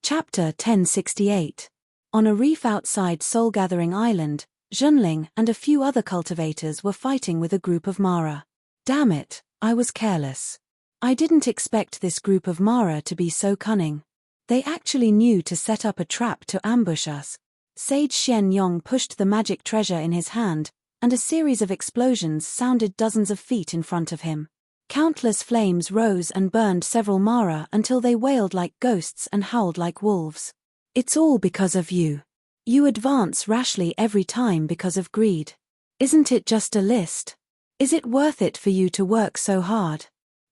Chapter 1068. On a reef outside Soul-Gathering Island, Junling and a few other cultivators were fighting with a group of Mara. Damn it, I was careless. I didn't expect this group of Mara to be so cunning. They actually knew to set up a trap to ambush us. Sage Shen Yong pushed the magic treasure in his hand, and a series of explosions sounded dozens of feet in front of him. Countless flames rose and burned several Mara until they wailed like ghosts and howled like wolves. It's all because of you. You advance rashly every time because of greed. Isn't it just a list? Is it worth it for you to work so hard?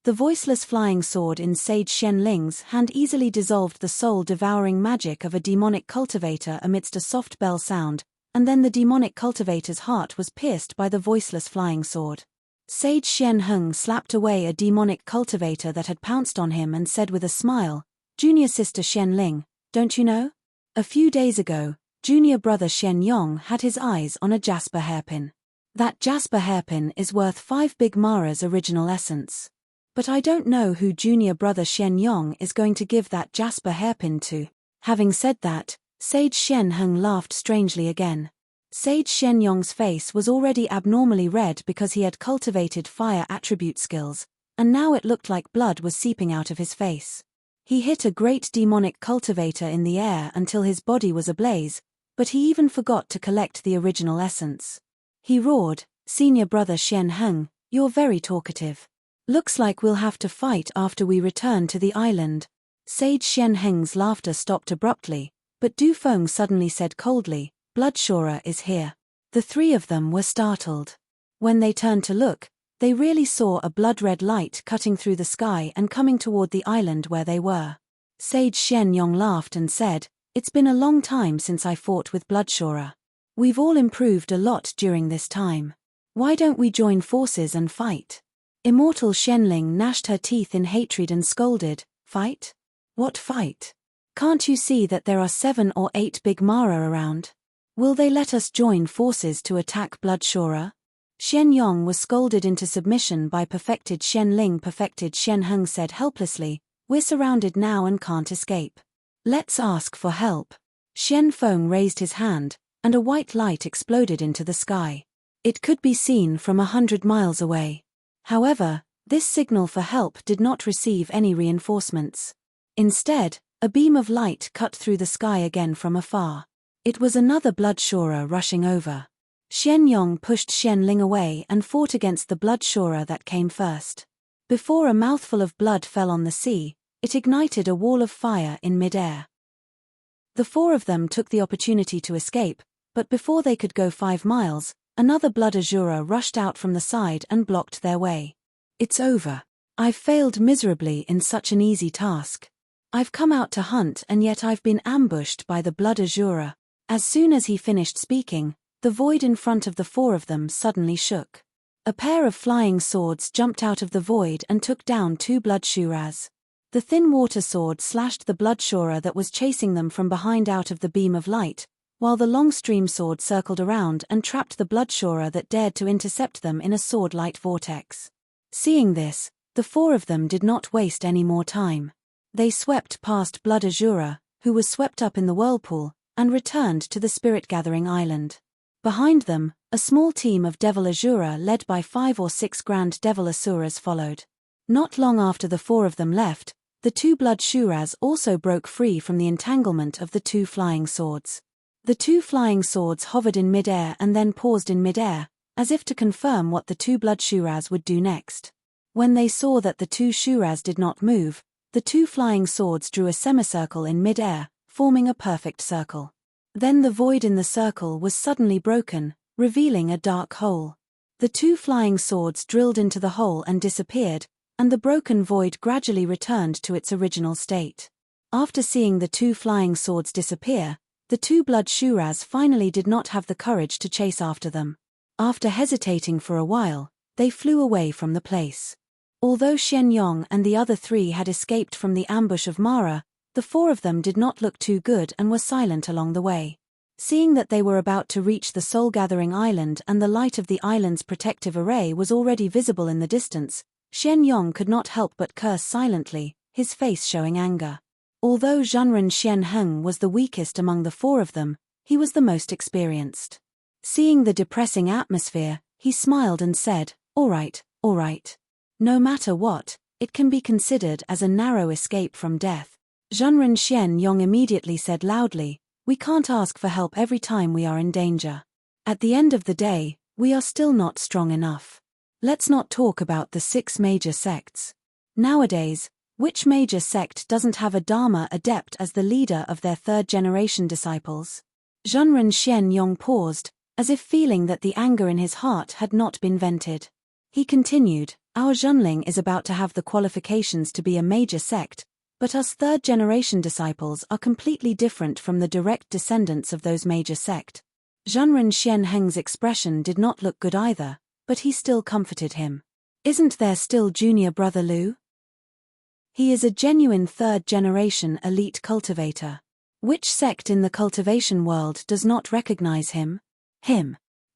The voiceless flying sword in Sage Shenling's hand easily dissolved the soul-devouring magic of a demonic cultivator amidst a soft bell sound, and then the demonic cultivator's heart was pierced by the voiceless flying sword. Sage Shen Heng slapped away a demonic cultivator that had pounced on him and said with a smile, "Junior sister Shen Ling, don't you know? A few days ago, junior brother Shen Yong had his eyes on a jasper hairpin. That jasper hairpin is worth 5 big Mara's original essence. But I don't know who junior brother Shen Yong is going to give that jasper hairpin to." Having said that, Sage Shen Heng laughed strangely again. Sage Shen Yong's face was already abnormally red because he had cultivated fire attribute skills, and now it looked like blood was seeping out of his face. He hit a great demonic cultivator in the air until his body was ablaze, but he even forgot to collect the original essence. He roared, "Senior brother Shen Heng, you're very talkative. Looks like we'll have to fight after we return to the island." Sage Shen Heng's laughter stopped abruptly, but Du Feng suddenly said coldly, "Bloodshorer is here." The three of them were startled. When they turned to look, they really saw a blood-red light cutting through the sky and coming toward the island where they were. Sage Shen Yong laughed and said, "It's been a long time since I fought with Bloodshorer. We've all improved a lot during this time. Why don't we join forces and fight?" Immortal Shenling gnashed her teeth in hatred and scolded, "Fight? What fight? Can't you see that there are 7 or 8 big Mara around? Will they let us join forces to attack Bloodshorer?" Shen Yong was scolded into submission by perfected Shen Ling. Perfected Shen Heng said helplessly, "We're surrounded now and can't escape. Let's ask for help." Shen Feng raised his hand, and a white light exploded into the sky. It could be seen from 100 miles away. However, this signal for help did not receive any reinforcements. Instead, a beam of light cut through the sky again from afar. It was another Bloodshorer rushing over. Shen Yong pushed Shen Ling away and fought against the Bloodshorer that came first. Before a mouthful of blood fell on the sea, it ignited a wall of fire in midair. The 4 of them took the opportunity to escape, but before they could go 5 miles, another Blood Azura rushed out from the side and blocked their way. "It's over. I've failed miserably in such an easy task. I've come out to hunt and yet I've been ambushed by the Blood Azura." As soon as he finished speaking, the void in front of the 4 of them suddenly shook. A pair of flying swords jumped out of the void and took down 2 Bloodshuras. The thin water sword slashed the Bloodshorer that was chasing them from behind out of the beam of light, while the long stream sword circled around and trapped the Bloodshorer that dared to intercept them in a sword-light vortex. Seeing this, the 4 of them did not waste any more time. They swept past Blood Azura, who was swept up in the whirlpool, and returned to the spirit-gathering island. Behind them, a small team of Devil Azura led by 5 or 6 Grand Devil Asuras followed. Not long after the 4 of them left, the 2 Bloodshuras also broke free from the entanglement of the 2 flying swords. The 2 flying swords hovered in midair and then paused in midair, as if to confirm what the 2 Bloodshuras would do next. When they saw that the 2 Shuras did not move, the 2 flying swords drew a semicircle in midair, forming a perfect circle. Then the void in the circle was suddenly broken, revealing a dark hole. The 2 flying swords drilled into the hole and disappeared, and the broken void gradually returned to its original state. After seeing the 2 flying swords disappear, the 2 Bloodshuras finally did not have the courage to chase after them. After hesitating for a while, they flew away from the place. Although Shen Yong and the other 3 had escaped from the ambush of Mara, the 4 of them did not look too good and were silent along the way. Seeing that they were about to reach the Soul-Gathering Island and the light of the island's protective array was already visible in the distance, Shen Yong could not help but curse silently, his face showing anger. Although Zhenren Xianheng was the weakest among the four of them, he was the most experienced. Seeing the depressing atmosphere, he smiled and said, all right. No matter what, it can be considered as a narrow escape from death. Zhenren Xianyong immediately said loudly, we can't ask for help every time we are in danger. At the end of the day, we are still not strong enough. Let's not talk about the 6 major sects. Nowadays, which major sect doesn't have a Dharma adept as the leader of their third-generation disciples? Zhenren Xianyong paused, as if feeling that the anger in his heart had not been vented. He continued, our Zhenling is about to have the qualifications to be a major sect, but us third-generation disciples are completely different from the direct descendants of those major sect. Zhenren Xianheng's expression did not look good either, but he still comforted him. Isn't there still junior brother Lu? He is a genuine third-generation elite cultivator. Which sect in the cultivation world does not recognize him?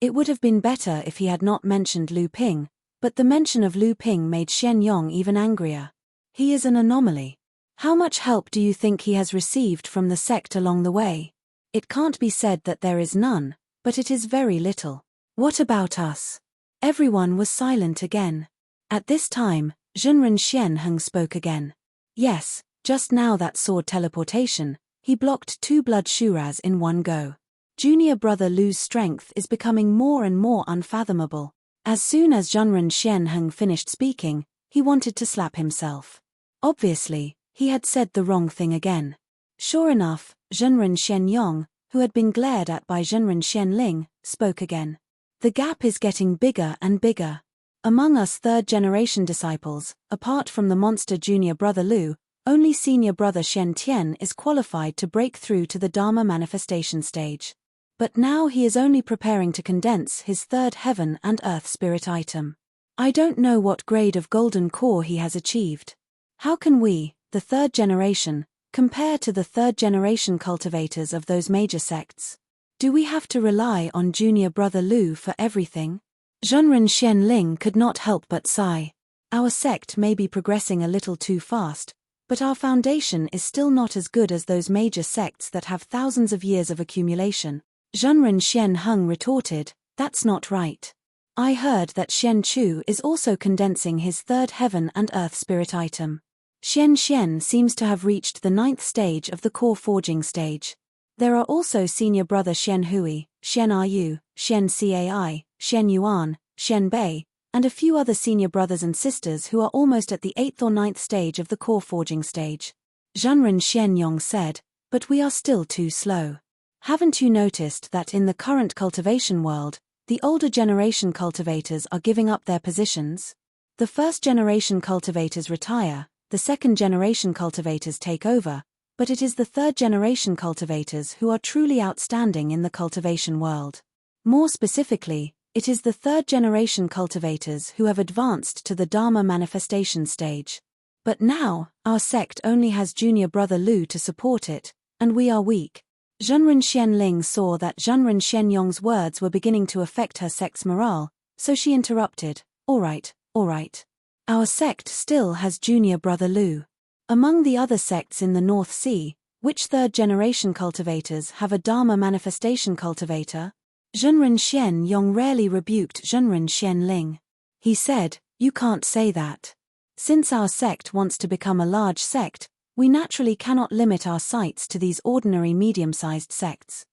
It would have been better if he had not mentioned Lu Ping, but the mention of Lu Ping made Xianyong even angrier. He is an anomaly. How much help do you think he has received from the sect along the way? It can't be said that there is none, but it is very little. What about us? Everyone was silent again. At this time, Zhenren Xianheng spoke again. Yes, just now that sword teleportation, he blocked 2 blood shuras in one go. Junior brother Lu's strength is becoming more and more unfathomable. As soon as Zhenren Xianheng finished speaking, he wanted to slap himself. Obviously, he had said the wrong thing again. Sure enough, Zhenren Xianyong, who had been glared at by Zhenren Xianling, spoke again. The gap is getting bigger and bigger. Among us third-generation disciples, apart from the monster junior brother Lu, only senior brother Shen Tian is qualified to break through to the Dharma manifestation stage. But now he is only preparing to condense his third heaven and earth spirit item. I don't know what grade of golden core he has achieved. How can we, the third generation, compare to the third-generation cultivators of those major sects? Do we have to rely on junior brother Lu for everything? Zhenren Xianling could not help but sigh. Our sect may be progressing a little too fast, but our foundation is still not as good as those major sects that have thousands of years of accumulation. Zhenren Xianheng retorted, that's not right. I heard that Xian Chu is also condensing his third heaven and earth spirit item. Xian seems to have reached the 9th stage of the core forging stage. There are also senior brother Xian Hui, Xian Ryu, Xian Cai, Xian Yuan, Xian Bei, and a few other senior brothers and sisters who are almost at the 8th or 9th stage of the core forging stage. Zhenren Xianyong said, but we are still too slow. Haven't you noticed that in the current cultivation world, the older generation cultivators are giving up their positions? The first generation cultivators retire, the second generation cultivators take over, but it is the third generation cultivators who are truly outstanding in the cultivation world. More specifically, it is the third generation cultivators who have advanced to the Dharma manifestation stage. But now, our sect only has junior brother Lu to support it, and we are weak. Zhenren Xianling saw that Zhenren Xianyong's words were beginning to affect her sect's morale, so she interrupted, all right. Our sect still has junior brother Lu. Among the other sects in the North Sea, which third-generation cultivators have a Dharma manifestation cultivator? Zhenren Xianyong rarely rebuked Zhenren Xianling. He said, you can't say that. Since our sect wants to become a large sect, we naturally cannot limit our sights to these ordinary medium-sized sects.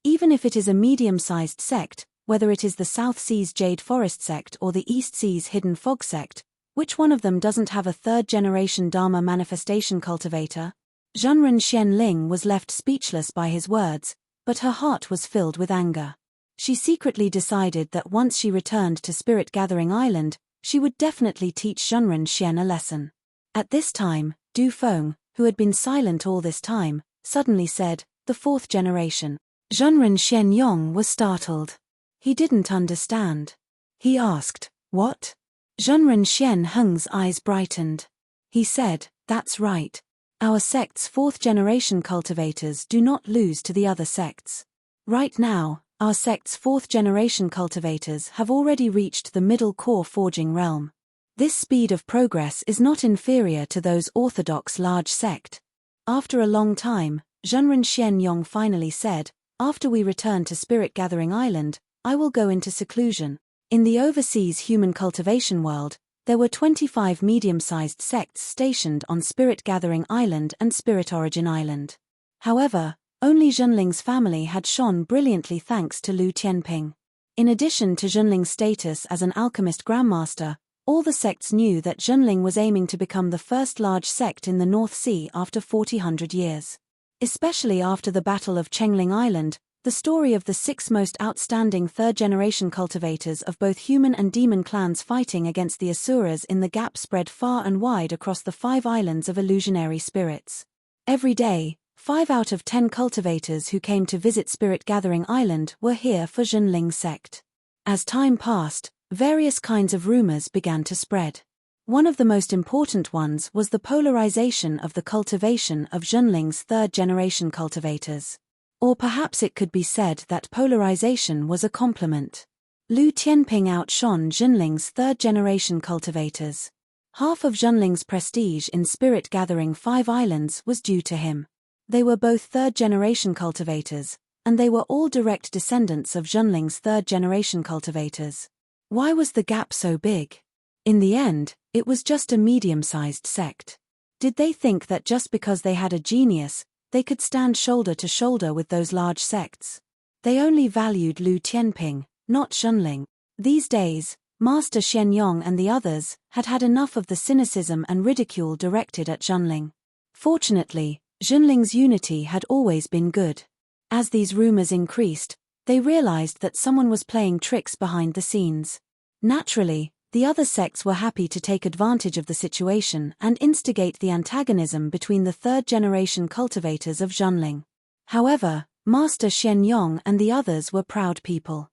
Even if it is a medium-sized sect, whether it is the South Seas Jade Forest sect or the East Seas Hidden Fog sect, which one of them doesn't have a third-generation Dharma manifestation cultivator? Zhenren Xianling was left speechless by his words, but her heart was filled with anger. She secretly decided that once she returned to Spirit Gathering Island, she would definitely teach Zhenren Xian a lesson. At this time, Du Feng, who had been silent all this time, suddenly said, the 4th generation. Zhenren Xianyong was startled. He didn't understand. He asked, what? Zhenren Xianheng's eyes brightened. He said, that's right. Our sect's 4th generation cultivators do not lose to the other sects. Right now, our sect's 4th generation cultivators have already reached the middle core forging realm. This speed of progress is not inferior to those orthodox large sect. After a long time, Zhenren Xianyong finally said, "After we return to Spirit Gathering Island, I will go into seclusion." In the overseas human cultivation world, there were 25 medium-sized sects stationed on Spirit Gathering Island and Spirit Origin Island. However, only Zhenling's family had shone brilliantly thanks to Lu Tianping. In addition to Zhenling's status as an alchemist grandmaster, all the sects knew that Zhenling was aiming to become the first large sect in the North Sea after 400 years. Especially after the Battle of Chengling Island, the story of the 6 most outstanding third-generation cultivators of both human and demon clans fighting against the Asuras in the gap spread far and wide across the 5 islands of illusionary spirits. Every day, 5 out of 10 cultivators who came to visit Spirit Gathering Island were here for Zhenling's sect. As time passed, various kinds of rumors began to spread. One of the most important ones was the polarization of the cultivation of Zhenling's third-generation cultivators. Or perhaps it could be said that polarization was a compliment. Lu Tianping outshone Zhenling's third-generation cultivators. Half of Zhenling's prestige in Spirit Gathering 5 Islands was due to him. They were both third-generation cultivators, and they were all direct descendants of Zhenling's third-generation cultivators. Why was the gap so big? In the end, it was just a medium-sized sect. Did they think that just because they had a genius, they could stand shoulder to shoulder with those large sects? They only valued Lu Tianping, not Zhenling. These days, Master Xianyong and the others had had enough of the cynicism and ridicule directed at Zhenling. Fortunately, Zhenling's unity had always been good. As these rumors increased, they realized that someone was playing tricks behind the scenes. Naturally, the other sects were happy to take advantage of the situation and instigate the antagonism between the third-generation cultivators of Zhenling. However, Master Xianyong and the others were proud people.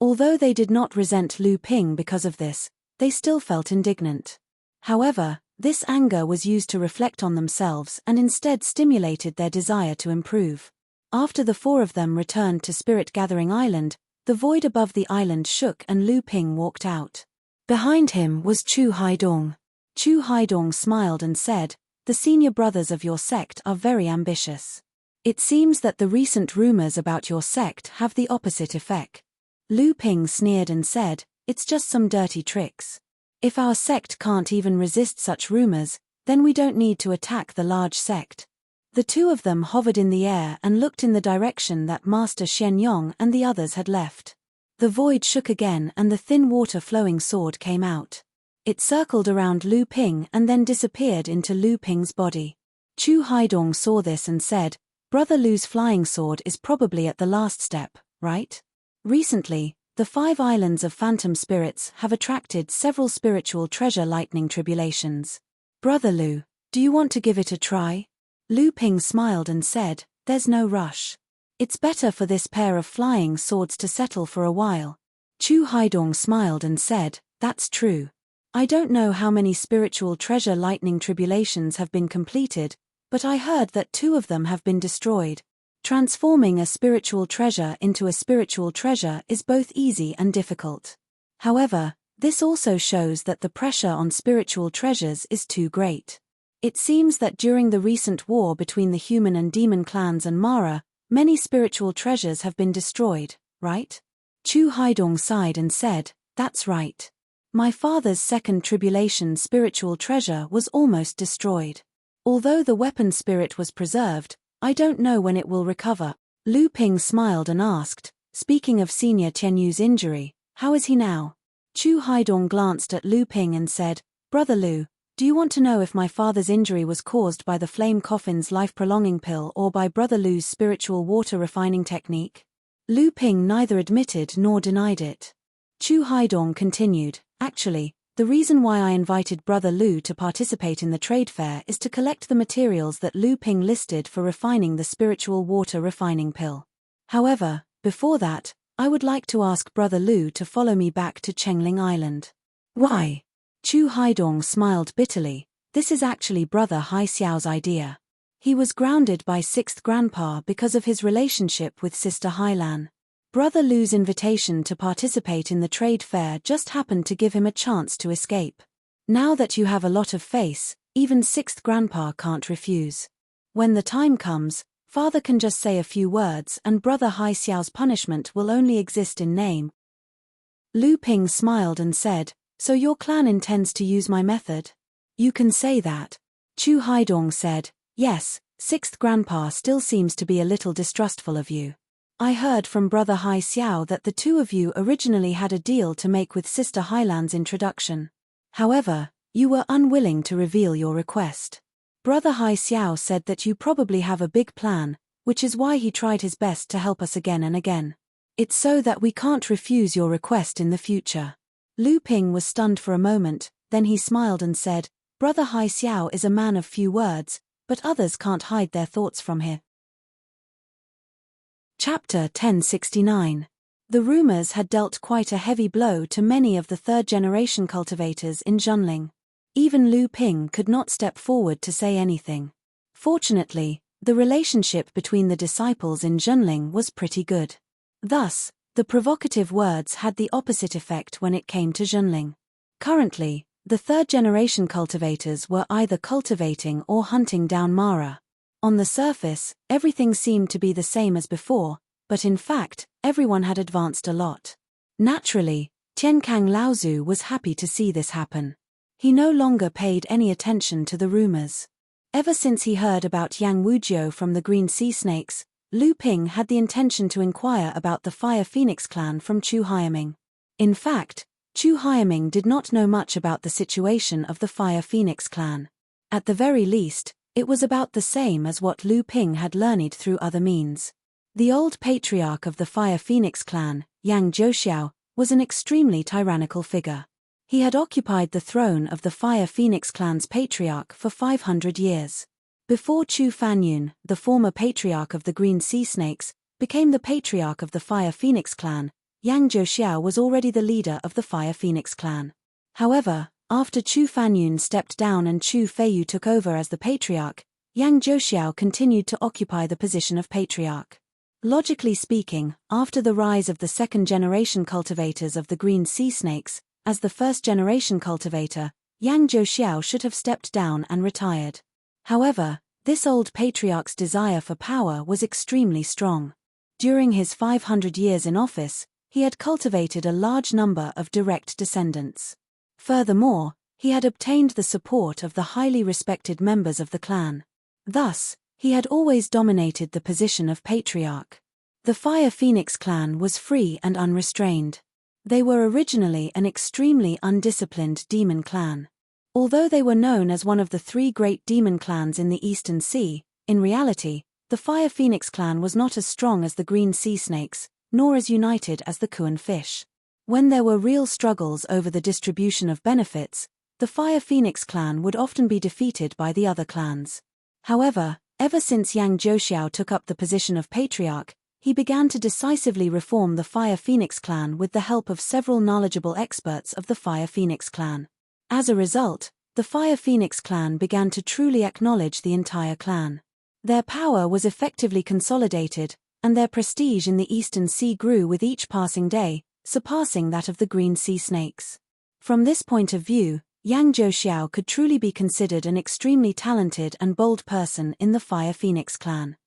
Although they did not resent Lu Ping because of this, they still felt indignant. However, this anger was used to reflect on themselves and instead stimulated their desire to improve. After the 4 of them returned to Spirit Gathering Island, the void above the island shook and Lu Ping walked out. Behind him was Chu Haidong. Chu Haidong smiled and said, "The senior brothers of your sect are very ambitious. It seems that the recent rumors about your sect have the opposite effect." Lu Ping sneered and said, "It's just some dirty tricks. If our sect can't even resist such rumors, then we don't need to attack the large sect." The 2 of them hovered in the air and looked in the direction that Master Xianyong and the others had left. The void shook again and the thin water-flowing sword came out. It circled around Lu Ping and then disappeared into Lu Ping's body. Chu Haidong saw this and said, "Brother Lu's flying sword is probably at the last step, right?" Recently, the 5 islands of phantom spirits have attracted several spiritual treasure lightning tribulations. "Brother Lu, do you want to give it a try?" Lu Ping smiled and said, "There's no rush. It's better for this pair of flying swords to settle for a while." Chu Haidong smiled and said, "That's true. I don't know how many spiritual treasure lightning tribulations have been completed, but I heard that 2 of them have been destroyed. Transforming a spiritual treasure into a spiritual treasure is both easy and difficult. However, this also shows that the pressure on spiritual treasures is too great. It seems that during the recent war between the human and demon clans and Mara, many spiritual treasures have been destroyed, right?" Chu Haidong sighed and said, "That's right. My father's second tribulation spiritual treasure was almost destroyed. Although the weapon spirit was preserved, I don't know when it will recover." Lu Ping smiled and asked, "Speaking of Senior Tianyu's injury, how is he now?" Chu Haidong glanced at Lu Ping and said, "Brother Lu, do you want to know if my father's injury was caused by the Flame Coffin's life-prolonging pill or by Brother Lu's spiritual water-refining technique?" Lu Ping neither admitted nor denied it. Chu Haidong continued, "Actually, the reason why I invited Brother Lu to participate in the trade fair is to collect the materials that Lu Ping listed for refining the spiritual water-refining pill. However, before that, I would like to ask Brother Lu to follow me back to Chengling Island." "Why?" Chu Haidong smiled bitterly. "This is actually Brother Hai Xiao's idea. He was grounded by 6th Grandpa because of his relationship with Sister Hailan. Brother Lu's invitation to participate in the trade fair just happened to give him a chance to escape. Now that you have a lot of face, Even sixth grandpa can't refuse. When the time comes, father can just say a few words and brother Hai Xiao's punishment will only exist in name. Lu Ping smiled and said, "So your clan intends to use my method?" "You can say that." Chu Haidong said, "Yes, sixth grandpa still seems to be a little distrustful of you. I heard from brother Hai Xiao that the two of you originally had a deal to make with sister Hailan's introduction. However, you were unwilling to reveal your request. Brother Hai Xiao said that you probably have a big plan, which is why he tried his best to help us again and again. It's so that we can't refuse your request in the future." Lu Ping was stunned for a moment, then he smiled and said, "Brother Hai Xiao is a man of few words, but others can't hide their thoughts from him." Chapter 1069. The rumors had dealt quite a heavy blow to many of the third-generation cultivators in Zhenling. Even Lu Ping could not step forward to say anything. Fortunately, the relationship between the disciples in Zhenling was pretty good. Thus, the provocative words had the opposite effect when it came to Zhenling. Currently, the third-generation cultivators were either cultivating or hunting down Mara. On the surface, everything seemed to be the same as before, but in fact, everyone had advanced a lot. Naturally, Tienkang Laozu was happy to see this happen. He no longer paid any attention to the rumors. Ever since he heard about Yang Wujiu from the Green Sea Snakes, Lu Ping had the intention to inquire about the Fire Phoenix clan from Chu Haiming. In fact, Chu Haiming did not know much about the situation of the Fire Phoenix clan. At the very least, it was about the same as what Lu Ping had learned through other means. The old patriarch of the Fire Phoenix clan, Yang Zhouxiao, was an extremely tyrannical figure. He had occupied the throne of the Fire Phoenix clan's patriarch for 500 years. Before Chu Fanyun, the former patriarch of the Green Sea Snakes, became the patriarch of the Fire Phoenix clan, Yang Zhouxiao was already the leader of the Fire Phoenix clan. However, after Chu Fanyun stepped down and Chu Feiyu took over as the patriarch, Yang Zhouxiao continued to occupy the position of patriarch. Logically speaking, after the rise of the second-generation cultivators of the Green Sea Snakes, as the first-generation cultivator, Yang Zhouxiao should have stepped down and retired. However, this old patriarch's desire for power was extremely strong. During his 500 years in office, he had cultivated a large number of direct descendants. Furthermore, he had obtained the support of the highly respected members of the clan. Thus, he had always dominated the position of patriarch. The Fire Phoenix clan was free and unrestrained. They were originally an extremely undisciplined demon clan. Although they were known as one of the three great demon clans in the Eastern Sea, in reality, the Fire Phoenix clan was not as strong as the Green Sea Snakes, nor as united as the Kuan fish. When there were real struggles over the distribution of benefits, the Fire Phoenix clan would often be defeated by the other clans. However, ever since Yang Zhouxiao took up the position of patriarch, he began to decisively reform the Fire Phoenix clan with the help of several knowledgeable experts of the Fire Phoenix clan. As a result, the Fire Phoenix clan began to truly acknowledge the entire clan. Their power was effectively consolidated, and their prestige in the Eastern Sea grew with each passing day, surpassing that of the Green Sea Snakes. From this point of view, Yang Zhouxiao could truly be considered an extremely talented and bold person in the Fire Phoenix clan.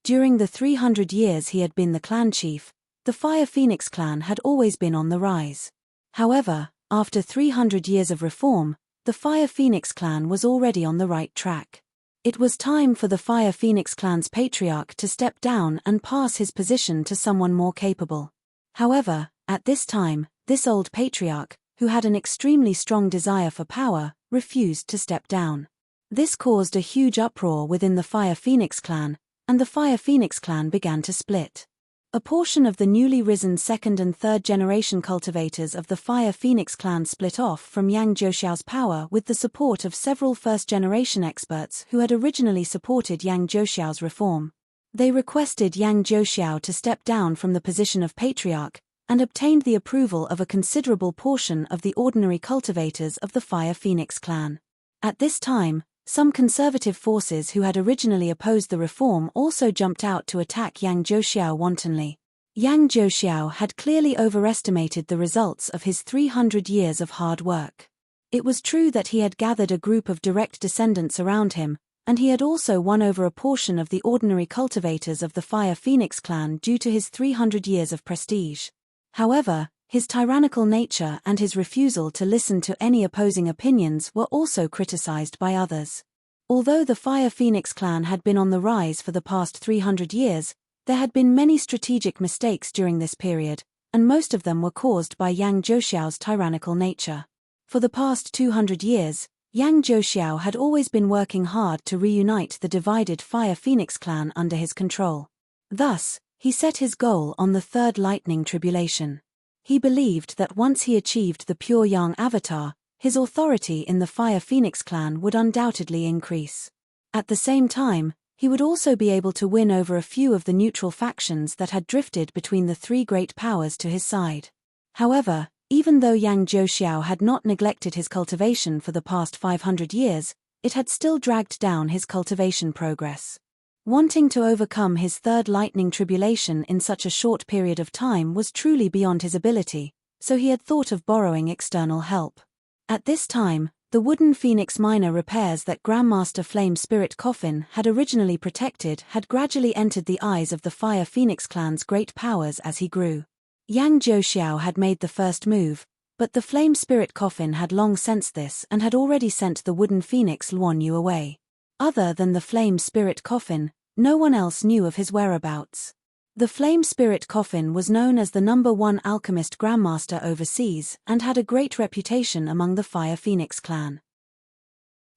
During the 300 years he had been the clan chief, the Fire Phoenix clan had always been on the rise. However, after 300 years of reform, the Fire Phoenix clan was already on the right track. It was time for the Fire Phoenix clan's patriarch to step down and pass his position to someone more capable. However, at this time, this old patriarch, who had an extremely strong desire for power, refused to step down. This caused a huge uproar within the Fire Phoenix clan, and the Fire Phoenix clan began to split. A portion of the newly risen second and third generation cultivators of the Fire Phoenix clan split off from Yang Zhouxiao's power with the support of several first-generation experts who had originally supported Yang Zhouxiao's reform. They requested Yang Zhouxiao to step down from the position of patriarch, and obtained the approval of a considerable portion of the ordinary cultivators of the Fire Phoenix clan. At this time, some conservative forces who had originally opposed the reform also jumped out to attack Yang Zhouxiao wantonly. Yang Zhouxiao had clearly overestimated the results of his 300 years of hard work. It was true that he had gathered a group of direct descendants around him, and he had also won over a portion of the ordinary cultivators of the Fire Phoenix clan due to his 300 years of prestige. However, his tyrannical nature and his refusal to listen to any opposing opinions were also criticized by others. Although the Fire Phoenix clan had been on the rise for the past 300 years, there had been many strategic mistakes during this period, and most of them were caused by Yang Zhouxiao's tyrannical nature. For the past 200 years, Yang Zhouxiao had always been working hard to reunite the divided Fire Phoenix clan under his control. Thus, he set his goal on the Third Lightning Tribulation. He believed that once he achieved the pure Yang avatar, his authority in the Fire Phoenix clan would undoubtedly increase. At the same time, he would also be able to win over a few of the neutral factions that had drifted between the three great powers to his side. However, even though Yang Zhouxiao had not neglected his cultivation for the past 500 years, it had still dragged down his cultivation progress. Wanting to overcome his Third Lightning Tribulation in such a short period of time was truly beyond his ability, so he had thought of borrowing external help. At this time, the wooden Phoenix Minor repairs that Grandmaster Flame Spirit Coffin had originally protected had gradually entered the eyes of the Fire Phoenix clan's great powers as he grew. Yang Zhouxiao had made the first move, but the Flame Spirit Coffin had long sensed this and had already sent the wooden Phoenix Luan Yu away. Other than the Flame Spirit Coffin, no one else knew of his whereabouts. The Flame Spirit Coffin was known as the #1 alchemist grandmaster overseas and had a great reputation among the Fire Phoenix clan.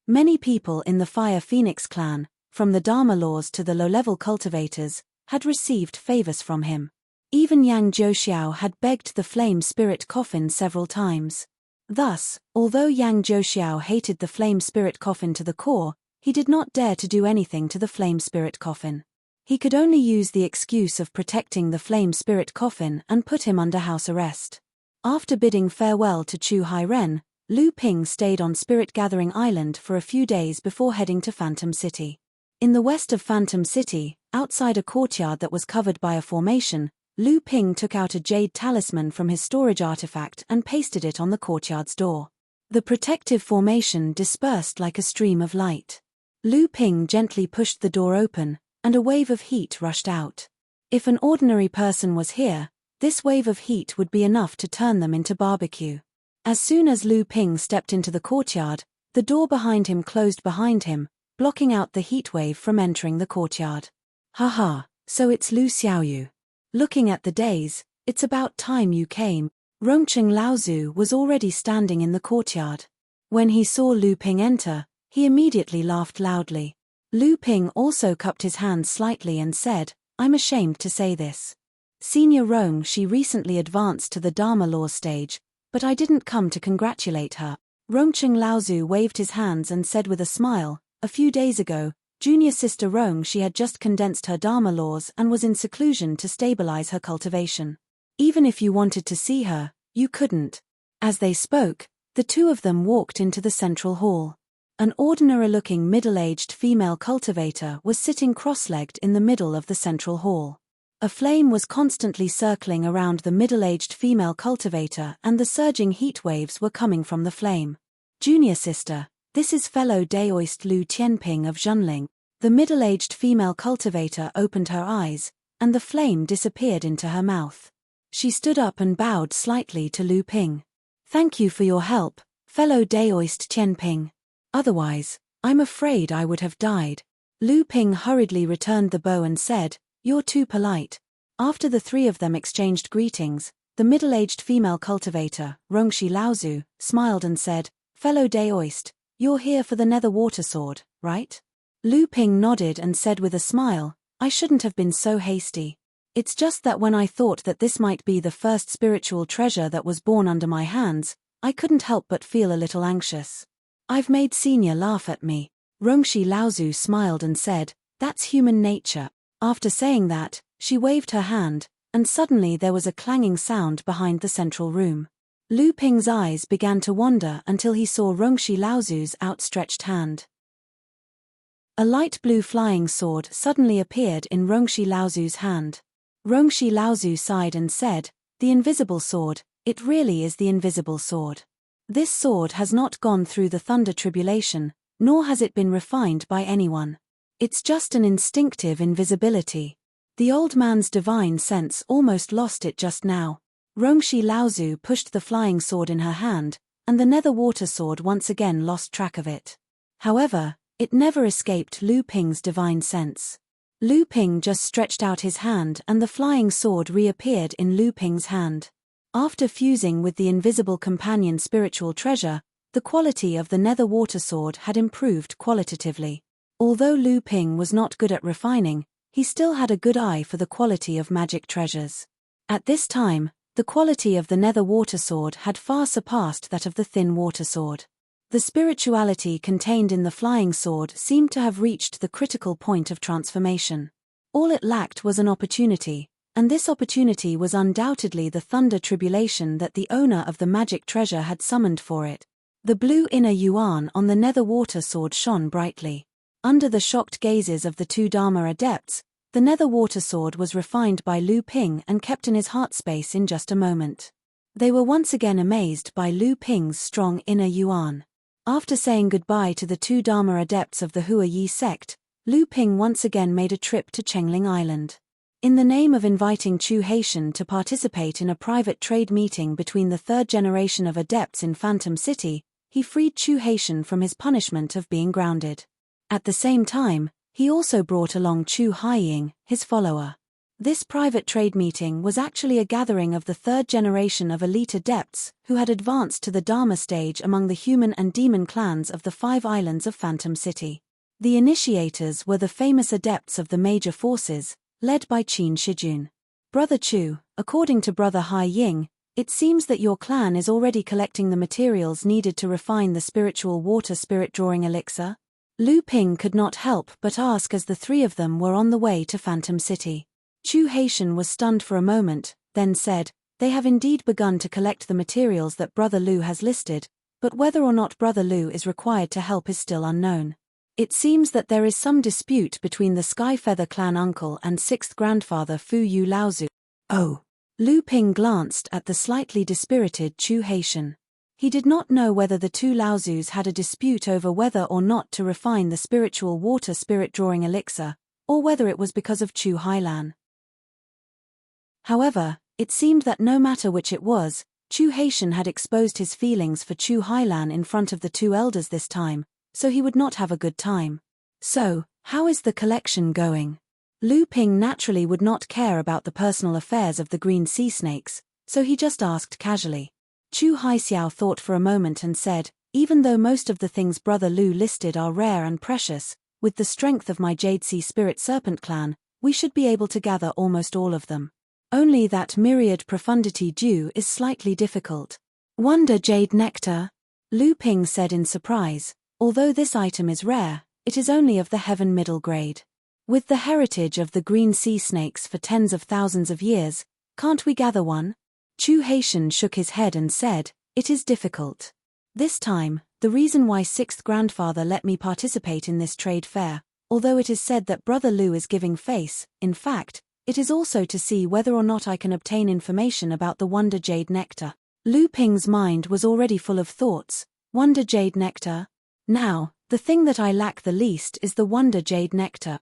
Many people in the Fire Phoenix clan, from the Dharma laws to the low-level cultivators, had received favors from him. Even Yang Zhouxiao had begged the Flame Spirit Coffin several times. Thus, although Yang Zhouxiao hated the Flame Spirit Coffin to the core, he did not dare to do anything to the Flame Spirit Coffin. He could only use the excuse of protecting the Flame Spirit Coffin and put him under house arrest. After bidding farewell to Chu Hairen, Lu Ping stayed on Spirit Gathering Island for a few days before heading to Phantom City. In the west of Phantom City, outside a courtyard that was covered by a formation, Lu Ping took out a jade talisman from his storage artifact and pasted it on the courtyard's door. The protective formation dispersed like a stream of light. Lu Ping gently pushed the door open, and a wave of heat rushed out. If an ordinary person was here, this wave of heat would be enough to turn them into barbecue. As soon as Lu Ping stepped into the courtyard, the door behind him closed behind him, blocking out the heat wave from entering the courtyard. Haha, so it's Lu Xiaoyu. Looking at the days, it's about time you came. Rongcheng Laozu was already standing in the courtyard. When he saw Lu Ping enter, he immediately laughed loudly. Lu Ping also cupped his hands slightly and said, "I'm ashamed to say this. Senior Rong, she recently advanced to the Dharma law stage, but I didn't come to congratulate her." Rongcheng Laozu waved his hands and said with a smile, "A few days ago, Junior Sister Rong, she had just condensed her Dharma laws and was in seclusion to stabilize her cultivation. Even if you wanted to see her, you couldn't." As they spoke, the two of them walked into the central hall. An ordinary-looking middle-aged female cultivator was sitting cross-legged in the middle of the central hall. A flame was constantly circling around the middle-aged female cultivator and the surging heat waves were coming from the flame. "Junior Sister, this is fellow Daoist Lu Tianping of Zhenling." The middle-aged female cultivator opened her eyes, and the flame disappeared into her mouth. She stood up and bowed slightly to Lu Ping. "Thank you for your help, fellow Daoist Tianping. Otherwise, I'm afraid I would have died." Lu Ping hurriedly returned the bow and said, "You're too polite." After the three of them exchanged greetings, the middle-aged female cultivator, Rongshi Laozu, smiled and said, "Fellow Daoist, you're here for the Nether Water Sword, right?" Lu Ping nodded and said with a smile, "I shouldn't have been so hasty. It's just that when I thought that this might be the first spiritual treasure that was born under my hands, I couldn't help but feel a little anxious. I've made Senior laugh at me." Rongshi Laozu smiled and said, "That's human nature." After saying that, she waved her hand, and suddenly there was a clanging sound behind the central room. Lu Ping's eyes began to wander until he saw Rongshi Laozu's outstretched hand. A light blue flying sword suddenly appeared in Rongshi Laozu's hand. Rongshi Laozu sighed and said, "The invisible sword, it really is the invisible sword." This sword has not gone through the thunder tribulation, nor has it been refined by anyone. It's just an instinctive invisibility. The old man's divine sense almost lost it just now. Rongshi Laozu pushed the flying sword in her hand, and the nether water sword once again lost track of it. However, it never escaped Lu Ping's divine sense. Lu Ping just stretched out his hand and the flying sword reappeared in Lu Ping's hand. After fusing with the invisible companion spiritual treasure, the quality of the nether water sword had improved qualitatively. Although Lu Ping was not good at refining, he still had a good eye for the quality of magic treasures. At this time, the quality of the nether water sword had far surpassed that of the thin water sword. The spirituality contained in the flying sword seemed to have reached the critical point of transformation. All it lacked was an opportunity, and this opportunity was undoubtedly the thunder tribulation that the owner of the magic treasure had summoned for it. The blue inner yuan on the nether water sword shone brightly. Under the shocked gazes of the two Dharma adepts, the nether water sword was refined by Lu Ping and kept in his heart space in just a moment. They were once again amazed by Lu Ping's strong inner yuan. After saying goodbye to the two Dharma adepts of the Hua Yi sect, Lu Ping once again made a trip to Chengling Island. In the name of inviting Chu Haitian to participate in a private trade meeting between the third generation of adepts in Phantom City, he freed Chu Haitian from his punishment of being grounded. At the same time, he also brought along Chu Haiying, his follower. This private trade meeting was actually a gathering of the third generation of elite adepts who had advanced to the Dharma stage among the human and demon clans of the 5 islands of Phantom City. The initiators were the famous adepts of the major forces, led by Qin Shijun. Brother Chu, according to Brother Hai Ying, it seems that your clan is already collecting the materials needed to refine the spiritual water spirit drawing elixir. Lu Ping could not help but ask as the three of them were on the way to Phantom City. Chu Haitian was stunned for a moment, then said, "They have indeed begun to collect the materials that Brother Lu has listed, but whether or not Brother Lu is required to help is still unknown. It seems that there is some dispute between the Skyfeather clan uncle and 6th grandfather Fu Yu Laozu." Oh. Lu Ping glanced at the slightly dispirited Chu Haitian. He did not know whether the two Laozus had a dispute over whether or not to refine the spiritual water spirit drawing elixir, or whether it was because of Chu Hailan. However, it seemed that no matter which it was, Chu Haitian had exposed his feelings for Chu Hailan in front of the two elders this time, so he would not have a good time. "So, how is the collection going?" Lu Ping naturally would not care about the personal affairs of the green sea snakes, so he just asked casually. Chu Haixiao thought for a moment and said, "Even though most of the things Brother Lu listed are rare and precious, with the strength of my Jade Sea Spirit Serpent clan, we should be able to gather almost all of them. Only that myriad profundity dew is slightly difficult." "Wonder Jade Nectar?" Lu Ping said in surprise. "Although this item is rare, it is only of the heaven middle grade. With the heritage of the green sea snakes for tens of thousands of years, can't we gather one?" Chu Haitian shook his head and said, "It is difficult. This time, the reason why 6th grandfather let me participate in this trade fair, although it is said that Brother Lu is giving face, in fact, it is also to see whether or not I can obtain information about the Wonder Jade Nectar." Lu Ping's mind was already full of thoughts. Wonder Jade Nectar? Now, the thing that I lack the least is the Wonder Jade Nectar.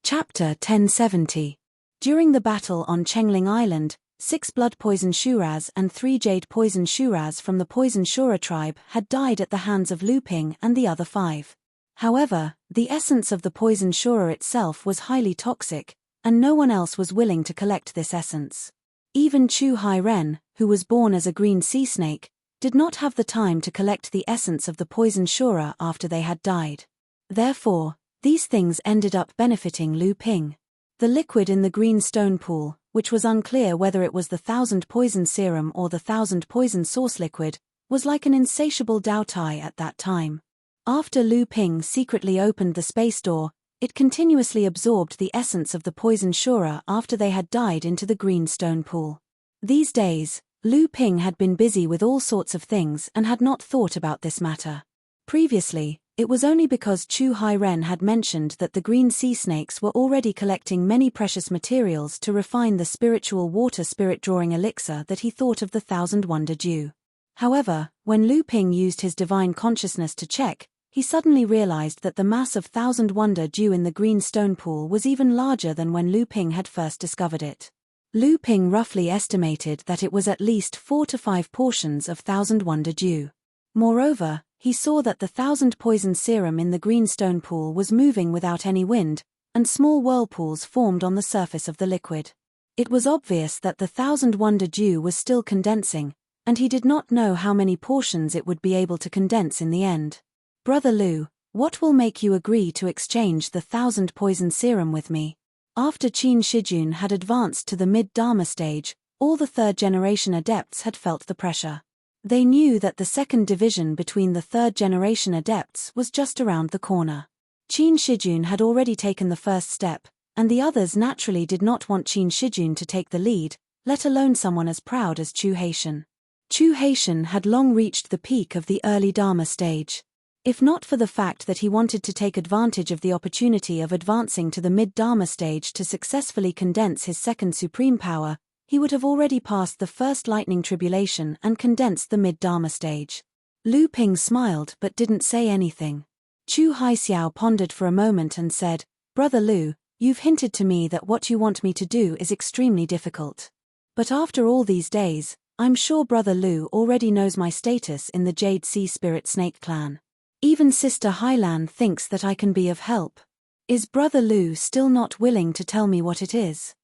Chapter 1070. During the battle on Chengling Island, 6 blood poison Shuras and 3 jade poison Shuras from the poison Shura tribe had died at the hands of Lu Ping and the other 5. However, the essence of the poison Shura itself was highly toxic, and no one else was willing to collect this essence. Even Chu Hai Ren, who was born as a green sea snake, did not have the time to collect the essence of the poison Shura after they had died. Therefore, these things ended up benefiting Lu Ping. The liquid in the green stone pool, which was unclear whether it was the 1000 poison serum or the 1000 poison source liquid, was like an insatiable Dao Tai at that time. After Lu Ping secretly opened the space door, it continuously absorbed the essence of the poison Shura after they had died into the green stone pool. These days, Lu Ping had been busy with all sorts of things and had not thought about this matter. Previously, It was only because Chu Hai-ren had mentioned that the green sea snakes were already collecting many precious materials to refine the spiritual water spirit drawing elixir that he thought of the Thousand Wonder Dew. However, when Lu Ping used his divine consciousness to check, he suddenly realized that the mass of Thousand Wonder Dew in the green stone pool was even larger than when Lu Ping had first discovered it. Lu Ping roughly estimated that it was at least 4 to 5 portions of Thousand Wonder Dew. Moreover, he saw that the Thousand Poison Serum in the green stone pool was moving without any wind, and small whirlpools formed on the surface of the liquid. It was obvious that the Thousand Wonder Dew was still condensing, and he did not know how many portions it would be able to condense in the end. Brother Lu, what will make you agree to exchange the Thousand Poison Serum with me? After Qin Shijun had advanced to the mid-Dharma stage, all the third-generation adepts had felt the pressure. They knew that the second division between the third-generation adepts was just around the corner. Qin Shijun had already taken the first step, and the others naturally did not want Qin Shijun to take the lead, let alone someone as proud as Chu Haitian. Chu Haitian had long reached the peak of the early Dharma stage. If not for the fact that he wanted to take advantage of the opportunity of advancing to the mid-Dharma stage to successfully condense his second supreme power, he would have already passed the first lightning tribulation and condensed the mid-Dharma stage. Lu Ping smiled but didn't say anything. Chu Haixiao pondered for a moment and said, Brother Lu, you've hinted to me that what you want me to do is extremely difficult. But after all these days, I'm sure Brother Lu already knows my status in the Jade Sea Spirit Snake clan. Even Sister Hailan thinks that I can be of help. Is Brother Lu still not willing to tell me what it is?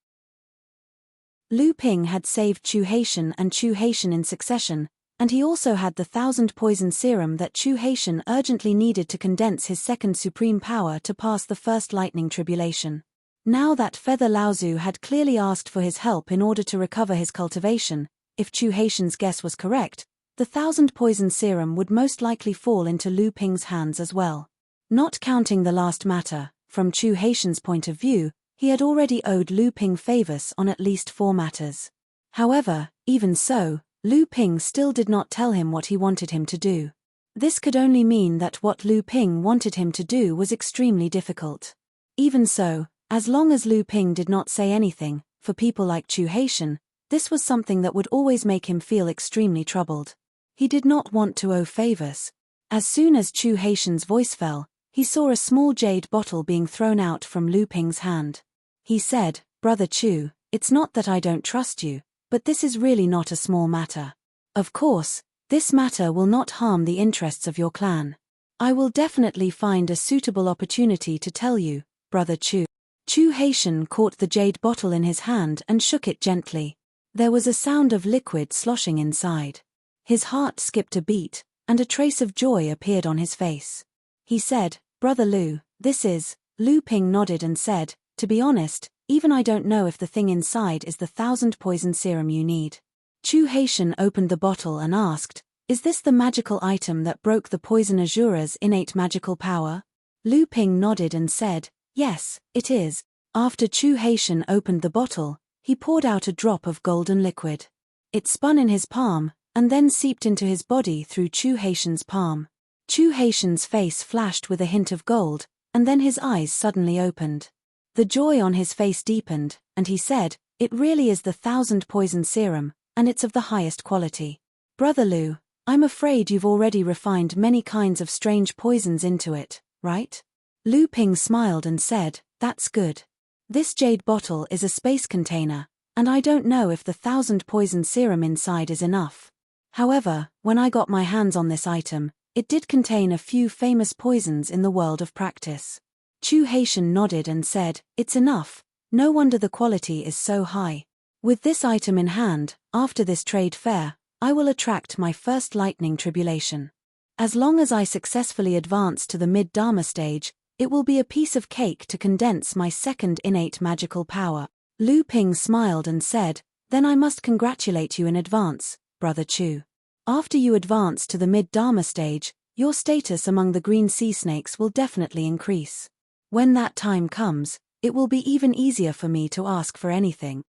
Lu Ping had saved Chu Haitian and Chu Haitian in succession, and he also had the Thousand Poison Serum that Chu Haitian urgently needed to condense his second supreme power to pass the first lightning tribulation. Now that Feather Laozu had clearly asked for his help in order to recover his cultivation, if Chu Haitian's guess was correct, the Thousand Poison Serum would most likely fall into Lu Ping's hands as well. Not counting the last matter, from Chu Haitian's point of view, he had already owed Lu Ping favors on at least 4 matters. However, even so, Lu Ping still did not tell him what he wanted him to do. This could only mean that what Lu Ping wanted him to do was extremely difficult. Even so, as long as Lu Ping did not say anything, for people like Chu Haitian, this was something that would always make him feel extremely troubled. He did not want to owe favors. As soon as Chu Haitian's voice fell, he saw a small jade bottle being thrown out from Lu Ping's hand. He said, Brother Chu, it's not that I don't trust you, but this is really not a small matter. Of course, this matter will not harm the interests of your clan. I will definitely find a suitable opportunity to tell you, Brother Chu. Chu Haitian caught the jade bottle in his hand and shook it gently. There was a sound of liquid sloshing inside. His heart skipped a beat, and a trace of joy appeared on his face. He said, Brother Lu, this is. Lu Ping nodded and said, to be honest, even I don't know if the thing inside is the Thousand Poison Serum you need. Chu Haitian opened the bottle and asked, is this the magical item that broke the Poison Azura's innate magical power? Lu Ping nodded and said, yes, it is. After Chu Haitian opened the bottle, he poured out a drop of golden liquid. It spun in his palm, and then seeped into his body through Chu Haitian's palm. Chu Haitian's face flashed with a hint of gold, and then his eyes suddenly opened. The joy on his face deepened, and he said, it really is the Thousand Poison Serum, and it's of the highest quality. Brother Lu, I'm afraid you've already refined many kinds of strange poisons into it, right? Lu Ping smiled and said, that's good. This jade bottle is a space container, and I don't know if the Thousand Poison Serum inside is enough. However, when I got my hands on this item, it did contain a few famous poisons in the world of practice. Chu Haitian nodded and said, it's enough, no wonder the quality is so high. With this item in hand, after this trade fair, I will attract my first lightning tribulation. As long as I successfully advance to the mid-Dharma stage, it will be a piece of cake to condense my second innate magical power. Lu Ping smiled and said, then I must congratulate you in advance, Brother Chu. After you advance to the mid-Dharma stage, your status among the green sea snakes will definitely increase. When that time comes, it will be even easier for me to ask for anything.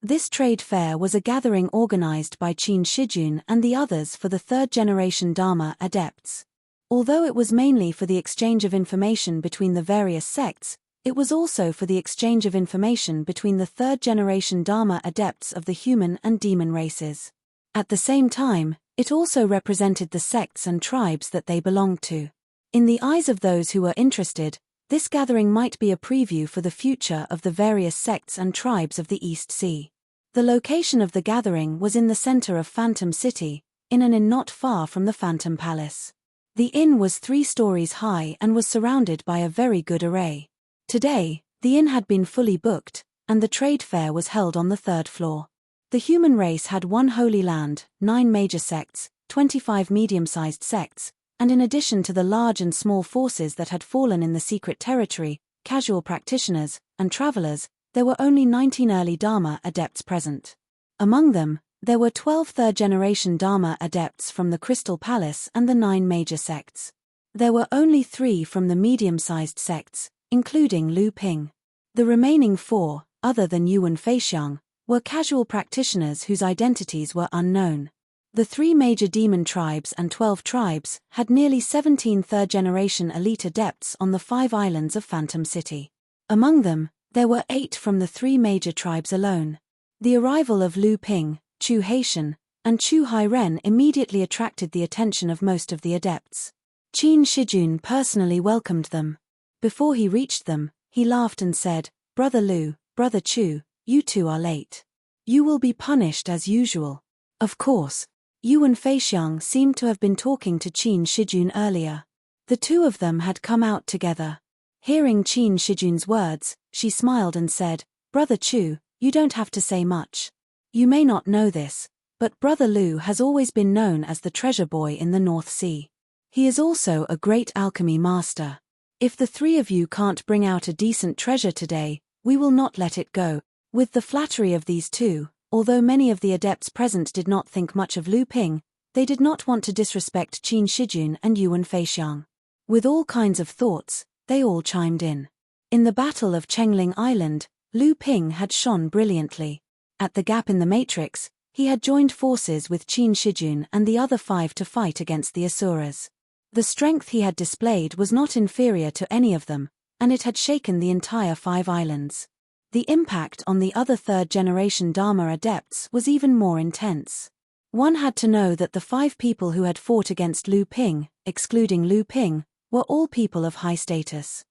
This trade fair was a gathering organized by Qin Shijun and the others for the third-generation Dharma adepts. Although it was mainly for the exchange of information between the various sects, it was also for the exchange of information between the third-generation Dharma adepts of the human and demon races. At the same time, it also represented the sects and tribes that they belonged to. In the eyes of those who were interested, this gathering might be a preview for the future of the various sects and tribes of the East Sea. The location of the gathering was in the center of Phantom City, in an inn not far from the Phantom Palace. The inn was 3 stories high and was surrounded by a very good array. Today, the inn had been fully booked, and the trade fair was held on the 3rd floor. The human race had 1 holy land, 9 major sects, 25 medium-sized sects, and in addition to the large and small forces that had fallen in the secret territory, casual practitioners, and travelers, there were only 19 early Dharma adepts present. Among them, there were 12 third-generation Dharma adepts from the Crystal Palace and the 9 major sects. There were only 3 from the medium-sized sects, including Lu Ping. The remaining 4, other than Yuan Feixiang, were casual practitioners whose identities were unknown. The 3 major demon tribes and 12 tribes had nearly 17 third-generation elite adepts on the 5 islands of Phantom City. Among them, there were 8 from the 3 major tribes alone. The arrival of Lu Ping, Chu Haitian, and Chu Hairen immediately attracted the attention of most of the adepts. Qin Shijun personally welcomed them. Before he reached them, he laughed and said, "Brother Lu, Brother Chu, you 2 are late. You will be punished as usual." Of course, Yuan Feixiang seemed to have been talking to Qin Shijun earlier. The 2 of them had come out together. Hearing Qin Shijun's words, she smiled and said, "Brother Chu, you don't have to say much. You may not know this, but Brother Lu has always been known as the treasure boy in the North Sea. He is also a great alchemy master. If the 3 of you can't bring out a decent treasure today, we will not let it go." With the flattery of these 2, although many of the adepts present did not think much of Lu Ping, they did not want to disrespect Qin Shijun and Yuan Feixiang. With all kinds of thoughts, they all chimed in. In the Battle of Chengling Island, Lu Ping had shone brilliantly. At the gap in the matrix, he had joined forces with Qin Shijun and the other 5 to fight against the Asuras. The strength he had displayed was not inferior to any of them, and it had shaken the entire 5 islands. The impact on the other third-generation Dharma adepts was even more intense. One had to know that the 5 people who had fought against Lu Ping, excluding Lu Ping, were all people of high status.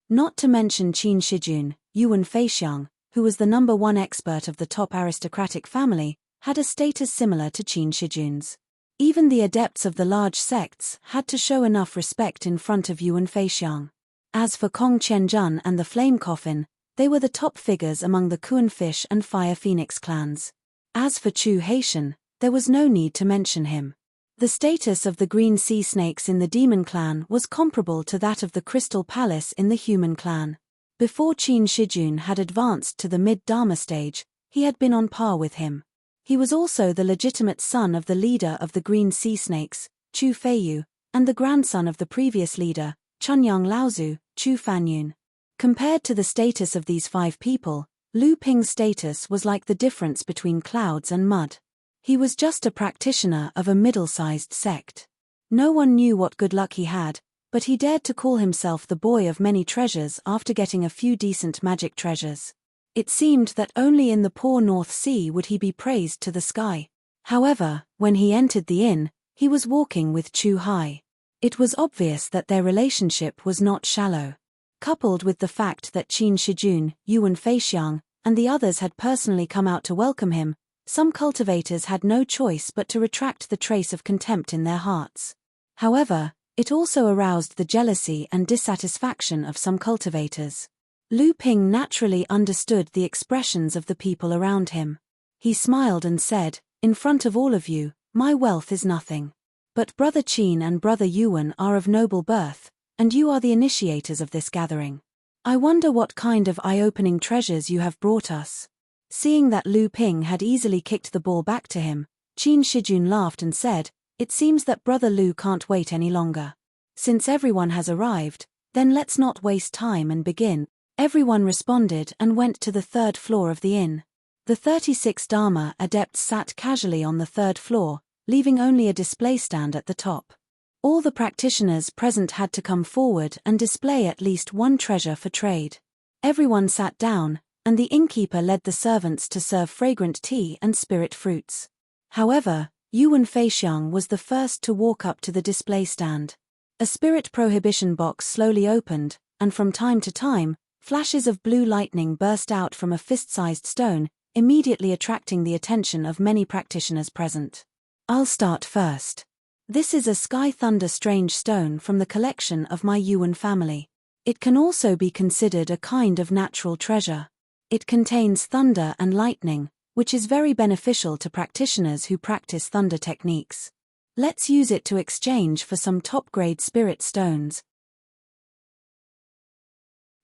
Not to mention Qin Shijun, Yuan Feixiang, who was the number 1 expert of the top aristocratic family, had a status similar to Qin Shijun's. Even the adepts of the large sects had to show enough respect in front of Yuan Feixiang. As for Kong Qianjun and the Flame Coffin, they were the top figures among the Kuan Fish and Fire Phoenix clans. As for Chu Haitian, there was no need to mention him. The status of the Green Sea Snakes in the Demon clan was comparable to that of the Crystal Palace in the Human clan. Before Qin Shijun had advanced to the mid-Dharma stage, he had been on par with him. He was also the legitimate son of the leader of the Green Sea Snakes, Chu Feiyu, and the grandson of the previous leader, Chunyang Laozu, Chu Fanyun. Compared to the status of these 5 people, Lu Ping's status was like the difference between clouds and mud. He was just a practitioner of a middle-sized sect. No one knew what good luck he had, but he dared to call himself the boy of many treasures after getting a few decent magic treasures. It seemed that only in the poor North Sea would he be praised to the sky. However, when he entered the inn, he was walking with Chu Hai. It was obvious that their relationship was not shallow. Coupled with the fact that Qin Shijun, Yuan Feixiang, and the others had personally come out to welcome him, some cultivators had no choice but to retract the trace of contempt in their hearts. However, it also aroused the jealousy and dissatisfaction of some cultivators. Lu Ping naturally understood the expressions of the people around him. He smiled and said, "In front of all of you, my wealth is nothing. But Brother Qin and Brother Yuan are of noble birth, and you are the initiators of this gathering. I wonder what kind of eye-opening treasures you have brought us." Seeing that Lu Ping had easily kicked the ball back to him, Qin Shijun laughed and said, "It seems that Brother Lu can't wait any longer. Since everyone has arrived, then let's not waste time and begin." Everyone responded and went to the 3rd floor of the inn. The 36 Dharma adepts sat casually on the 3rd floor, leaving only a display stand at the top. All the practitioners present had to come forward and display at least one treasure for trade. Everyone sat down, and the innkeeper led the servants to serve fragrant tea and spirit fruits. However, Yuan Feixiang was the first to walk up to the display stand. A spirit prohibition box slowly opened, and from time to time, flashes of blue lightning burst out from a fist-sized stone, immediately attracting the attention of many practitioners present. I'll start first. This is a sky thunder strange stone from the collection of my Yuan family. It can also be considered a kind of natural treasure. It contains thunder and lightning, which is very beneficial to practitioners who practice thunder techniques. Let's use it to exchange for some top-grade spirit stones.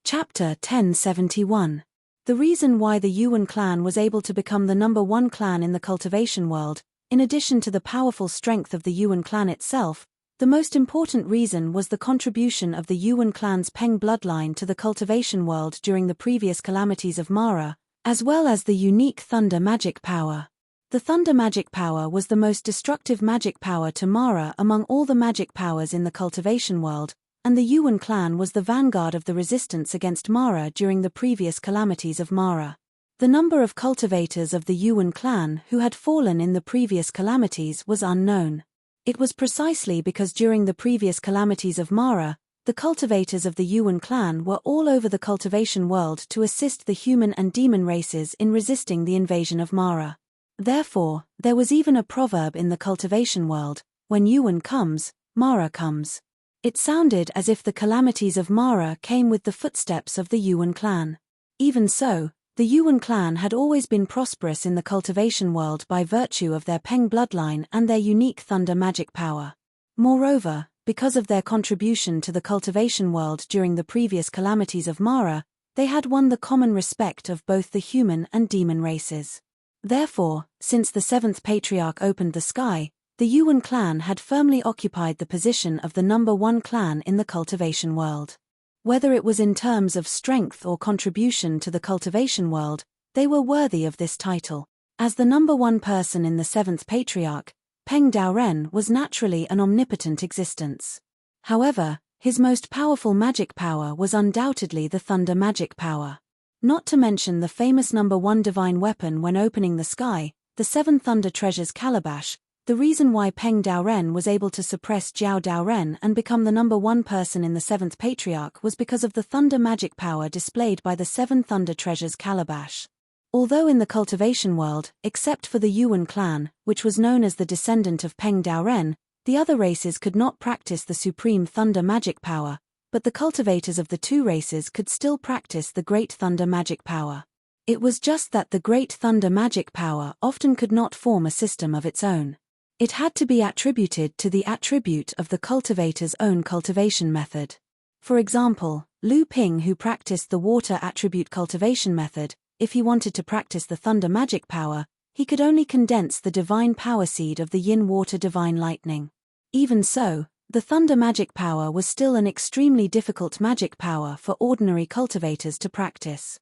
Chapter 1071. The reason why the Yuan clan was able to become the #1 clan in the cultivation world, in addition to the powerful strength of the Yuan clan itself, the most important reason was the contribution of the Yuan clan's Peng bloodline to the cultivation world during the previous calamities of Mara, as well as the unique thunder magic power. The thunder magic power was the most destructive magic power to Mara among all the magic powers in the cultivation world, and the Yuan clan was the vanguard of the resistance against Mara during the previous calamities of Mara. The number of cultivators of the Yuan clan who had fallen in the previous calamities was unknown. It was precisely because during the previous calamities of Mara, the cultivators of the Yuan clan were all over the cultivation world to assist the human and demon races in resisting the invasion of Mara. Therefore, there was even a proverb in the cultivation world, when Yuan comes, Mara comes. It sounded as if the calamities of Mara came with the footsteps of the Yuan clan. Even so, the Yuan clan had always been prosperous in the cultivation world by virtue of their Peng bloodline and their unique thunder magic power. Moreover, because of their contribution to the cultivation world during the previous calamities of Mara, they had won the common respect of both the human and demon races. Therefore, since the 7th patriarch opened the sky, the Yuan clan had firmly occupied the position of the #1 clan in the cultivation world. Whether it was in terms of strength or contribution to the cultivation world, they were worthy of this title. As the #1 person in the 7th patriarch, Peng Daoren was naturally an omnipotent existence. However, his most powerful magic power was undoubtedly the thunder magic power. Not to mention the famous #1 divine weapon when opening the sky, the 7 thunder treasures calabash. The reason why Peng Daoren was able to suppress Jiao Daoren and become the #1 person in the 7th patriarch was because of the thunder magic power displayed by the 7 thunder treasures calabash. Although in the cultivation world, except for the Yuan clan, which was known as the descendant of Peng Daoren, the other races could not practice the supreme thunder magic power, but the cultivators of the two races could still practice the great thunder magic power. It was just that the great thunder magic power often could not form a system of its own. It had to be attributed to the attribute of the cultivator's own cultivation method. For example, Lu Ping, who practiced the water attribute cultivation method, if he wanted to practice the thunder magic power, he could only condense the divine power seed of the yin water divine lightning. Even so, the thunder magic power was still an extremely difficult magic power for ordinary cultivators to practice.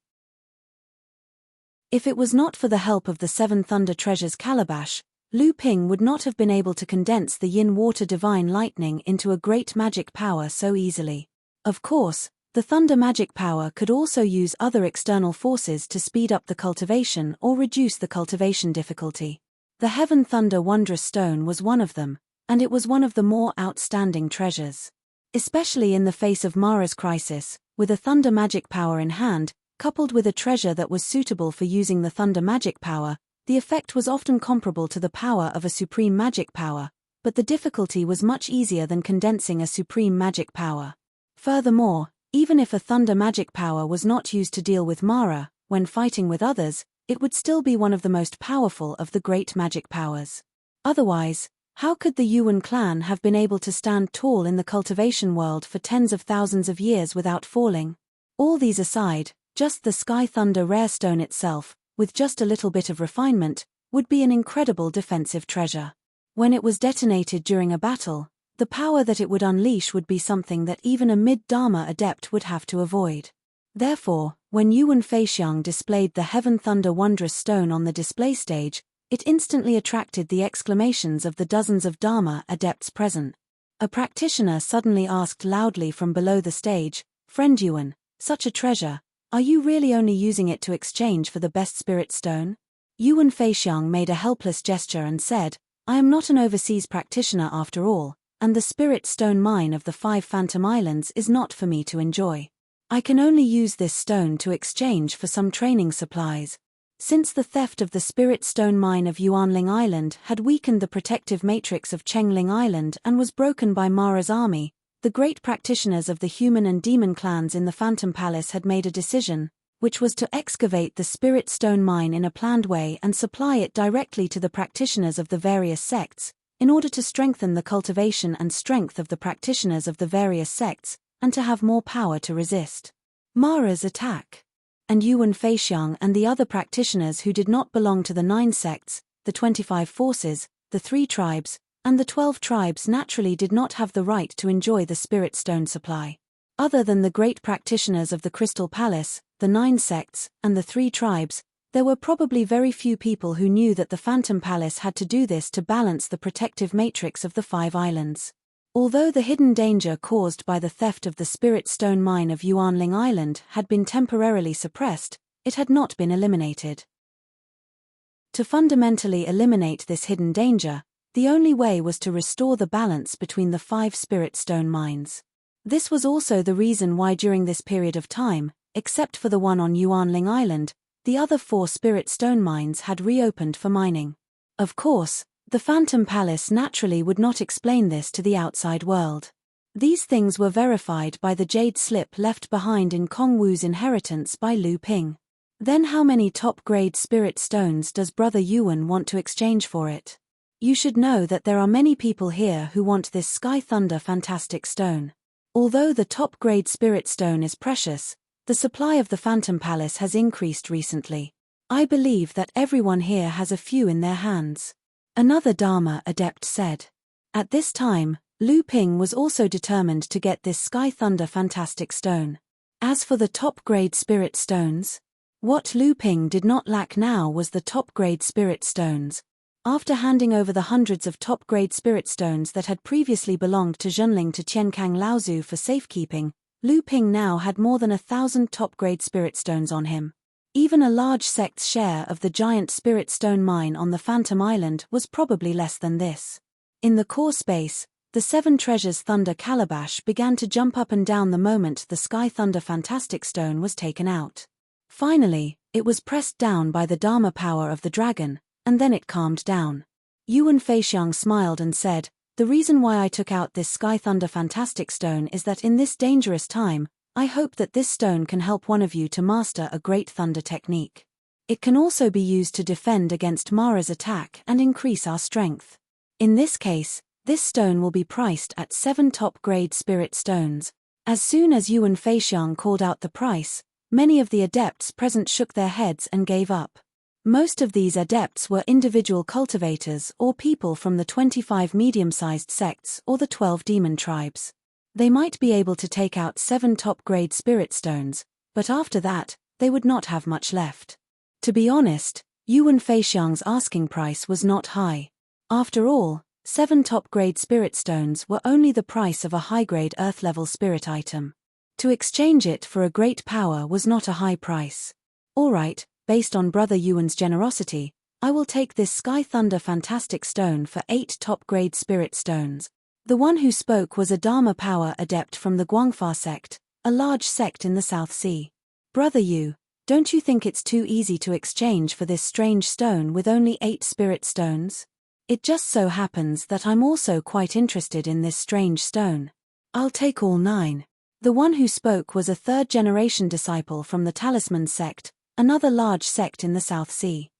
If it was not for the help of the 7 thunder treasures calabash, Lu Ping would not have been able to condense the yin water divine lightning into a great magic power so easily. Of course, the thunder magic power could also use other external forces to speed up the cultivation or reduce the cultivation difficulty. The Heaven Thunder Wondrous Stone was one of them, and it was one of the more outstanding treasures. Especially in the face of Mara's crisis, with a thunder magic power in hand, coupled with a treasure that was suitable for using the thunder magic power, the effect was often comparable to the power of a supreme magic power, but the difficulty was much easier than condensing a supreme magic power. Furthermore, even if a thunder magic power was not used to deal with Mara, when fighting with others, it would still be one of the most powerful of the great magic powers. Otherwise, how could the Yuan clan have been able to stand tall in the cultivation world for tens of thousands of years without falling? All these aside, just the Sky Thunder Rare Stone itself, with just a little bit of refinement, would be an incredible defensive treasure. When it was detonated during a battle, the power that it would unleash would be something that even a mid-Dharma adept would have to avoid. Therefore, when Yuan Feixiang displayed the Heaven Thunder Wondrous Stone on the display stage, it instantly attracted the exclamations of the dozens of Dharma adepts present. A practitioner suddenly asked loudly from below the stage, "Friend Yuan, such a treasure, are you really only using it to exchange for the best spirit stone?" Yuan Feixiang made a helpless gesture and said, "I am not an overseas practitioner after all, and the spirit stone mine of the 5 Phantom Islands is not for me to enjoy. I can only use this stone to exchange for some training supplies." Since the theft of the spirit stone mine of Yuanling Island had weakened the protective matrix of Chengling Island and was broken by Mara's army, the great practitioners of the human and demon clans in the Phantom Palace had made a decision, which was to excavate the spirit stone mine in a planned way and supply it directly to the practitioners of the various sects, in order to strengthen the cultivation and strength of the practitioners of the various sects, and to have more power to resist Mara's attack. And Yuan Feixiang and the other practitioners who did not belong to the 9 sects, the 25 forces, the 3 tribes, and the 12 tribes naturally did not have the right to enjoy the spirit stone supply. Other than the great practitioners of the Crystal Palace, the 9 sects, and the 3 tribes, there were probably very few people who knew that the Phantom Palace had to do this to balance the protective matrix of the 5 islands. Although the hidden danger caused by the theft of the spirit stone mine of Yuanling Island had been temporarily suppressed, it had not been eliminated. To fundamentally eliminate this hidden danger, the only way was to restore the balance between the 5 spirit stone mines. This was also the reason why during this period of time, except for the one on Yuanling Island, the other 4 spirit stone mines had reopened for mining. Of course, the Phantom Palace naturally would not explain this to the outside world. These things were verified by the jade slip left behind in Kong Wu's inheritance by Lu Ping. Then how many top-grade spirit stones does Brother Yuan want to exchange for it? You should know that there are many people here who want this Sky Thunder fantastic stone. Although the top-grade spirit stone is precious, the supply of the Phantom Palace has increased recently. I believe that everyone here has a few in their hands. Another Dharma adept said. At this time, Lu Ping was also determined to get this Sky Thunder fantastic stone. As for the top-grade spirit stones, what Lu Ping did not lack now was the top-grade spirit stones. After handing over the hundreds of top-grade spirit stones that had previously belonged to Zhenling to Qiankang Laozu for safekeeping, Lu Ping now had more than 1,000 top-grade spirit stones on him. Even a large sect's share of the giant spirit stone mine on the Phantom Island was probably less than this. In the core space, the 7 treasures Thunder Calabash began to jump up and down the moment the Sky Thunder fantastic stone was taken out. Finally, it was pressed down by the Dharma power of the dragon, and then it calmed down. Yuan Feixiang smiled and said, "The reason why I took out this Sky Thunder fantastic stone is that in this dangerous time, I hope that this stone can help one of you to master a great thunder technique. It can also be used to defend against Mara's attack and increase our strength. In this case, this stone will be priced at 7 top-grade spirit stones." As soon as Yuan Feixiang called out the price, many of the adepts present shook their heads and gave up. Most of these adepts were individual cultivators or people from the 25 medium-sized sects or the 12 demon tribes. They might be able to take out 7 top-grade spirit stones, but after that, they would not have much left. To be honest, Yuan Feixiang's asking price was not high. After all, 7 top-grade spirit stones were only the price of a high-grade earth-level spirit item. To exchange it for a great power was not a high price. Alright, based on Brother Yuan's generosity, I will take this Sky Thunder fantastic stone for 8 top-grade spirit stones. The one who spoke was a Dharma power adept from the Guangfa sect, a large sect in the South Sea. "Brother Yu, don't you think it's too easy to exchange for this strange stone with only 8 spirit stones? It just so happens that I'm also quite interested in this strange stone. I'll take all 9. The one who spoke was a 3rd-generation disciple from the Talisman sect, another large sect in the South Sea.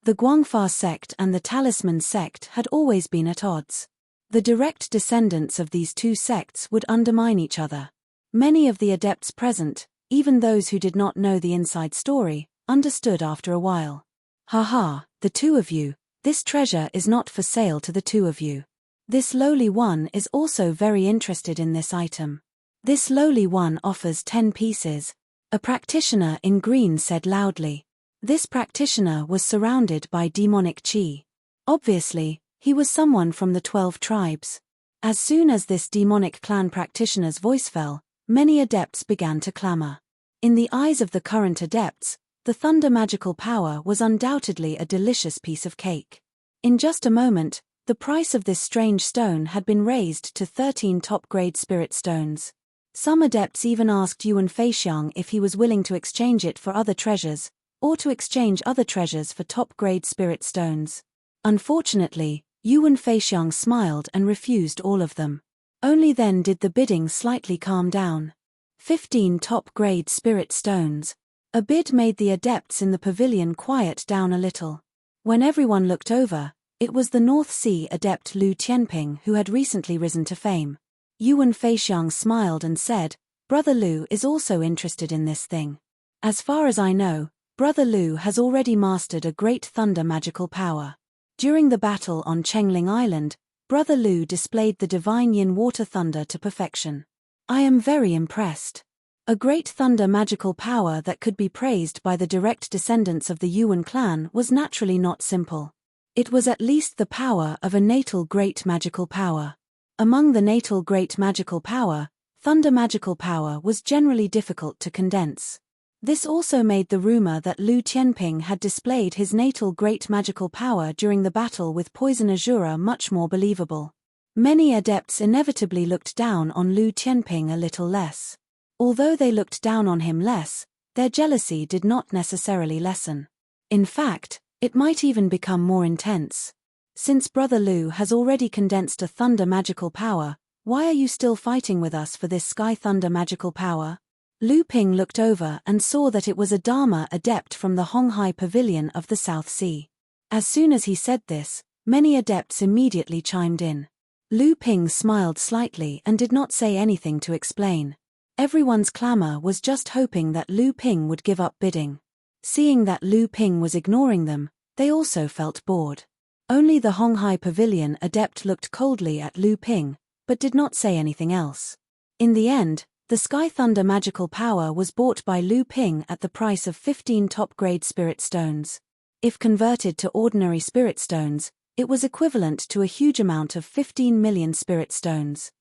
The Guangfa sect and the Talisman sect had always been at odds. The direct descendants of these 2 sects would undermine each other. Many of the adepts present, even those who did not know the inside story, understood after a while. "Haha, the 2 of you, this treasure is not for sale to the 2 of you. This lowly one is also very interested in this item. This lowly one offers 10 pieces. A practitioner in green said loudly. This practitioner was surrounded by demonic chi. Obviously, he was someone from the 12 tribes. As soon as this demonic clan practitioner's voice fell, many adepts began to clamor. In the eyes of the current adepts, the thunder magical power was undoubtedly a delicious piece of cake. In just a moment, the price of this strange stone had been raised to 13 top-grade spirit stones. Some adepts even asked Yuan Feixiang if he was willing to exchange it for other treasures, or to exchange other treasures for top-grade spirit stones. Unfortunately, Yuan Feixiang smiled and refused all of them. Only then did the bidding slightly calm down. 15 top-grade spirit stones. A bid made the adepts in the pavilion quiet down a little. When everyone looked over, it was the North Sea adept Lu Tianping who had recently risen to fame. Yuan Feixiang smiled and said, "Brother Lu is also interested in this thing. As far as I know, Brother Lu has already mastered a great thunder magical power. During the battle on Chengling Island, Brother Lu displayed the divine yin water thunder to perfection. I am very impressed. A great thunder magical power that could be praised by the direct descendants of the Yuan clan was naturally not simple. It was at least the power of a natal great magical power. Among the natal great magical power, thunder magical power was generally difficult to condense. This also made the rumor that Lu Tianping had displayed his natal great magical power during the battle with Poison Azura much more believable. Many adepts inevitably looked down on Lu Tianping a little less. Although they looked down on him less, their jealousy did not necessarily lessen. In fact, it might even become more intense. Since Brother Lu has already condensed a thunder magical power, why are you still fighting with us for this sky thunder magical power? Lu Ping looked over and saw that it was a Dharma adept from the Honghai Pavilion of the South Sea. As soon as he said this, many adepts immediately chimed in. Lu Ping smiled slightly and did not say anything to explain. Everyone's clamor was just hoping that Lu Ping would give up bidding. Seeing that Lu Ping was ignoring them, they also felt bored. Only the Honghai Pavilion adept looked coldly at Lu Ping, but did not say anything else. In the end, the Sky Thunder magical power was bought by Lu Ping at the price of 15 top-grade spirit stones. If converted to ordinary spirit stones, it was equivalent to a huge amount of 15 million spirit stones.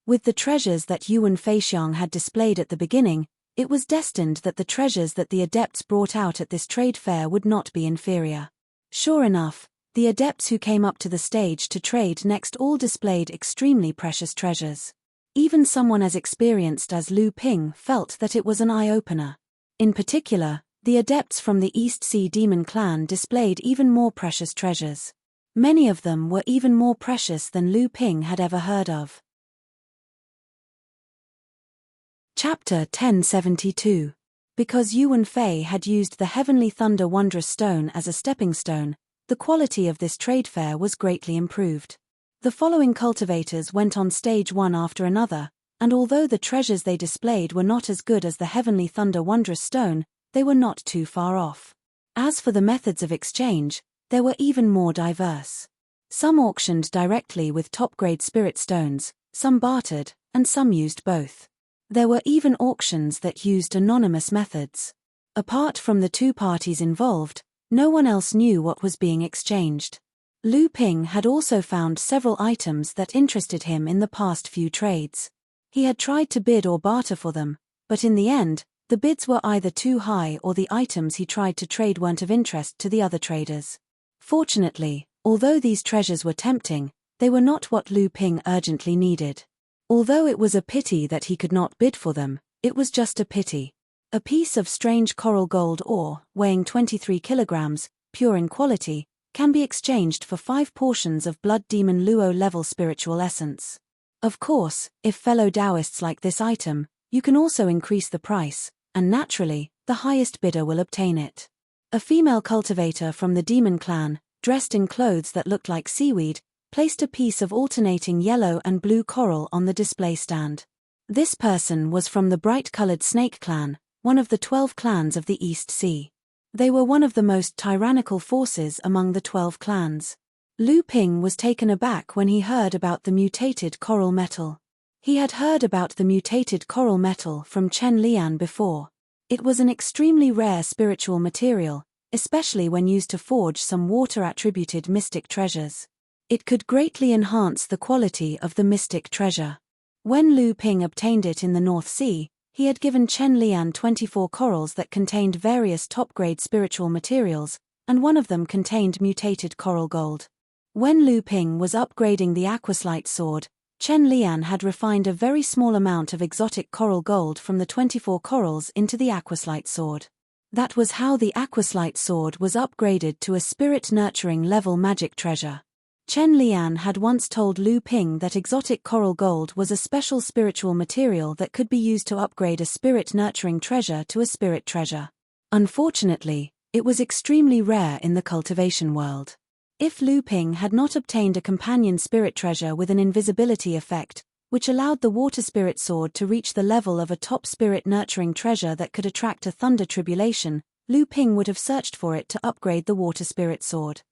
With the treasures that Yuan Feixiang had displayed at the beginning, it was destined that the treasures that the adepts brought out at this trade fair would not be inferior. Sure enough, the adepts who came up to the stage to trade next all displayed extremely precious treasures. Even someone as experienced as Lu Ping felt that it was an eye-opener. In particular, the adepts from the East Sea Demon clan displayed even more precious treasures. Many of them were even more precious than Lu Ping had ever heard of. Chapter 1072. Because Yuan Fei had used the Heavenly Thunder Wondrous Stone as a stepping stone, the quality of this trade fair was greatly improved. The following cultivators went on stage one after another, and although the treasures they displayed were not as good as the Heavenly Thunder Wondrous Stone, they were not too far off. As for the methods of exchange, they were even more diverse. Some auctioned directly with top-grade spirit stones, some bartered, and some used both. There were even auctions that used anonymous methods. Apart from the two parties involved, no one else knew what was being exchanged. Lu Ping had also found several items that interested him in the past few trades. He had tried to bid or barter for them, but in the end, the bids were either too high or the items he tried to trade weren't of interest to the other traders. Fortunately, although these treasures were tempting, they were not what Lu Ping urgently needed. Although it was a pity that he could not bid for them, it was just a pity. A piece of strange coral gold ore, weighing 23 kilograms, pure in quality, can be exchanged for 5 portions of Blood Demon Luo-level spiritual essence. Of course, if fellow Taoists like this item, you can also increase the price, and naturally, the highest bidder will obtain it. A female cultivator from the Demon clan, dressed in clothes that looked like seaweed, placed a piece of alternating yellow and blue coral on the display stand. This person was from the bright-colored Snake clan, one of the 12 clans of the East Sea. They were one of the most tyrannical forces among the 12 clans. Lu Ping was taken aback when he heard about the mutated coral metal. He had heard about the mutated coral metal from Chen Lian before. It was an extremely rare spiritual material, especially when used to forge some water-attributed mystic treasures. It could greatly enhance the quality of the mystic treasure. When Lu Ping obtained it in the North Sea, he had given Chen Lian 24 corals that contained various top-grade spiritual materials, and one of them contained mutated coral gold. When Lu Ping was upgrading the aquaslite sword, Chen Lian had refined a very small amount of exotic coral gold from the 24 corals into the aquaslite sword. That was how the aquaslite sword was upgraded to a spirit-nurturing level magic treasure. Chen Lian had once told Lu Ping that exotic coral gold was a special spiritual material that could be used to upgrade a spirit-nurturing treasure to a spirit treasure. Unfortunately, it was extremely rare in the cultivation world. If Lu Ping had not obtained a companion spirit treasure with an invisibility effect, which allowed the water spirit sword to reach the level of a top spirit-nurturing treasure that could attract a thunder tribulation, Lu Ping would have searched for it to upgrade the water spirit sword.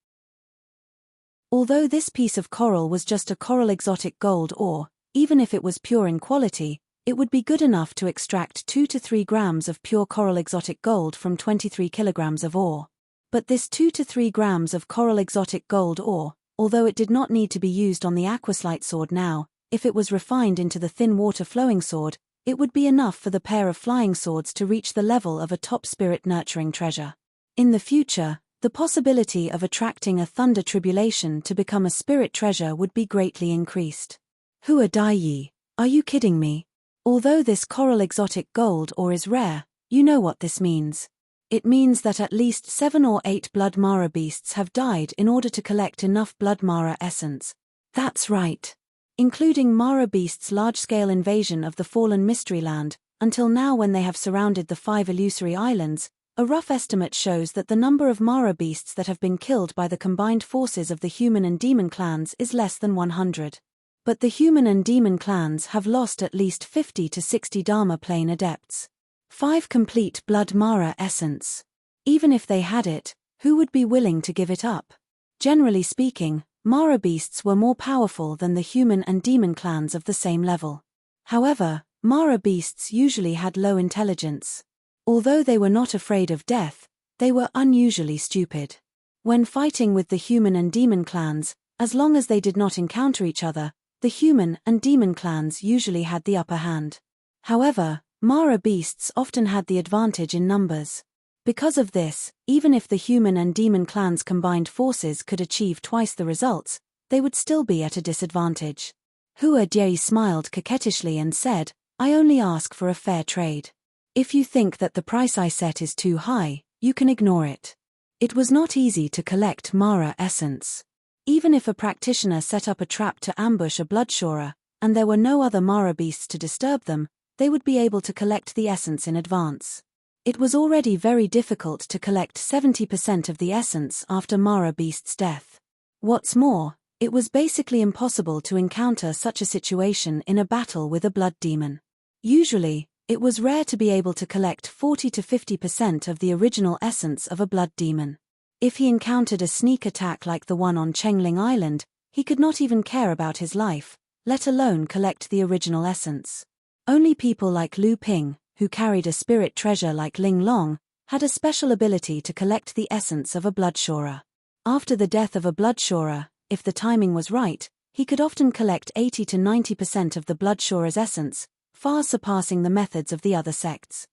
Although this piece of coral was just a coral exotic gold ore, even if it was pure in quality, it would be good enough to extract 2 to 3 grams of pure coral exotic gold from 23 kilograms of ore. But this 2 to 3 grams of coral exotic gold ore, although it did not need to be used on the aquaslite sword now, if it was refined into the thin water flowing sword, it would be enough for the pair of flying swords to reach the level of a top spirit nurturing treasure. In the future, the possibility of attracting a thunder tribulation to become a spirit treasure would be greatly increased. Hua Dai Yi, are you kidding me? Although this coral exotic gold ore is rare, you know what this means. It means that at least 7 or 8 blood Mara beasts have died in order to collect enough blood Mara essence. That's right. Including Mara beasts' large-scale invasion of the fallen mystery land, until now when they have surrounded the 5 illusory islands, a rough estimate shows that the number of Mara beasts that have been killed by the combined forces of the human and demon clans is less than 100. But the human and demon clans have lost at least 50 to 60 Dharma plane adepts. 5 complete blood Mara essence. Even if they had it, who would be willing to give it up? Generally speaking, Mara beasts were more powerful than the human and demon clans of the same level. However, Mara beasts usually had low intelligence. Although they were not afraid of death, they were unusually stupid. When fighting with the human and demon clans, as long as they did not encounter each other, the human and demon clans usually had the upper hand. However, Mara beasts often had the advantage in numbers. Because of this, even if the human and demon clans' combined forces could achieve twice the results, they would still be at a disadvantage. Hua Dai smiled coquettishly and said, I only ask for a fair trade. If you think that the price I set is too high, you can ignore it. It was not easy to collect Mara essence. Even if a practitioner set up a trap to ambush a bloodshorer, and there were no other Mara beasts to disturb them, they would be able to collect the essence in advance. It was already very difficult to collect 70% of the essence after Mara beast's death. What's more, it was basically impossible to encounter such a situation in a battle with a blood demon. Usually, it was rare to be able to collect 40 to 50% of the original essence of a blood demon. If he encountered a sneak attack like the one on Chengling Island, he could not even care about his life, let alone collect the original essence. Only people like Lu Ping, who carried a spirit treasure like Ling Long, had a special ability to collect the essence of a bloodshorer. After the death of a bloodshorer, if the timing was right, he could often collect 80 to 90% of the bloodshorer's essence, far surpassing the methods of the other sects.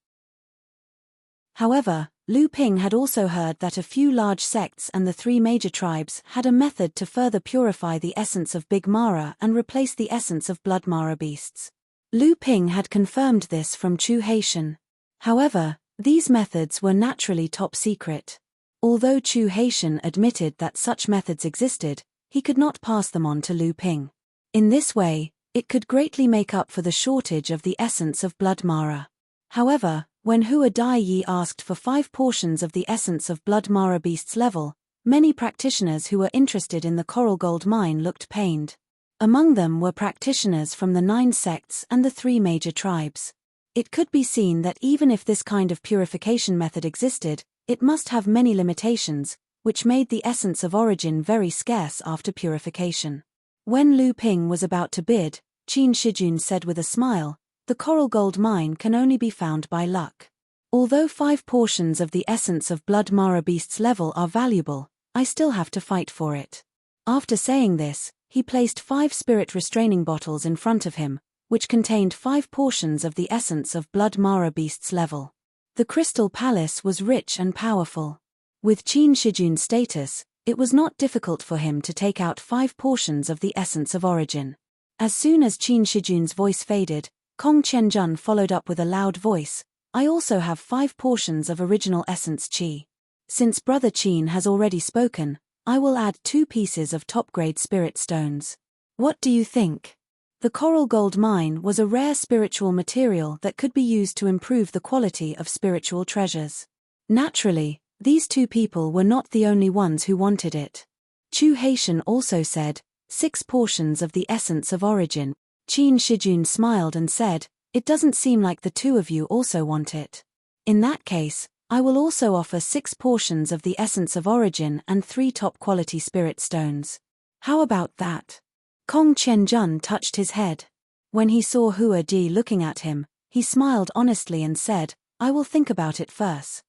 However, Lu Ping had also heard that a few large sects and the 3 major tribes had a method to further purify the essence of Big Mara and replace the essence of blood Mara beasts. Lu Ping had confirmed this from Chu Haitian. However, these methods were naturally top secret. Although Chu Haitian admitted that such methods existed, he could not pass them on to Lu Ping. In this way, it could greatly make up for the shortage of the essence of blood Mara. However, when Hua Dai Yi asked for 5 portions of the essence of blood Mara beast's level, many practitioners who were interested in the coral gold mine looked pained. Among them were practitioners from the 9 sects and the 3 major tribes. It could be seen that even if this kind of purification method existed, it must have many limitations, which made the essence of origin very scarce after purification. When Lu Ping was about to bid, Qin Shijun said with a smile, the coral gold mine can only be found by luck. Although 5 portions of the essence of blood Mara beast's level are valuable, I still have to fight for it. After saying this, he placed 5 spirit restraining bottles in front of him, which contained 5 portions of the essence of blood Mara beast's level. The crystal palace was rich and powerful. With Qin Shijun's status, it was not difficult for him to take out 5 portions of the essence of origin. As soon as Qin Shijun's voice faded, Kong Qianjun followed up with a loud voice, I also have 5 portions of original essence Qi. Since Brother Qin has already spoken, I will add 2 pieces of top-grade spirit stones. What do you think? The coral gold mine was a rare spiritual material that could be used to improve the quality of spiritual treasures. Naturally, these 2 people were not the only ones who wanted it. Chu Haitian also said, 6 portions of the essence of origin. Qin Shijun smiled and said, it doesn't seem like the 2 of you also want it. In that case, I will also offer 6 portions of the essence of origin and 3 top-quality spirit stones. How about that? Kong Qianjun touched his head. When he saw Hua Di looking at him, he smiled honestly and said, I will think about it first.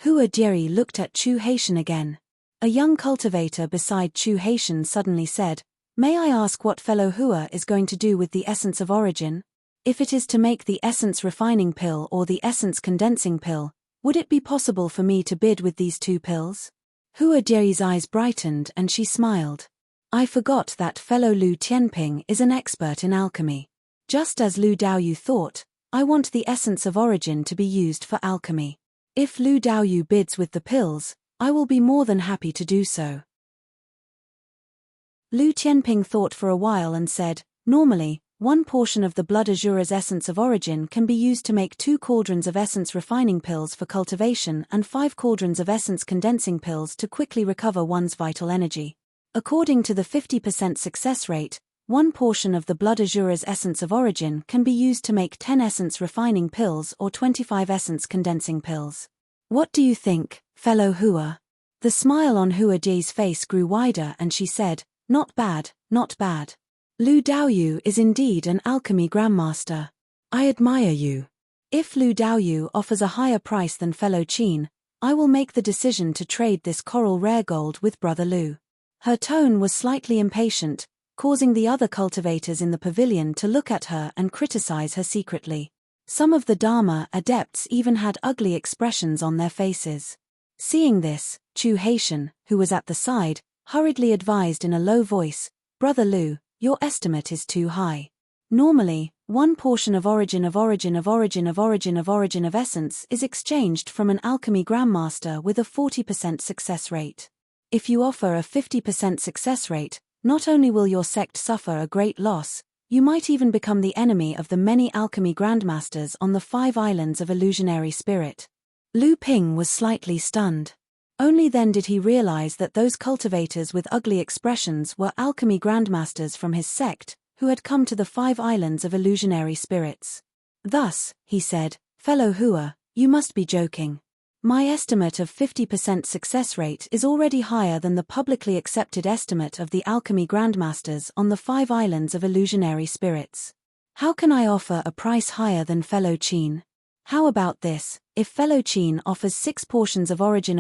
Hua Di looked at Chu Haitian again. A young cultivator beside Chu Haitian suddenly said, may I ask what fellow Hua is going to do with the essence of origin? If it is to make the essence refining pill or the essence condensing pill, would it be possible for me to bid with these 2 pills? Hua Di's eyes brightened and she smiled. I forgot that fellow Lu Tianping is an expert in alchemy. Just as Lu Daoyu thought, I want the essence of origin to be used for alchemy. If Lu Daoyu bids with the pills, I will be more than happy to do so. Lu Tianping thought for a while and said, normally, 1 portion of the blood Azura's essence of origin can be used to make 2 cauldrons of essence refining pills for cultivation and 5 cauldrons of essence condensing pills to quickly recover one's vital energy. According to the 50% success rate, 1 portion of the blood Azura's essence of origin can be used to make 10 essence refining pills or 25 essence condensing pills. What do you think, fellow Hua? The smile on Hua Di's face grew wider and she said, not bad, not bad. Lu Daoyu is indeed an alchemy grandmaster. I admire you. If Lu Daoyu offers a higher price than fellow Qin, I will make the decision to trade this coral rare gold with Brother Lu. Her tone was slightly impatient, causing the other cultivators in the pavilion to look at her and criticize her secretly. Some of the Dharma adepts even had ugly expressions on their faces. Seeing this, Chu Haitian, who was at the side, hurriedly advised in a low voice, Brother Lu, your estimate is too high. Normally, 1 portion of origin of essence is exchanged from an alchemy grandmaster with a 40% success rate. If you offer a 50% success rate, not only will your sect suffer a great loss, you might even become the enemy of the many alchemy grandmasters on the 5 islands of illusionary spirit. Lu Ping was slightly stunned. Only then did he realize that those cultivators with ugly expressions were alchemy grandmasters from his sect, who had come to the 5 islands of illusionary spirits. Thus, he said, fellow Hua, you must be joking. My estimate of 50% success rate is already higher than the publicly accepted estimate of the alchemy grandmasters on the 5 islands of illusionary spirits. How can I offer a price higher than fellow Qin? How about this, if fellow Qin offers 6 portions of origin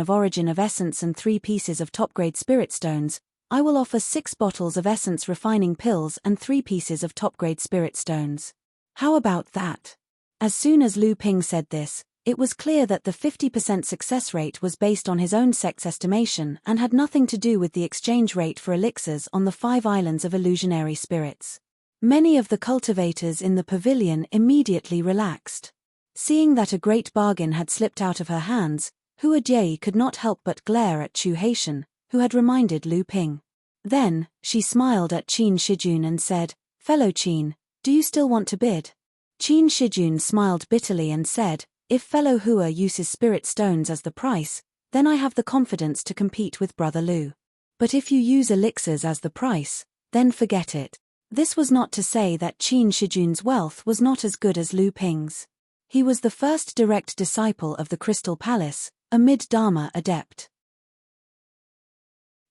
of essence and 3 pieces of top-grade spirit stones, I will offer 6 bottles of essence refining pills and 3 pieces of top-grade spirit stones. How about that? As soon as Lu Ping said this, it was clear that the 50% success rate was based on his own sect's estimation and had nothing to do with the exchange rate for elixirs on the 5 islands of illusionary spirits. Many of the cultivators in the pavilion immediately relaxed. Seeing that a great bargain had slipped out of her hands, Hua Di could not help but glare at Chu Haitian, who had reminded Lu Ping. Then, she smiled at Qin Shijun and said, fellow Qin, do you still want to bid? Qin Shijun smiled bitterly and said, if fellow Hua uses spirit stones as the price, then I have the confidence to compete with Brother Lu. But if you use elixirs as the price, then forget it. This was not to say that Qin Shijun's wealth was not as good as Lu Ping's. He was the first direct disciple of the Crystal Palace, a mid-Dharma adept.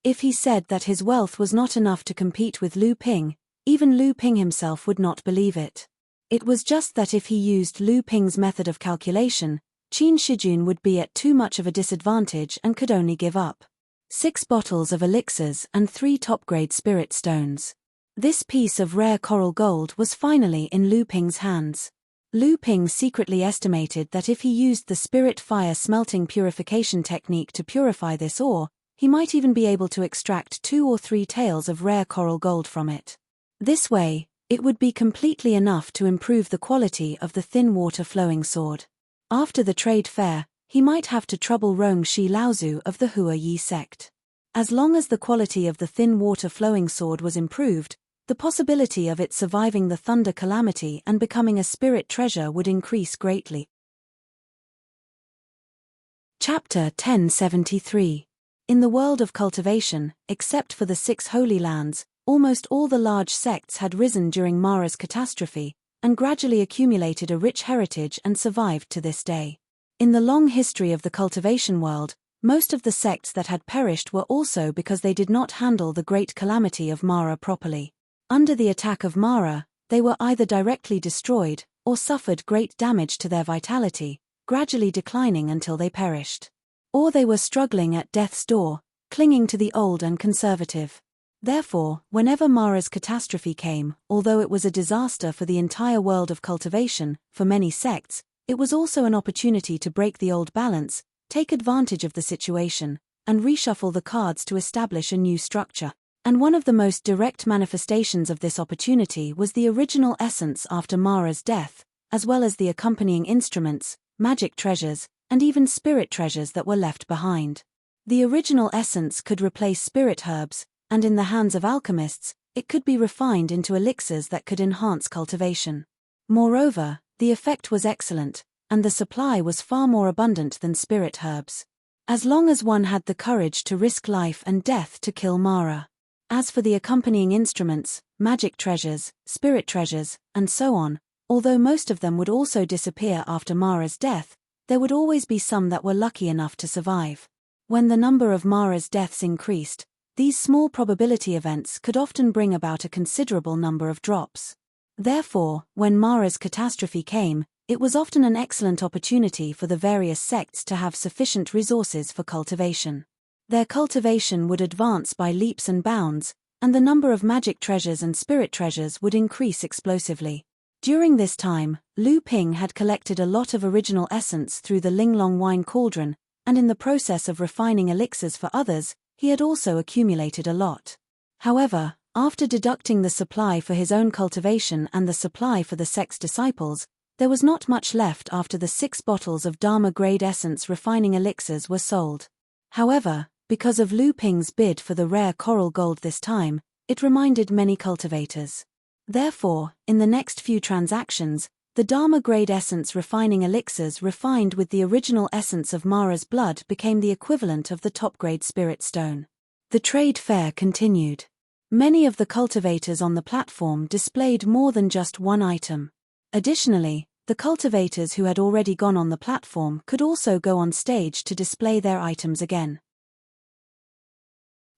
If he said that his wealth was not enough to compete with Lu Ping, even Lu Ping himself would not believe it. It was just that if he used Lu Ping's method of calculation, Qin Shijun would be at too much of a disadvantage and could only give up. 6 bottles of elixirs and 3 top-grade spirit stones. This piece of rare coral gold was finally in Lu Ping's hands. Lu Ping secretly estimated that if he used the spirit fire smelting purification technique to purify this ore, he might even be able to extract 2 or 3 taels of rare coral gold from it. This way, it would be completely enough to improve the quality of the thin water flowing sword. After the trade fair, he might have to trouble Rong Shi Laozu of the Hua Yi sect. As long as the quality of the thin water flowing sword was improved, the possibility of it surviving the thunder calamity and becoming a spirit treasure would increase greatly. Chapter 1073. In the world of cultivation, except for the 6 holy lands, almost all the large sects had risen during Mara's catastrophe, and gradually accumulated a rich heritage and survived to this day. In the long history of the cultivation world, most of the sects that had perished were also because they did not handle the great calamity of Mara properly. Under the attack of Mara, they were either directly destroyed, or suffered great damage to their vitality, gradually declining until they perished. Or they were struggling at death's door, clinging to the old and conservative. Therefore, whenever Mara's catastrophe came, although it was a disaster for the entire world of cultivation, for many sects, it was also an opportunity to break the old balance, take advantage of the situation, and reshuffle the cards to establish a new structure. And one of the most direct manifestations of this opportunity was the original essence after Mara's death, as well as the accompanying instruments, magic treasures, and even spirit treasures that were left behind. The original essence could replace spirit herbs, and in the hands of alchemists, it could be refined into elixirs that could enhance cultivation. Moreover, the effect was excellent, and the supply was far more abundant than spirit herbs. As long as one had the courage to risk life and death to kill Mara. As for the accompanying instruments, magic treasures, spirit treasures, and so on, although most of them would also disappear after Mara's death, there would always be some that were lucky enough to survive. When the number of Mara's deaths increased, these small probability events could often bring about a considerable number of drops. Therefore, when Mara's catastrophe came, it was often an excellent opportunity for the various sects to have sufficient resources for cultivation. Their cultivation would advance by leaps and bounds, and the number of magic treasures and spirit treasures would increase explosively. During this time, Lu Ping had collected a lot of original essence through the Linglong wine cauldron, and in the process of refining elixirs for others, he had also accumulated a lot. However, after deducting the supply for his own cultivation and the supply for the sect's disciples, there was not much left after the 6 bottles of Dharma-grade essence refining elixirs were sold. However, because of Lu Ping's bid for the rare coral gold this time, it reminded many cultivators. Therefore, in the next few transactions, the Dharma-grade essence refining elixirs refined with the original essence of Mara's blood became the equivalent of the top-grade spirit stone. The trade fair continued. Many of the cultivators on the platform displayed more than just one item. Additionally, the cultivators who had already gone on the platform could also go on stage to display their items again.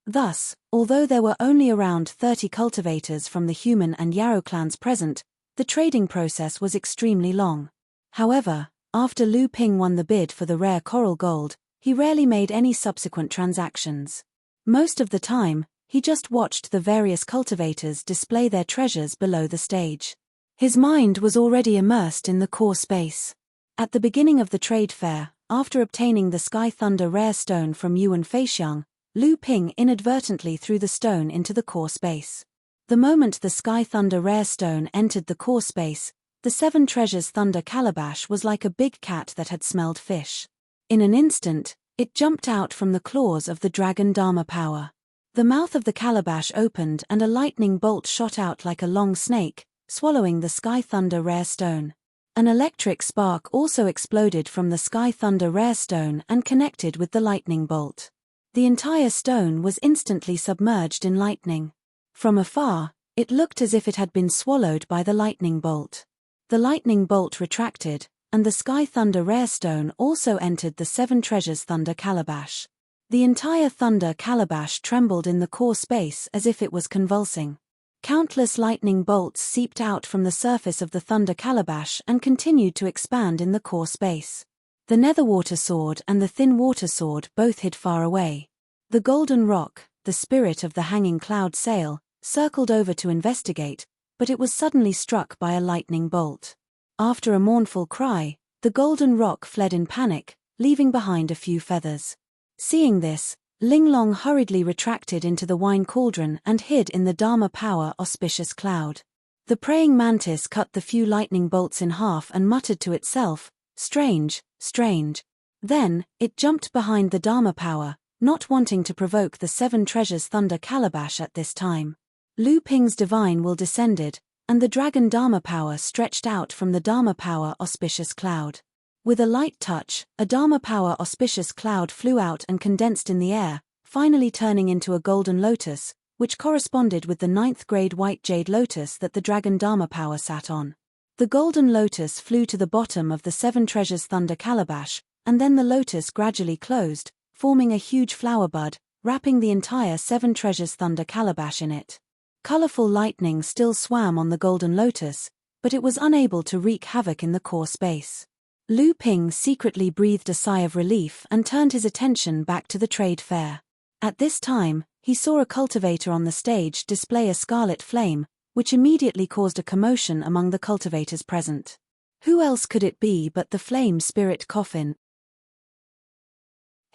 Thus, although there were only around 30 cultivators from the human and Yarrow clans present, the trading process was extremely long. However, after Lu Ping won the bid for the rare coral gold, he rarely made any subsequent transactions. Most of the time, he just watched the various cultivators display their treasures below the stage. His mind was already immersed in the core space. At the beginning of the trade fair, after obtaining the Sky Thunder rare stone from Yuan Feixiang, Lu Ping inadvertently threw the stone into the core space. The moment the Sky Thunder rare stone entered the core space, the 7 treasures thunder calabash was like a big cat that had smelled fish. In an instant, it jumped out from the claws of the dragon Dharma power. The mouth of the calabash opened and a lightning bolt shot out like a long snake, swallowing the Sky Thunder rare stone. An electric spark also exploded from the Sky Thunder rare stone and connected with the lightning bolt. The entire stone was instantly submerged in lightning. From afar, it looked as if it had been swallowed by the lightning bolt. The lightning bolt retracted, and the Sky Thunder rare stone also entered the 7 treasures thunder calabash. The entire thunder calabash trembled in the core space as if it was convulsing. Countless lightning bolts seeped out from the surface of the thunder calabash and continued to expand in the core space. The netherwater sword and the thin water sword both hid far away. The golden rock, the spirit of the hanging cloud sail, circled over to investigate, but it was suddenly struck by a lightning bolt. After a mournful cry, the golden rock fled in panic, leaving behind a few feathers. Seeing this, Linglong hurriedly retracted into the wine cauldron and hid in the Dharma power auspicious cloud. The praying mantis cut the few lightning bolts in half and muttered to itself, "Strange, strange." Then, it jumped behind the Dharma power, not wanting to provoke the seven treasures thunder calabash at this time. Lu Ping's divine will descended, and the dragon Dharma power stretched out from the Dharma power auspicious cloud. With a light touch, a Dharma power auspicious cloud flew out and condensed in the air, finally turning into a golden lotus, which corresponded with the 9th grade white jade lotus that the dragon Dharma power sat on. The golden lotus flew to the bottom of the seven treasures thunder calabash, and then the lotus gradually closed, forming a huge flower bud, wrapping the entire seven treasures thunder calabash in it. Colorful lightning still swam on the golden lotus, but it was unable to wreak havoc in the core space. Lu Ping secretly breathed a sigh of relief and turned his attention back to the trade fair. At this time, he saw a cultivator on the stage display a scarlet flame, which immediately caused a commotion among the cultivators present. Who else could it be but the flame spirit coffin?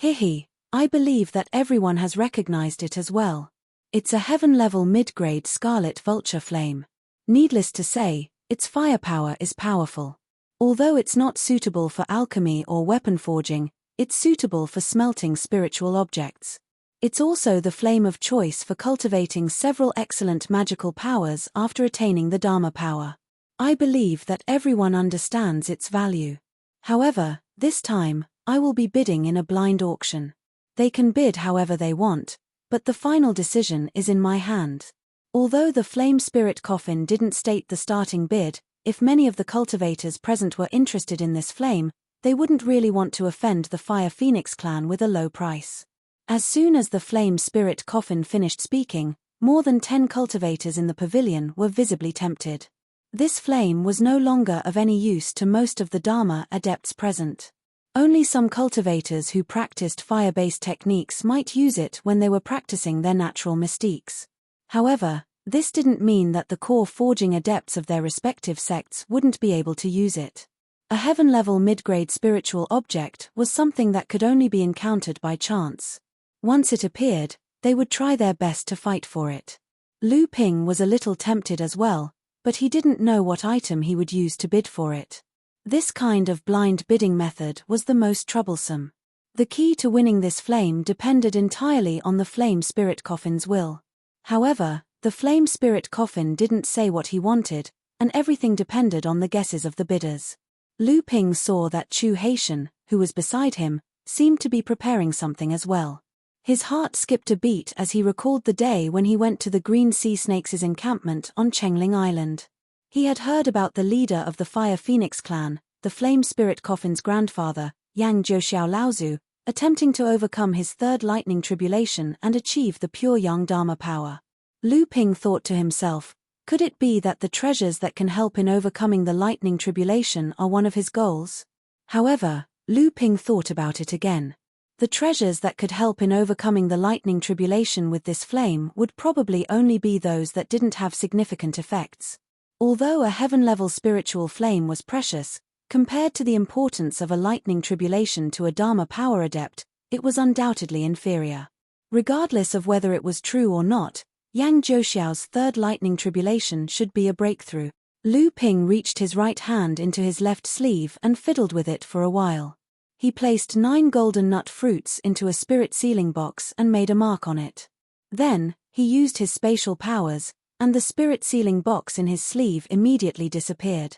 Hihi, I believe that everyone has recognized it as well. It's a heaven-level mid-grade scarlet vulture flame. Needless to say, its firepower is powerful. Although it's not suitable for alchemy or weapon forging, it's suitable for smelting spiritual objects. It's also the flame of choice for cultivating several excellent magical powers after attaining the Dharma power. I believe that everyone understands its value. However, this time, I will be bidding in a blind auction. They can bid however they want, but the final decision is in my hand. Although the flame spirit coffin didn't state the starting bid, if many of the cultivators present were interested in this flame, they wouldn't really want to offend the Fire Phoenix clan with a low price. As soon as the flame spirit coffin finished speaking, more than 10 cultivators in the pavilion were visibly tempted. This flame was no longer of any use to most of the Dharma adepts present. Only some cultivators who practiced fire-based techniques might use it when they were practicing their natural mystiques. However, this didn't mean that the core forging adepts of their respective sects wouldn't be able to use it. A heaven-level mid-grade spiritual object was something that could only be encountered by chance. Once it appeared, they would try their best to fight for it. Lu Ping was a little tempted as well, but he didn't know what item he would use to bid for it. This kind of blind bidding method was the most troublesome. The key to winning this flame depended entirely on the flame spirit coffin's will. However, the flame spirit coffin didn't say what he wanted, and everything depended on the guesses of the bidders. Lu Ping saw that Chu Haitian, who was beside him, seemed to be preparing something as well. His heart skipped a beat as he recalled the day when he went to the Green Sea Snakes' encampment on Chengling Island. He had heard about the leader of the Fire Phoenix clan, the Flame Spirit Coffin's grandfather, Yang Zhouxiao Laozu, attempting to overcome his third lightning tribulation and achieve the pure Yang Dharma power. Lu Ping thought to himself, could it be that the treasures that can help in overcoming the lightning tribulation are one of his goals? However, Lu Ping thought about it again. The treasures that could help in overcoming the lightning tribulation with this flame would probably only be those that didn't have significant effects. Although a heaven-level spiritual flame was precious, compared to the importance of a lightning tribulation to a Dharma power adept, it was undoubtedly inferior. Regardless of whether it was true or not, Yang Zhouxiao's third lightning tribulation should be a breakthrough. Lu Ping reached his right hand into his left sleeve and fiddled with it for a while. He placed 9 golden nut fruits into a spirit sealing box and made a mark on it. Then, he used his spatial powers, and the spirit sealing box in his sleeve immediately disappeared.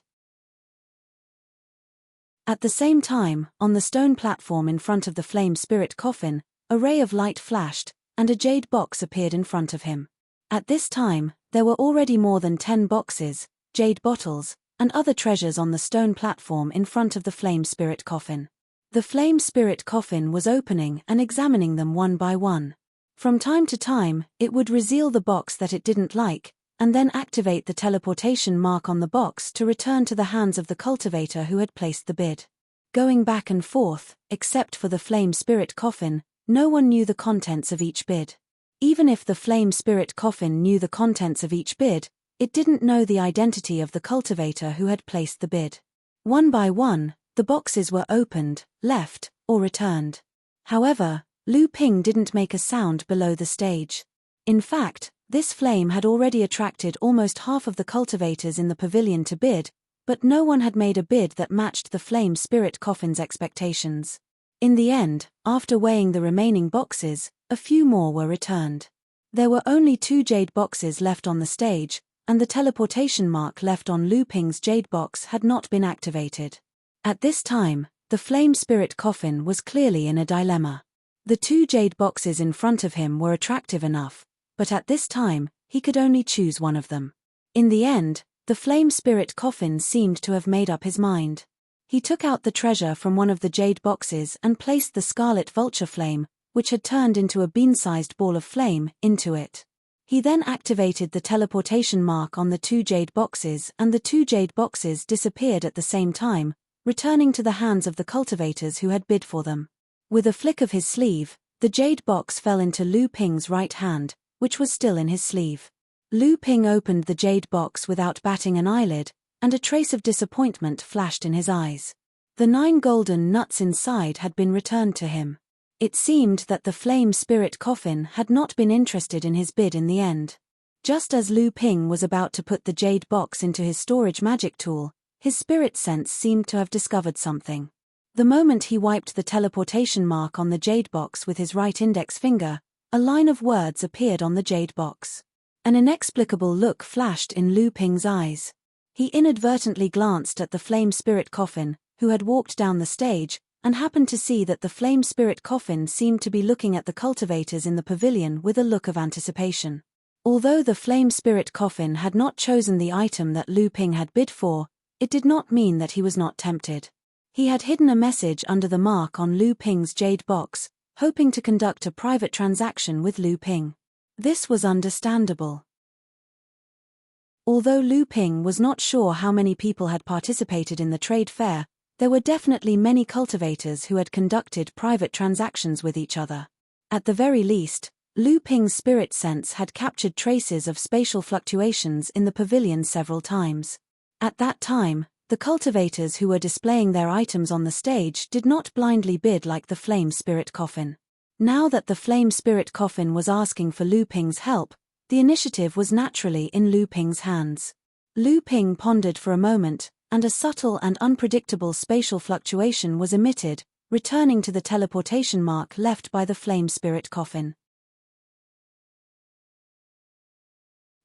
At the same time, on the stone platform in front of the flame spirit coffin, a ray of light flashed, and a jade box appeared in front of him. At this time, there were already more than 10 boxes, jade bottles, and other treasures on the stone platform in front of the flame spirit coffin. The flame spirit coffin was opening and examining them one by one. From time to time, it would reveal the box that it didn't like, and then activate the teleportation mark on the box to return to the hands of the cultivator who had placed the bid. Going back and forth, except for the flame spirit coffin, No one knew the contents of each bid. Even if the flame spirit coffin knew the contents of each bid, it didn't know the identity of the cultivator who had placed the bid. One by one, the boxes were opened, left, or returned. However, Lu Ping didn't make a sound below the stage. In fact, this flame had already attracted almost half of the cultivators in the pavilion to bid, but no one had made a bid that matched the flame spirit coffin's expectations. In the end, after weighing the remaining boxes, a few more were returned. There were only 2 jade boxes left on the stage, and the teleportation mark left on Lu Ping's jade box had not been activated. At this time, the flame spirit coffin was clearly in a dilemma. The 2 jade boxes in front of him were attractive enough, but at this time, he could only choose one of them. In the end, the flame spirit coffin seemed to have made up his mind. He took out the treasure from one of the jade boxes and placed the scarlet vulture flame, which had turned into a bean-sized ball of flame, into it. He then activated the teleportation mark on the 2 jade boxes, and the 2 jade boxes disappeared at the same time, returning to the hands of the cultivators who had bid for them. With a flick of his sleeve, the jade box fell into Lu Ping's right hand, which was still in his sleeve. Lu Ping opened the jade box without batting an eyelid, and a trace of disappointment flashed in his eyes. The 9 golden nuts inside had been returned to him. It seemed that the flame spirit coffin had not been interested in his bid in the end. Just as Lu Ping was about to put the jade box into his storage magic tool, his spirit sense seemed to have discovered something. The moment he wiped the teleportation mark on the jade box with his right index finger, a line of words appeared on the jade box. An inexplicable look flashed in Lu Ping's eyes. He inadvertently glanced at the flame spirit coffin, who had walked down the stage, and happened to see that the flame spirit coffin seemed to be looking at the cultivators in the pavilion with a look of anticipation. Although the flame spirit coffin had not chosen the item that Lu Ping had bid for, it did not mean that he was not tempted. He had hidden a message under the mark on Lu Ping's jade box, hoping to conduct a private transaction with Lu Ping. This was understandable. Although Lu Ping was not sure how many people had participated in the trade fair, there were definitely many cultivators who had conducted private transactions with each other. At the very least, Lu Ping's spirit sense had captured traces of spatial fluctuations in the pavilion several times. At that time, the cultivators who were displaying their items on the stage did not blindly bid like the flame spirit coffin. Now that the flame spirit coffin was asking for Lu Ping's help, the initiative was naturally in Lu Ping's hands. Lu Ping pondered for a moment, and a subtle and unpredictable spatial fluctuation was emitted, returning to the teleportation mark left by the flame spirit coffin.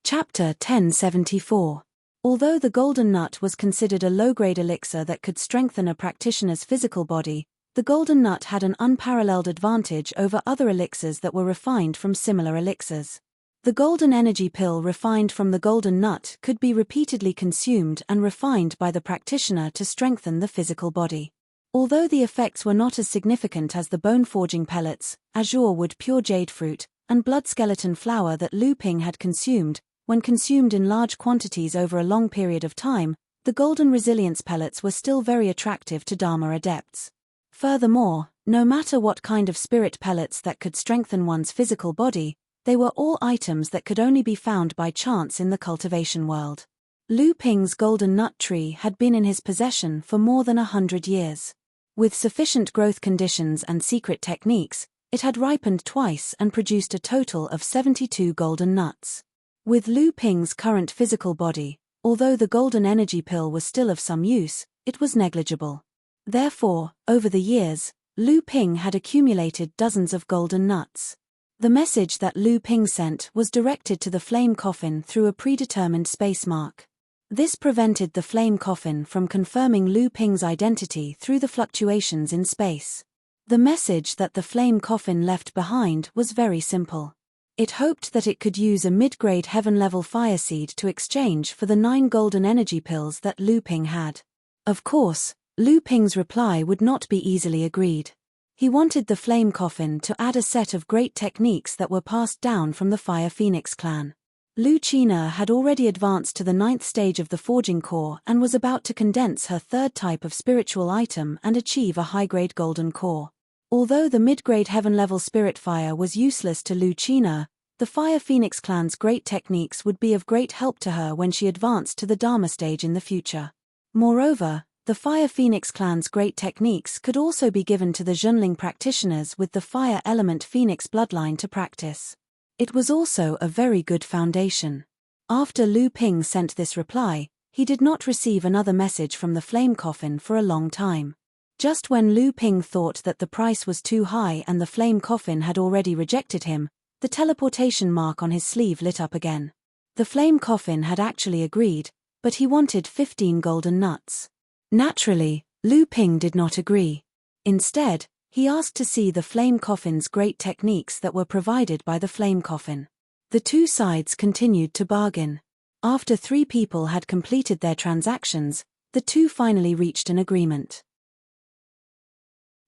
Chapter 1074. Although the golden nut was considered a low-grade elixir that could strengthen a practitioner's physical body, the golden nut had an unparalleled advantage over other elixirs that were refined from similar elixirs. The golden energy pill refined from the golden nut could be repeatedly consumed and refined by the practitioner to strengthen the physical body. Although the effects were not as significant as the bone-forging pellets, azure wood pure jade fruit, and blood skeleton flower that Lu Ping had consumed, when consumed in large quantities over a long period of time, the golden resilience pellets were still very attractive to Dharma adepts. Furthermore, no matter what kind of spirit pellets that could strengthen one's physical body, they were all items that could only be found by chance in the cultivation world. Lu Ping's golden nut tree had been in his possession for more than 100 years. With sufficient growth conditions and secret techniques, it had ripened twice and produced a total of 72 golden nuts. With Lu Ping's current physical body, although the golden energy pill was still of some use, it was negligible. Therefore, over the years, Lu Ping had accumulated dozens of golden nuts. The message that Lu Ping sent was directed to the flame coffin through a predetermined space mark. This prevented the flame coffin from confirming Lu Ping's identity through the fluctuations in space. The message that the flame coffin left behind was very simple. It hoped that it could use a mid-grade heaven-level fire seed to exchange for the 9 golden energy pills that Lu Ping had. Of course, Lu Ping's reply would not be easily agreed. He wanted the flame coffin to add a set of great techniques that were passed down from the Fire Phoenix clan. Lu China had already advanced to the 9th stage of the forging core and was about to condense her 3rd type of spiritual item and achieve a high-grade golden core. Although the mid-grade heaven-level spirit fire was useless to Lucina, the Fire Phoenix clan's great techniques would be of great help to her when she advanced to the Dharma stage in the future. Moreover, the Fire Phoenix clan's great techniques could also be given to the Junling practitioners with the fire element Phoenix bloodline to practice. It was also a very good foundation. After Lu Ping sent this reply, he did not receive another message from the flame coffin for a long time. Just when Lu Ping thought that the price was too high and the flame coffin had already rejected him, the teleportation mark on his sleeve lit up again. The flame coffin had actually agreed, but he wanted 15 golden nuts. Naturally, Lu Ping did not agree. Instead, he asked to see the flame coffin's great techniques that were provided by the flame coffin. The two sides continued to bargain. After 3 people had completed their transactions, the two finally reached an agreement.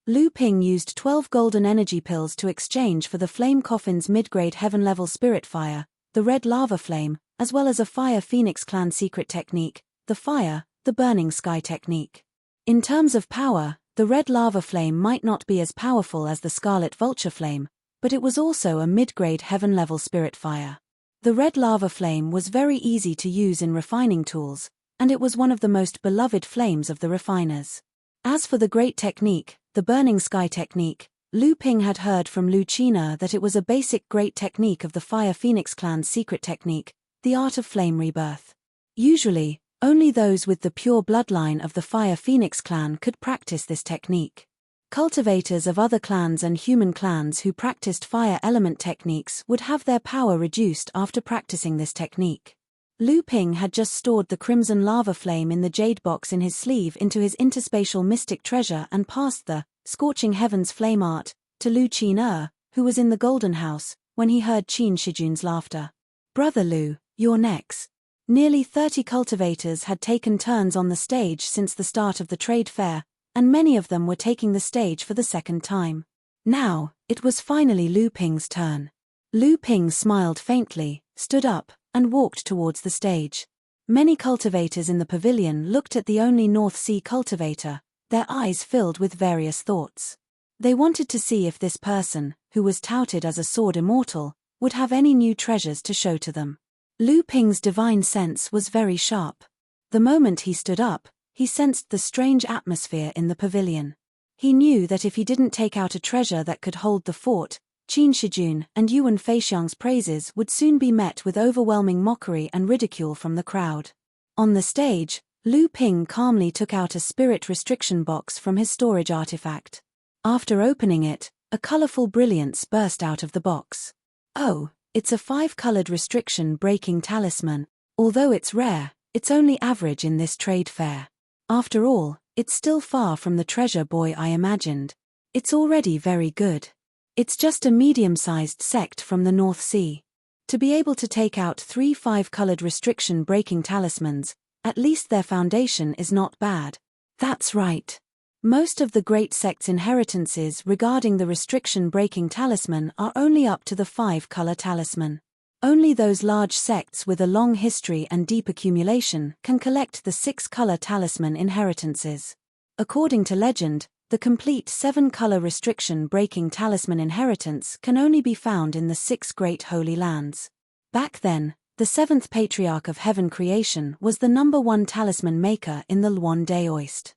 Lu Ping used 12 golden energy pills to exchange for the flame coffin's mid-grade heaven-level spirit fire, the red lava flame, as well as a Fire Phoenix clan secret technique, the burning sky technique. In terms of power, the red lava flame might not be as powerful as the scarlet vulture flame, but it was also a mid-grade heaven-level spirit fire. The red lava flame was very easy to use in refining tools, and it was one of the most beloved flames of the refiners. As for the great technique, the burning sky technique, Lu Ping had heard from Lucina that it was a basic great technique of the Fire Phoenix clan's secret technique, the art of flame rebirth. Usually, only those with the pure bloodline of the Fire Phoenix clan could practice this technique. Cultivators of other clans and human clans who practiced fire element techniques would have their power reduced after practicing this technique. Lu Ping had just stored the crimson lava flame in the jade box in his sleeve into his interspatial mystic treasure and passed the scorching heavens flame art to Lu Qin, who was in the golden house, when he heard Qin Shijun's laughter. "Brother Lu, you're next." Nearly 30 cultivators had taken turns on the stage since the start of the trade fair, and many of them were taking the stage for the second time. Now, it was finally Lu Ping's turn. Lu Ping smiled faintly, stood up, and walked towards the stage. Many cultivators in the pavilion looked at the only North Sea cultivator, their eyes filled with various thoughts. They wanted to see if this person, who was touted as a sword immortal, would have any new treasures to show to them. Lu Ping's divine sense was very sharp. The moment he stood up, he sensed the strange atmosphere in the pavilion. He knew that if he didn't take out a treasure that could hold the fort, Qin Shijun and Yuan Feixiang's praises would soon be met with overwhelming mockery and ridicule from the crowd. On the stage, Lu Ping calmly took out a spirit restriction box from his storage artifact. After opening it, a colorful brilliance burst out of the box. Oh, it's a 5-colored restriction-breaking talisman. Although it's rare, it's only average in this trade fair. After all, it's still far from the treasure boy I imagined. It's already very good. It's just a medium-sized sect from the North Sea. To be able to take out 3 5-colored restriction-breaking talismans, at least their foundation is not bad. That's right. Most of the great sects' inheritances regarding the restriction-breaking talisman are only up to the 5-color talisman. Only those large sects with a long history and deep accumulation can collect the 6-color talisman inheritances. According to legend, the complete 7-color restriction-breaking talisman inheritance can only be found in the 6 great holy lands. Back then, the 7th Patriarch of Heaven Creation was the #1 talisman maker in the Luan Daoist.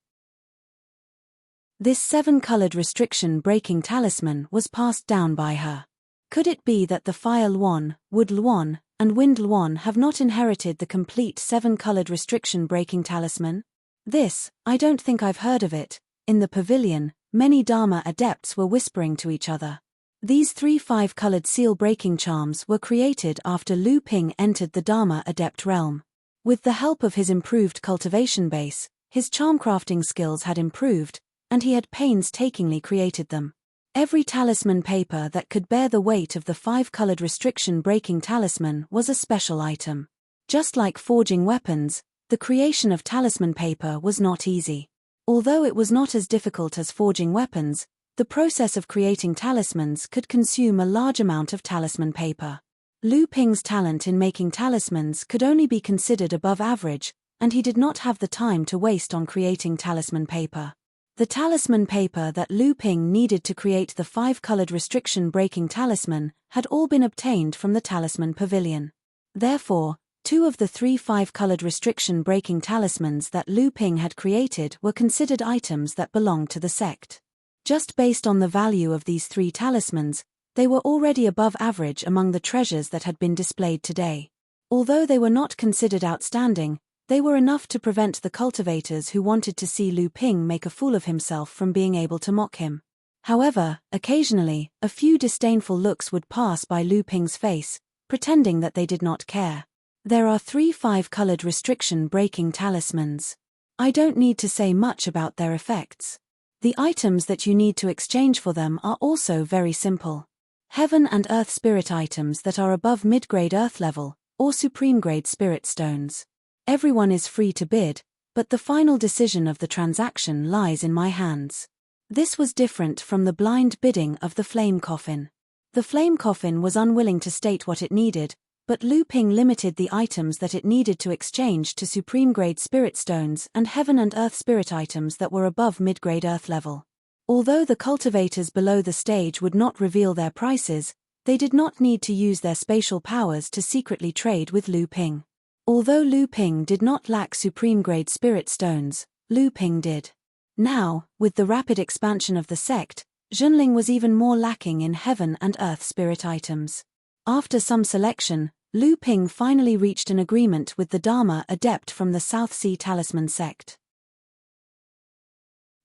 This 7-colored restriction-breaking talisman was passed down by her. Could it be that the Fire Luan, Wood Luan, and Wind Luan have not inherited the complete 7-colored restriction-breaking talisman? This, I don't think I've heard of it. In the pavilion, many Dharma adepts were whispering to each other. These 3 5-colored seal-breaking charms were created after Lu Ping entered the Dharma adept realm. With the help of his improved cultivation base, his charm crafting skills had improved, and he had painstakingly created them. Every talisman paper that could bear the weight of the 5-colored restriction-breaking talisman was a special item. Just like forging weapons, the creation of talisman paper was not easy. Although it was not as difficult as forging weapons, the process of creating talismans could consume a large amount of talisman paper. Lu Ping's talent in making talismans could only be considered above average, and he did not have the time to waste on creating talisman paper. The talisman paper that Lu Ping needed to create the 5-colored restriction-breaking talisman had all been obtained from the talisman pavilion. Therefore, 2 of the 3 5-colored restriction-breaking talismans that Lu Ping had created were considered items that belonged to the sect. Just based on the value of these 3 talismans, they were already above average among the treasures that had been displayed today. Although they were not considered outstanding, they were enough to prevent the cultivators who wanted to see Lu Ping make a fool of himself from being able to mock him. However, occasionally, a few disdainful looks would pass by Lu Ping's face, pretending that they did not care. There are 3 5-colored restriction-breaking talismans. I don't need to say much about their effects. The items that you need to exchange for them are also very simple. Heaven and Earth spirit items that are above mid-grade Earth level, or supreme-grade spirit stones. Everyone is free to bid, but the final decision of the transaction lies in my hands. This was different from the blind bidding of the flame coffin. The flame coffin was unwilling to state what it needed, but Lu Ping limited the items that it needed to exchange to supreme-grade spirit stones and Heaven and Earth spirit items that were above mid-grade Earth level. Although the cultivators below the stage would not reveal their prices, they did not need to use their spatial powers to secretly trade with Lu Ping. Although Lu Ping did not lack supreme-grade spirit stones, Lu Ping did. Now, with the rapid expansion of the sect, Junling was even more lacking in Heaven and Earth spirit items. After some selection, Lu Ping finally reached an agreement with the Dharma adept from the South Sea Talisman sect.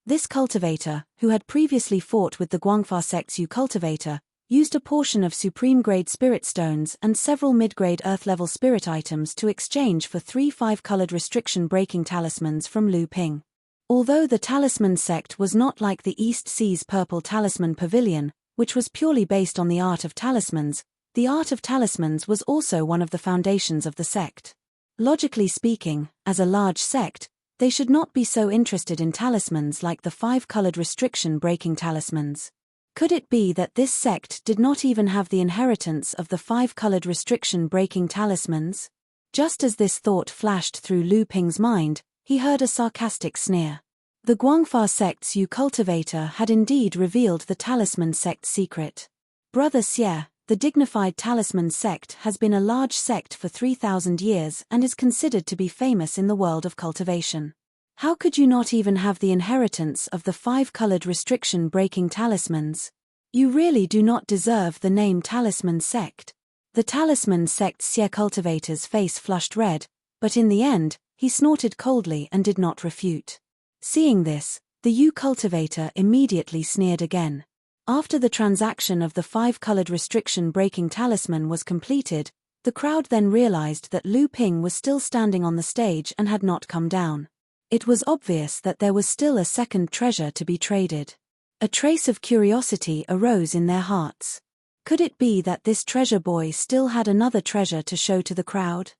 This cultivator, who had previously fought with the Guangfa sect's Yu cultivator, used a portion of supreme-grade spirit stones and several mid-grade Earth-level spirit items to exchange for 3 5-colored restriction-breaking talismans from Lu Ping. Although the talisman sect was not like the East Sea's Purple Talisman Pavilion, which was purely based on the art of talismans, the art of talismans was also one of the foundations of the sect. Logically speaking, as a large sect, they should not be so interested in talismans like the 5-colored restriction-breaking talismans. Could it be that this sect did not even have the inheritance of the 5-colored restriction-breaking talismans? Just as this thought flashed through Lu Ping's mind, he heard a sarcastic sneer. The Guangfa sect's Yu cultivator had indeed revealed the talisman sect's secret. Brother Xie, the dignified talisman sect has been a large sect for 3,000 years and is considered to be famous in the world of cultivation. How could you not even have the inheritance of the 5-colored restriction-breaking talismans? You really do not deserve the name talisman sect. The talisman sect's Xie cultivator's face flushed red, but in the end, he snorted coldly and did not refute. Seeing this, the Yu cultivator immediately sneered again. After the transaction of the 5-colored restriction-breaking talisman was completed, the crowd then realized that Lu Ping was still standing on the stage and had not come down. It was obvious that there was still a second treasure to be traded. A trace of curiosity arose in their hearts. Could it be that this treasure boy still had another treasure to show to the crowd?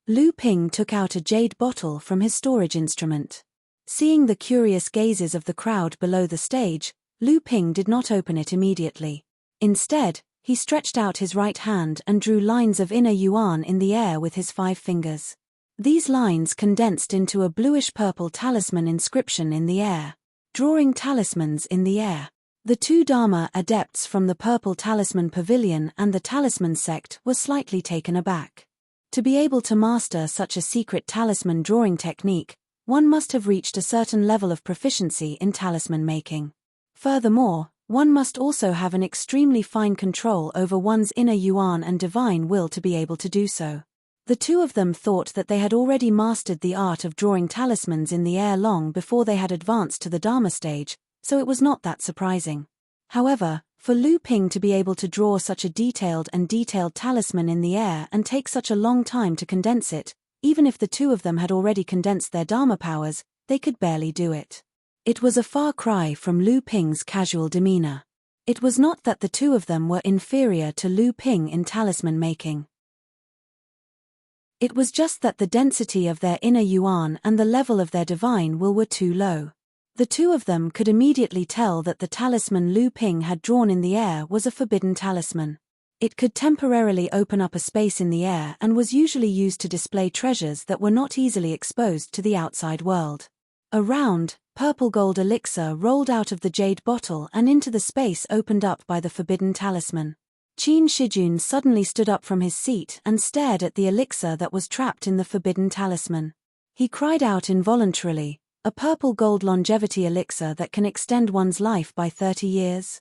Lu Ping took out a jade bottle from his storage instrument. Seeing the curious gazes of the crowd below the stage, Lu Ping did not open it immediately. Instead, he stretched out his right hand and drew lines of inner yuan in the air with his 5 fingers. These lines condensed into a bluish-purple talisman inscription in the air. Drawing talismans in the air. The 2 Dharma adepts from the Purple Talisman Pavilion and the Talisman sect were slightly taken aback. To be able to master such a secret talisman drawing technique, one must have reached a certain level of proficiency in talisman making. Furthermore, one must also have an extremely fine control over one's inner yuan and divine will to be able to do so. The 2 of them thought that they had already mastered the art of drawing talismans in the air long before they had advanced to the Dharma stage, so it was not that surprising. However, for Lu Ping to be able to draw such a detailed talisman in the air and take such a long time to condense it, even if the 2 of them had already condensed their Dharma powers, they could barely do it. It was a far cry from Lu Ping's casual demeanor. It was not that the 2 of them were inferior to Lu Ping in talisman making. It was just that the density of their inner yuan and the level of their divine will were too low. The 2 of them could immediately tell that the talisman Lu Ping had drawn in the air was a forbidden talisman. It could temporarily open up a space in the air and was usually used to display treasures that were not easily exposed to the outside world. A round, purple-gold elixir rolled out of the jade bottle and into the space opened up by the forbidden talisman. Qin Shijun suddenly stood up from his seat and stared at the elixir that was trapped in the forbidden talisman. He cried out involuntarily, "A purple-gold longevity elixir that can extend one's life by 30 years?"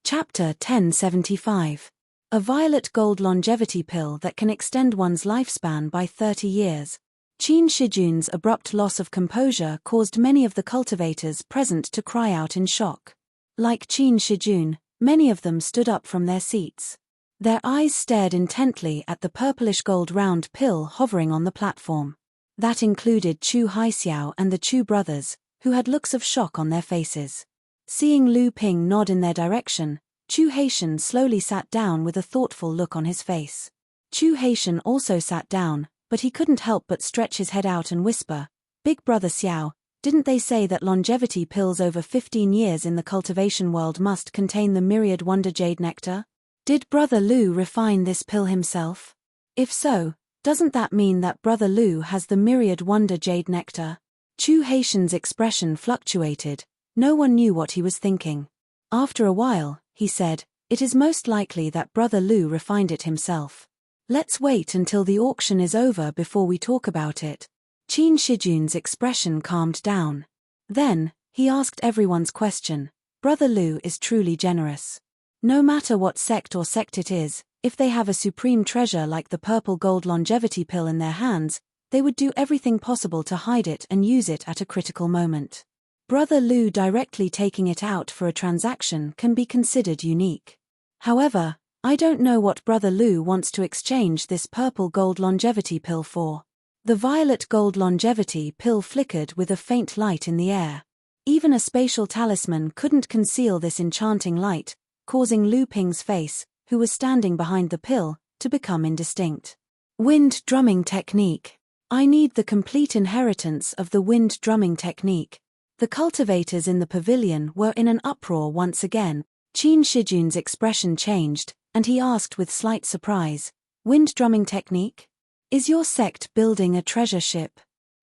Chapter 1075. A violet gold longevity pill that can extend one's lifespan by 30 years. Qin Shijun's abrupt loss of composure caused many of the cultivators present to cry out in shock. Like Qin Shijun, many of them stood up from their seats. Their eyes stared intently at the purplish-gold round pill hovering on the platform. That included Chu Haixiao and the Chu brothers, who had looks of shock on their faces. Seeing Lu Ping nod in their direction, Chu Haitian slowly sat down with a thoughtful look on his face. Chu Haitian also sat down, but he couldn't help but stretch his head out and whisper, "Big brother Xiao, didn't they say that longevity pills over 15 years in the cultivation world must contain the myriad wonder jade nectar? Did Brother Lu refine this pill himself? If so, doesn't that mean that Brother Lu has the myriad wonder jade nectar?" Chu Haitian's expression fluctuated. No one knew what he was thinking. After a while, he said, "It is most likely that Brother Lu refined it himself. Let's wait until the auction is over before we talk about it." Qin Shijun's expression calmed down. Then, he asked everyone's question. Brother Lu is truly generous. No matter what sect or sect it is, if they have a supreme treasure like the purple gold longevity pill in their hands, they would do everything possible to hide it and use it at a critical moment. Brother Lu directly taking it out for a transaction can be considered unique. However, I don't know what Brother Lu wants to exchange this purple gold longevity pill for. The violet gold longevity pill flickered with a faint light in the air. Even a spatial talisman couldn't conceal this enchanting light, causing Lu Ping's face, who was standing behind the pill, to become indistinct. Wind drumming technique. I need the complete inheritance of the wind drumming technique. The cultivators in the pavilion were in an uproar once again. Qin Shijun's expression changed, and he asked with slight surprise, "Wind drumming technique? Is your sect building a treasure ship?"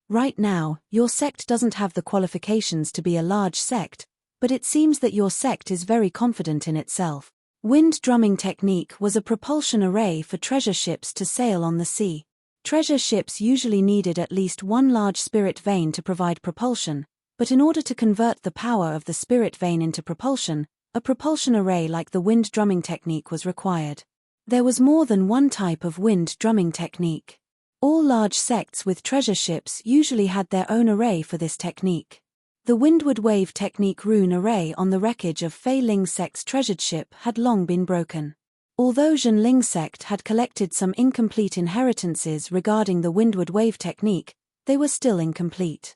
Right now, your sect doesn't have the qualifications to be a large sect, but it seems that your sect is very confident in itself. Wind drumming technique was a propulsion array for treasure ships to sail on the sea. Treasure ships usually needed at least one large spirit vein to provide propulsion, but in order to convert the power of the spirit vein into propulsion, a propulsion array like the wind drumming technique was required. There was more than one type of wind drumming technique. All large sects with treasure ships usually had their own array for this technique. The Windward Wave technique rune array on the wreckage of Fei Ling sect's treasured ship had long been broken. Although Zhenling sect had collected some incomplete inheritances regarding the Windward Wave technique, they were still incomplete.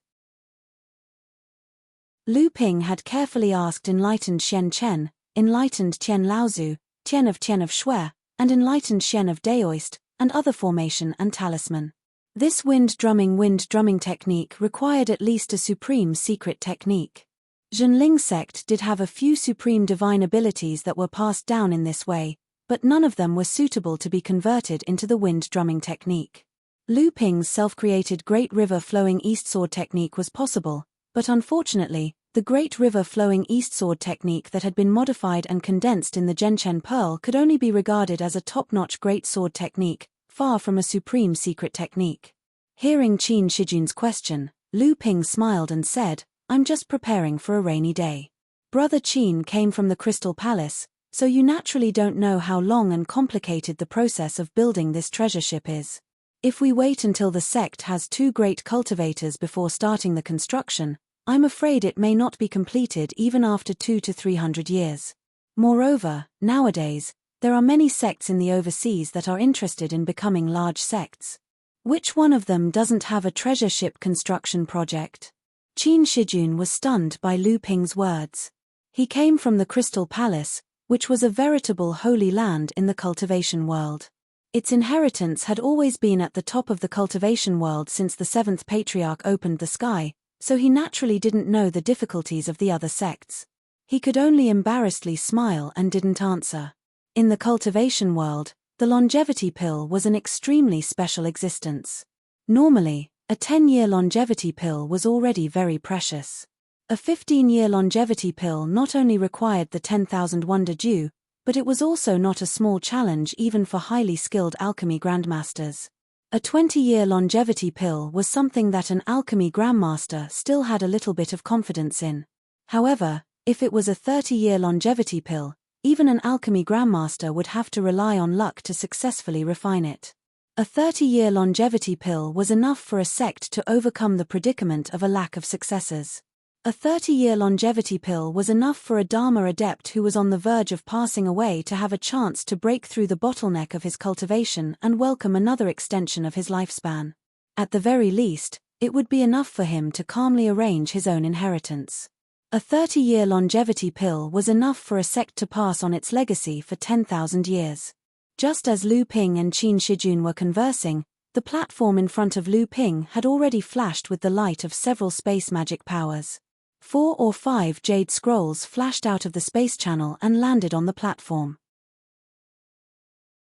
Lu Ping had carefully asked enlightened Xian Chen, enlightened Tian Laozu, Tian of Shui, and enlightened Xian of Daoist, and other formation and talisman. This wind drumming technique required at least a supreme secret technique. Zhenling sect did have a few supreme divine abilities that were passed down in this way, but none of them were suitable to be converted into the wind drumming technique. Lu Ping's self-created Great River Flowing East Sword technique was possible, but unfortunately, the Great River Flowing East Sword technique that had been modified and condensed in the Zhenchen Pearl could only be regarded as a top-notch great sword technique, far from a supreme secret technique. Hearing Qin Shijun's question, Lu Ping smiled and said, "I'm just preparing for a rainy day. Brother Qin came from the Crystal Palace, so you naturally don't know how long and complicated the process of building this treasure ship is. If we wait until the sect has 2 great cultivators before starting the construction, I'm afraid it may not be completed even after 200 to 300 years. Moreover, nowadays, there are many sects in the overseas that are interested in becoming large sects. Which one of them doesn't have a treasure ship construction project?" Qin Shijun was stunned by Lu Ping's words. He came from the Crystal Palace, which was a veritable holy land in the cultivation world. Its inheritance had always been at the top of the cultivation world since the 7th Patriarch opened the sky, so he naturally didn't know the difficulties of the other sects. He could only embarrassedly smile and didn't answer. In the cultivation world, the longevity pill was an extremely special existence. Normally, a 10-year longevity pill was already very precious. A 15-year longevity pill not only required the 10,000 wonder due, but it was also not a small challenge even for highly skilled alchemy grandmasters. A 20-year longevity pill was something that an alchemy grandmaster still had a little bit of confidence in. However, if it was a 30-year longevity pill, even an alchemy grandmaster would have to rely on luck to successfully refine it. A 30-year longevity pill was enough for a sect to overcome the predicament of a lack of successors. A 30-year longevity pill was enough for a Dharma adept who was on the verge of passing away to have a chance to break through the bottleneck of his cultivation and welcome another extension of his lifespan. At the very least, it would be enough for him to calmly arrange his own inheritance. A 30-year longevity pill was enough for a sect to pass on its legacy for 10,000 years. Just as Lu Ping and Qin Shijun were conversing, the platform in front of Lu Ping had already flashed with the light of several space magic powers. 4 or 5 jade scrolls flashed out of the space channel and landed on the platform.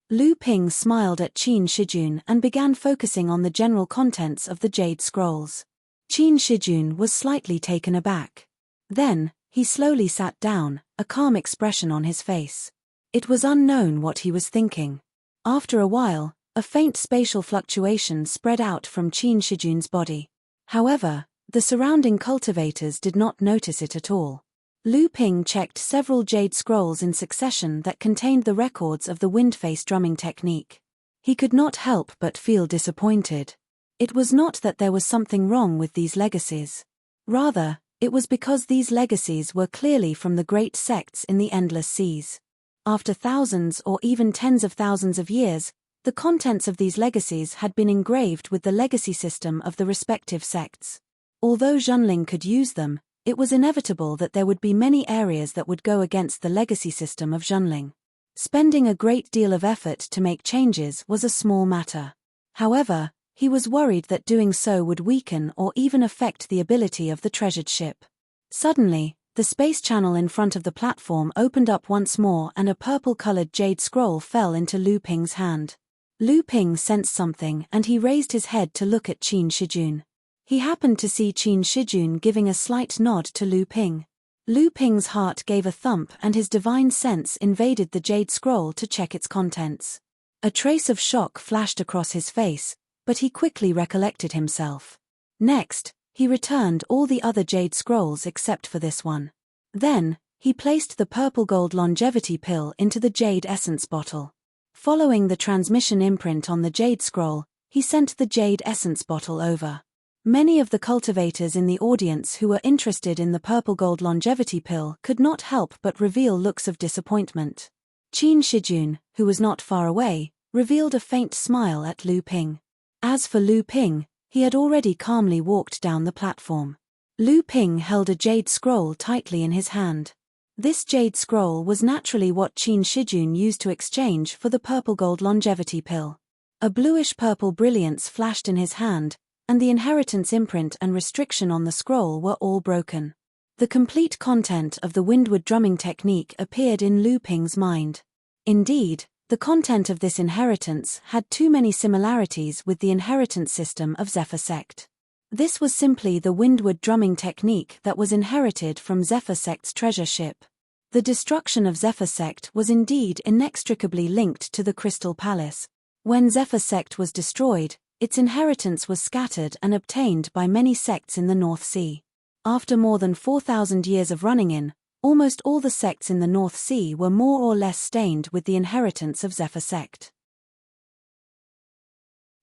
Lu Ping smiled at Qin Shijun and began focusing on the general contents of the jade scrolls. Qin Shijun was slightly taken aback. Then, he slowly sat down, a calm expression on his face. It was unknown what he was thinking. After a while, a faint spatial fluctuation spread out from Qin Shijun's body. However, the surrounding cultivators did not notice it at all. Lu Ping checked several jade scrolls in succession that contained the records of the wind-face drumming technique. He could not help but feel disappointed. It was not that there was something wrong with these legacies. Rather, it was because these legacies were clearly from the great sects in the endless seas. After thousands or even tens of thousands of years, the contents of these legacies had been engraved with the legacy system of the respective sects. Although Junling could use them, it was inevitable that there would be many areas that would go against the legacy system of Junling. Spending a great deal of effort to make changes was a small matter. However, he was worried that doing so would weaken or even affect the ability of the treasured ship. Suddenly, the space channel in front of the platform opened up once more and a purple-colored jade scroll fell into Lu Ping's hand. Lu Ping sensed something and he raised his head to look at Qin Shijun. He happened to see Qin Shijun giving a slight nod to Lu Ping. Lu Ping's heart gave a thump and his divine sense invaded the jade scroll to check its contents. A trace of shock flashed across his face, but he quickly recollected himself. Next, he returned all the other jade scrolls except for this one. Then, he placed the purple gold longevity pill into the jade essence bottle. Following the transmission imprint on the jade scroll, he sent the jade essence bottle over. Many of the cultivators in the audience who were interested in the purple gold longevity pill could not help but reveal looks of disappointment. Qin Shijun, who was not far away, revealed a faint smile at Lu Ping. As for Lu Ping, he had already calmly walked down the platform. Lu Ping held a jade scroll tightly in his hand. This jade scroll was naturally what Qin Shijun used to exchange for the purple gold longevity pill. A bluish-purple brilliance flashed in his hand, and the inheritance imprint and restriction on the scroll were all broken. The complete content of the windward drumming technique appeared in Lu Ping's mind. Indeed, the content of this inheritance had too many similarities with the inheritance system of Zephyr sect. This was simply the windward drumming technique that was inherited from Zephyr sect's treasure ship. The destruction of Zephyr sect was indeed inextricably linked to the Crystal Palace. When Zephyr sect was destroyed, its inheritance was scattered and obtained by many sects in the North Sea. After more than 4,000 years of running in, almost all the sects in the North Sea were more or less stained with the inheritance of Zephyr sect.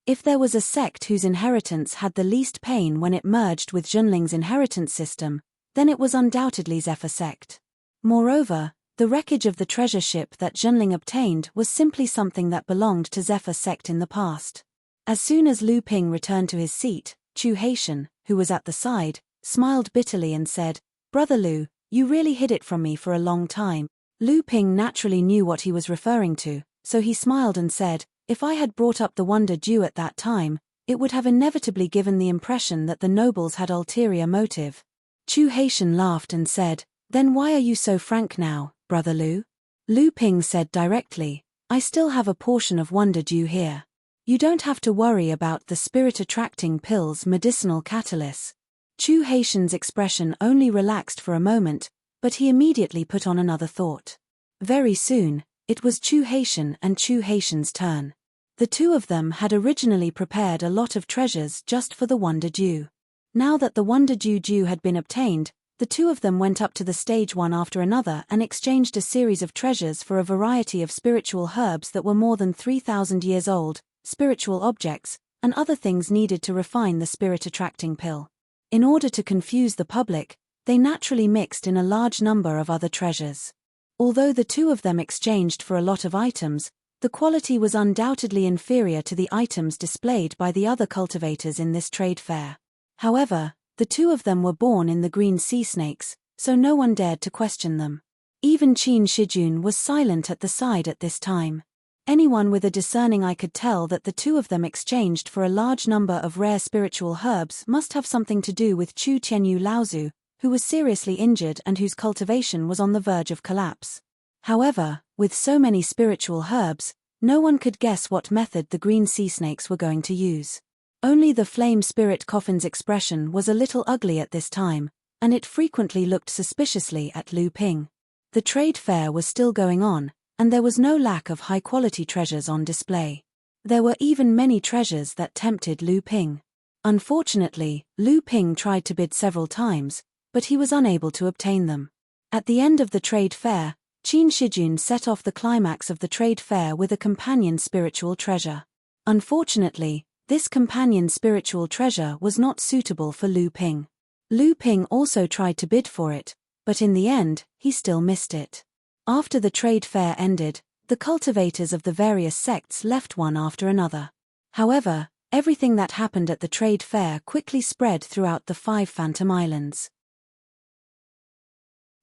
If there was a sect whose inheritance had the least pain when it merged with Junling's inheritance system, then it was undoubtedly Zephyr sect. Moreover, the wreckage of the treasure ship that Junling obtained was simply something that belonged to Zephyr sect in the past. As soon as Lu Ping returned to his seat, Chu Haitian, who was at the side, smiled bitterly and said, "Brother Lu, you really hid it from me for a long time." Lu Ping naturally knew what he was referring to, so he smiled and said, "If I had brought up the wonder due at that time, it would have inevitably given the impression that the nobles had ulterior motive." Chu Haitian laughed and said, "Then why are you so frank now, Brother Lu?" Lu Ping said directly, "I still have a portion of wonder due here. You don't have to worry about the spirit-attracting pill's medicinal catalyst. Chu Haitian's expression only relaxed for a moment, but he immediately put on another thought. Very soon, it was Chu Haitian and Chu Haitian's turn. The two of them had originally prepared a lot of treasures just for the Wonder Dew. Now that the Wonder Dew had been obtained, the two of them went up to the stage one after another and exchanged a series of treasures for a variety of spiritual herbs that were more than 3,000 years old, spiritual objects, and other things needed to refine the spirit-attracting pill. In order to confuse the public, they naturally mixed in a large number of other treasures. Although the two of them exchanged for a lot of items, the quality was undoubtedly inferior to the items displayed by the other cultivators in this trade fair. However, the two of them were born in the green sea snakes, so no one dared to question them. Even Qin Shijun was silent at the side at this time. Anyone with a discerning eye could tell that the two of them exchanged for a large number of rare spiritual herbs must have something to do with Chu Tianyu Laozu, who was seriously injured and whose cultivation was on the verge of collapse. However, with so many spiritual herbs, no one could guess what method the green sea snakes were going to use. Only the flame spirit coffin's expression was a little ugly at this time, and it frequently looked suspiciously at Lu Ping. The trade fair was still going on, and there was no lack of high-quality treasures on display. There were even many treasures that tempted Lu Ping. Unfortunately, Lu Ping tried to bid several times, but he was unable to obtain them. At the end of the trade fair, Qin Shijun set off the climax of the trade fair with a companion spiritual treasure. Unfortunately, this companion spiritual treasure was not suitable for Lu Ping. Lu Ping also tried to bid for it, but in the end, he still missed it. After the trade fair ended, the cultivators of the various sects left one after another. However, everything that happened at the trade fair quickly spread throughout the 5 Phantom Islands.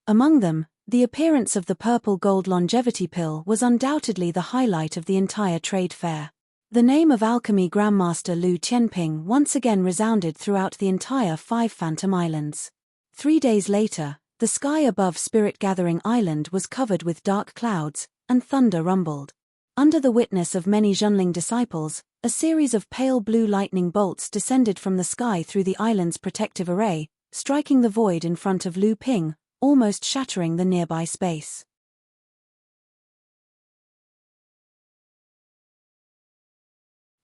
Among them, the appearance of the purple gold longevity pill was undoubtedly the highlight of the entire trade fair. The name of alchemy Grandmaster Lu Tianping once again resounded throughout the entire 5 Phantom Islands. 3 days later, the sky above Spirit Gathering Island was covered with dark clouds, and thunder rumbled. Under the witness of many Zhenling disciples, a series of pale blue lightning bolts descended from the sky through the island's protective array, striking the void in front of Lu Ping, almost shattering the nearby space.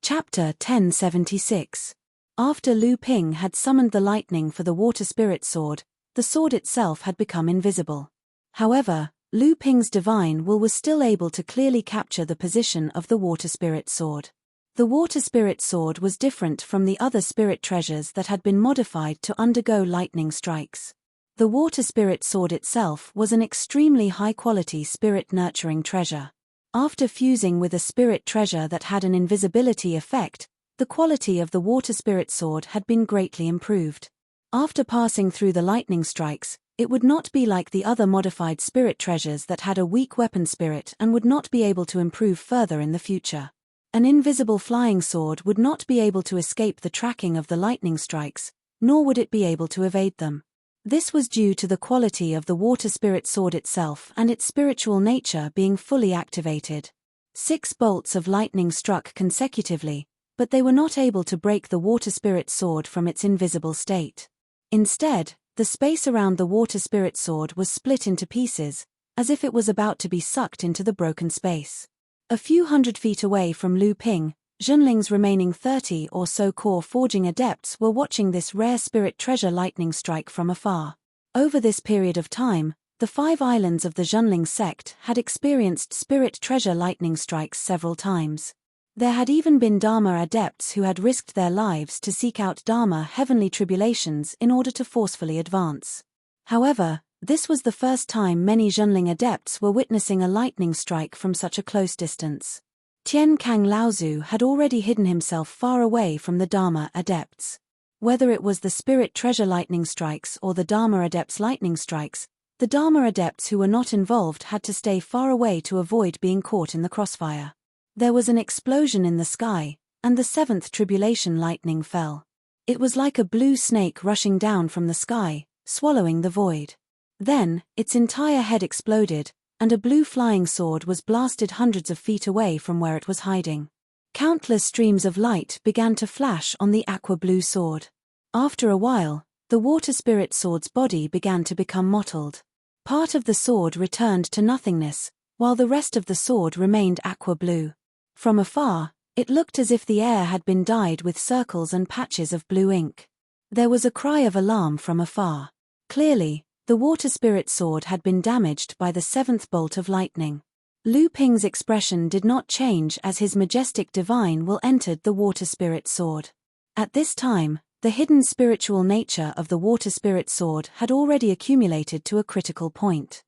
Chapter 1076. After Lu Ping had summoned the lightning for the water spirit sword, the sword itself had become invisible. However, Lu Ping's divine will was still able to clearly capture the position of the water spirit sword. The water spirit sword was different from the other spirit treasures that had been modified to undergo lightning strikes. The water spirit sword itself was an extremely high-quality spirit-nurturing treasure. After fusing with a spirit treasure that had an invisibility effect, the quality of the water spirit sword had been greatly improved. After passing through the lightning strikes, it would not be like the other modified spirit treasures that had a weak weapon spirit and would not be able to improve further in the future. An invisible flying sword would not be able to escape the tracking of the lightning strikes, nor would it be able to evade them. This was due to the quality of the water spirit sword itself and its spiritual nature being fully activated. 6 bolts of lightning struck consecutively, but they were not able to break the water spirit sword from its invisible state. Instead, the space around the water spirit sword was split into pieces, as if it was about to be sucked into the broken space. A few hundred feet away from Lu Ping, Zhenling's remaining 30 or so core forging adepts were watching this rare spirit treasure lightning strike from afar. Over this period of time, the 5 islands of the Zhenling sect had experienced spirit treasure lightning strikes several times. There had even been Dharma adepts who had risked their lives to seek out Dharma heavenly tribulations in order to forcefully advance. However, this was the first time many Zhenling adepts were witnessing a lightning strike from such a close distance. Tian Kang Laozu had already hidden himself far away from the Dharma adepts. Whether it was the spirit treasure lightning strikes or the Dharma adepts' lightning strikes, the Dharma adepts who were not involved had to stay far away to avoid being caught in the crossfire. There was an explosion in the sky, and the 7th tribulation lightning fell. It was like a blue snake rushing down from the sky, swallowing the void. Then, its entire head exploded, and a blue flying sword was blasted hundreds of feet away from where it was hiding. Countless streams of light began to flash on the aqua-blue sword. After a while, the water spirit sword's body began to become mottled. Part of the sword returned to nothingness, while the rest of the sword remained aqua-blue. From afar, it looked as if the air had been dyed with circles and patches of blue ink. There was a cry of alarm from afar. Clearly, the water spirit sword had been damaged by the seventh bolt of lightning. Lu Ping's expression did not change as his majestic divine will entered the water spirit sword. At this time, the hidden spiritual nature of the water spirit sword had already accumulated to a critical point.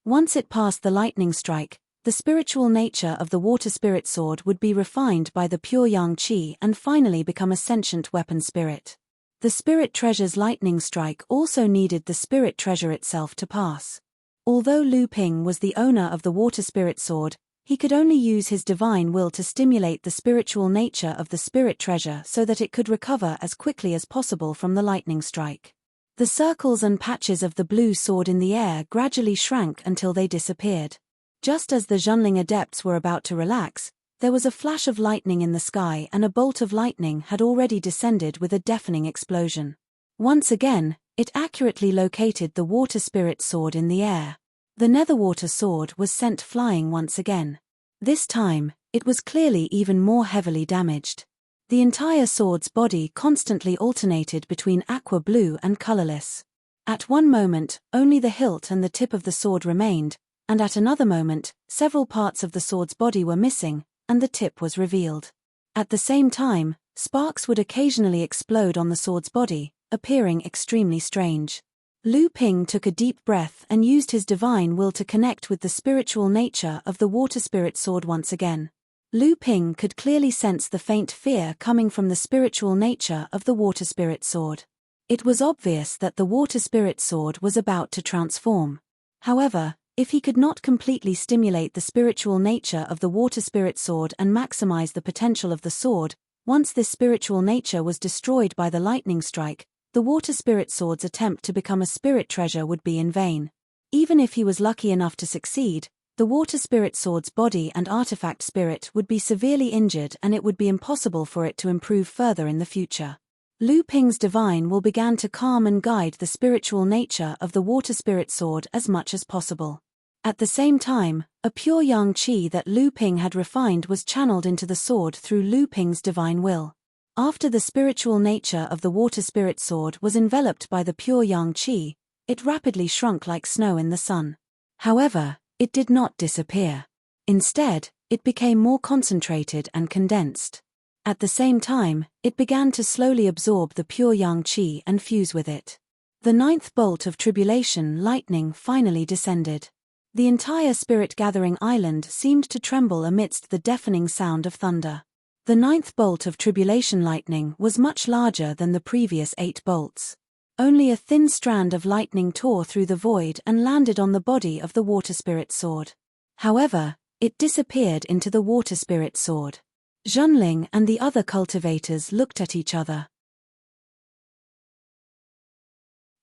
Once it passed the lightning strike, the spiritual nature of the water spirit sword would be refined by the pure yang qi and finally become a sentient weapon spirit. The spirit treasure's lightning strike also needed the spirit treasure itself to pass. Although Lu Ping was the owner of the water spirit sword, he could only use his divine will to stimulate the spiritual nature of the spirit treasure so that it could recover as quickly as possible from the lightning strike. The circles and patches of the blue sword in the air gradually shrank until they disappeared. Just as the Zhenling adepts were about to relax, there was a flash of lightning in the sky and a bolt of lightning had already descended with a deafening explosion. Once again, it accurately located the water spirit sword in the air. The netherwater sword was sent flying once again. This time, it was clearly even more heavily damaged. The entire sword's body constantly alternated between aqua blue and colorless. At one moment, only the hilt and the tip of the sword remained, and at another moment, several parts of the sword's body were missing, and the tip was revealed. At the same time, sparks would occasionally explode on the sword's body, appearing extremely strange. Lu Ping took a deep breath and used his divine will to connect with the spiritual nature of the water spirit sword once again. Lu Ping could clearly sense the faint fear coming from the spiritual nature of the water spirit sword. It was obvious that the water spirit sword was about to transform. However, if he could not completely stimulate the spiritual nature of the water spirit sword and maximize the potential of the sword, once this spiritual nature was destroyed by the lightning strike, the water spirit sword's attempt to become a spirit treasure would be in vain. Even if he was lucky enough to succeed, the water spirit sword's body and artifact spirit would be severely injured and it would be impossible for it to improve further in the future. Lu Ping's divine will began to calm and guide the spiritual nature of the water spirit sword as much as possible. At the same time, a pure yang qi that Lu Ping had refined was channeled into the sword through Lu Ping's divine will. After the spiritual nature of the water spirit sword was enveloped by the pure yang qi, it rapidly shrunk like snow in the sun. However, it did not disappear. Instead, it became more concentrated and condensed. At the same time, it began to slowly absorb the pure yang qi and fuse with it. The ninth bolt of tribulation lightning finally descended. The entire spirit-gathering island seemed to tremble amidst the deafening sound of thunder. The ninth bolt of tribulation lightning was much larger than the previous 8 bolts. Only a thin strand of lightning tore through the void and landed on the body of the water spirit sword. However, it disappeared into the water spirit sword. Zhenling and the other cultivators looked at each other.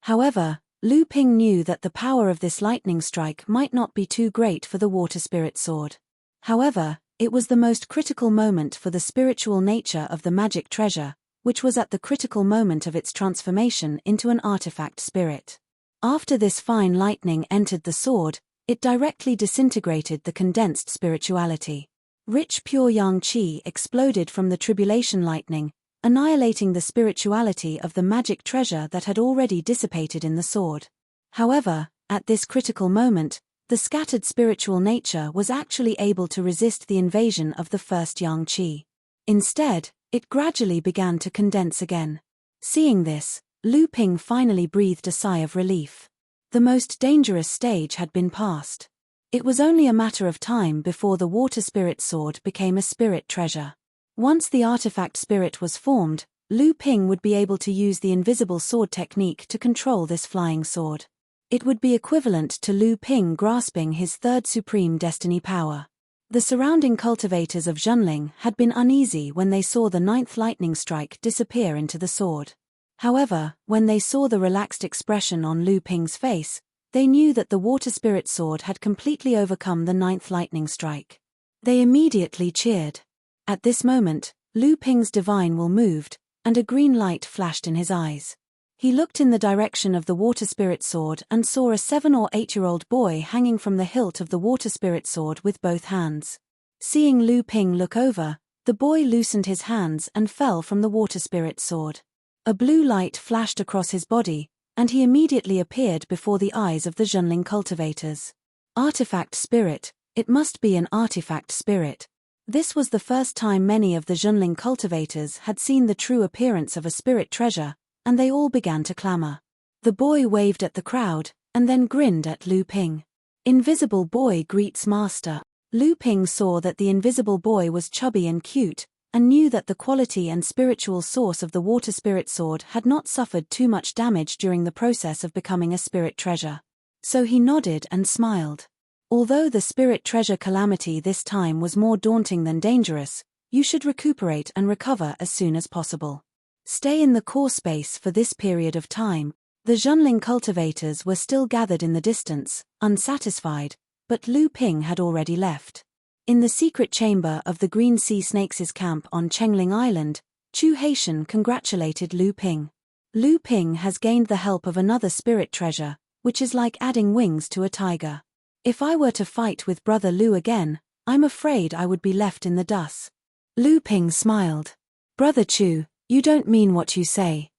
However, Lu Ping knew that the power of this lightning strike might not be too great for the water spirit sword. However, it was the most critical moment for the spiritual nature of the magic treasure, which was at the critical moment of its transformation into an artifact spirit. After this fine lightning entered the sword, it directly disintegrated the condensed spirituality. Rich pure yang qi exploded from the tribulation lightning, annihilating the spirituality of the magic treasure that had already dissipated in the sword. However, at this critical moment, the scattered spiritual nature was actually able to resist the invasion of the first yang qi. Instead, it gradually began to condense again. Seeing this, Lu Ping finally breathed a sigh of relief. The most dangerous stage had been passed. It was only a matter of time before the water spirit sword became a spirit treasure. Once the artifact spirit was formed, Lu Ping would be able to use the invisible sword technique to control this flying sword. It would be equivalent to Lu Ping grasping his third supreme destiny power. The surrounding cultivators of Zhenling had been uneasy when they saw the ninth lightning strike disappear into the sword. However, when they saw the relaxed expression on Lu Ping's face, they knew that the water spirit sword had completely overcome the ninth lightning strike. They immediately cheered. At this moment, Lu Ping's divine will moved, and a green light flashed in his eyes. He looked in the direction of the water spirit sword and saw a 7 or 8-year-old boy hanging from the hilt of the water spirit sword with both hands. Seeing Lu Ping look over, the boy loosened his hands and fell from the water spirit sword. A blue light flashed across his body, and he immediately appeared before the eyes of the Zhenling cultivators. Artifact spirit, it must be an artifact spirit. This was the first time many of the Zhenling cultivators had seen the true appearance of a spirit treasure, and they all began to clamor. The boy waved at the crowd, and then grinned at Lu Ping. Invisible boy greets master. Lu Ping saw that the invisible boy was chubby and cute, and knew that the quality and spiritual source of the water spirit sword had not suffered too much damage during the process of becoming a spirit treasure. So he nodded and smiled. Although the spirit treasure calamity this time was more daunting than dangerous, you should recuperate and recover as soon as possible. Stay in the core space for this period of time. The Zhenling cultivators were still gathered in the distance, unsatisfied, but Lu Ping had already left. In the secret chamber of the Green Sea Snakes' camp on Chengling Island, Chu Haitian congratulated Lu Ping. Lu Ping has gained the help of another spirit treasure, which is like adding wings to a tiger. If I were to fight with Brother Lu again, I'm afraid I would be left in the dust. Lu Ping smiled. Brother Chu, you don't mean what you say.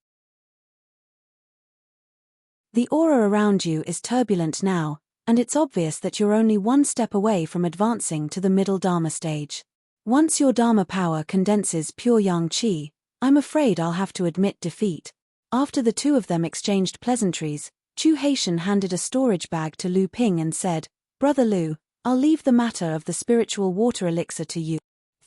The aura around you is turbulent now, and it's obvious that you're only one step away from advancing to the middle Dharma stage. Once your Dharma power condenses pure yang qi, I'm afraid I'll have to admit defeat. After the two of them exchanged pleasantries, Chu Haitian handed a storage bag to Lu Ping and said, Brother Lu, I'll leave the matter of the spiritual water elixir to you.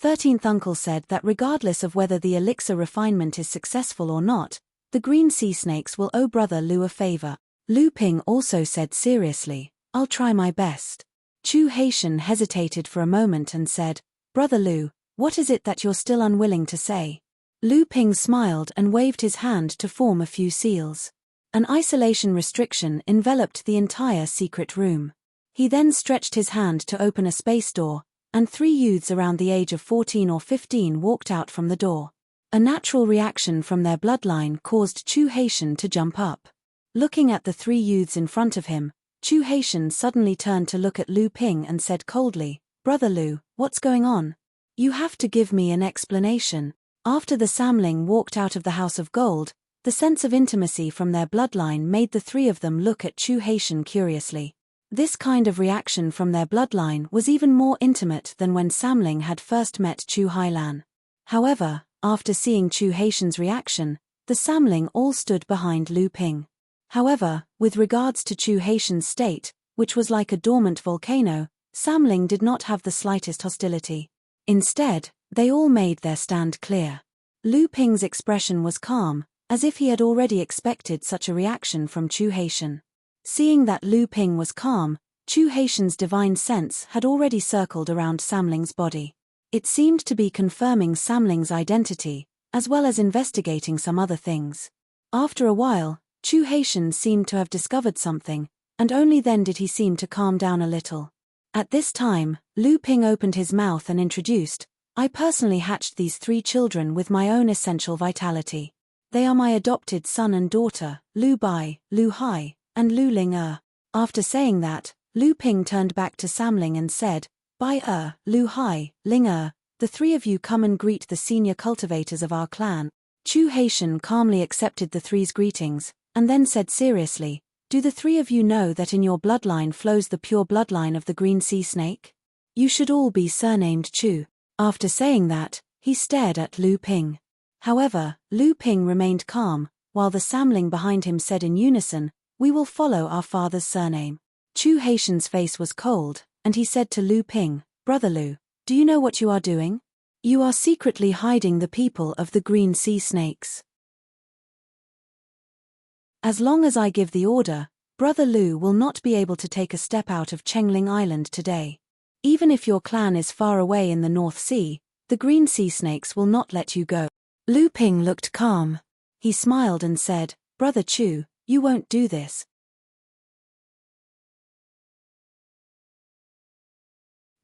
13th uncle said that regardless of whether the elixir refinement is successful or not, the green sea snakes will owe Brother Lu a favor. Lu Ping also said seriously, I'll try my best. Chu Haitian hesitated for a moment and said, Brother Lu, what is it that you're still unwilling to say? Lu Ping smiled and waved his hand to form a few seals. An isolation restriction enveloped the entire secret room. He then stretched his hand to open a space door, and 3 youths around the age of 14 or 15 walked out from the door. A natural reaction from their bloodline caused Chu Haitian to jump up. Looking at the 3 youths in front of him, Chu Haitian suddenly turned to look at Lu Ping and said coldly, Brother Lu, what's going on? You have to give me an explanation. After the Samling walked out of the House of Gold, the sense of intimacy from their bloodline made the 3 of them look at Chu Haitian curiously. This kind of reaction from their bloodline was even more intimate than when Samling had first met Chu Hailan. However, after seeing Chu Haitian's reaction, the Samling all stood behind Lu Ping. However, with regards to Chu Haitian's state, which was like a dormant volcano, Samling did not have the slightest hostility. Instead, they all made their stand clear. Lu Ping's expression was calm, as if he had already expected such a reaction from Chu Haitian. Seeing that Lu Ping was calm, Chu Haitian's divine sense had already circled around Samling's body. It seemed to be confirming Samling's identity, as well as investigating some other things. After a while, Chu Haitian seemed to have discovered something, and only then did he seem to calm down a little. At this time, Lu Ping opened his mouth and introduced, I personally hatched these 3 children with my own essential vitality. They are my adopted son and daughter, Lu Bai, Lu Hai, and Lu Ling Er. After saying that, Lu Ping turned back to Samling and said, Bai Lu Hai, Ling Er, the 3 of you come and greet the senior cultivators of our clan. Chu Haitian calmly accepted the 3's greetings, and then said seriously, do the 3 of you know that in your bloodline flows the pure bloodline of the green sea snake? You should all be surnamed Chu. After saying that, he stared at Lu Ping. However, Lu Ping remained calm, while the Samling behind him said in unison, we will follow our father's surname. Chu Haitian's face was cold, and he said to Lu Ping, Brother Lu, do you know what you are doing? You are secretly hiding the people of the green sea snakes. As long as I give the order, Brother Lu will not be able to take a step out of Chengling Island today. Even if your clan is far away in the North Sea, the green sea snakes will not let you go. Lu Ping looked calm. He smiled and said, Brother Chu, you won't do this.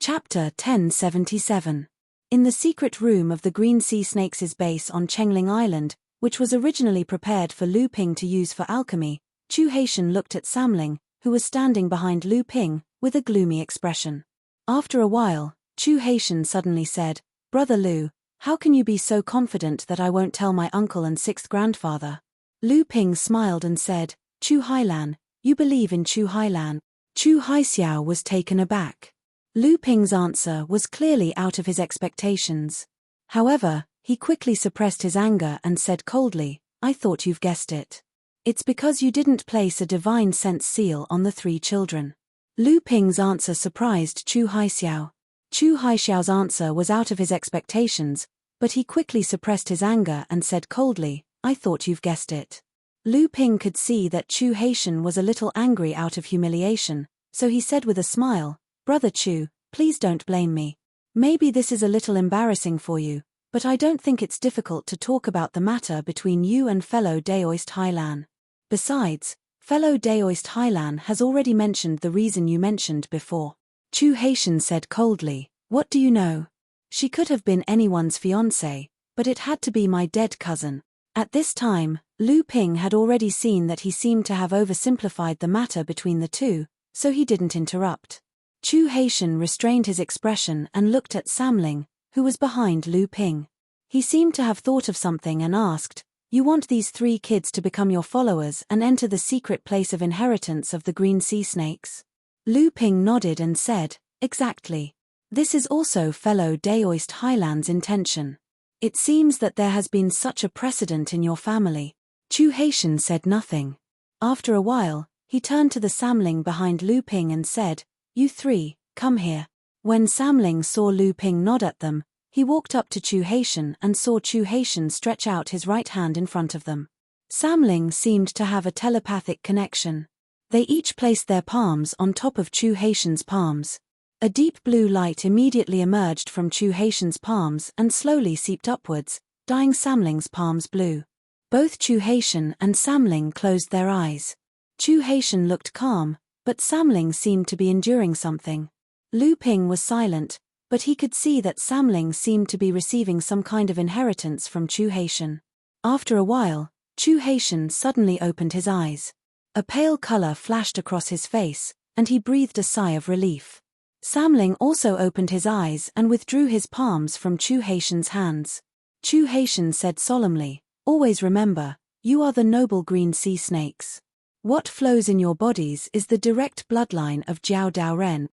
Chapter 1077. In the secret room of the Green Sea Snakes' base on Chengling Island, which was originally prepared for Lu Ping to use for alchemy, Chu Haitian looked at Samling, who was standing behind Lu Ping, with a gloomy expression. After a while, Chu Haitian suddenly said, "Brother Lu, how can you be so confident that I won't tell my uncle and sixth grandfather?" Lu Ping smiled and said, "Chu Hailan, you believe in Chu Hailan." Chu Haixiao was taken aback. Lu Ping's answer was clearly out of his expectations. However, he quickly suppressed his anger and said coldly, "I thought you've guessed it. It's because you didn't place a divine sense seal on the three children." Lu Ping's answer surprised Chu Haixiao. Chu Haixiao's answer was out of his expectations, but he quickly suppressed his anger and said coldly, "I thought you've guessed it." Lu Ping could see that Chu Haitian was a little angry out of humiliation, so he said with a smile, "Brother Chu, please don't blame me. Maybe this is a little embarrassing for you, but I don't think it's difficult to talk about the matter between you and fellow Daoist Hailan. Besides, fellow Daoist Hailan has already mentioned the reason you mentioned before." Chu Haitian said coldly, "What do you know? She could have been anyone's fiancé, but it had to be my dead cousin." At this time, Lu Ping had already seen that he seemed to have oversimplified the matter between the two, so he didn't interrupt. Chu Haitian restrained his expression and looked at Samling, who was behind Lu Ping. He seemed to have thought of something and asked, "You want these three kids to become your followers and enter the secret place of inheritance of the Green Sea Snakes?" Lu Ping nodded and said, "Exactly. This is also fellow Daoist Hailan's intention. It seems that there has been such a precedent in your family." Chu Haitian said nothing. After a while, he turned to the Samling behind Lu Ping and said, "You three, come here." When Samling saw Lu Ping nod at them, he walked up to Chu Haitian and saw Chu Haitian stretch out his right hand in front of them. Samling seemed to have a telepathic connection. They each placed their palms on top of Chu Haitian's palms. A deep blue light immediately emerged from Chu Haitian's palms and slowly seeped upwards, dyeing Samling's palms blue. Both Chu Haitian and Samling closed their eyes. Chu Haitian looked calm, but Samling seemed to be enduring something. Lu Ping was silent, but he could see that Samling seemed to be receiving some kind of inheritance from Chu Haitian. After a while, Chu Haitian suddenly opened his eyes. A pale color flashed across his face, and he breathed a sigh of relief. Samling also opened his eyes and withdrew his palms from Chu Haitian's hands. Chu Haitian said solemnly, "Always remember, you are the noble green sea snakes. What flows in your bodies is the direct bloodline of Jiao Daoren."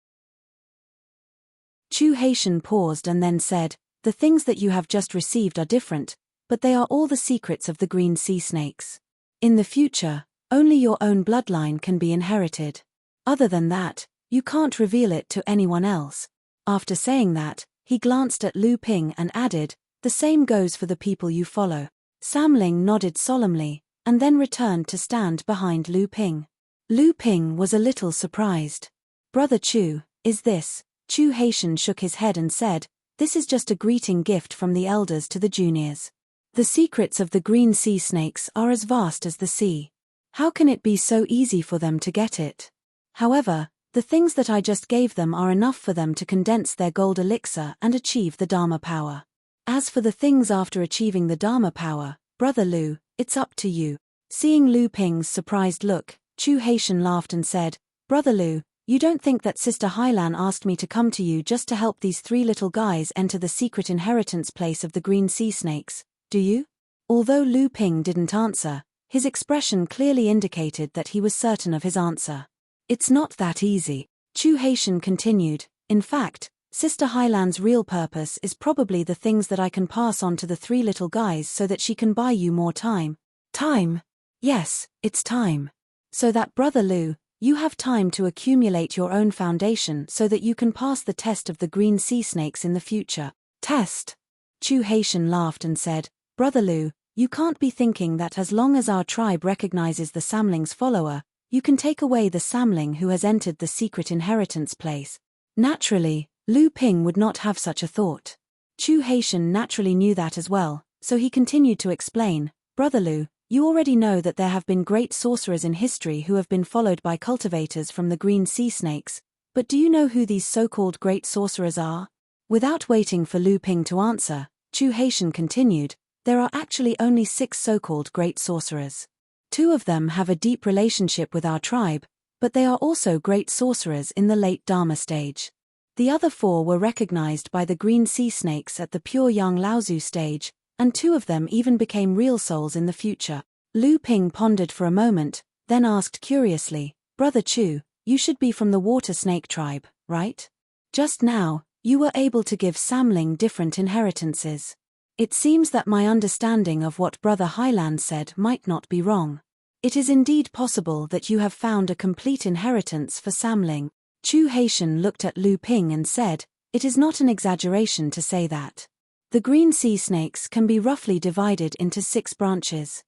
Chu Haitian paused and then said, "The things that you have just received are different, but they are all the secrets of the green sea snakes. In the future, only your own bloodline can be inherited. Other than that, you can't reveal it to anyone else." After saying that, he glanced at Lu Ping and added, "The same goes for the people you follow." Samling nodded solemnly, and then returned to stand behind Lu Ping. Lu Ping was a little surprised. "Brother Chu, is this?" Chu Haitian shook his head and said, "This is just a greeting gift from the elders to the juniors. The secrets of the green sea snakes are as vast as the sea. How can it be so easy for them to get it? However, the things that I just gave them are enough for them to condense their gold elixir and achieve the Dharma power. As for the things after achieving the Dharma power, Brother Lu, it's up to you." Seeing Lu Ping's surprised look, Chu Haitian laughed and said, "Brother Lu, you don't think that Sister Hailan asked me to come to you just to help these three little guys enter the secret inheritance place of the green sea snakes, do you?" Although Lu Ping didn't answer, his expression clearly indicated that he was certain of his answer. "It's not that easy," Chu Haitian continued. "In fact, Sister Hailan's real purpose is probably the things that I can pass on to the three little guys so that she can buy you more time." "Time? Yes, it's time. So that Brother Lu, you have time to accumulate your own foundation so that you can pass the test of the green sea snakes in the future." "Test?" Chu Haitian laughed and said, "Brother Lu, you can't be thinking that as long as our tribe recognizes the Samling's follower, you can take away the Samling who has entered the secret inheritance place." Naturally, Lu Ping would not have such a thought. Chu Haitian naturally knew that as well, so he continued to explain, "Brother Lu, you already know that there have been great sorcerers in history who have been followed by cultivators from the green sea snakes, But do you know who these so-called great sorcerers are? Without waiting for Lu Ping to answer, Chu Haitian continued, there are actually only 6 so-called great sorcerers. 2 of them have a deep relationship with our tribe, but they are also great sorcerers in the late Dharma stage. The other 4 were recognized by the green sea snakes at the pure Yang Laozu stage, and 2 of them even became real souls in the future. Lu Ping pondered for a moment, then asked curiously, Brother Chu, you should be from the water snake tribe, right? Just now, you were able to give Samling different inheritances. It seems that my understanding of what Brother Highland said might not be wrong. It is indeed possible that you have found a complete inheritance for Samling. Chu Haitian looked at Lu Ping and said, it is not an exaggeration to say that. The green sea snakes can be roughly divided into 6 branches.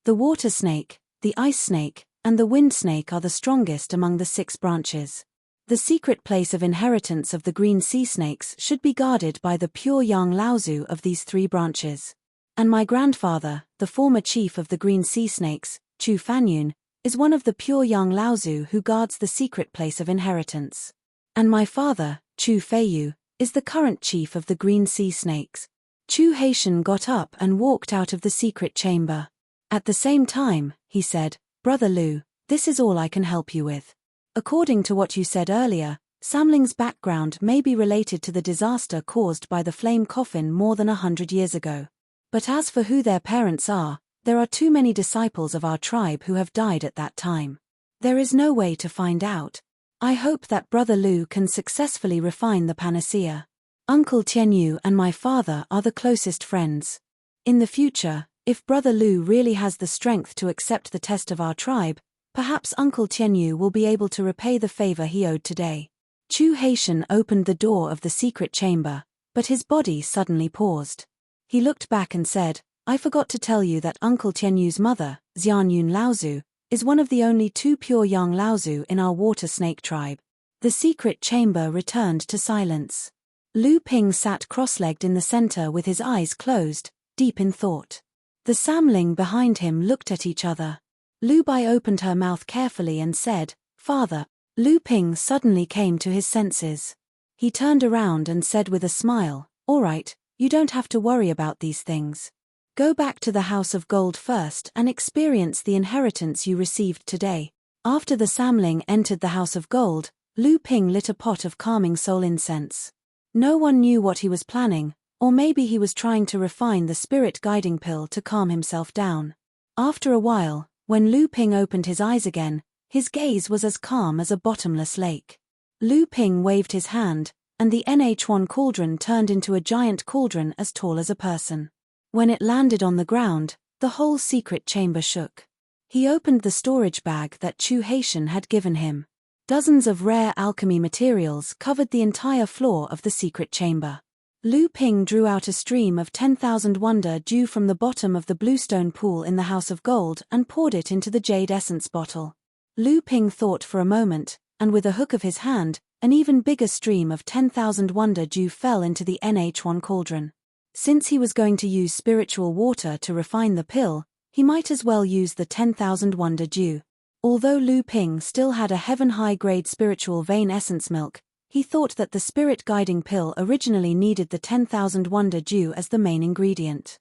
The water snake, the ice snake, and the wind snake are the strongest among the 6 branches. The secret place of inheritance of the green sea snakes should be guarded by the pure Yang Laozu of these 3 branches. And my grandfather, the former chief of the green sea snakes, Chu Fanyun, is one of the pure Yang Laozu who guards the secret place of inheritance. And my father, Chu Feiyu, is the current chief of the green sea snakes. Chu Haitian got up and walked out of the secret chamber. At the same time, he said, Brother Lu, this is all I can help you with. According to what you said earlier, Samling's background may be related to the disaster caused by the flame coffin more than 100 years ago. But as for who their parents are, there are too many disciples of our tribe who have died at that time. There is no way to find out. I hope that Brother Lu can successfully refine the panacea. Uncle Tianyu and my father are the closest friends. In the future, if Brother Lu really has the strength to accept the test of our tribe, perhaps Uncle Tianyu will be able to repay the favor he owed today. Chu Haitian opened the door of the secret chamber, but his body suddenly paused. He looked back and said, I forgot to tell you that Uncle Tianyu's mother, Xianyun Laozu, is one of the only 2 pure Yang Laozu in our water snake tribe. The secret chamber returned to silence. Lu Ping sat cross-legged in the center with his eyes closed, deep in thought. The Samling behind him looked at each other. Lu Bai opened her mouth carefully and said, Father. Lu Ping suddenly came to his senses. He turned around and said with a smile, All right, you don't have to worry about these things. Go back to the House of Gold first and experience the inheritance you received today. After the Samling entered the House of Gold, Lu Ping lit a pot of calming soul incense. No one knew what he was planning, or maybe he was trying to refine the spirit guiding pill to calm himself down. After a while, when Lu Ping opened his eyes again, his gaze was as calm as a bottomless lake. Lu Ping waved his hand, and the NH1 cauldron turned into a giant cauldron as tall as a person. When it landed on the ground, the whole secret chamber shook. He opened the storage bag that Chu Haitian had given him. Dozens of rare alchemy materials covered the entire floor of the secret chamber. Lu Ping drew out a stream of 10,000 wonder dew from the bottom of the bluestone pool in the House of Gold and poured it into the jade essence bottle. Lu Ping thought for a moment, and with a hook of his hand, an even bigger stream of 10,000 wonder dew fell into the NH1 cauldron. Since he was going to use spiritual water to refine the pill, he might as well use the 10,000 wonder dew. Although Lu Ping still had a heaven-high-grade spiritual vein essence milk, he thought that the spirit guiding pill originally needed the 10,000 wonder dew as the main ingredient.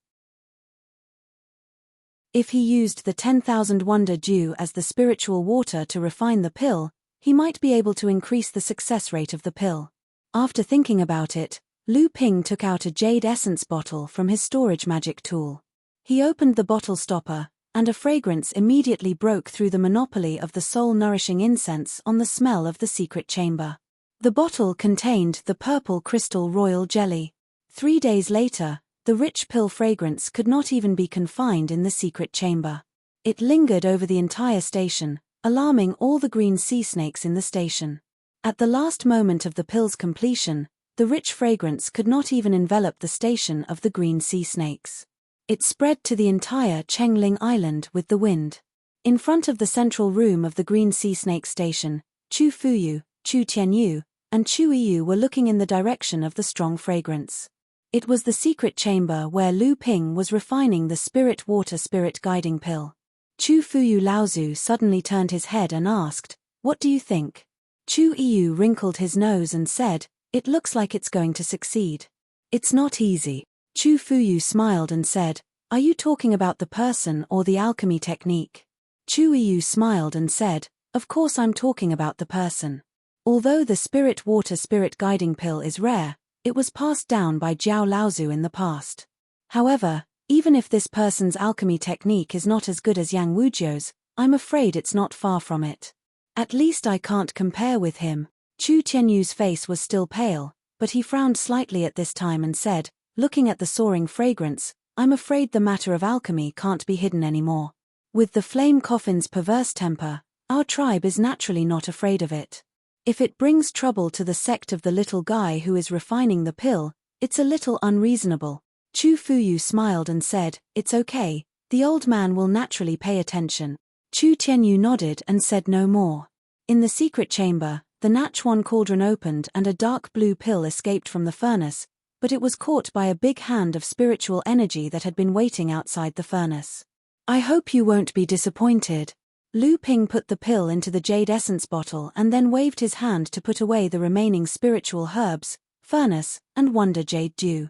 If he used the 10,000 wonder dew as the spiritual water to refine the pill, he might be able to increase the success rate of the pill. After thinking about it, Lu Ping took out a jade essence bottle from his storage magic tool. He opened the bottle stopper, and a fragrance immediately broke through the monopoly of the soul-nourishing incense on the smell of the secret chamber. The bottle contained the purple crystal royal jelly. 3 days later, the rich pill fragrance could not even be confined in the secret chamber. It lingered over the entire station, alarming all the green sea snakes in the station. At the last moment of the pill's completion, the rich fragrance could not even envelop the station of the green sea snakes. It spread to the entire Chengling Island with the wind. In front of the central room of the green sea snake station, Chu Fuyu, Chu Tianyu, and Chu Yiyu were looking in the direction of the strong fragrance. It was the secret chamber where Lu Ping was refining the spirit water spirit guiding pill. Chu Fuyu Laozu suddenly turned his head and asked, What do you think? Chu Yu wrinkled his nose and said, "It looks like it's going to succeed." "It's not easy." Chu Fuyu smiled and said, "Are you talking about the person or the alchemy technique?" Chu Yu smiled and said, "Of course I'm talking about the person. Although the spirit water spirit guiding pill is rare, it was passed down by Jiao Laozu in the past. However, even if this person's alchemy technique is not as good as Yang Wuzhou's, I'm afraid it's not far from it. At least I can't compare with him." Chu Tianyu's face was still pale, but he frowned slightly at this time and said, looking at the soaring fragrance, "I'm afraid the matter of alchemy can't be hidden anymore. With the flame coffin's perverse temper, our tribe is naturally not afraid of it. If it brings trouble to the sect of the little guy who is refining the pill, it's a little unreasonable." Chu Fuyu smiled and said, "It's okay, the old man will naturally pay attention." Chu Tianyu nodded and said no more. In the secret chamber, the Nachuan cauldron opened and a dark blue pill escaped from the furnace, but it was caught by a big hand of spiritual energy that had been waiting outside the furnace. "I hope you won't be disappointed." Lu Ping put the pill into the jade essence bottle and then waved his hand to put away the remaining spiritual herbs, furnace, and wonder jade dew.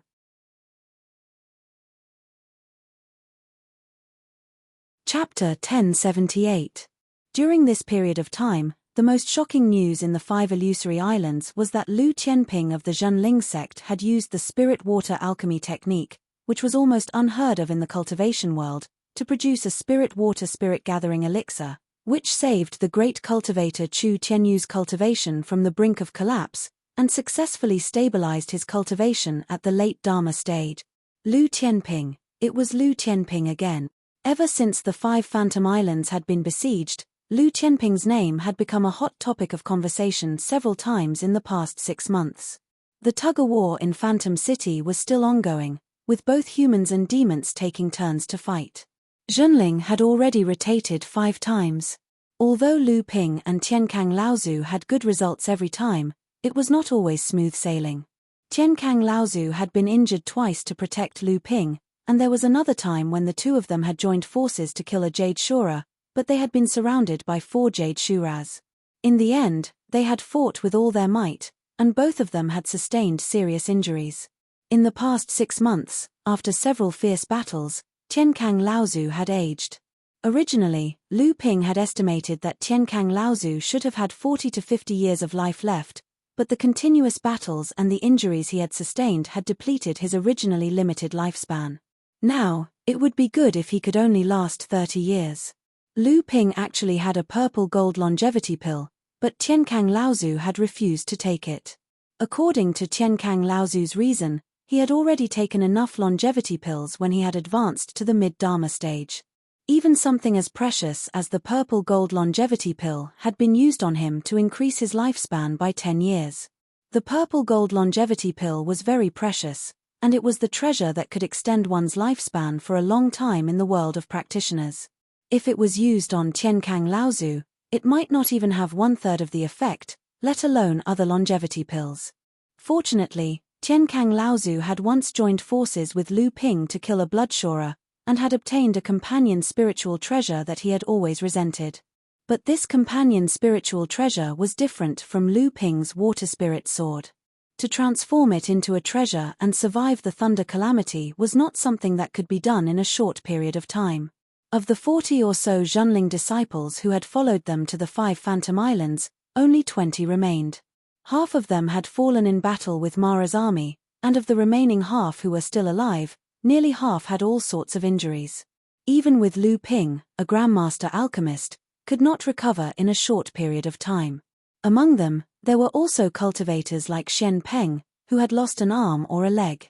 Chapter 1078. During this period of time, the most shocking news in the 5 illusory islands was that Lu Tianping of the Zhenling sect had used the spirit water alchemy technique, which was almost unheard of in the cultivation world, to produce a spirit water spirit gathering elixir, which saved the great cultivator Chu Tianyu's cultivation from the brink of collapse, and successfully stabilized his cultivation at the late Dharma stage. Lu Tianping. It was Lu Tianping again. Ever since the 5 Phantom Islands had been besieged, Lu Tianping's name had become a hot topic of conversation several times in the past 6 months. The tug-of-war in Phantom City was still ongoing, with both humans and demons taking turns to fight. Zhenling had already rotated 5 times. Although Lu Ping and Tienkang Laozu had good results every time, it was not always smooth sailing. Tienkang Laozu had been injured twice to protect Lu Ping, and there was another time when the two of them had joined forces to kill a Jade Shura, but they had been surrounded by 4 Jade Shuras. In the end, they had fought with all their might, and both of them had sustained serious injuries. In the past 6 months, after several fierce battles, Tienkang Laozu had aged. Originally, Lu Ping had estimated that Tienkang Laozu should have had 40 to 50 years of life left, but the continuous battles and the injuries he had sustained had depleted his originally limited lifespan. Now, it would be good if he could only last 30 years. Lu Ping actually had a purple gold longevity pill, but Tienkang Laozu had refused to take it. According to Tienkang Laozu's reason, he had already taken enough longevity pills when he had advanced to the mid-Dharma stage. Even something as precious as the purple gold longevity pill had been used on him to increase his lifespan by 10 years. The purple gold longevity pill was very precious, and it was the treasure that could extend one's lifespan for a long time in the world of practitioners. If it was used on Tienkang Laozu, it might not even have 1/3 of the effect, let alone other longevity pills. Fortunately, Tienkang Laozu had once joined forces with Lu Ping to kill a Bloodshora, and had obtained a companion spiritual treasure that he had always resented. But this companion spiritual treasure was different from Lu Ping's water spirit sword. To transform it into a treasure and survive the thunder calamity was not something that could be done in a short period of time. Of the 40 or so Zhenling disciples who had followed them to the 5 Phantom Islands, only 20 remained. Half of them had fallen in battle with Mara's army, and of the remaining half who were still alive, nearly half had all sorts of injuries. Even with Lu Ping, a Grandmaster alchemist, could not recover in a short period of time. Among them, there were also cultivators like Shen Peng, who had lost an arm or a leg.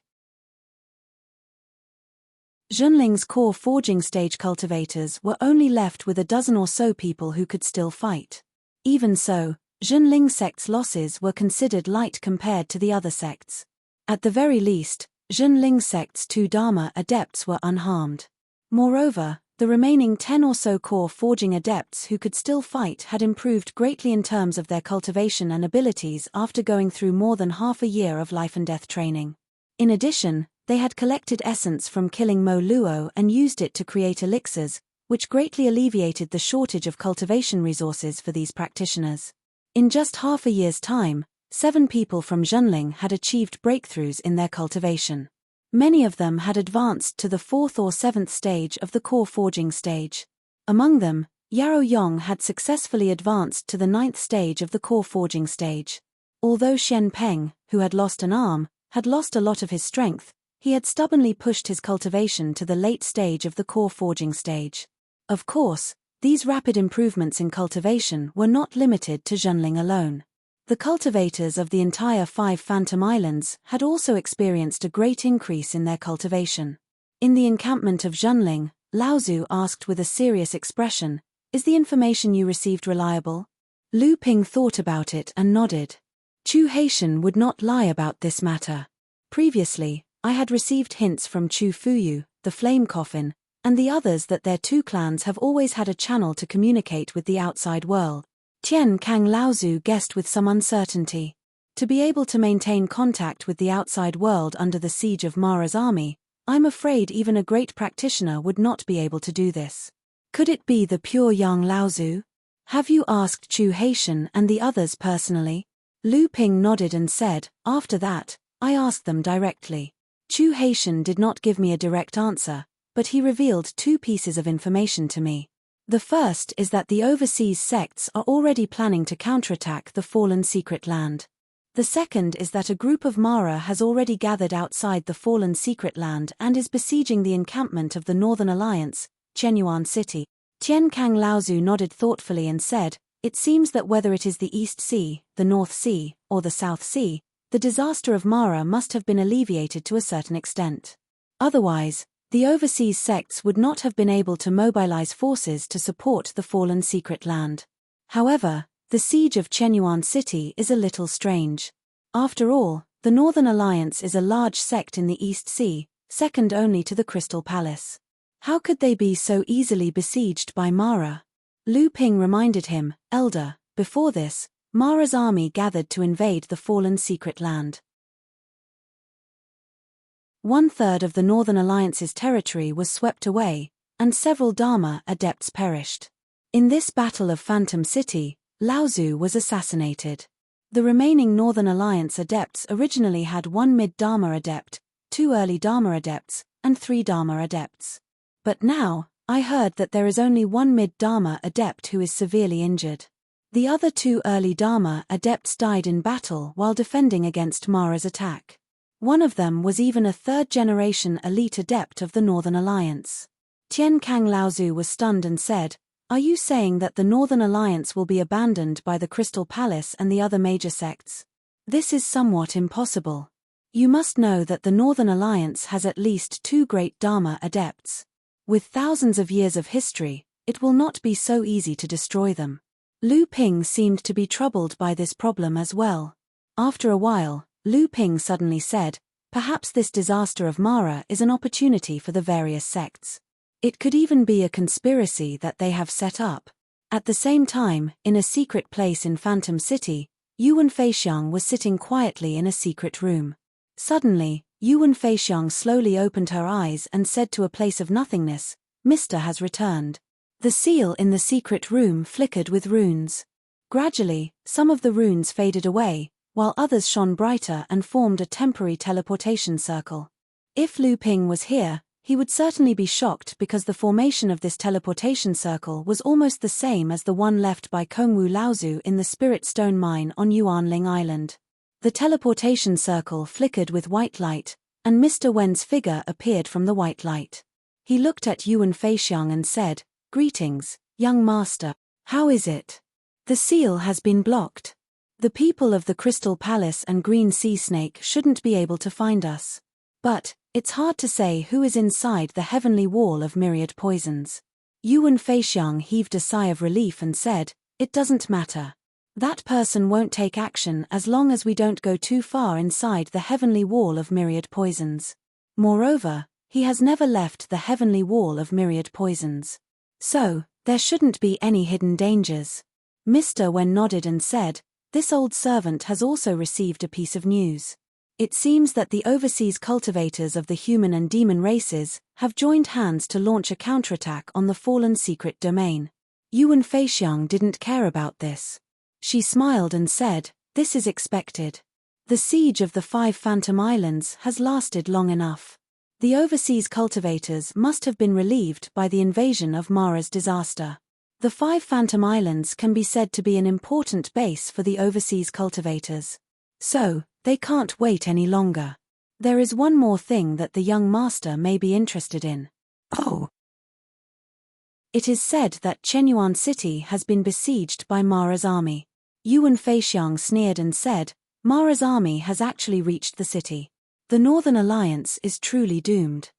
Zhenling's core forging stage cultivators were only left with a dozen or so people who could still fight. Even so, Zhenling sect's losses were considered light compared to the other sects. At the very least, Zhenling sect's 2 Dharma adepts were unharmed. Moreover, the remaining 10 or so core forging adepts who could still fight had improved greatly in terms of their cultivation and abilities after going through more than half a year of life and death training. In addition, they had collected essence from killing Mo Luo and used it to create elixirs, which greatly alleviated the shortage of cultivation resources for these practitioners. In just half a year's time, 7 people from Zhenling had achieved breakthroughs in their cultivation. Many of them had advanced to the 4th or 7th stage of the core forging stage. Among them, Yaro Yong had successfully advanced to the 9th stage of the core forging stage. Although Xian Peng, who had lost an arm, had lost a lot of his strength, he had stubbornly pushed his cultivation to the late stage of the core forging stage. Of course, these rapid improvements in cultivation were not limited to Zhenling alone. The cultivators of the entire 5 Phantom Islands had also experienced a great increase in their cultivation. In the encampment of Zhenling, Laozu asked with a serious expression, "Is the information you received reliable?" Lu Ping thought about it and nodded. Chu Haitian would not lie about this matter. Previously, I had received hints from Chu Fuyu, the Flame Coffin, and the others that their 2 clans have always had a channel to communicate with the outside world. Tian Kang Laozu guessed with some uncertainty. To be able to maintain contact with the outside world under the siege of Mara's army, I'm afraid even a great practitioner would not be able to do this. Could it be the pure young Laozu? Have you asked Chu Haitian and the others personally? Lu Ping nodded and said, "After that, I asked them directly." Chu Haitian did not give me a direct answer, but he revealed 2 pieces of information to me. The first is that the overseas sects are already planning to counterattack the fallen secret land. The second is that a group of Mara has already gathered outside the fallen secret land and is besieging the encampment of the Northern Alliance, Chenyuan City. Tian Kang Laozu nodded thoughtfully and said, "It seems that whether it is the East Sea, the North Sea, or the South Sea, the disaster of Mara must have been alleviated to a certain extent. Otherwise, the overseas sects would not have been able to mobilize forces to support the fallen secret land. However, the siege of Chenyuan City is a little strange. After all, the Northern Alliance is a large sect in the East Sea, second only to the Crystal Palace. How could they be so easily besieged by Mara?" Lu Ping reminded him, "Elder, before this, Mara's army gathered to invade the fallen secret land. 1/3 of the Northern Alliance's territory was swept away, and several Dharma adepts perished. In this battle of Phantom City, Laozu was assassinated. The remaining Northern Alliance adepts originally had 1 mid-Dharma adept, 2 early Dharma adepts, and 3 Dharma adepts. But now, I heard that there is only 1 mid-Dharma adept who is severely injured. The other 2 early Dharma adepts died in battle while defending against Mara's attack. One of them was even a 3rd-generation elite adept of the Northern Alliance." Tian Kang Laozu was stunned and said, "Are you saying that the Northern Alliance will be abandoned by the Crystal Palace and the other major sects? This is somewhat impossible. You must know that the Northern Alliance has at least 2 great Dharma adepts. With thousands of years of history, it will not be so easy to destroy them." Lu Ping seemed to be troubled by this problem as well. After a while, Lu Ping suddenly said, "Perhaps this disaster of Mara is an opportunity for the various sects. It could even be a conspiracy that they have set up." At the same time, in a secret place in Phantom City, Yuan Feixiang was sitting quietly in a secret room. Suddenly, Yuan Feixiang slowly opened her eyes and said to a place of nothingness, "Mister has returned." The seal in the secret room flickered with runes. Gradually, some of the runes faded away, while others shone brighter and formed a temporary teleportation circle. If Lu Ping was here, he would certainly be shocked because the formation of this teleportation circle was almost the same as the one left by Kongwu Laozu in the Spirit Stone Mine on Yuanling Island. The teleportation circle flickered with white light, and Mr. Wen's figure appeared from the white light. He looked at Yuan Feixiang and said, "Greetings, young master. How is it? The seal has been blocked. The people of the Crystal Palace and Green Sea Snake shouldn't be able to find us. But, it's hard to say who is inside the heavenly wall of myriad poisons." Yuan Feixiang heaved a sigh of relief and said, "It doesn't matter. That person won't take action as long as we don't go too far inside the heavenly wall of myriad poisons. Moreover, he has never left the heavenly wall of myriad poisons. So, there shouldn't be any hidden dangers." Mr. Wen nodded and said, "This old servant has also received a piece of news. It seems that the overseas cultivators of the human and demon races have joined hands to launch a counterattack on the fallen secret domain. Yuan Feixiang didn't care about this. She smiled and said, "This is expected. The siege of the 5 Phantom Islands has lasted long enough. The overseas cultivators must have been relieved by the invasion of Mara's disaster. The 5 Phantom Islands can be said to be an important base for the overseas cultivators. So, they can't wait any longer. There is one more thing that the young master may be interested in." "Oh." "It is said that Chenyuan City has been besieged by Mara's army." Yuan Feixiang sneered and said, "Mara's army has actually reached the city. The Northern Alliance is truly doomed."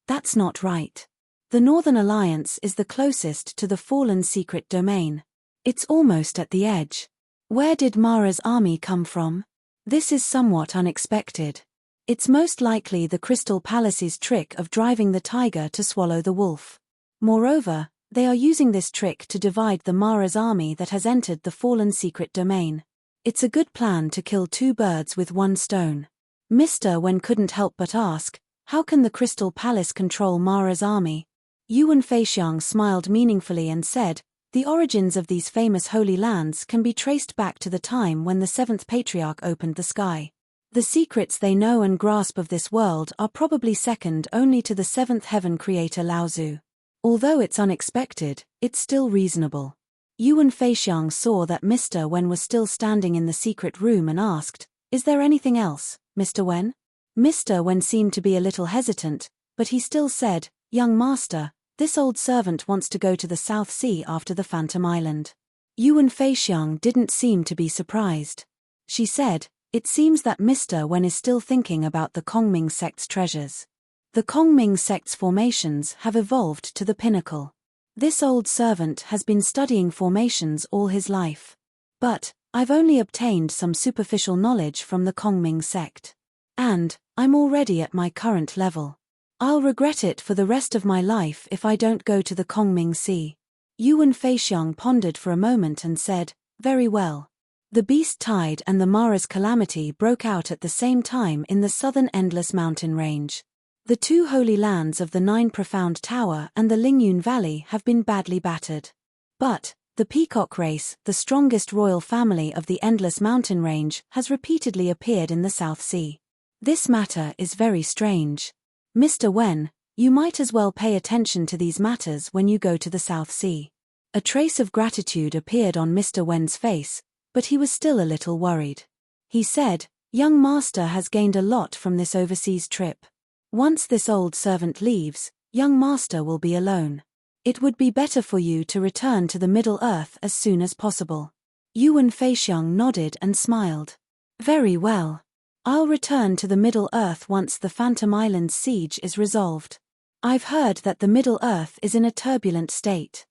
That's not right. The Northern Alliance is the closest to the fallen secret domain. It's almost at the edge. Where did Mara's army come from? This is somewhat unexpected. It's most likely the Crystal Palace's trick of driving the tiger to swallow the wolf. Moreover, they are using this trick to divide the Mara's army that has entered the fallen secret domain. It's a good plan to kill 2 birds with 1 stone. Mr. Wen couldn't help but ask, how can the Crystal Palace control Mara's army? Yuan Feixiang smiled meaningfully and said, "The origins of these famous holy lands can be traced back to the time when the 7th Patriarch opened the sky. The secrets they know and grasp of this world are probably second only to the 7th heaven creator Laozu. Although it's unexpected, it's still reasonable." Yuan Feixiang saw that Mr. Wen was still standing in the secret room and asked, "Is there anything else, Mr. Wen?" Mr. Wen seemed to be a little hesitant, but he still said, "Young master, this old servant wants to go to the South Sea after the Phantom Island." Yuan Feixiang didn't seem to be surprised. She said, "It seems that Mr. Wen is still thinking about the Kongming sect's treasures. The Kongming sect's formations have evolved to the pinnacle. This old servant has been studying formations all his life. But, I've only obtained some superficial knowledge from the Kongming sect. And, I'm already at my current level. I'll regret it for the rest of my life if I don't go to the Kongming Sea." Yuan Feixiang pondered for a moment and said, "Very well." The Beast Tide and the Mara's Calamity broke out at the same time in the southern Endless Mountain Range. The 2 holy lands of the 9 Profound Tower and the Lingyun Valley have been badly battered. But, the Peacock race, the strongest royal family of the Endless Mountain Range, has repeatedly appeared in the South Sea. This matter is very strange. Mr. Wen, you might as well pay attention to these matters when you go to the South Sea. A trace of gratitude appeared on Mr. Wen's face, but he was still a little worried. He said, "Young master has gained a lot from this overseas trip. Once this old servant leaves, young master will be alone. It would be better for you to return to the Middle Earth as soon as possible." Yuan Feixiang nodded and smiled. "Very well. I'll return to the Middle Earth once the Phantom Islands siege is resolved. I've heard that the Middle Earth is in a turbulent state."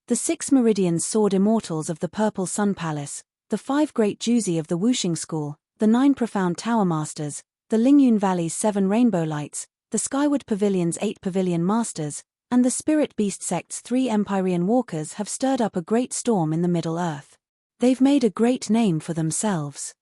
The 6 Meridians Sword Immortals of the Purple Sun Palace, the 5 Great Juzi of the Wuxing School, the 9 Profound Tower Masters, the Lingyun Valley's 7 Rainbow Lights, the Skyward Pavilion's 8 Pavilion Masters, and the Spirit Beast Sect's 3 Empyrean Walkers have stirred up a great storm in the Middle Earth. They've made a great name for themselves.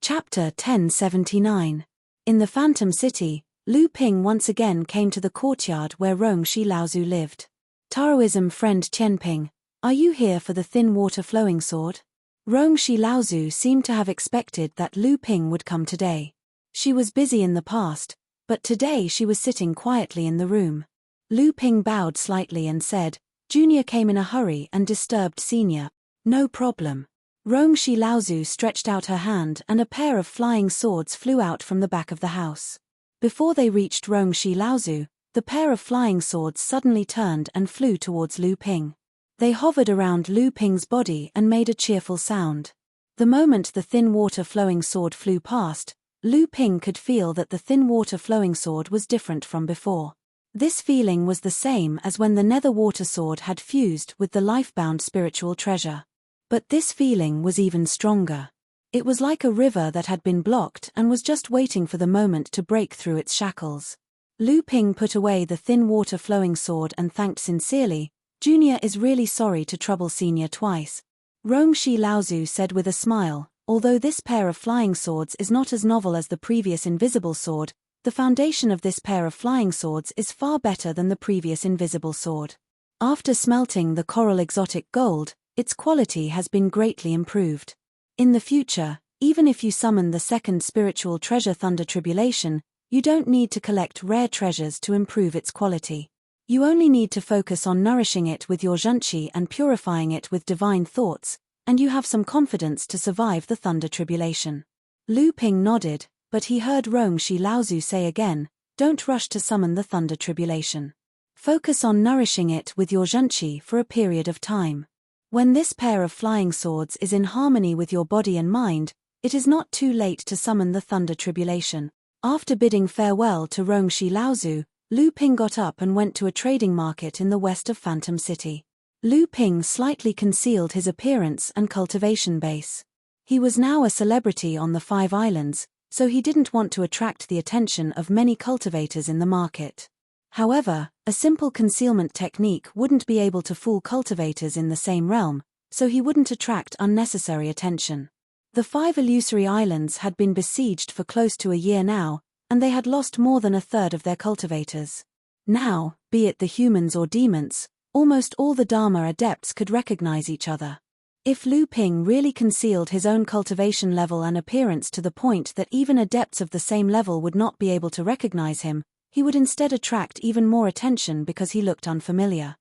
Chapter 1079. In the Phantom City, Lu Ping once again came to the courtyard where Rong Shi Laozu lived. "Taoism friend Qianping, are you here for the thin water flowing sword?" Rong Shi Laozu seemed to have expected that Lu Ping would come today. She was busy in the past, but today she was sitting quietly in the room. Lu Ping bowed slightly and said, "Junior came in a hurry and disturbed Senior." "No problem." Rong Shi Laozu stretched out her hand and a pair of flying swords flew out from the back of the house. Before they reached Rong Shi Laozu, the pair of flying swords suddenly turned and flew towards Lu Ping. They hovered around Lu Ping's body and made a cheerful sound. The moment the thin water flowing sword flew past, Lu Ping could feel that the thin water flowing sword was different from before. This feeling was the same as when the nether water sword had fused with the life-bound spiritual treasure. But this feeling was even stronger. It was like a river that had been blocked and was just waiting for the moment to break through its shackles. Lu Ping put away the thin water flowing sword and thanked sincerely, Junior is really sorry to trouble Senior twice. Rongshi Laozu said with a smile, although this pair of flying swords is not as novel as the previous invisible sword, the foundation of this pair of flying swords is far better than the previous invisible sword. After smelting the coral exotic gold, its quality has been greatly improved. In the future, even if you summon the second spiritual treasure Thunder Tribulation, you don't need to collect rare treasures to improve its quality. You only need to focus on nourishing it with your zhenqi and purifying it with divine thoughts, and you have some confidence to survive the Thunder Tribulation. Lu Ping nodded, but he heard Rongshi Laozu say again, don't rush to summon the Thunder Tribulation. Focus on nourishing it with your zhenqi for a period of time. When this pair of flying swords is in harmony with your body and mind, it is not too late to summon the Thunder Tribulation. After bidding farewell to Rongshi Laozu, Lu Ping got up and went to a trading market in the west of Phantom City. Lu Ping slightly concealed his appearance and cultivation base. He was now a celebrity on the 5 islands, so he didn't want to attract the attention of many cultivators in the market. However, a simple concealment technique wouldn't be able to fool cultivators in the same realm, so he wouldn't attract unnecessary attention. The 5 illusory islands had been besieged for close to a year now, and they had lost more than a third of their cultivators. Now, be it the humans or demons, almost all the Dharma adepts could recognize each other. If Lu Ping really concealed his own cultivation level and appearance to the point that even adepts of the same level would not be able to recognize him, he would instead attract even more attention because he looked unfamiliar.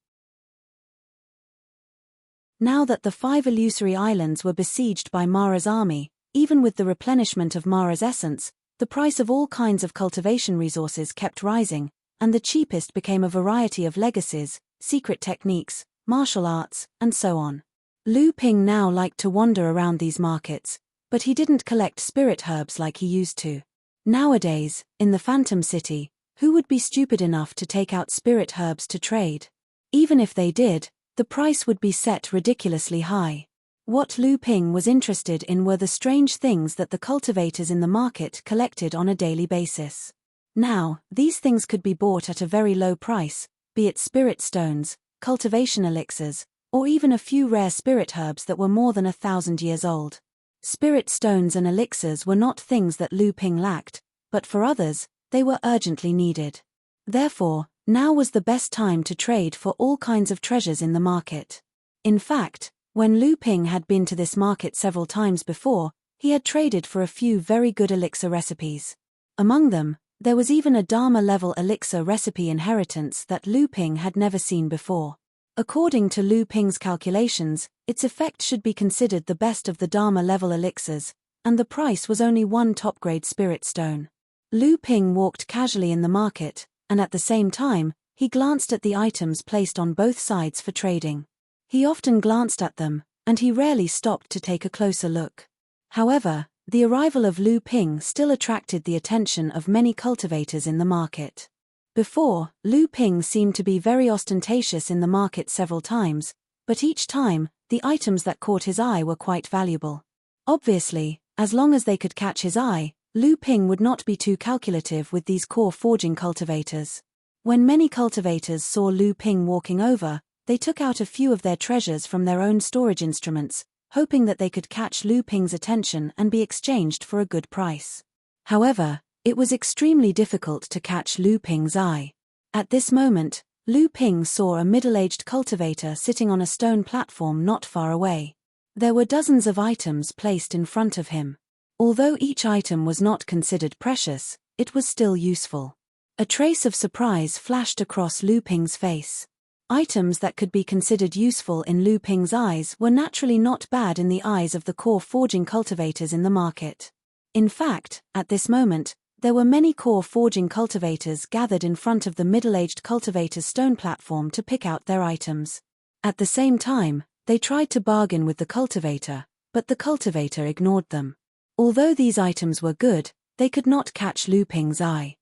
Now that the 5 illusory islands were besieged by Mara's army, even with the replenishment of Mara's essence, the price of all kinds of cultivation resources kept rising, and the cheapest became a variety of legacies, secret techniques, martial arts, and so on. Lu Ping now liked to wander around these markets, but he didn't collect spirit herbs like he used to. Nowadays, in the Phantom City, who would be stupid enough to take out spirit herbs to trade? Even if they did, the price would be set ridiculously high. What Lu Ping was interested in were the strange things that the cultivators in the market collected on a daily basis. Now, these things could be bought at a very low price, be it spirit stones, cultivation elixirs, or even a few rare spirit herbs that were more than 1,000 years old. Spirit stones and elixirs were not things that Lu Ping lacked, but for others, they were urgently needed. Therefore, now was the best time to trade for all kinds of treasures in the market. In fact, when Lu Ping had been to this market several times before, he had traded for a few very good elixir recipes. Among them, there was even a Dharma-level elixir recipe inheritance that Lu Ping had never seen before. According to Lu Ping's calculations, its effect should be considered the best of the Dharma-level elixirs, and the price was only 1 top-grade spirit stone. Lu Ping walked casually in the market, and at the same time, he glanced at the items placed on both sides for trading. He often glanced at them, and he rarely stopped to take a closer look. However, the arrival of Lu Ping still attracted the attention of many cultivators in the market. Before, Lu Ping seemed to be very ostentatious in the market several times, but each time, the items that caught his eye were quite valuable. Obviously, as long as they could catch his eye, Lu Ping would not be too calculative with these core forging cultivators. When many cultivators saw Lu Ping walking over, they took out a few of their treasures from their own storage instruments, hoping that they could catch Lu Ping's attention and be exchanged for a good price. However, it was extremely difficult to catch Lu Ping's eye. At this moment, Lu Ping saw a middle-aged cultivator sitting on a stone platform not far away. There were dozens of items placed in front of him. Although each item was not considered precious, it was still useful. A trace of surprise flashed across Lu Ping's face. Items that could be considered useful in Lu Ping's eyes were naturally not bad in the eyes of the core forging cultivators in the market. In fact, at this moment, there were many core forging cultivators gathered in front of the middle-aged cultivator's stone platform to pick out their items. At the same time, they tried to bargain with the cultivator, but the cultivator ignored them. Although these items were good, they could not catch Lu Ping's eye.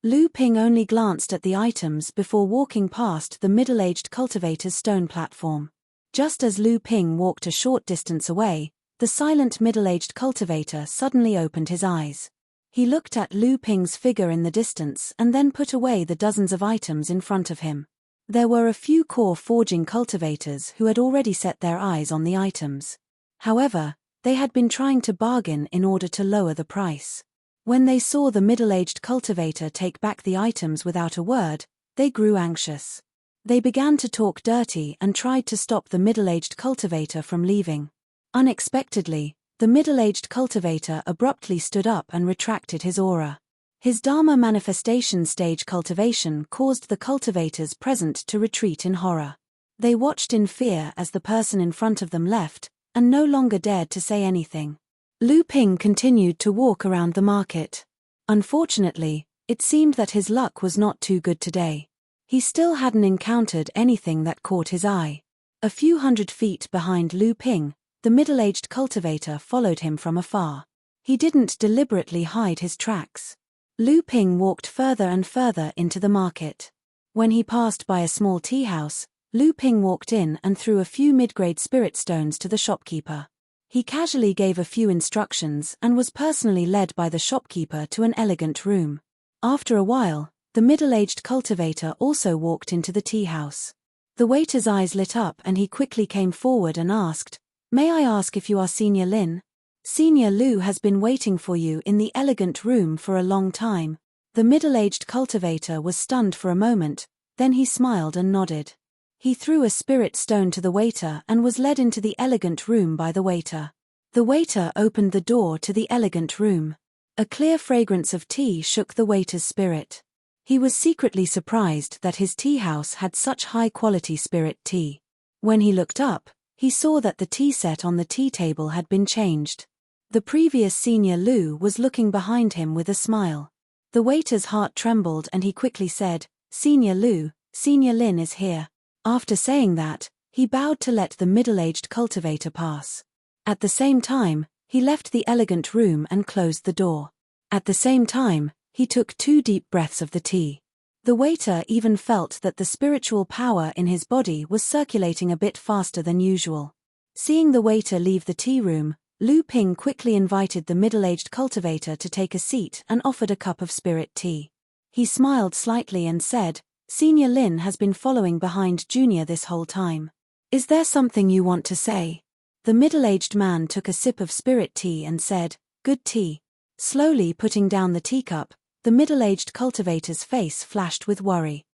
Lu Ping only glanced at the items before walking past the middle-aged cultivator's stone platform. Just as Lu Ping walked a short distance away, the silent middle-aged cultivator suddenly opened his eyes. He looked at Lu Ping's figure in the distance and then put away the dozens of items in front of him. There were a few core forging cultivators who had already set their eyes on the items. However, they had been trying to bargain in order to lower the price. When they saw the middle-aged cultivator take back the items without a word, they grew anxious. They began to talk dirty and tried to stop the middle-aged cultivator from leaving. Unexpectedly, the middle-aged cultivator abruptly stood up and retracted his aura. His Dharma manifestation stage cultivation caused the cultivators present to retreat in horror. They watched in fear as the person in front of them left, and no longer dared to say anything. Lu Ping continued to walk around the market. Unfortunately, it seemed that his luck was not too good today. He still hadn't encountered anything that caught his eye. A few 100 feet behind Lu Ping, the middle-aged cultivator followed him from afar. He didn't deliberately hide his tracks. Lu Ping walked further and further into the market. When he passed by a small tea house, Lu Ping walked in and threw a few mid-grade spirit stones to the shopkeeper. He casually gave a few instructions and was personally led by the shopkeeper to an elegant room. After a while, the middle-aged cultivator also walked into the tea house. The waiter's eyes lit up and he quickly came forward and asked, "May I ask if you are Senior Lin? Senior Lu has been waiting for you in the elegant room for a long time." The middle-aged cultivator was stunned for a moment, then he smiled and nodded. He threw a spirit stone to the waiter and was led into the elegant room by the waiter. The waiter opened the door to the elegant room. A clear fragrance of tea shook the waiter's spirit. He was secretly surprised that his tea house had such high-quality spirit tea. When he looked up, he saw that the tea set on the tea table had been changed. The previous Senior Lu was looking behind him with a smile. The waiter's heart trembled and he quickly said, "Senior Lu, Senior Lin is here." After saying that, he bowed to let the middle-aged cultivator pass. At the same time, he left the elegant room and closed the door. At the same time, he took 2 deep breaths of the tea. The waiter even felt that the spiritual power in his body was circulating a bit faster than usual. Seeing the waiter leave the tea room, Lu Ping quickly invited the middle-aged cultivator to take a seat and offered a cup of spirit tea. He smiled slightly and said, "Senior Lin has been following behind Junior this whole time. Is there something you want to say?" The middle-aged man took a sip of spirit tea and said, "Good tea." Slowly putting down the teacup, the middle-aged cultivator's face flashed with worry.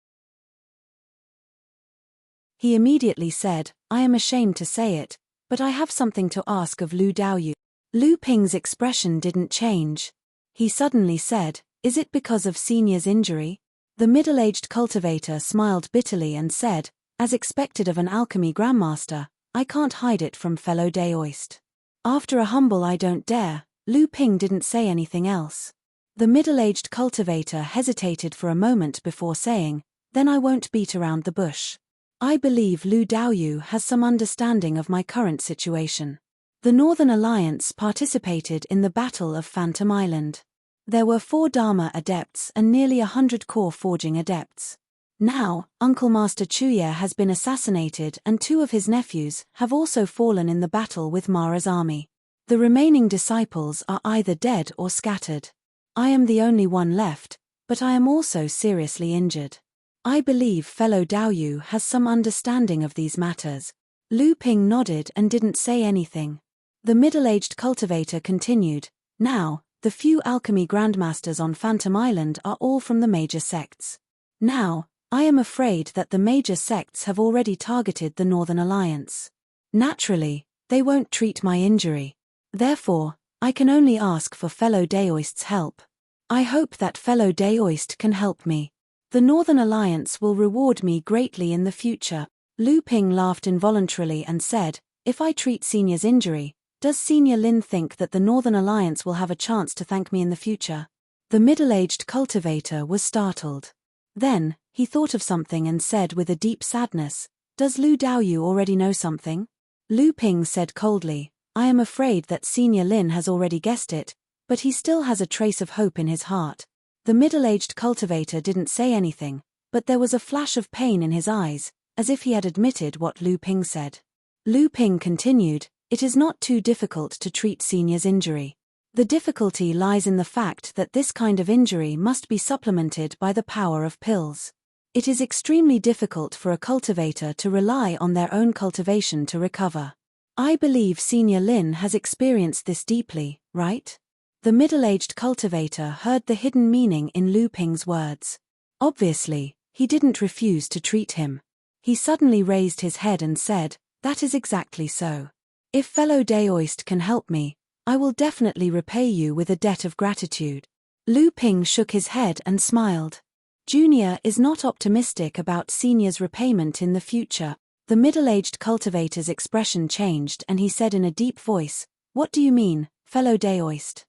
He immediately said, "I am ashamed to say it, but I have something to ask of Lu Daoyu." Lu Ping's expression didn't change. He suddenly said, "Is it because of Senior's injury?" The middle-aged cultivator smiled bitterly and said, "As expected of an alchemy grandmaster, I can't hide it from fellow Daoist." After a humble "I don't dare," Lu Ping didn't say anything else. The middle-aged cultivator hesitated for a moment before saying, "Then I won't beat around the bush. I believe Lu Daoyu has some understanding of my current situation." The Northern Alliance participated in the Battle of Phantom Island. There were 4 Dharma adepts and nearly 100 core forging adepts. Now, Uncle Master Chuya has been assassinated and 2 of his nephews have also fallen in the battle with Mara's army. The remaining disciples are either dead or scattered. I am the only one left, but I am also seriously injured. I believe fellow Daoyu has some understanding of these matters. Lu Ping nodded and didn't say anything. The middle-aged cultivator continued, "Now, the few alchemy grandmasters on Phantom Island are all from the major sects. Now, I am afraid that the major sects have already targeted the Northern Alliance. Naturally, they won't treat my injury. Therefore, I can only ask for fellow Daoist's help. I hope that fellow Daoist can help me. The Northern Alliance will reward me greatly in the future." Lu Ping laughed involuntarily and said, "If I treat Senior's injury, does Senior Lin think that the Northern Alliance will have a chance to thank me in the future?" The middle-aged cultivator was startled. Then, he thought of something and said with a deep sadness, "Does Lu Daoyu already know something?" Lu Ping said coldly, "I am afraid that Senior Lin has already guessed it, but he still has a trace of hope in his heart." The middle-aged cultivator didn't say anything, but there was a flash of pain in his eyes, as if he had admitted what Lu Ping said. Lu Ping continued, "It is not too difficult to treat Senior's injury. The difficulty lies in the fact that this kind of injury must be supplemented by the power of pills. It is extremely difficult for a cultivator to rely on their own cultivation to recover. I believe Senior Lin has experienced this deeply, right? The middle-aged cultivator heard the hidden meaning in Lu Ping's words. Obviously, he didn't refuse to treat him. He suddenly raised his head and said, "That is exactly so. If fellow Daoist can help me, I will definitely repay you with a debt of gratitude." Lu Ping shook his head and smiled. Junior is not optimistic about Senior's repayment in the future. The middle-aged cultivator's expression changed and he said in a deep voice, "What do you mean, fellow Daoist?"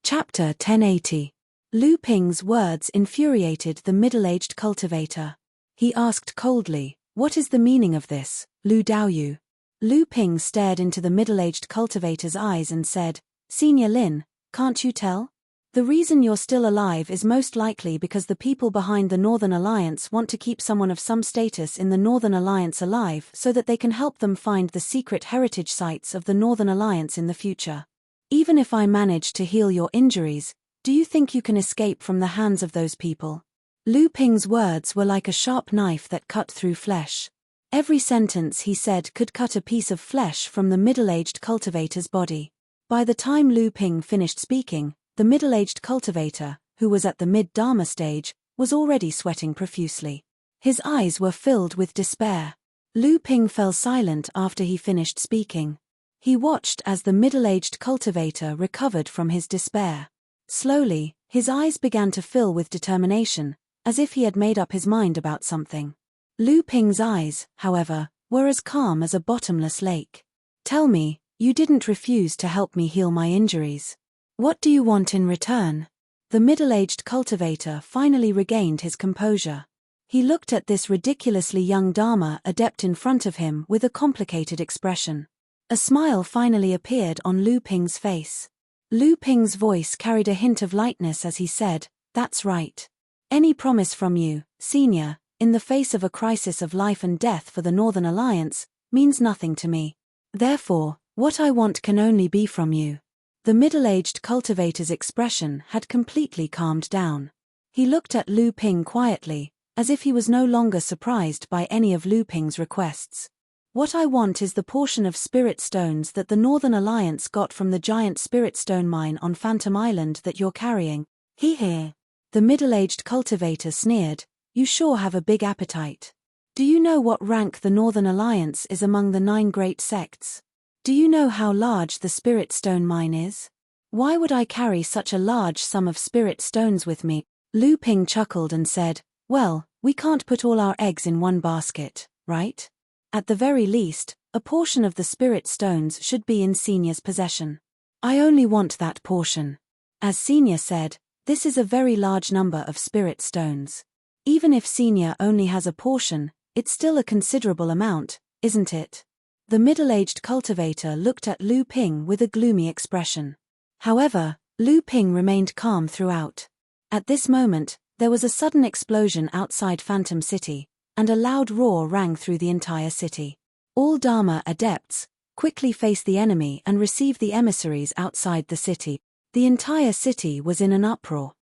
Chapter 1080. Lu Ping's words infuriated the middle-aged cultivator. He asked coldly, "What is the meaning of this, Lu Daoyu?" Lu Ping stared into the middle-aged cultivator's eyes and said, "Senior Lin, can't you tell? The reason you're still alive is most likely because the people behind the Northern Alliance want to keep someone of some status in the Northern Alliance alive so that they can help them find the secret heritage sites of the Northern Alliance in the future. Even if I manage to heal your injuries, do you think you can escape from the hands of those people?" Lu Ping's words were like a sharp knife that cut through flesh. Every sentence he said could cut a piece of flesh from the middle-aged cultivator's body. By the time Lu Ping finished speaking, the middle-aged cultivator, who was at the mid-Dharma stage, was already sweating profusely. His eyes were filled with despair. Lu Ping fell silent after he finished speaking. He watched as the middle-aged cultivator recovered from his despair. Slowly, his eyes began to fill with determination, as if he had made up his mind about something. Lu Ping's eyes, however, were as calm as a bottomless lake. "Tell me, you didn't refuse to help me heal my injuries. What do you want in return?" The middle-aged cultivator finally regained his composure. He looked at this ridiculously young Dharma adept in front of him with a complicated expression. A smile finally appeared on Lu Ping's face. Lu Ping's voice carried a hint of lightness as he said, "That's right. Any promise from you, Senior, in the face of a crisis of life and death for the Northern Alliance, means nothing to me. Therefore, what I want can only be from you." The middle-aged cultivator's expression had completely calmed down. He looked at Lu Ping quietly, as if he was no longer surprised by any of Lu Ping's requests. "What I want is the portion of spirit stones that the Northern Alliance got from the giant spirit stone mine on Phantom Island that you're carrying." "Heh." The middle-aged cultivator sneered, "You sure have a big appetite. Do you know what rank the Northern Alliance is among the 9 great sects? Do you know how large the spirit stone mine is? Why would I carry such a large sum of spirit stones with me?" Lu Ping chuckled and said, "Well, we can't put all our eggs in one basket, right? At the very least, a portion of the spirit stones should be in Senior's possession. I only want that portion. As Senior said, this is a very large number of spirit stones. Even if Senior only has a portion, it's still a considerable amount, isn't it?" The middle-aged cultivator looked at Lu Ping with a gloomy expression. However, Lu Ping remained calm throughout. At this moment, there was a sudden explosion outside Phantom City, and a loud roar rang through the entire city. All Dharma adepts, quickly face the enemy and receive the emissaries outside the city. The entire city was in an uproar.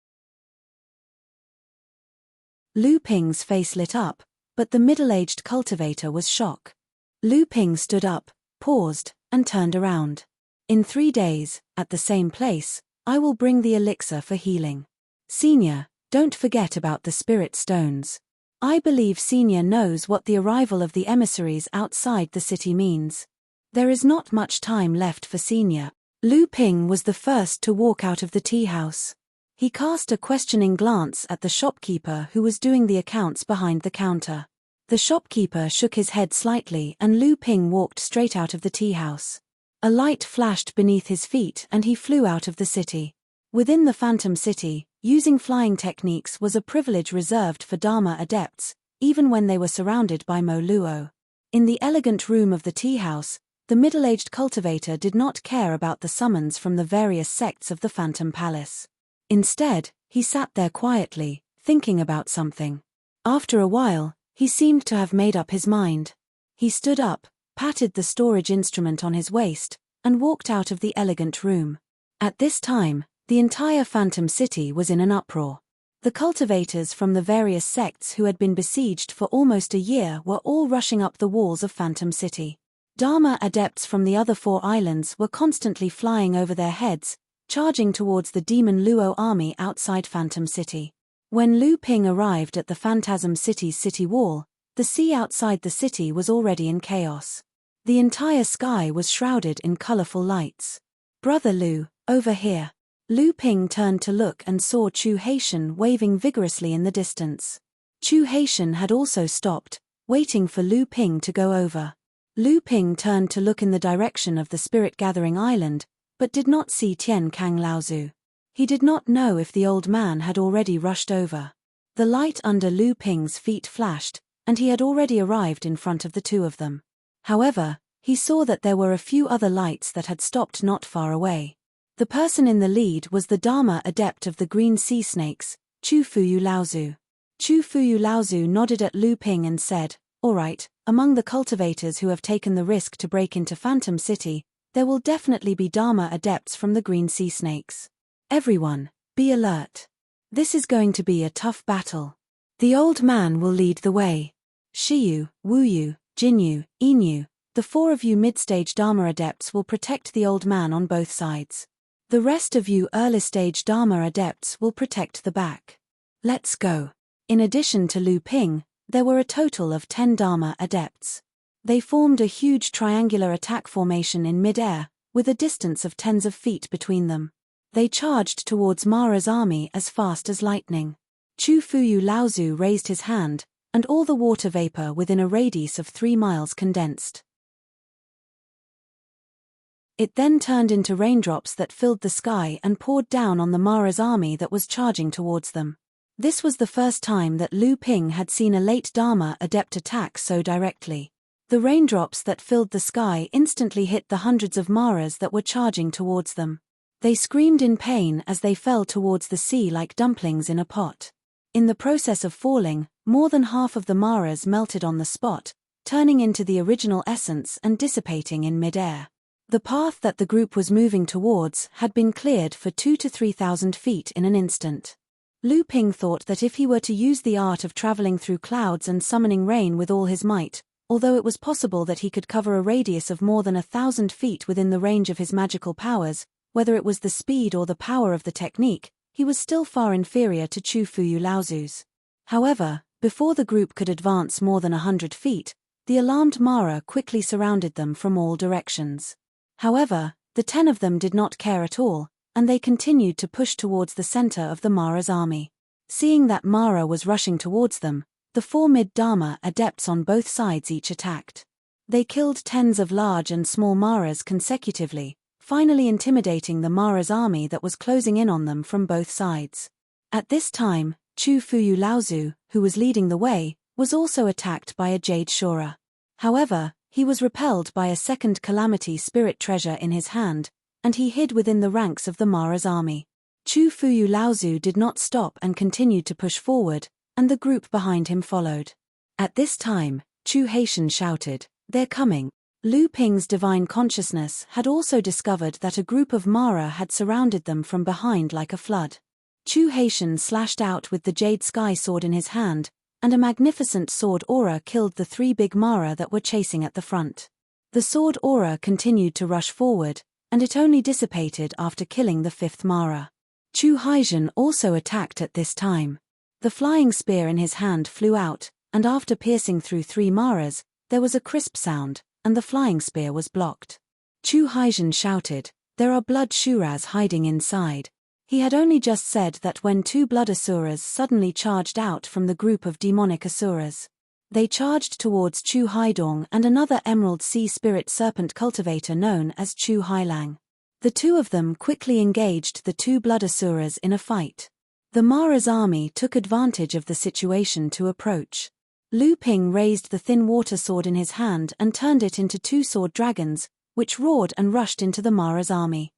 Lu Ping's face lit up, but the middle-aged cultivator was shocked. Lu Ping stood up, paused, and turned around. "In 3 days, at the same place, I will bring the elixir for healing. Senior, don't forget about the spirit stones. I believe Senior knows what the arrival of the emissaries outside the city means. There is not much time left for Senior." Lu Ping was the first to walk out of the tea house. He cast a questioning glance at the shopkeeper who was doing the accounts behind the counter. The shopkeeper shook his head slightly and Lu Ping walked straight out of the tea house. A light flashed beneath his feet and he flew out of the city. Within the Phantom City, using flying techniques was a privilege reserved for Dharma adepts, even when they were surrounded by Mo Luo. In the elegant room of the tea house, the middle-aged cultivator did not care about the summons from the various sects of the Phantom Palace. Instead, he sat there quietly, thinking about something. After a while, he seemed to have made up his mind. He stood up, patted the storage instrument on his waist, and walked out of the elegant room. At this time, the entire Phantom City was in an uproar. The cultivators from the various sects who had been besieged for almost a year were all rushing up the walls of Phantom City. Dharma adepts from the other 4 islands were constantly flying over their heads, charging towards the Demon Luo army outside Phantom City. When Lu Ping arrived at the Phantasm City's city wall, the sea outside the city was already in chaos. The entire sky was shrouded in colorful lights. "Brother Lu, over here." Lu Ping turned to look and saw Chu Haitian waving vigorously in the distance. Chu Haitian had also stopped, waiting for Lu Ping to go over. Lu Ping turned to look in the direction of the Spirit Gathering Island, but did not see Tian Kang Laozu. He did not know if the old man had already rushed over. The light under Lu Ping's feet flashed, and he had already arrived in front of the 2 of them. However, he saw that there were a few other lights that had stopped not far away. The person in the lead was the Dharma adept of the green sea snakes, Chu Fuyu Laozu. Chu Fuyu Laozu nodded at Lu Ping and said, "All right, among the cultivators who have taken the risk to break into Phantom City, there will definitely be Dharma adepts from the green sea snakes. Everyone, be alert. This is going to be a tough battle. The old man will lead the way. Shiyu, Wuyu, Jinyu, Inyu, the 4 of you mid-stage Dharma adepts will protect the old man on both sides. The rest of you early-stage Dharma adepts will protect the back. Let's go." In addition to Lu Ping, there were a total of 10 Dharma adepts. They formed a huge triangular attack formation in mid-air, with a distance of tens of feet between them. They charged towards Mara's army as fast as lightning. Chu Fuyu Laozu raised his hand, and all the water vapor within a radius of 3 miles condensed. It then turned into raindrops that filled the sky and poured down on the Mara's army that was charging towards them. This was the first time that Lu Ping had seen a late Dharma adept attack so directly. The raindrops that filled the sky instantly hit the hundreds of Maras that were charging towards them. They screamed in pain as they fell towards the sea like dumplings in a pot. In the process of falling, more than half of the Maras melted on the spot, turning into the original essence and dissipating in mid-air. The path that the group was moving towards had been cleared for 2,000 to 3,000 feet in an instant. Lu Ping thought that if he were to use the art of traveling through clouds and summoning rain with all his might, although it was possible that he could cover a radius of more than 1,000 feet within the range of his magical powers, whether it was the speed or the power of the technique, he was still far inferior to Chu Fuyu Laozu's. However, before the group could advance more than 100 feet, the alarmed Mara quickly surrounded them from all directions. However, the 10 of them did not care at all, and they continued to push towards the center of the Mara's army. Seeing that Mara was rushing towards them, the 4 mid-Dharma adepts on both sides each attacked. They killed tens of large and small Maras consecutively, finally intimidating the Mara's army that was closing in on them from both sides. At this time, Chu Fuyu Laozu, who was leading the way, was also attacked by a Jade Shura. However, he was repelled by a second Calamity Spirit treasure in his hand, and he hid within the ranks of the Mara's army. Chu Fuyu Laozu did not stop and continued to push forward, and the group behind him followed. At this time, Chu Haitian shouted, "They're coming." Lu Ping's divine consciousness had also discovered that a group of Mara had surrounded them from behind like a flood. Chu Haitian slashed out with the Jade Sky Sword in his hand, and a magnificent sword aura killed the 3 big Mara that were chasing at the front. The sword aura continued to rush forward, and it only dissipated after killing the 5th Mara. Chu Haitian also attacked at this time. The flying spear in his hand flew out, and after piercing through 3 Maras, there was a crisp sound, and the flying spear was blocked. Chu Haitian shouted, "There are blood Shuras hiding inside." He had only just said that when 2 blood Asuras suddenly charged out from the group of demonic Asuras. They charged towards Chu Haidong and another Emerald Sea Spirit Serpent cultivator known as Chu Hailang. The 2 of them quickly engaged the 2 blood Asuras in a fight. The Mara's army took advantage of the situation to approach. Lu Ping raised the thin water sword in his hand and turned it into 2 sword dragons, which roared and rushed into the Mara's army.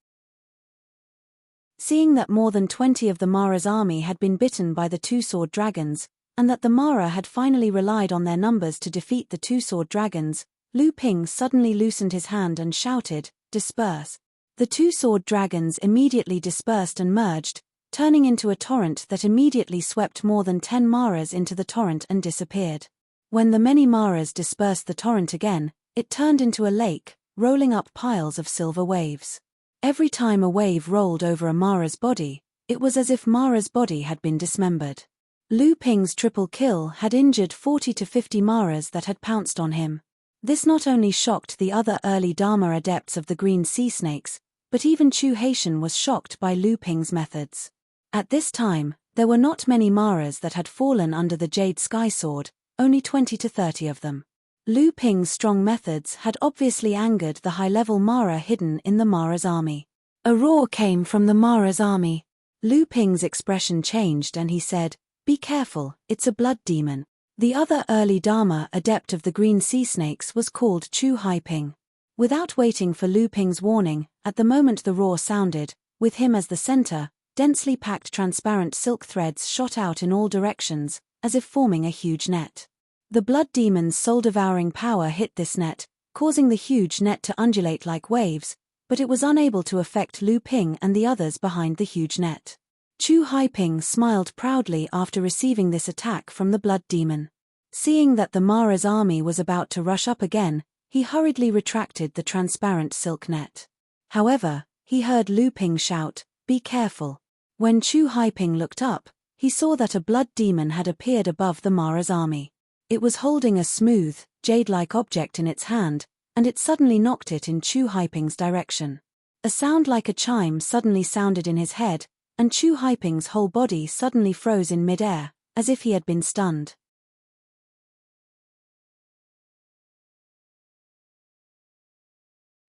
Seeing that more than 20 of the Mara's army had been bitten by the 2 sword dragons, and that the Mara had finally relied on their numbers to defeat the 2 sword dragons, Lu Ping suddenly loosened his hand and shouted, "Disperse." The two sword dragons immediately dispersed and merged, turning into a torrent that immediately swept more than 10 maras into the torrent and disappeared. When the many maras dispersed the torrent again, it turned into a lake, rolling up piles of silver waves. Every time a wave rolled over a mara's body, it was as if Mara's body had been dismembered. Lu Ping's triple kill had injured 40 to 50 maras that had pounced on him. This not only shocked the other early Dharma adepts of the green sea snakes, but even Chu Haitian was shocked by Lu Ping's methods. At this time, there were not many maras that had fallen under the Jade Sky Sword, only 20 to 30 of them. Lu Ping's strong methods had obviously angered the high-level Mara hidden in the Mara's army. A roar came from the Mara's army. Lu Ping's expression changed and he said, "Be careful, it's a blood demon." The other early Dharma adept of the green sea snakes was called Chu Haiping. Without waiting for Lu Ping's warning, at the moment the roar sounded, with him as the center, densely packed transparent silk threads shot out in all directions, as if forming a huge net. The blood demon's soul-devouring power hit this net, causing the huge net to undulate like waves, but it was unable to affect Lu Ping and the others behind the huge net. Chu Haiping smiled proudly after receiving this attack from the blood demon. Seeing that the Mara's army was about to rush up again, he hurriedly retracted the transparent silk net. However, he heard Lu Ping shout, "Be careful." When Chu Haiping looked up, he saw that a blood demon had appeared above the Mara's army. It was holding a smooth, jade-like object in its hand, and it suddenly knocked it in Chu Haiping's direction. A sound like a chime suddenly sounded in his head, and Chu Haiping's whole body suddenly froze in mid-air, as if he had been stunned.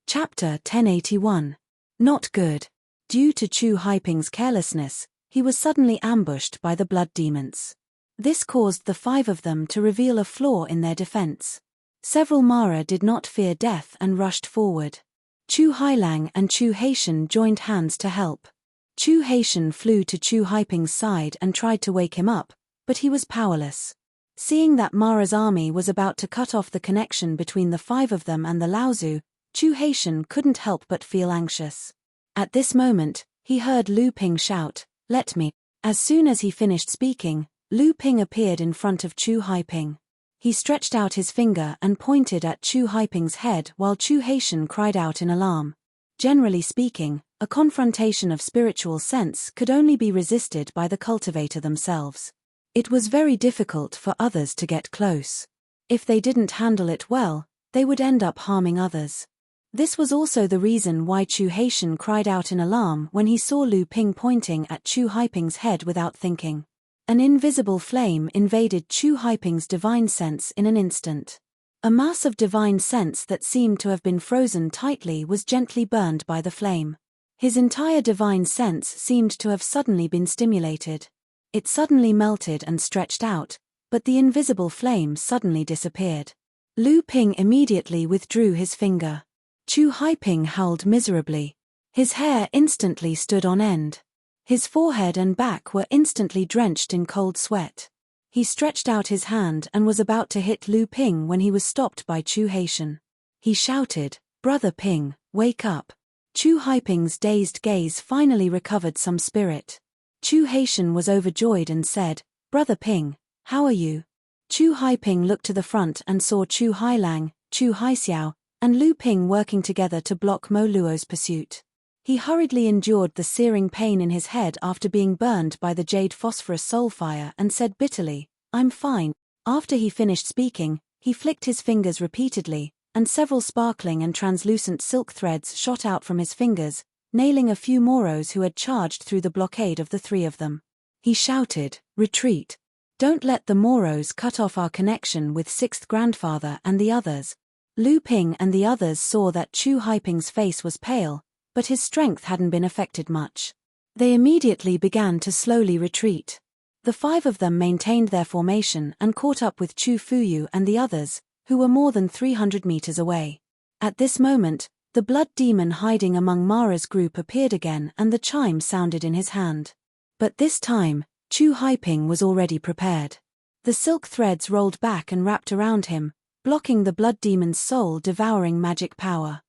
Chapter 1081. Not good. Due to Chu Haiping's carelessness, he was suddenly ambushed by the blood demons. This caused the 5 of them to reveal a flaw in their defense. Several Mara did not fear death and rushed forward. Chu Hailang and Chu Haitian joined hands to help. Chu Haitian flew to Chu Haiping's side and tried to wake him up, but he was powerless. Seeing that Mara's army was about to cut off the connection between the 5 of them and the Laozu, Chu Haitian couldn't help but feel anxious. At this moment, he heard Lu Ping shout, "Let me." As soon as he finished speaking, Lu Ping appeared in front of Chu Haiping. He stretched out his finger and pointed at Chu Haiping's head while Chu Haitian cried out in alarm. Generally speaking, a confrontation of spiritual sense could only be resisted by the cultivator themselves. It was very difficult for others to get close. If they didn't handle it well, they would end up harming others. This was also the reason why Chu Haitian cried out in alarm when he saw Lu Ping pointing at Chu Haiping's head without thinking. An invisible flame invaded Chu Haiping's divine sense in an instant. A mass of divine sense that seemed to have been frozen tightly was gently burned by the flame. His entire divine sense seemed to have suddenly been stimulated. It suddenly melted and stretched out, but the invisible flame suddenly disappeared. Lu Ping immediately withdrew his finger. Chu Haiping howled miserably. His hair instantly stood on end. His forehead and back were instantly drenched in cold sweat. He stretched out his hand and was about to hit Lu Ping when he was stopped by Chu Haitian. He shouted, "Brother Ping, wake up." Chu Haiping's dazed gaze finally recovered some spirit. Chu Haitian was overjoyed and said, "Brother Ping, how are you?" Chu Haiping looked to the front and saw Chu Hailang, Chu Haixiao, and Lu Ping working together to block Mo Luo's pursuit. He hurriedly endured the searing pain in his head after being burned by the jade phosphorus soul fire and said bitterly, "I'm fine." After he finished speaking, he flicked his fingers repeatedly, and several sparkling and translucent silk threads shot out from his fingers, nailing a few Moros who had charged through the blockade of the 3 of them. He shouted, "Retreat. Don't let the Moros cut off our connection with 6th Grandfather and the others." Lu Ping and the others saw that Chu Haiping's face was pale, but his strength hadn't been affected much. They immediately began to slowly retreat. The 5 of them maintained their formation and caught up with Chu Fuyu and the others, who were more than 300 meters away. At this moment, the blood demon hiding among Mara's group appeared again and the chime sounded in his hand. But this time, Chu Haiping was already prepared. The silk threads rolled back and wrapped around him, blocking the blood demon's soul-devouring magic power.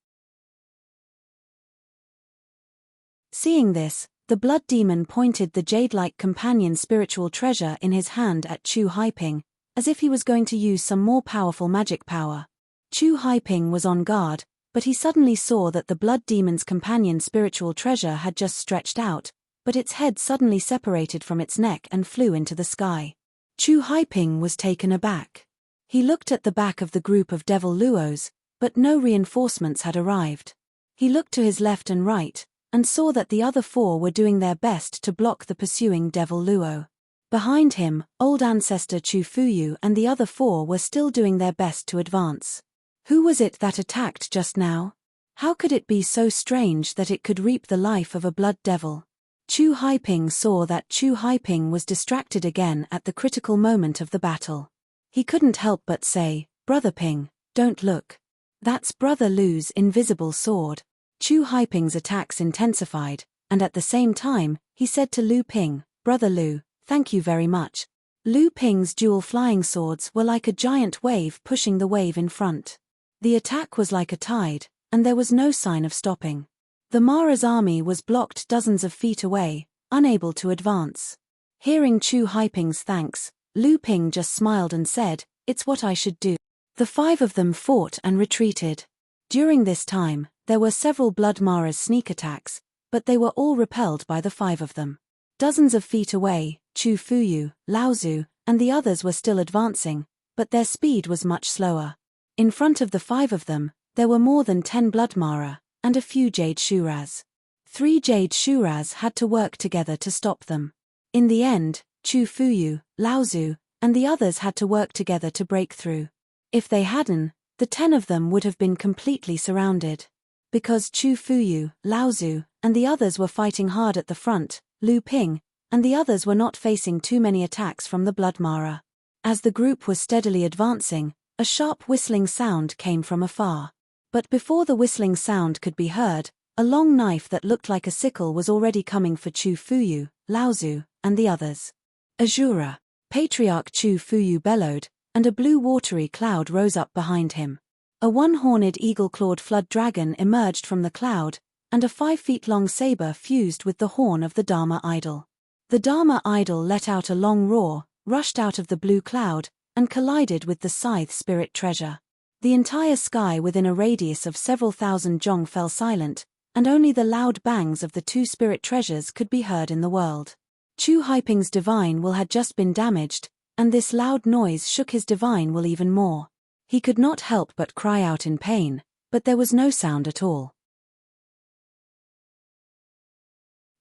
Seeing this, the blood demon pointed the jade-like companion spiritual treasure in his hand at Chu Haiping, as if he was going to use some more powerful magic power. Chu Haiping was on guard, but he suddenly saw that the blood demon's companion spiritual treasure had just stretched out, but its head suddenly separated from its neck and flew into the sky. Chu Haiping was taken aback. He looked at the back of the group of devil luos, but no reinforcements had arrived. He looked to his left and right, and saw that the other four were doing their best to block the pursuing devil luo. Behind him, old ancestor Chu Fuyu and the other four were still doing their best to advance. Who was it that attacked just now? How could it be so strange that it could reap the life of a blood devil? Chu Haiping saw that Chu Haiping was distracted again at the critical moment of the battle. He couldn't help but say, "Brother Ping, don't look. That's Brother Lu's invisible sword." Chu Haiping's attacks intensified, and at the same time, he said to Lu Ping, "Brother Lu, thank you very much." Lu Ping's dual flying swords were like a giant wave pushing the wave in front. The attack was like a tide, and there was no sign of stopping. The Mara's army was blocked dozens of feet away, unable to advance. Hearing Chu Haiping's thanks, Lu Ping just smiled and said, "It's what I should do." The five of them fought and retreated. During this time, there were several Blood Mara's sneak attacks, but they were all repelled by the five of them. Dozens of feet away, Chu Fuyu, Laozu, and the others were still advancing, but their speed was much slower. In front of the five of them, there were more than 10 Blood Mara, and a few Jade Shuras. 3 Jade Shuras had to work together to stop them. In the end, Chu Fuyu, Laozu, and the others had to work together to break through. If they hadn't, the 10 of them would have been completely surrounded. Because Chu Fuyu, Laozu, and the others were fighting hard at the front, Lu Ping, and the others were not facing too many attacks from the Blood Mara. As the group was steadily advancing, a sharp whistling sound came from afar. But before the whistling sound could be heard, a long knife that looked like a sickle was already coming for Chu Fuyu, Laozu, and the others. Azura! Patriarch Chu Fuyu bellowed, and a blue watery cloud rose up behind him. A one-horned eagle-clawed flood dragon emerged from the cloud, and a 5-feet-long saber fused with the horn of the Dharma idol. The Dharma idol let out a long roar, rushed out of the blue cloud, and collided with the scythe spirit treasure. The entire sky within a radius of several thousand jong fell silent, and only the loud bangs of the 2 spirit treasures could be heard in the world. Chu Haiping's divine will had just been damaged, and this loud noise shook his divine will even more. He could not help but cry out in pain, but there was no sound at all.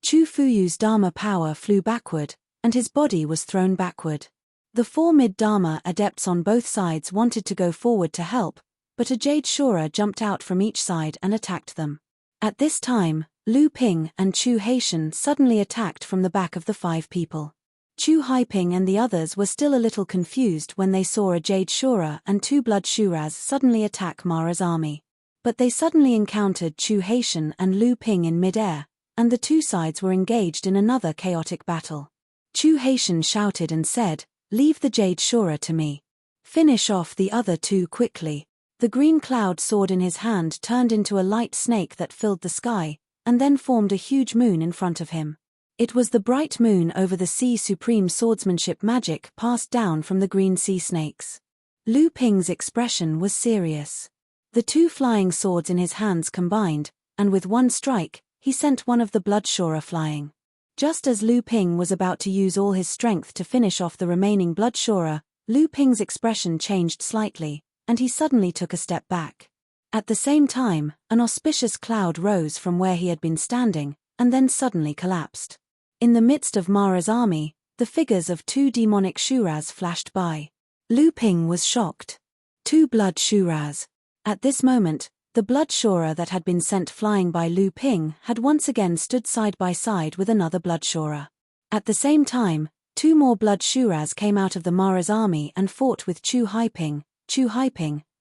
Chu Fuyu's Dharma power flew backward, and his body was thrown backward. The 4 mid-Dharma adepts on both sides wanted to go forward to help, but a Jade Shura jumped out from each side and attacked them. At this time, Lu Ping and Chu Haishan suddenly attacked from the back of the 5 people. Chu Haiping and the others were still a little confused when they saw a Jade Shura and 2 Blood Shuras suddenly attack Mara's army. But they suddenly encountered Chu Haishan and Lu Ping in mid-air, and the 2 sides were engaged in another chaotic battle. Chu Haishan shouted and said, "Leave the Jade Shura to me. Finish off the other 2 quickly." The green cloud sword in his hand turned into a light snake that filled the sky, and then formed a huge moon in front of him. It was the bright moon over the sea. Supreme swordsmanship magic passed down from the green sea snakes. Lu Ping's expression was serious. The 2 flying swords in his hands combined, and with one strike, he sent one of the Blood Shura flying. Just as Lu Ping was about to use all his strength to finish off the remaining Blood Shura, Lu Ping's expression changed slightly, and he suddenly took a step back. At the same time, an auspicious cloud rose from where he had been standing, and then suddenly collapsed. In the midst of Mara's army, the figures of 2 demonic Shuras flashed by. Lu Ping was shocked. 2 Blood Shuras. At this moment, the Blood Shura that had been sent flying by Lu Ping had once again stood side by side with another Blood Shura. At the same time, 2 more Blood Shuras came out of the Mara's army and fought with Chu Haiping,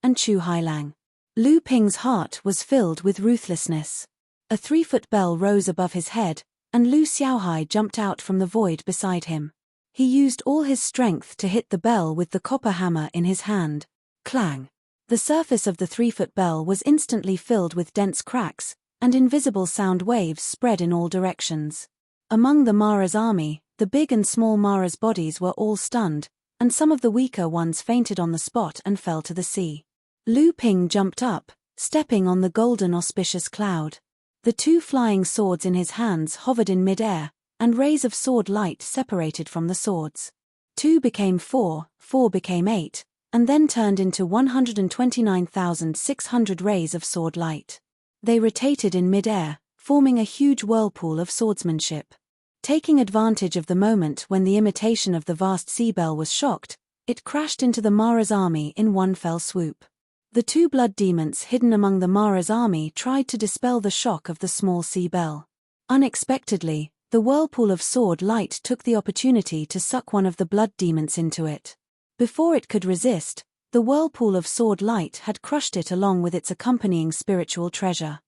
and Chu Hailang. Lu Ping's heart was filled with ruthlessness. A 3-foot bell rose above his head, and Lu Xiaohai jumped out from the void beside him. He used all his strength to hit the bell with the copper hammer in his hand. Clang! The surface of the 3-foot bell was instantly filled with dense cracks, and invisible sound waves spread in all directions. Among the Mara's army, the big and small Mara's bodies were all stunned, and some of the weaker ones fainted on the spot and fell to the sea. Lu Ping jumped up, stepping on the golden auspicious cloud. The 2 flying swords in his hands hovered in mid-air, and rays of sword light separated from the swords. 2 became 4, 4 became 8, and then turned into 129,600 rays of sword light. They rotated in mid-air, forming a huge whirlpool of swordsmanship. Taking advantage of the moment when the imitation of the vast sea bell was shocked, it crashed into the Mara's army in one fell swoop. The 2 blood demons hidden among the Mara's army tried to dispel the shock of the small sea bell. Unexpectedly, the whirlpool of sword light took the opportunity to suck one of the blood demons into it. Before it could resist, the whirlpool of sword light had crushed it along with its accompanying spiritual treasure.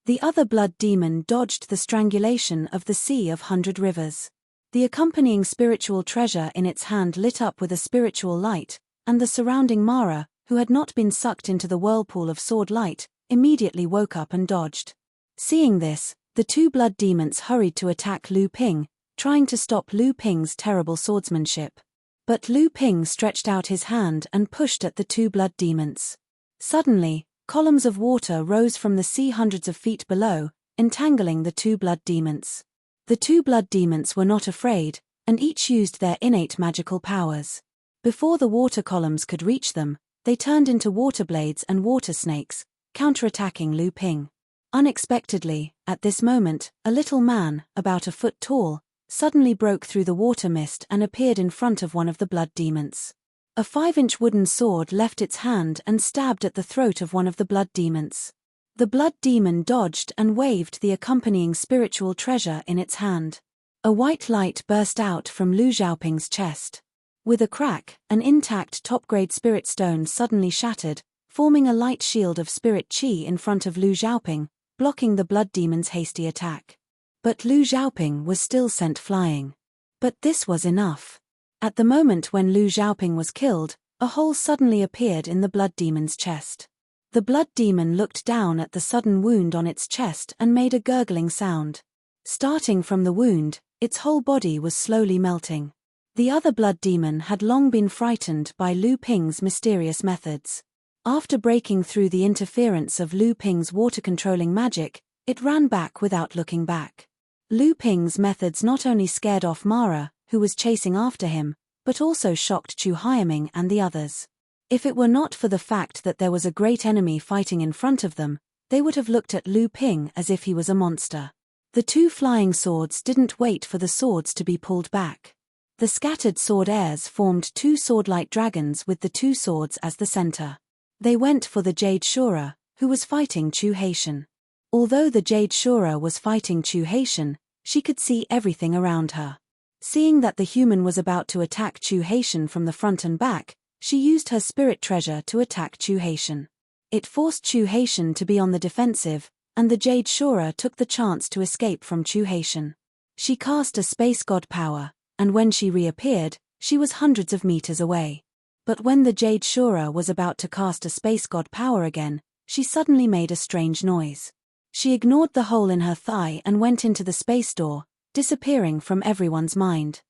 The other blood demon dodged the strangulation of the Sea of 100 Rivers. The accompanying spiritual treasure in its hand lit up with a spiritual light, and the surrounding Mara, who had not been sucked into the whirlpool of sword light, immediately woke up and dodged. Seeing this, the 2 blood demons hurried to attack Lu Ping, trying to stop Lu Ping's terrible swordsmanship. But Lu Ping stretched out his hand and pushed at the 2 blood demons. Suddenly, columns of water rose from the sea hundreds of feet below, entangling the 2 blood demons. The 2 blood demons were not afraid, and each used their innate magical powers. Before the water columns could reach them, they turned into water blades and water snakes, counterattacking Lu Ping. Unexpectedly, at this moment, a little man, about a foot tall, suddenly broke through the water mist and appeared in front of one of the blood demons. A 5-inch wooden sword left its hand and stabbed at the throat of one of the blood demons. The blood demon dodged and waved the accompanying spiritual treasure in its hand. A white light burst out from Lu Xiaoping's chest. With a crack, an intact top-grade spirit stone suddenly shattered, forming a light shield of spirit qi in front of Lu Xiaoping, blocking the blood demon's hasty attack. But Lu Xiaoping was still sent flying. But this was enough. At the moment when Lu Xiaoping was killed, a hole suddenly appeared in the blood demon's chest. The blood demon looked down at the sudden wound on its chest and made a gurgling sound. Starting from the wound, its whole body was slowly melting. The other blood demon had long been frightened by Lu Ping's mysterious methods. After breaking through the interference of Lu Ping's water-controlling magic, it ran back without looking back. Lu Ping's methods not only scared off Mara, who was chasing after him, but also shocked Chu Hyaming and the others. If it were not for the fact that there was a great enemy fighting in front of them, they would have looked at Lu Ping as if he was a monster. The 2 flying swords didn't wait for the swords to be pulled back. The scattered sword heirs formed 2 sword-like dragons with the 2 swords as the center. They went for the Jade Shura, who was fighting Chu Haitian. Although the Jade Shura was fighting Chu Haitian, she could see everything around her. Seeing that the human was about to attack Chu Haitian from the front and back, she used her spirit treasure to attack Chu Haitian. It forced Chu Haitian to be on the defensive, and the Jade Shura took the chance to escape from Chu Haitian. She cast a space god power, and when she reappeared, she was hundreds of meters away. But when the Jade Shura was about to cast a space god power again, she suddenly made a strange noise. She ignored the hole in her thigh and went into the space door, disappearing from everyone's mind.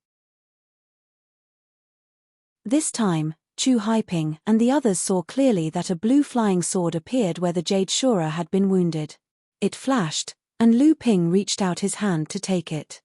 This time, Chu Haiping and the others saw clearly that a blue flying sword appeared where the Jade Shura had been wounded. It flashed, and Lu Ping reached out his hand to take it.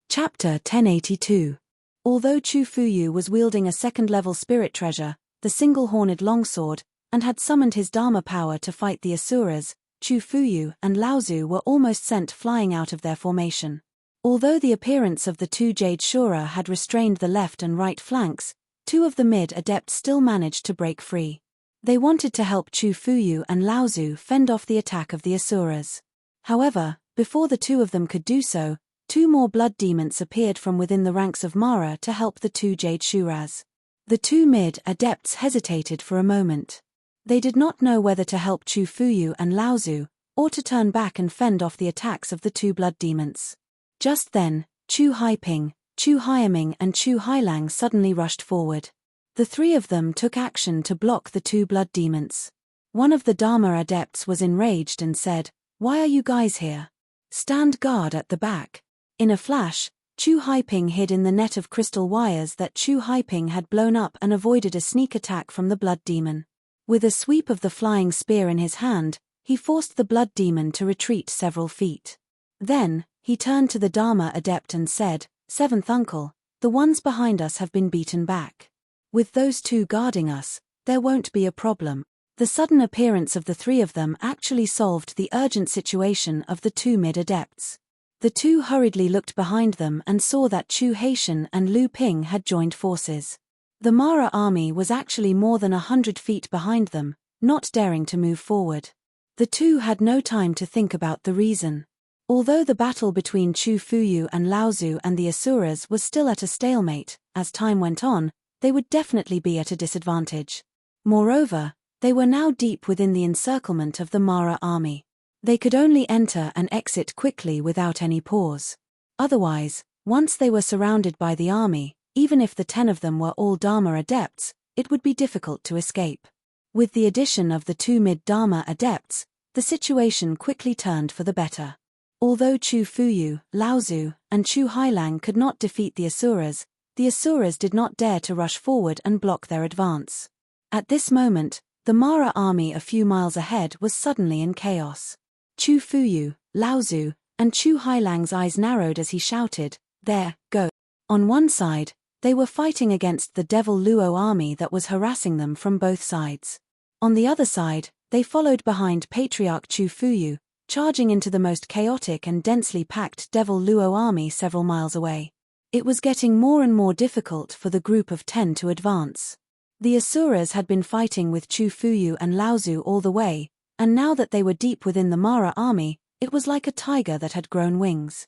Chapter 1082. Although Chu Fuyu was wielding a second-level spirit treasure, the single-horned longsword, and had summoned his Dharma power to fight the Asuras, Chu Fuyu and Laozu were almost sent flying out of their formation. Although the appearance of the 2 Jade Shura had restrained the left and right flanks, 2 of the mid-adepts still managed to break free. They wanted to help Chu Fuyu and Laozu fend off the attack of the Asuras. However, before the 2 of them could do so, 2 more blood demons appeared from within the ranks of Mara to help the 2 Jade Shuras. The 2 mid-adepts hesitated for a moment. They did not know whether to help Chu Fuyu and Laozu, or to turn back and fend off the attacks of the 2 blood demons. Just then, Chu Haiping, Chu Haiming and Chu Hailang suddenly rushed forward. The three of them took action to block the two blood demons. One of the Dharma adepts was enraged and said, "Why are you guys here? Stand guard at the back." In a flash, Chu Haiping hid in the net of crystal wires that Chu Haiping had blown up and avoided a sneak attack from the blood demon. With a sweep of the flying spear in his hand, he forced the blood demon to retreat several feet. Then, he turned to the Dharma adept and said, "Seventh uncle, the ones behind us have been beaten back. With those two guarding us, there won't be a problem." The sudden appearance of the three of them actually solved the urgent situation of the two mid-adepts. The two hurriedly looked behind them and saw that Chu Haishan and Lu Ping had joined forces. The Mara army was actually more than 100 feet behind them, not daring to move forward. The two had no time to think about the reason. Although the battle between Chu Fuyu and Laozu and the Asuras was still at a stalemate, as time went on, they would definitely be at a disadvantage. Moreover, they were now deep within the encirclement of the Mara army. They could only enter and exit quickly without any pause. Otherwise, once they were surrounded by the army, even if the 10 of them were all Dharma adepts, it would be difficult to escape. With the addition of the two mid-Dharma adepts, the situation quickly turned for the better. Although Chu Fuyu, Laozu, and Chu Hailang could not defeat the Asuras did not dare to rush forward and block their advance. At this moment, the Mara army a few miles ahead was suddenly in chaos. Chu Fuyu, Laozu, and Chu Hailang's eyes narrowed as he shouted, "There, go." On one side, they were fighting against the Devil Luo army that was harassing them from both sides. On the other side, they followed behind Patriarch Chu Fuyu, charging into the most chaotic and densely packed Devil Luo army several miles away. It was getting more and more difficult for the group of 10 to advance. The Asuras had been fighting with Chu Fuyu and Laozu all the way, and now that they were deep within the Mara army, it was like a tiger that had grown wings.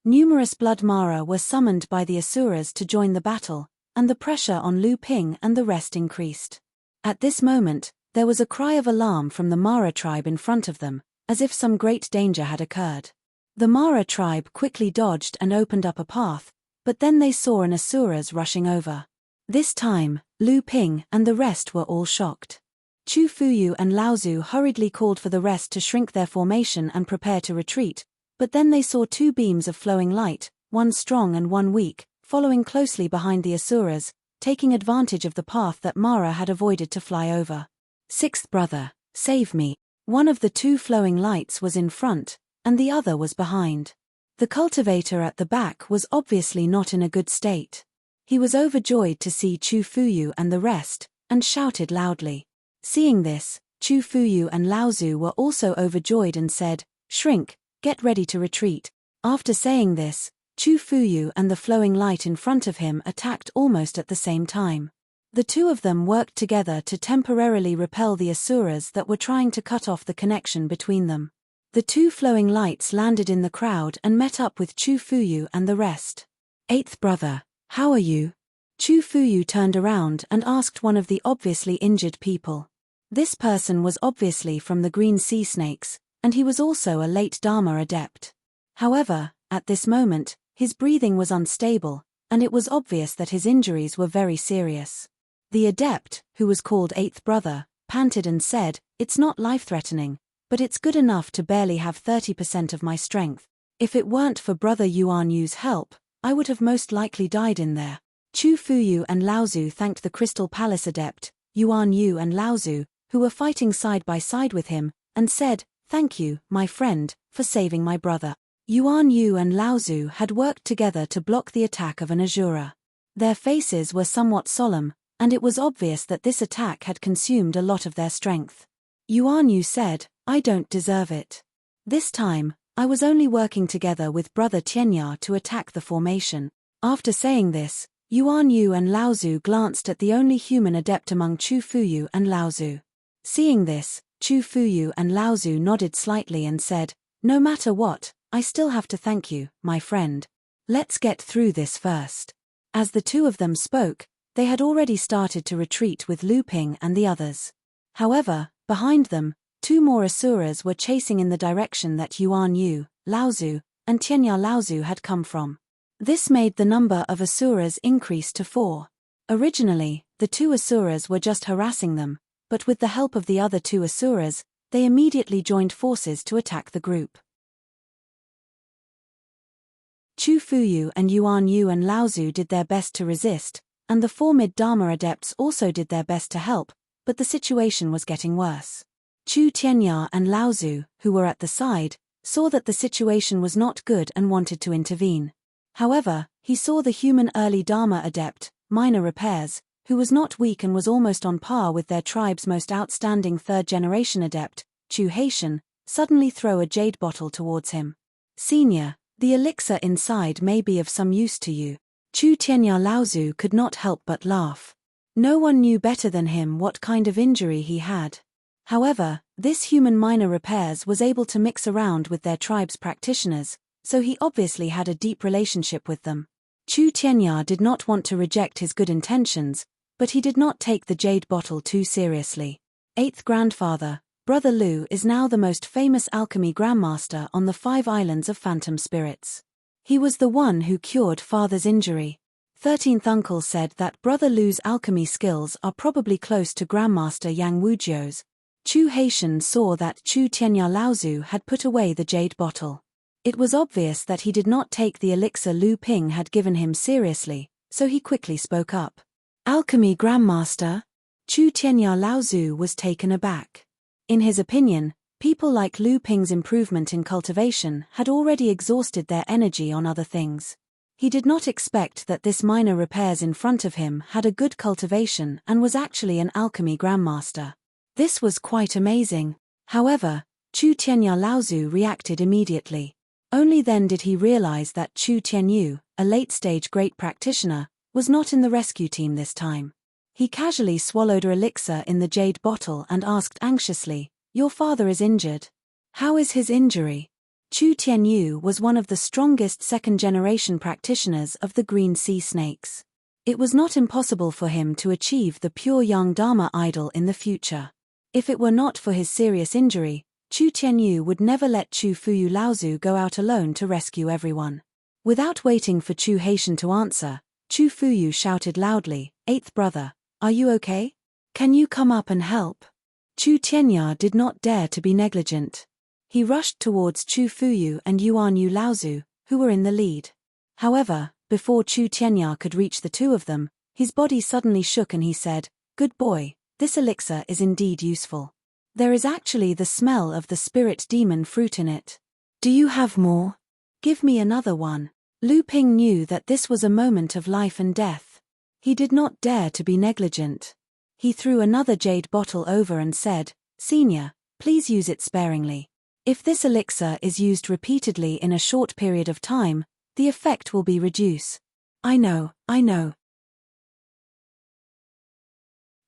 Numerous blood Mara were summoned by the Asuras to join the battle, and the pressure on Lu Ping and the rest increased. At this moment, there was a cry of alarm from the Mara tribe in front of them, as if some great danger had occurred. The Mara tribe quickly dodged and opened up a path, but then they saw an Asuras rushing over. This time, Lu Ping and the rest were all shocked. Chu Fuyu and Laozu hurriedly called for the rest to shrink their formation and prepare to retreat, but then they saw two beams of flowing light, one strong and one weak, following closely behind the Asuras, taking advantage of the path that Mara had avoided to fly over. "Sixth brother, save me." One of the two flowing lights was in front, and the other was behind. The cultivator at the back was obviously not in a good state. He was overjoyed to see Chu Fuyu and the rest, and shouted loudly. Seeing this, Chu Fuyu and Laozu were also overjoyed and said, "Shrink, get ready to retreat." After saying this, Chu Fuyu and the flowing light in front of him attacked almost at the same time. The two of them worked together to temporarily repel the Asuras that were trying to cut off the connection between them. The two flowing lights landed in the crowd and met up with Chu Fuyu and the rest. "Eighth brother, how are you?" Chu Fuyu turned around and asked one of the obviously injured people. This person was obviously from the Green Sea Snakes, and he was also a late Dharma adept. However, at this moment, his breathing was unstable, and it was obvious that his injuries were very serious. The adept, who was called Eighth Brother, panted and said, "It's not life-threatening, but it's good enough to barely have 30% of my strength. If it weren't for Brother Yuan Yu's help, I would have most likely died in there." Chu Fuyu and Laozu thanked the Crystal Palace adept, Yuan Yu and Laozu, who were fighting side by side with him, and said, "Thank you, my friend, for saving my brother." Yuan Yu and Laozu had worked together to block the attack of an Asura. Their faces were somewhat solemn, and it was obvious that this attack had consumed a lot of their strength. Yuan Yu said, "I don't deserve it. This time, I was only working together with Brother Tianya to attack the formation." After saying this, Yuan Yu and Laozu glanced at the only human adept among Chu Fuyu and Laozu. Seeing this, Chu Fuyu and Laozu nodded slightly and said, "No matter what, I still have to thank you, my friend. Let's get through this first." As the two of them spoke, they had already started to retreat with Lu Ping and the others. However, behind them, 2 more asuras were chasing in the direction that Yuan Yu, Laozu, and Tianya Laozu had come from. This made the number of asuras increase to 4. Originally, the 2 asuras were just harassing them, but with the help of the other 2 asuras, they immediately joined forces to attack the group. Chu Fuyu and Yuan Yu and Laozu did their best to resist, and the 4 mid-Dharma adepts also did their best to help, but the situation was getting worse. Chu Tianya and Laozu, who were at the side, saw that the situation was not good and wanted to intervene. However, he saw the human early Dharma adept, Minor Repairs, who was not weak and was almost on par with their tribe's most outstanding third-generation adept, Chu Haitian, suddenly throw a jade bottle towards him. "Senior, the elixir inside may be of some use to you." Chu Tianya Laozu could not help but laugh. No one knew better than him what kind of injury he had. However, this human Minor Repairs was able to mix around with their tribe's practitioners, so he obviously had a deep relationship with them. Chu Tianya did not want to reject his good intentions, but he did not take the jade bottle too seriously. 8th grandfather, Brother Lu is now the most famous alchemy grandmaster on the 5 islands of phantom spirits. He was the one who cured father's injury. 13th uncle said that Brother Lu's alchemy skills are probably close to Grandmaster Yang Wujio's. Chu Haitian saw that Chu Tianya Laozu had put away the jade bottle. It was obvious that he did not take the elixir Lu Ping had given him seriously, so he quickly spoke up. "Alchemy Grandmaster?" Chu Tianya Laozu was taken aback. In his opinion, people like Lu Ping's improvement in cultivation had already exhausted their energy on other things. He did not expect that this Minor Repairs in front of him had a good cultivation and was actually an alchemy grandmaster. This was quite amazing. However, Chu Tianya Laozu reacted immediately. Only then did he realize that Chu Tianyu, a late-stage great practitioner, was not in the rescue team this time. He casually swallowed an elixir in the jade bottle and asked anxiously, "Your father is injured. How is his injury?" Chu Tianyu was one of the strongest second-generation practitioners of the Green Sea Snakes. It was not impossible for him to achieve the pure young Dharma idol in the future. If it were not for his serious injury, Chu Tianyu would never let Chu Fuyu Laozu go out alone to rescue everyone. Without waiting for Chu Haitian to answer, Chu Fuyu shouted loudly, "8th brother, are you okay? Can you come up and help?" Chu Tianya did not dare to be negligent. He rushed towards Chu Fuyu and Yuan Yu Laozu, who were in the lead. However, before Chu Tianya could reach the 2 of them, his body suddenly shook and he said, "Good boy, this elixir is indeed useful. There is actually the smell of the spirit demon fruit in it. Do you have more? Give me another one." Lu Ping knew that this was a moment of life and death. He did not dare to be negligent. He threw another jade bottle over and said, "Senior, please use it sparingly. If this elixir is used repeatedly in a short period of time, the effect will be reduced." I know.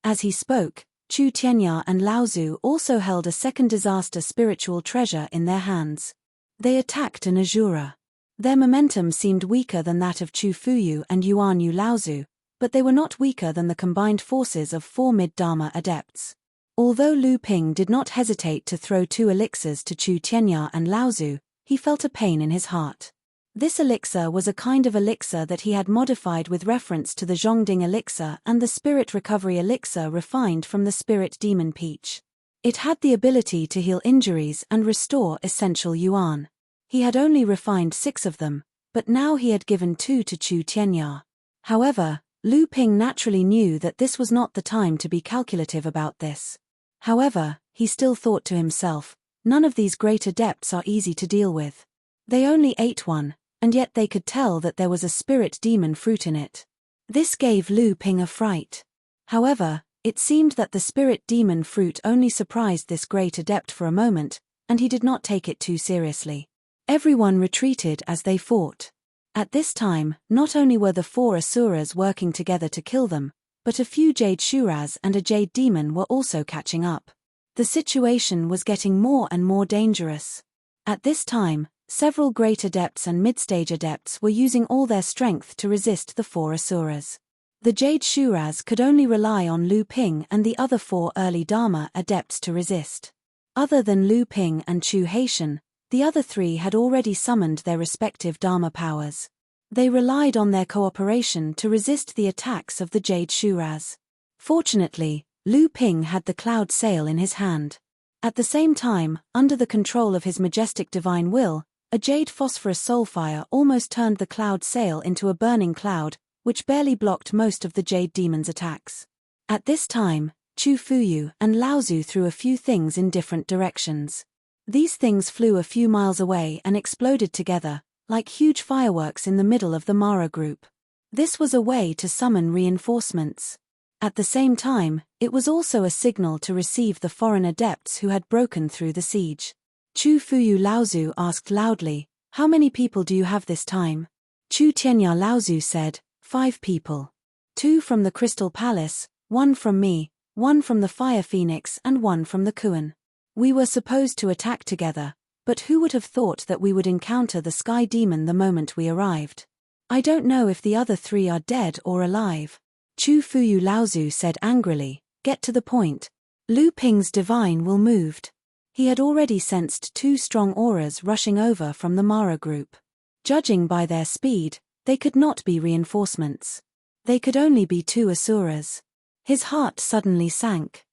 As he spoke, Chu Tianya and Laozu also held a second disaster spiritual treasure in their hands. They attacked an Azura. Their momentum seemed weaker than that of Chu Fuyu and Yuan Yu Laozu, but they were not weaker than the combined forces of 4 mid-Dharma adepts. Although Lu Ping did not hesitate to throw 2 elixirs to Chu Tianya and Laozu, he felt a pain in his heart. This elixir was a kind of elixir that he had modified with reference to the Zhongding elixir and the spirit recovery elixir refined from the spirit demon peach. It had the ability to heal injuries and restore essential yuan. He had only refined 6 of them, but now he had given 2 to Chu Tianya. However, Lu Ping naturally knew that this was not the time to be calculative about this. However, he still thought to himself, none of these great adepts are easy to deal with. They only ate one, and yet they could tell that there was a spirit demon fruit in it. This gave Lu Ping a fright. However, it seemed that the spirit demon fruit only surprised this great adept for a moment, and he did not take it too seriously. Everyone retreated as they fought. At this time, not only were the 4 asuras working together to kill them, but a few jade shuras and a jade demon were also catching up. The situation was getting more and more dangerous. At this time, several great adepts and mid-stage adepts were using all their strength to resist the 4 asuras. The jade shuras could only rely on Lu Ping and the other 4 early Dharma adepts to resist. Other than Lu Ping and Chu Haitian, the other three had already summoned their respective Dharma powers. They relied on their cooperation to resist the attacks of the Jade Shuraz. Fortunately, Lu Ping had the cloud sail in his hand. At the same time, under the control of his majestic divine will, a jade phosphorus soulfire almost turned the cloud sail into a burning cloud, which barely blocked most of the jade demon's attacks. At this time, Chu Fuyu and Laozu threw a few things in different directions. These things flew a few miles away and exploded together, like huge fireworks in the middle of the Mara group. This was a way to summon reinforcements. At the same time, it was also a signal to receive the foreign adepts who had broken through the siege. Chu Fuyu Laozu asked loudly, "How many people do you have this time?" Chu Tianya Laozu said, 5 people. 2 from the Crystal Palace, 1 from me, 1 from the Fire Phoenix and 1 from the Kuan. We were supposed to attack together, but who would have thought that we would encounter the Sky Demon the moment we arrived? I don't know if the other 3 are dead or alive. Chu Fuyu Laozu said angrily, "Get to the point." Lu Ping's divine will moved. He had already sensed 2 strong auras rushing over from the Mara group. Judging by their speed, they could not be reinforcements. They could only be 2 asuras. His heart suddenly sank.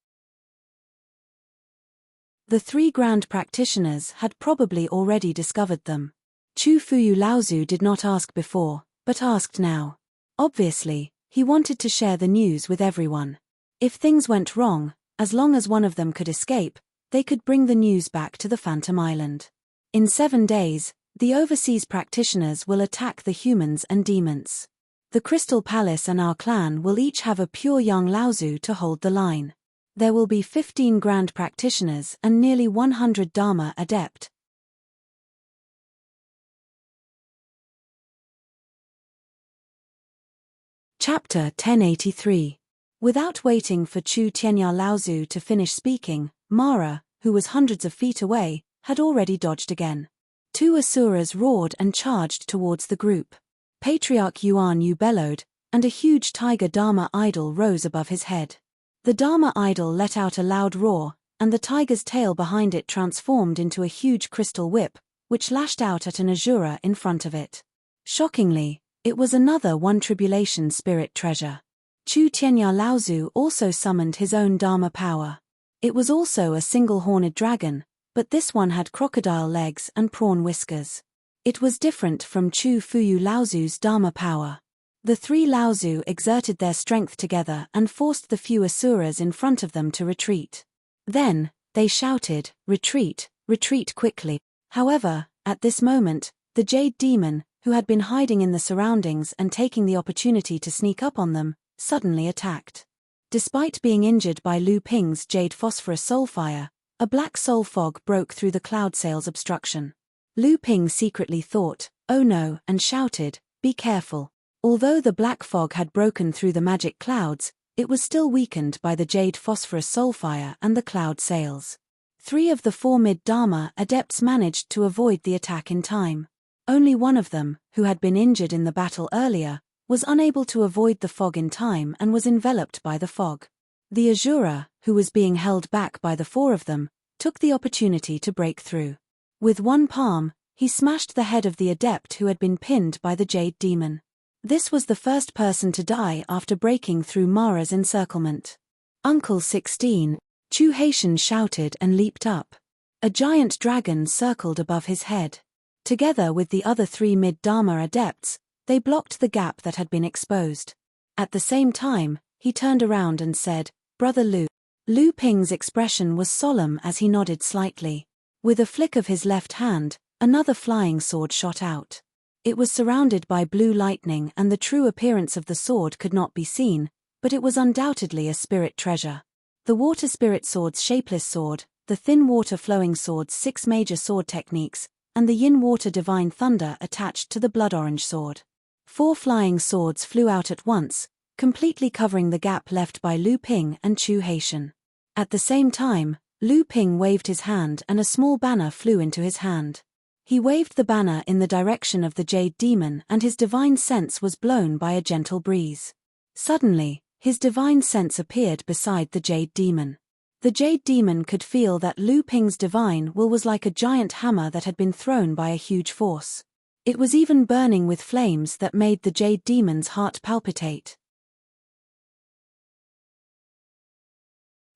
The 3 grand practitioners had probably already discovered them. Chu Fuyu Laozu did not ask before, but asked now. Obviously, he wanted to share the news with everyone. If things went wrong, as long as one of them could escape, they could bring the news back to the Phantom Island. In 7 days, the overseas practitioners will attack the humans and demons. The Crystal Palace and our clan will each have a pure young Laozu to hold the line. There will be 15 grand practitioners and nearly 100 Dharma adept. Chapter 1083. Without waiting for Chu Tianya Laozu to finish speaking, Mara, who was hundreds of feet away, had already dodged again. 2 asuras roared and charged towards the group. Patriarch Yuan Yu bellowed, and a huge tiger Dharma idol rose above his head. The Dharma idol let out a loud roar, and the tiger's tail behind it transformed into a huge crystal whip, which lashed out at an asura in front of it. Shockingly, it was another One Tribulation spirit treasure. Chu Tianya Laozu also summoned his own Dharma power. It was also a single-horned dragon, but this one had crocodile legs and prawn whiskers. It was different from Chu Fuyu Laozu's Dharma power. The 3 Laozu exerted their strength together and forced the few asuras in front of them to retreat. Then, they shouted, "Retreat, retreat quickly." However, at this moment, the Jade Demon, who had been hiding in the surroundings and taking the opportunity to sneak up on them, suddenly attacked. Despite being injured by Lu Ping's Jade Phosphorus Soulfire, a black soul fog broke through the cloud sail's obstruction. Lu Ping secretly thought, "Oh no," and shouted, "Be careful." Although the black fog had broken through the magic clouds, it was still weakened by the Jade Phosphorus Soulfire and the cloud sails. 3 of the 4 mid-Dharma adepts managed to avoid the attack in time. Only one of them, who had been injured in the battle earlier, was unable to avoid the fog in time and was enveloped by the fog. The asura, who was being held back by the 4 of them, took the opportunity to break through. With one palm, he smashed the head of the adept who had been pinned by the Jade Demon. This was the first person to die after breaking through Mara's encirclement. Uncle 16, Chu Haitian shouted and leaped up. A giant dragon circled above his head. Together with the other 3 mid-Dharma adepts, they blocked the gap that had been exposed. At the same time, he turned around and said, "Brother Lu." Lu Ping's expression was solemn as he nodded slightly. With a flick of his left hand, another flying sword shot out. It was surrounded by blue lightning and the true appearance of the sword could not be seen, but it was undoubtedly a spirit treasure. The water spirit sword's shapeless sword, the thin water flowing sword's 6 major sword techniques, and the yin water divine thunder attached to the blood orange sword. 4 flying swords flew out at once, completely covering the gap left by Lu Ping and Chu Haitian. At the same time, Lu Ping waved his hand and a small banner flew into his hand. He waved the banner in the direction of the Jade Demon and his divine sense was blown by a gentle breeze. Suddenly, his divine sense appeared beside the Jade Demon. The Jade Demon could feel that Lu Ping's divine will was like a giant hammer that had been thrown by a huge force. It was even burning with flames that made the Jade Demon's heart palpitate.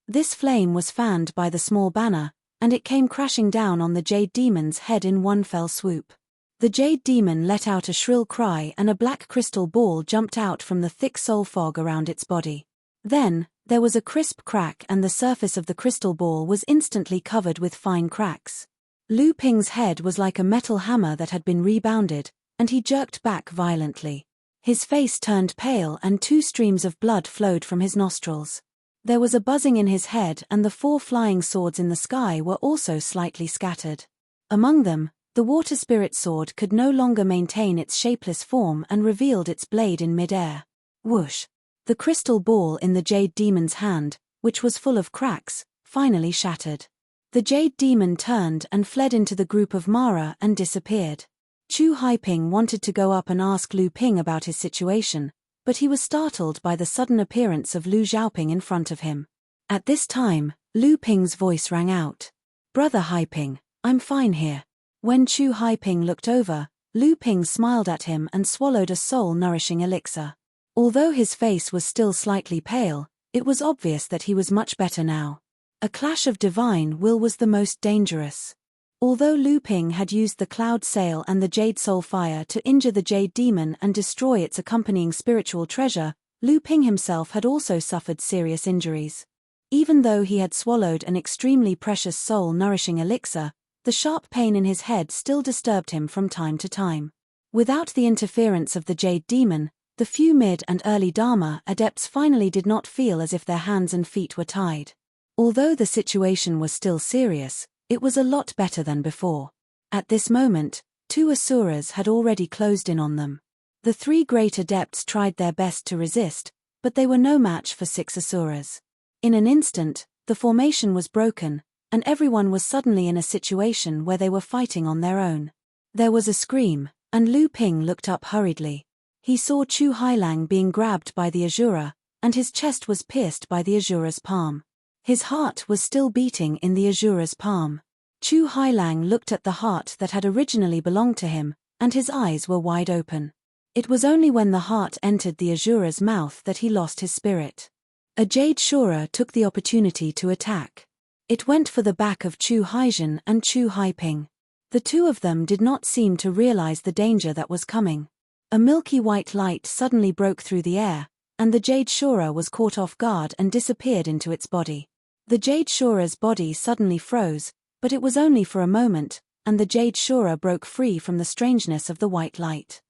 This flame was fanned by the small banner, and it came crashing down on the Jade Demon's head in one fell swoop. The Jade Demon let out a shrill cry and a black crystal ball jumped out from the thick soul fog around its body. Then, there was a crisp crack and the surface of the crystal ball was instantly covered with fine cracks. Lu Ping's head was like a metal hammer that had been rebounded, and he jerked back violently. His face turned pale and 2 streams of blood flowed from his nostrils. There was a buzzing in his head and the 4 flying swords in the sky were also slightly scattered. Among them, the water spirit sword could no longer maintain its shapeless form and revealed its blade in mid-air. Whoosh! The crystal ball in the Jade Demon's hand, which was full of cracks, finally shattered. The Jade Demon turned and fled into the group of Mara and disappeared. Chu Haiping wanted to go up and ask Lu Ping about his situation, but he was startled by the sudden appearance of Lu Xiaoping in front of him. At this time, Lu Ping's voice rang out. "Brother Haiping, I'm fine here." When Chu Haiping looked over, Lu Ping smiled at him and swallowed a soul-nourishing elixir. Although his face was still slightly pale, it was obvious that he was much better now. A clash of divine will was the most dangerous. Although Lu Ping had used the Cloud Sail and the Jade Soul Fire to injure the Jade Demon and destroy its accompanying spiritual treasure, Lu Ping himself had also suffered serious injuries. Even though he had swallowed an extremely precious soul-nourishing elixir, the sharp pain in his head still disturbed him from time to time. Without the interference of the Jade Demon, the few mid and early Dharma adepts finally did not feel as if their hands and feet were tied. Although the situation was still serious, it was a lot better than before. At this moment, 2 Asuras had already closed in on them. The 3 great adepts tried their best to resist, but they were no match for 6 Asuras. In an instant, the formation was broken, and everyone was suddenly in a situation where they were fighting on their own. There was a scream, and Lu Ping looked up hurriedly. He saw Chu Hailang being grabbed by the Azura, and his chest was pierced by the Azura's palm. His heart was still beating in the Azura's palm. Chu Hailang looked at the heart that had originally belonged to him, and his eyes were wide open. It was only when the heart entered the Azura's mouth that he lost his spirit. A Jade Shura took the opportunity to attack. It went for the back of Chu Haizhen and Chu Haiping. The 2 of them did not seem to realize the danger that was coming. A milky white light suddenly broke through the air, and the Jade Shura was caught off guard and disappeared into its body. The Jade Shura's body suddenly froze, but it was only for a moment, and the Jade Shura broke free from the strangeness of the white light.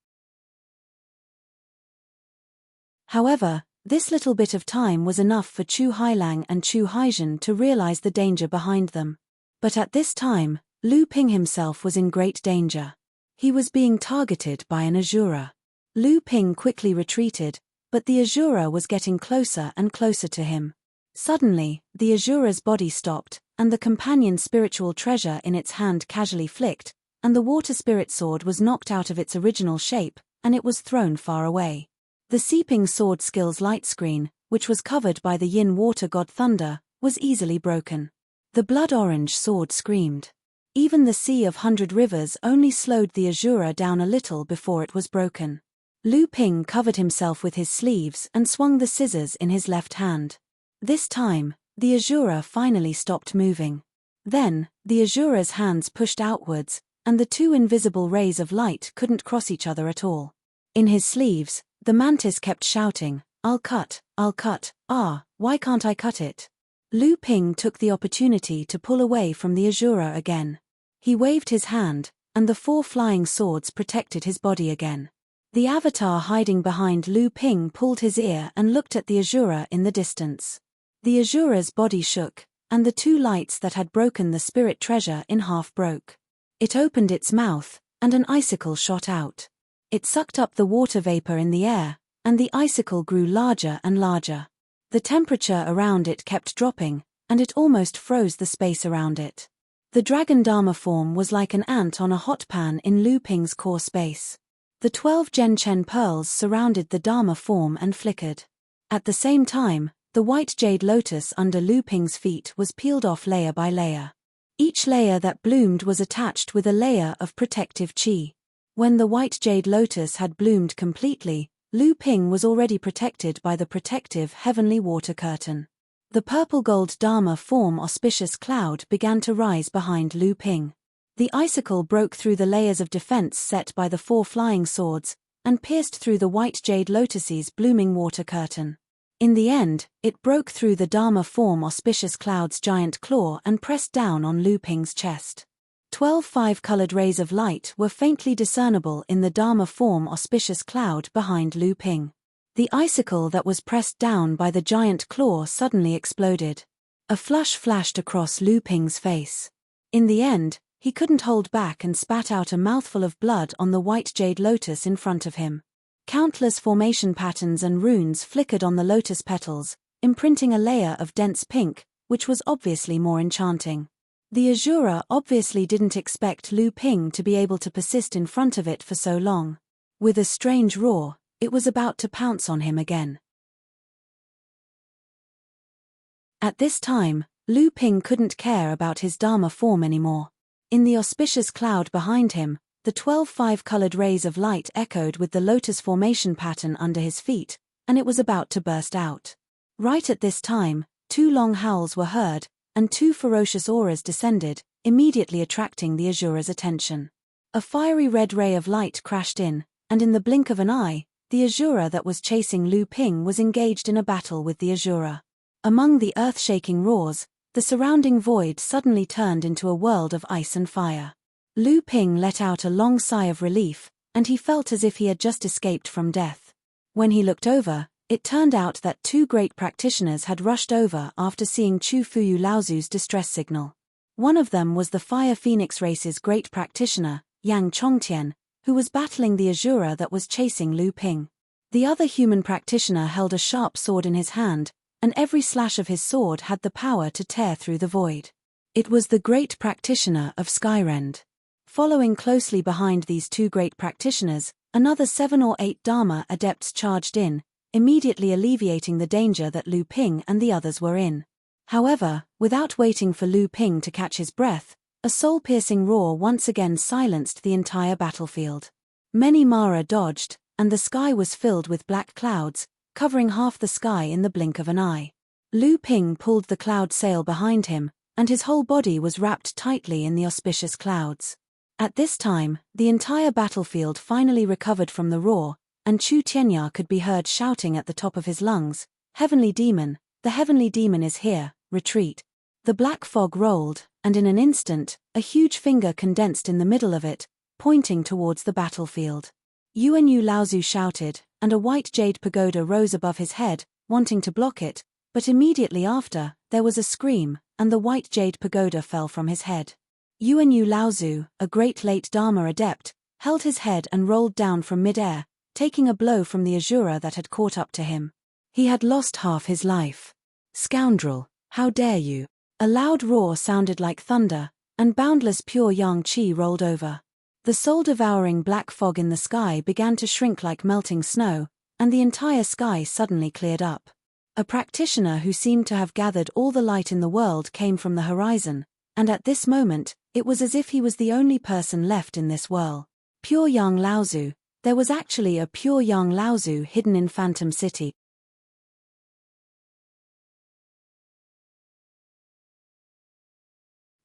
However, this little bit of time was enough for Chu Hailang and Chu Haizhen to realize the danger behind them. But at this time, Lu Ping himself was in great danger. He was being targeted by an Azura. Lu Ping quickly retreated, but the Azura was getting closer and closer to him. Suddenly, the Azura's body stopped, and the companion spiritual treasure in its hand casually flicked, and the water spirit sword was knocked out of its original shape, and it was thrown far away. The seeping sword skill's light screen, which was covered by the yin water god Thunder, was easily broken. The blood-orange sword screamed. Even the Sea of 100 Rivers only slowed the Azura down a little before it was broken. Lu Ping covered himself with his sleeves and swung the scissors in his left hand. This time, the Azura finally stopped moving. Then, the Azura's hands pushed outwards, and the 2 invisible rays of light couldn't cross each other at all. In his sleeves, the mantis kept shouting, I'll cut, why can't I cut it?" Lu Ping took the opportunity to pull away from the Azura again. He waved his hand, and the 4 flying swords protected his body again. The avatar hiding behind Lu Ping pulled his ear and looked at the Azura in the distance. The Azura's body shook, and the 2 lights that had broken the spirit treasure in half broke. It opened its mouth, and an icicle shot out. It sucked up the water vapor in the air, and the icicle grew larger and larger. The temperature around it kept dropping, and it almost froze the space around it. The dragon Dharma form was like an ant on a hot pan in Lu Ping's core space. The 12 Gen Chen pearls surrounded the Dharma form and flickered. At the same time, The white jade lotus under Lu Ping's feet was peeled off layer by layer. Each layer that bloomed was attached with a layer of protective qi. When the white jade lotus had bloomed completely, Lu Ping was already protected by the protective heavenly water curtain. The purple-gold Dharma form auspicious cloud began to rise behind Lu Ping. The icicle broke through the layers of defense set by the 4 flying swords, and pierced through the white jade lotus's blooming water curtain. In the end, it broke through the Dharma form auspicious cloud's giant claw and pressed down on Lu Ping's chest. 12 5-colored rays of light were faintly discernible in the Dharma form auspicious cloud behind Lu Ping. The icicle that was pressed down by the giant claw suddenly exploded. A flush flashed across Lu Ping's face. In the end, he couldn't hold back and spat out a mouthful of blood on the white jade lotus in front of him. Countless formation patterns and runes flickered on the lotus petals, imprinting a layer of dense pink, which was obviously more enchanting. The Azura obviously didn't expect Lu Ping to be able to persist in front of it for so long. With a strange roar, it was about to pounce on him again. At this time, Lu Ping couldn't care about his Dharma form anymore. In the auspicious cloud behind him, the 12 5-colored rays of light echoed with the lotus formation pattern under his feet, and it was about to burst out. Right at this time, 2 long howls were heard, and 2 ferocious auras descended, immediately attracting the Azura's attention. A fiery red ray of light crashed in, and in the blink of an eye, the Azura that was chasing Lu Ping was engaged in a battle with the Azura. Among the earth-shaking roars, the surrounding void suddenly turned into a world of ice and fire. Lu Ping let out a long sigh of relief, and he felt as if he had just escaped from death. When he looked over, it turned out that 2 great practitioners had rushed over after seeing Chu Fuyu Laozu's distress signal. One of them was the Fire Phoenix race's great practitioner, Yang Chongtian, who was battling the Azura that was chasing Lu Ping. The other human practitioner held a sharp sword in his hand, and every slash of his sword had the power to tear through the void. It was the great practitioner of Skyrend. Following closely behind these 2 great practitioners, another 7 or 8 Dharma adepts charged in, immediately alleviating the danger that Lu Ping and the others were in. However, without waiting for Lu Ping to catch his breath, a soul-piercing roar once again silenced the entire battlefield. Many Mara dodged, and the sky was filled with black clouds, covering half the sky in the blink of an eye. Lu Ping pulled the cloud sail behind him, and his whole body was wrapped tightly in the auspicious clouds. At this time, the entire battlefield finally recovered from the roar, and Chu Tianya could be heard shouting at the top of his lungs, "Heavenly demon, the heavenly demon is here, retreat." The black fog rolled, and in an instant, a huge finger condensed in the middle of it, pointing towards the battlefield. Yuanyu Laozu shouted, and a white jade pagoda rose above his head, wanting to block it, but immediately after, there was a scream, and the white jade pagoda fell from his head. Yuanyu Laozu, a great late Dharma adept, held his head and rolled down from mid-air, taking a blow from the Azura that had caught up to him. He had lost half his life. "Scoundrel, how dare you!" A loud roar sounded like thunder, and boundless pure yang qi rolled over. The soul-devouring black fog in the sky began to shrink like melting snow, and the entire sky suddenly cleared up. A practitioner who seemed to have gathered all the light in the world came from the horizon, and at this moment, it was as if he was the only person left in this whirl. Pure Yang Laozu. There was actually a pure Yang Laozu hidden in Phantom City.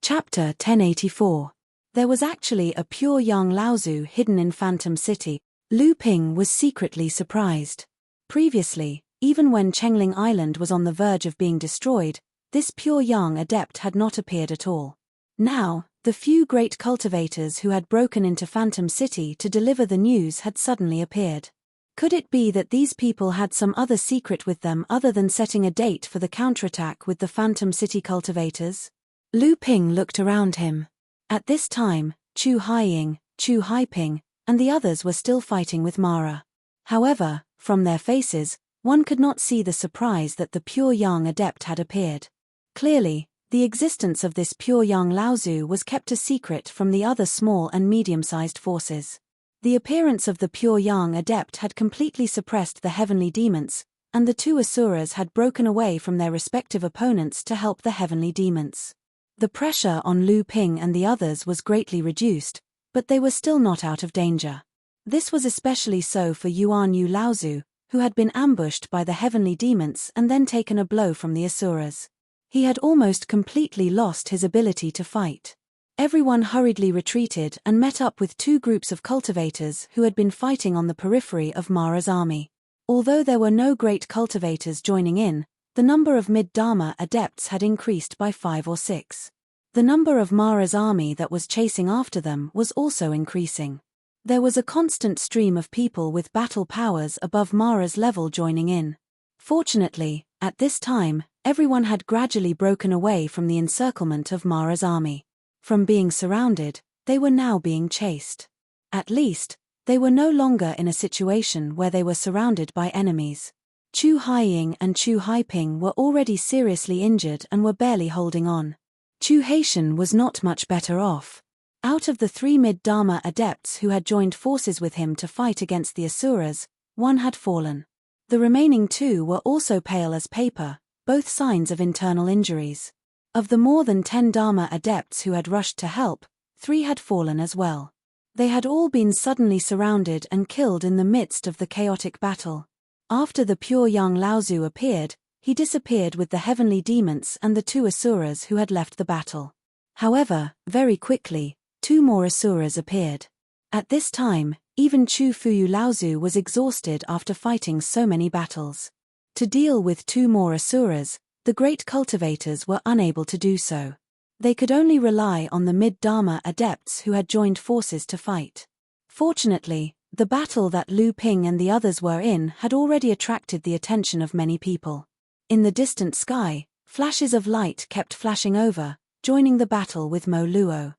Chapter 1084. There was actually a pure Yang Laozu hidden in Phantom City. Lu Ping was secretly surprised. Previously, even when Chengling Island was on the verge of being destroyed, this pure Yang adept had not appeared at all. Now, the few great cultivators who had broken into Phantom City to deliver the news had suddenly appeared. Could it be that these people had some other secret with them other than setting a date for the counterattack with the Phantom City cultivators? Lu Ping looked around him. At this time, Chu Haiying, Chu Haiping, and the others were still fighting with Mara. However, from their faces, one could not see the surprise that the pure Yang adept had appeared. Clearly, the existence of this pure Yang Laozu was kept a secret from the other small and medium-sized forces. The appearance of the pure Yang adept had completely suppressed the heavenly demons, and the two asuras had broken away from their respective opponents to help the heavenly demons. The pressure on Lu Ping and the others was greatly reduced, but they were still not out of danger. This was especially so for Yuan Yu Laozu, who had been ambushed by the heavenly demons and then taken a blow from the asuras. He had almost completely lost his ability to fight. Everyone hurriedly retreated and met up with two groups of cultivators who had been fighting on the periphery of Mara's army. Although there were no great cultivators joining in, the number of mid-Dharma adepts had increased by 5 or 6. The number of Mara's army that was chasing after them was also increasing. There was a constant stream of people with battle powers above Mara's level joining in. Fortunately, at this time, everyone had gradually broken away from the encirclement of Mara's army. From being surrounded, they were now being chased. At least, they were no longer in a situation where they were surrounded by enemies. Chu Haiying and Chu Haiping were already seriously injured and were barely holding on. Chu Haishan was not much better off. Out of the 3 mid-Dharma adepts who had joined forces with him to fight against the asuras, 1 had fallen. The remaining 2 were also pale as paper, both signs of internal injuries. Of the more than 10 Dharma adepts who had rushed to help, 3 had fallen as well. They had all been suddenly surrounded and killed in the midst of the chaotic battle. After the pure young Laozu appeared, he disappeared with the heavenly demons and the 2 asuras who had left the battle. However, very quickly, 2 more asuras appeared. At this time, even Chu Fuyu Laozu was exhausted after fighting so many battles. To deal with 2 more asuras, the great cultivators were unable to do so. They could only rely on the mid-Dharma adepts who had joined forces to fight. Fortunately, the battle that Lu Ping and the others were in had already attracted the attention of many people. In the distant sky, flashes of light kept flashing over, joining the battle with Mo Luo.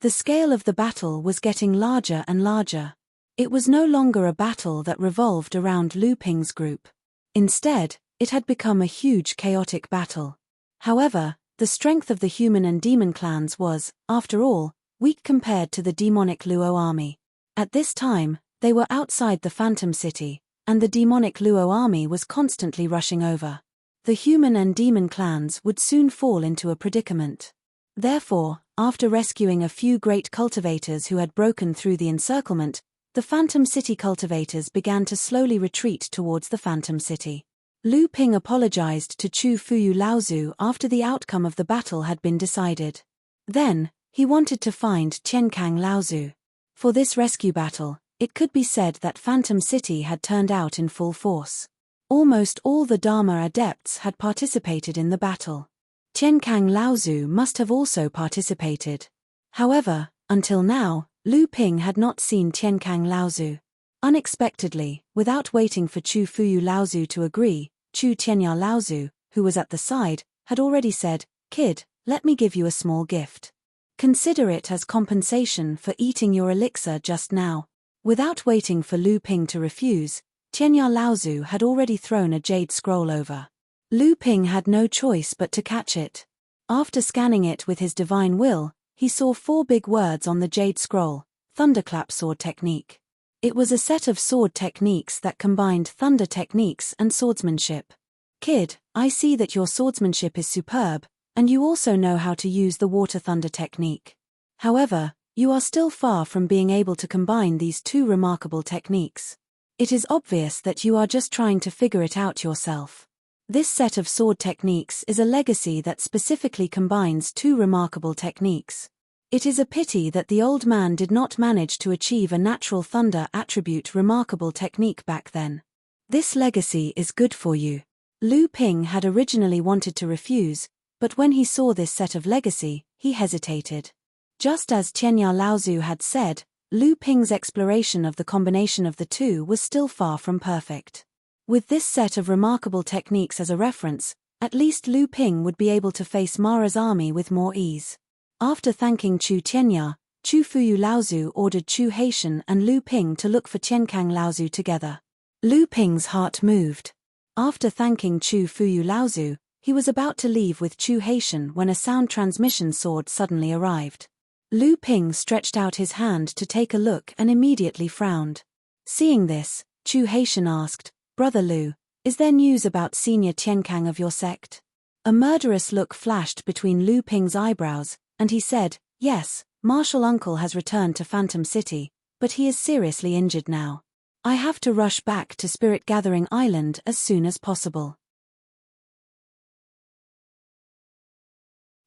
The scale of the battle was getting larger and larger. It was no longer a battle that revolved around Lu Ping's group. Instead, it had become a huge chaotic battle. However, the strength of the human and demon clans was, after all, weak compared to the demonic Luo army. At this time, they were outside the Phantom City, and the demonic Luo army was constantly rushing over. The human and demon clans would soon fall into a predicament. Therefore, after rescuing a few great cultivators who had broken through the encirclement, the Phantom City cultivators began to slowly retreat towards the Phantom City. Lu Ping apologized to Chu Fuyu Laozu after the outcome of the battle had been decided. Then, he wanted to find Qiankang Laozu. For this rescue battle, it could be said that Phantom City had turned out in full force. Almost all the Dharma adepts had participated in the battle. Qiankang Laozu must have also participated. However, until now, Lu Ping had not seen Qiankang Laozu. Unexpectedly, without waiting for Chu Fuyu Laozu to agree, Chu Tianya Laozu, who was at the side, had already said, "Kid, let me give you a small gift. Consider it as compensation for eating your elixir just now." Without waiting for Lu Ping to refuse, Tianya Laozu had already thrown a jade scroll over. Lu Ping had no choice but to catch it. After scanning it with his divine will, he saw 4 big words on the jade scroll: Thunderclap Sword Technique. It was a set of sword techniques that combined thunder techniques and swordsmanship. "Kid, I see that your swordsmanship is superb, and you also know how to use the water thunder technique. However, you are still far from being able to combine these 2 remarkable techniques. It is obvious that you are just trying to figure it out yourself. This set of sword techniques is a legacy that specifically combines 2 remarkable techniques. It is a pity that the old man did not manage to achieve a natural thunder attribute remarkable technique back then. This legacy is good for you." Lu Ping had originally wanted to refuse, but when he saw this set of legacy, he hesitated. Just as Tianya Laozu had said, Lu Ping's exploration of the combination of the 2 was still far from perfect. With this set of remarkable techniques as a reference, at least Lu Ping would be able to face Mara's army with more ease. After thanking Chu Tianya, Chu Fuyu Laozu ordered Chu Haishan and Lu Ping to look for Qiankang Laozu together. Lu Ping's heart moved. After thanking Chu Fuyu Laozu, he was about to leave with Chu Haishan when a sound transmission sword suddenly arrived. Lu Ping stretched out his hand to take a look and immediately frowned. Seeing this, Chu Haitian asked, "Brother Lu, is there news about Senior Tienkang of your sect?" A murderous look flashed between Lu Ping's eyebrows, and he said, "Yes, Martial Uncle has returned to Phantom City, but he is seriously injured now. I have to rush back to Spirit Gathering Island as soon as possible."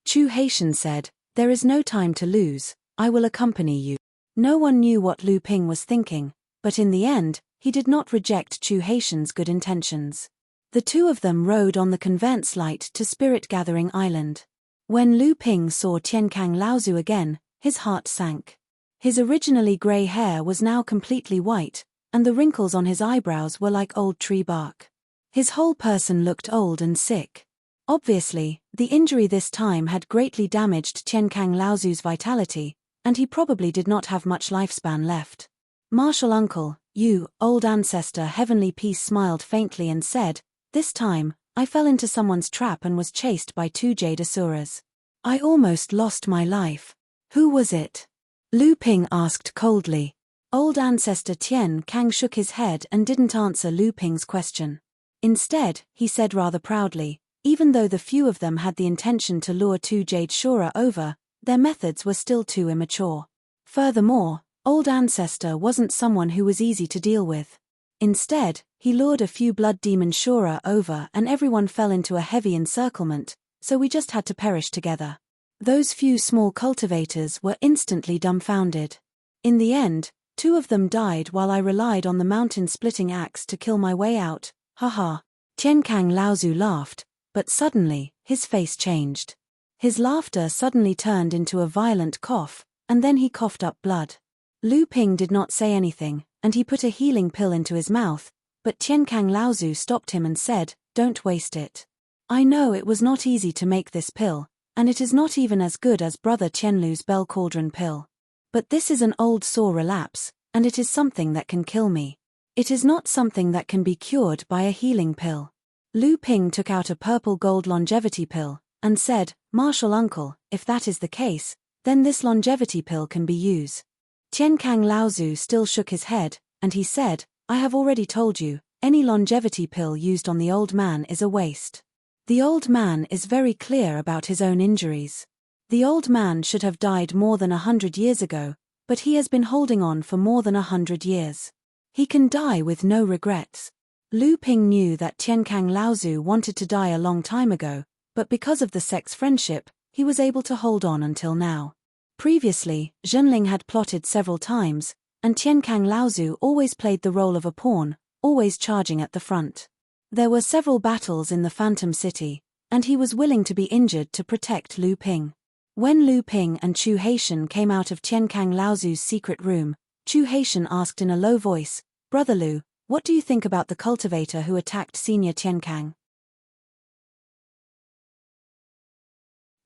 Chu Haitian said, "There is no time to lose, I will accompany you." No one knew what Lu Ping was thinking, but in the end, he did not reject Chu Haitian's good intentions. The two of them rode on the conveyance light to Spirit Gathering Island. When Lu Ping saw Tienkang Laozu again, his heart sank. His originally grey hair was now completely white, and the wrinkles on his eyebrows were like old tree bark. His whole person looked old and sick. Obviously, the injury this time had greatly damaged Tienkang Laozu's vitality, and he probably did not have much lifespan left. "Martial Uncle, you, old ancestor Heavenly Peace," smiled faintly and said, "This time, I fell into someone's trap and was chased by 2 jade asuras. I almost lost my life." "Who was it?" Lu Ping asked coldly. Old ancestor Tien Kang shook his head and didn't answer Lu Ping's question. Instead, he said rather proudly, even though the few of them had the intention to lure 2 jade shura over, their methods were still too immature. Furthermore, old ancestor wasn't someone who was easy to deal with. Instead, he lured a few blood demon shura over and everyone fell into a heavy encirclement, so we just had to perish together. Those few small cultivators were instantly dumbfounded. In the end, 2 of them died while I relied on the mountain-splitting axe to kill my way out, haha. Tienkang Laozu laughed, but suddenly, his face changed. His laughter suddenly turned into a violent cough, and then he coughed up blood. Lu Ping did not say anything, and he put a healing pill into his mouth, but Tienkang Laozu stopped him and said, "Don't waste it. I know it was not easy to make this pill, and it is not even as good as Brother Tianlu's Bell Cauldron pill. But this is an old sore relapse, and it is something that can kill me. It is not something that can be cured by a healing pill." Lu Ping took out a purple gold longevity pill, and said, "Martial Uncle, if that is the case, then this longevity pill can be used." Tienkang Laozu still shook his head, and he said, "I have already told you, any longevity pill used on the old man is a waste. The old man is very clear about his own injuries. The old man should have died more than 100 years ago, but he has been holding on for more than 100 years. He can die with no regrets." Lu Ping knew that Tienkang Laozu wanted to die a long time ago, but because of the sect's friendship, he was able to hold on until now. Previously, Zhenling had plotted several times, and Tienkang Laozu always played the role of a pawn, always charging at the front. There were several battles in the Phantom City, and he was willing to be injured to protect Lu Ping. When Lu Ping and Chu Haitian came out of Tienkang Laozu's secret room, Chu Haitian asked in a low voice, "Brother Lu, what do you think about the cultivator who attacked Senior Tienkang?"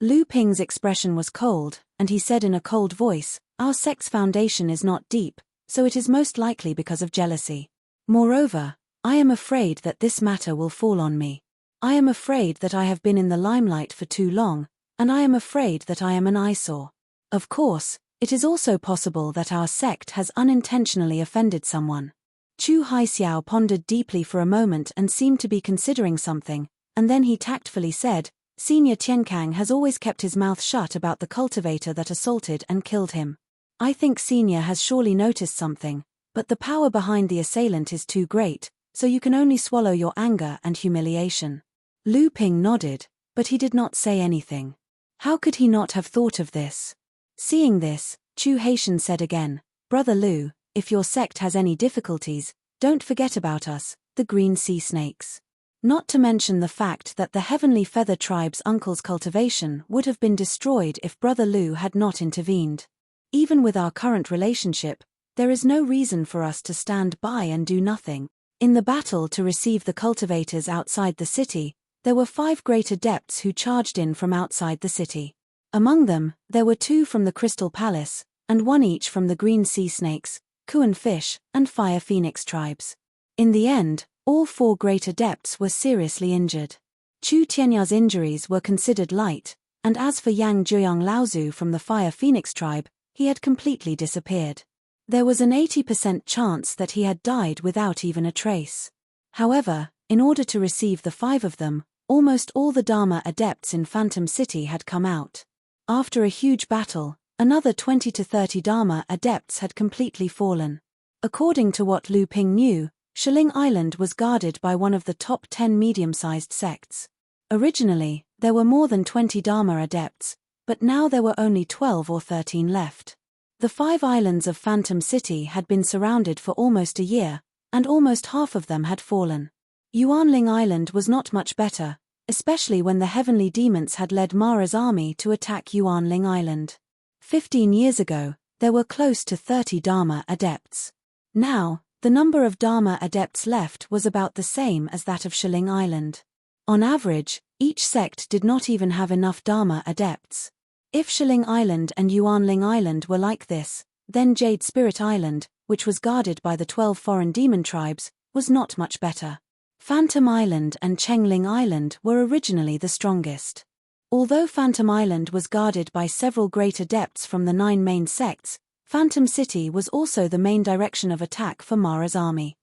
Lu Ping's expression was cold, and he said in a cold voice, "Our sect's foundation is not deep, so it is most likely because of jealousy. Moreover, I am afraid that this matter will fall on me. I am afraid that I have been in the limelight for too long, and I am afraid that I am an eyesore. Of course, it is also possible that our sect has unintentionally offended someone." Chu Haixiao pondered deeply for a moment and seemed to be considering something, and then he tactfully said, "Senior Tienkang has always kept his mouth shut about the cultivator that assaulted and killed him. I think Senior has surely noticed something, but the power behind the assailant is too great, so you can only swallow your anger and humiliation." Lu Ping nodded, but he did not say anything. How could he not have thought of this? Seeing this, Chu Haitian said again, "Brother Lu, if your sect has any difficulties, don't forget about us, the green sea snakes. Not to mention the fact that the Heavenly Feather Tribe's uncle's cultivation would have been destroyed if Brother Lu had not intervened. Even with our current relationship, there is no reason for us to stand by and do nothing." In the battle to receive the cultivators outside the city, there were 5 great adepts who charged in from outside the city. Among them, there were 2 from the Crystal Palace, and 1 each from the Green Sea Snakes, Kuan Fish, and Fire Phoenix tribes. In the end, all 4 great adepts were seriously injured. Chu Tianya's injuries were considered light, and as for Yang Zhuyang Laozu from the Fire Phoenix tribe, he had completely disappeared. There was an 80% chance that he had died without even a trace. However, in order to receive the 5 of them, almost all the Dharma adepts in Phantom City had come out. After a huge battle, another 20 to 30 Dharma adepts had completely fallen. According to what Lu Ping knew, Shiling Island was guarded by one of the top 10 medium-sized sects. Originally, there were more than 20 Dharma adepts, but now there were only 12 or 13 left. The 5 islands of Phantom City had been surrounded for almost a year, and almost half of them had fallen. Yuanling Island was not much better, especially when the heavenly demons had led Mara's army to attack Yuanling Island. 15 years ago, there were close to 30 Dharma adepts. Now, the number of Dharma adepts left was about the same as that of Shiling Island. On average, each sect did not even have enough Dharma adepts. If Shiling Island and Yuanling Island were like this, then Jade Spirit Island, which was guarded by the 12 foreign demon tribes, was not much better. Phantom Island and Chengling Island were originally the strongest. Although Phantom Island was guarded by several great adepts from the 9 main sects, Phantom City was also the main direction of attack for Mara's army.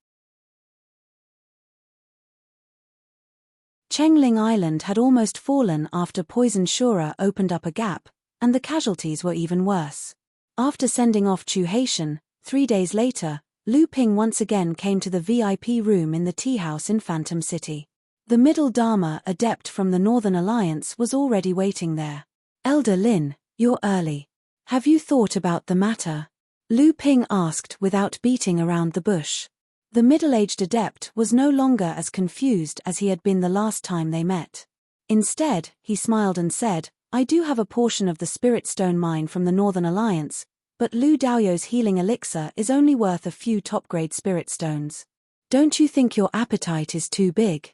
Chengling Island had almost fallen after Poison Shura opened up a gap, and the casualties were even worse. After sending off Chu Haitian, 3 days later, Lu Ping once again came to the VIP room in the tea house in Phantom City. The middle Dharma adept from the Northern Alliance was already waiting there. "Elder Lin, you're early. Have you thought about the matter?" Lu Ping asked without beating around the bush. The middle-aged adept was no longer as confused as he had been the last time they met. Instead, he smiled and said, "I do have a portion of the Spirit Stone mine from the Northern Alliance, but Lu Daoyo's healing elixir is only worth a few top-grade Spirit Stones. Don't you think your appetite is too big?"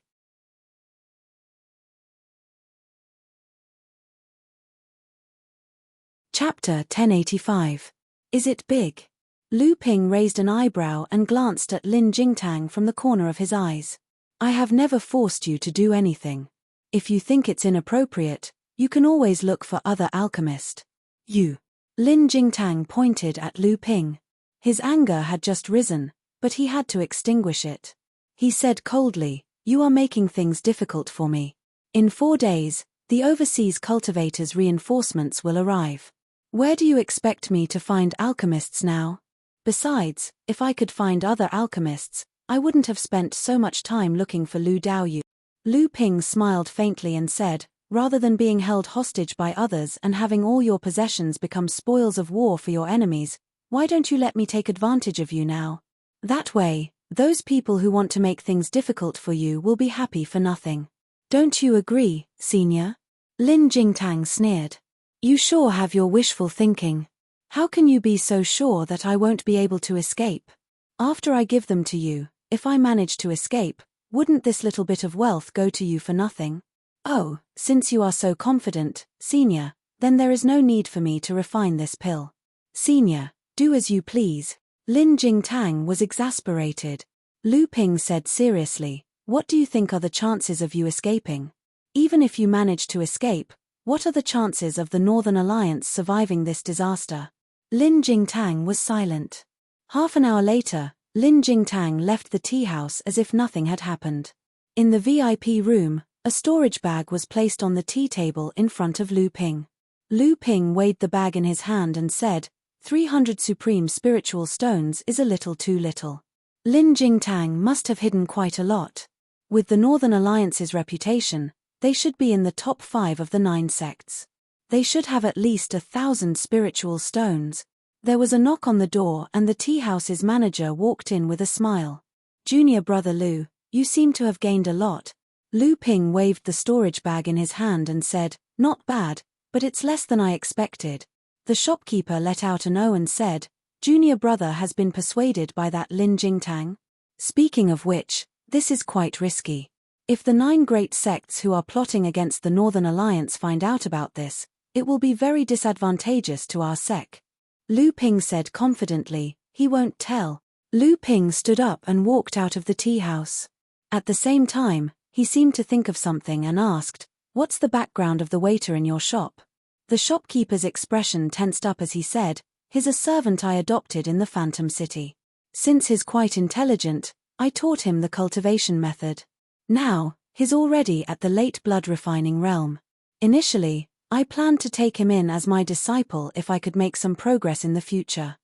Chapter 1085. Is it big? Lu Ping raised an eyebrow and glanced at Lin Jingtang from the corner of his eyes. "I have never forced you to do anything. If you think it's inappropriate, you can always look for other alchemists." "You." Lin Jingtang pointed at Lu Ping. His anger had just risen, but he had to extinguish it. He said coldly, "You are making things difficult for me. In 4 days, the overseas cultivators' reinforcements will arrive. Where do you expect me to find alchemists now? Besides, if I could find other alchemists, I wouldn't have spent so much time looking for Lu Daoyu." Lu Ping smiled faintly and said, "Rather than being held hostage by others and having all your possessions become spoils of war for your enemies, why don't you let me take advantage of you now? That way, those people who want to make things difficult for you will be happy for nothing. Don't you agree, Senior?" Lin Jingtang sneered. "You sure have your wishful thinking. How can you be so sure that I won't be able to escape? After I give them to you, if I manage to escape, wouldn't this little bit of wealth go to you for nothing? Oh, since you are so confident, Senior, then there is no need for me to refine this pill. Senior, do as you please." Lin Jingtang was exasperated. Lu Ping said seriously, "What do you think are the chances of you escaping? Even if you manage to escape, what are the chances of the Northern Alliance surviving this disaster?" Lin Jingtang was silent. Half an hour later, Lin Jingtang left the tea house as if nothing had happened. In the VIP room, a storage bag was placed on the tea table in front of Lu Ping. Lu Ping weighed the bag in his hand and said, 300 supreme spiritual stones is a little too little. Lin Jingtang must have hidden quite a lot. With the Northern Alliance's reputation, they should be in the top 5 of the 9 sects. They should have at least 1,000 spiritual stones. There was a knock on the door and the tea house's manager walked in with a smile. "Junior brother Lu, you seem to have gained a lot." Lu Ping waved the storage bag in his hand and said, "Not bad, but it's less than I expected." The shopkeeper let out an "oh" and said, "Junior brother has been persuaded by that Lin Jingtang? Speaking of which, this is quite risky. If the 9 great sects who are plotting against the Northern Alliance find out about this, it will be very disadvantageous to our sect." Lu Ping said confidently, "He won't tell." Lu Ping stood up and walked out of the tea house. At the same time, he seemed to think of something and asked, "What's the background of the waiter in your shop?" The shopkeeper's expression tensed up as he said, He's a servant I adopted in the Phantom City. Since he's quite intelligent, I taught him the cultivation method. Now, he's already at the late blood refining realm. Initially, I planned to take him in as my disciple if I could make some progress in the future.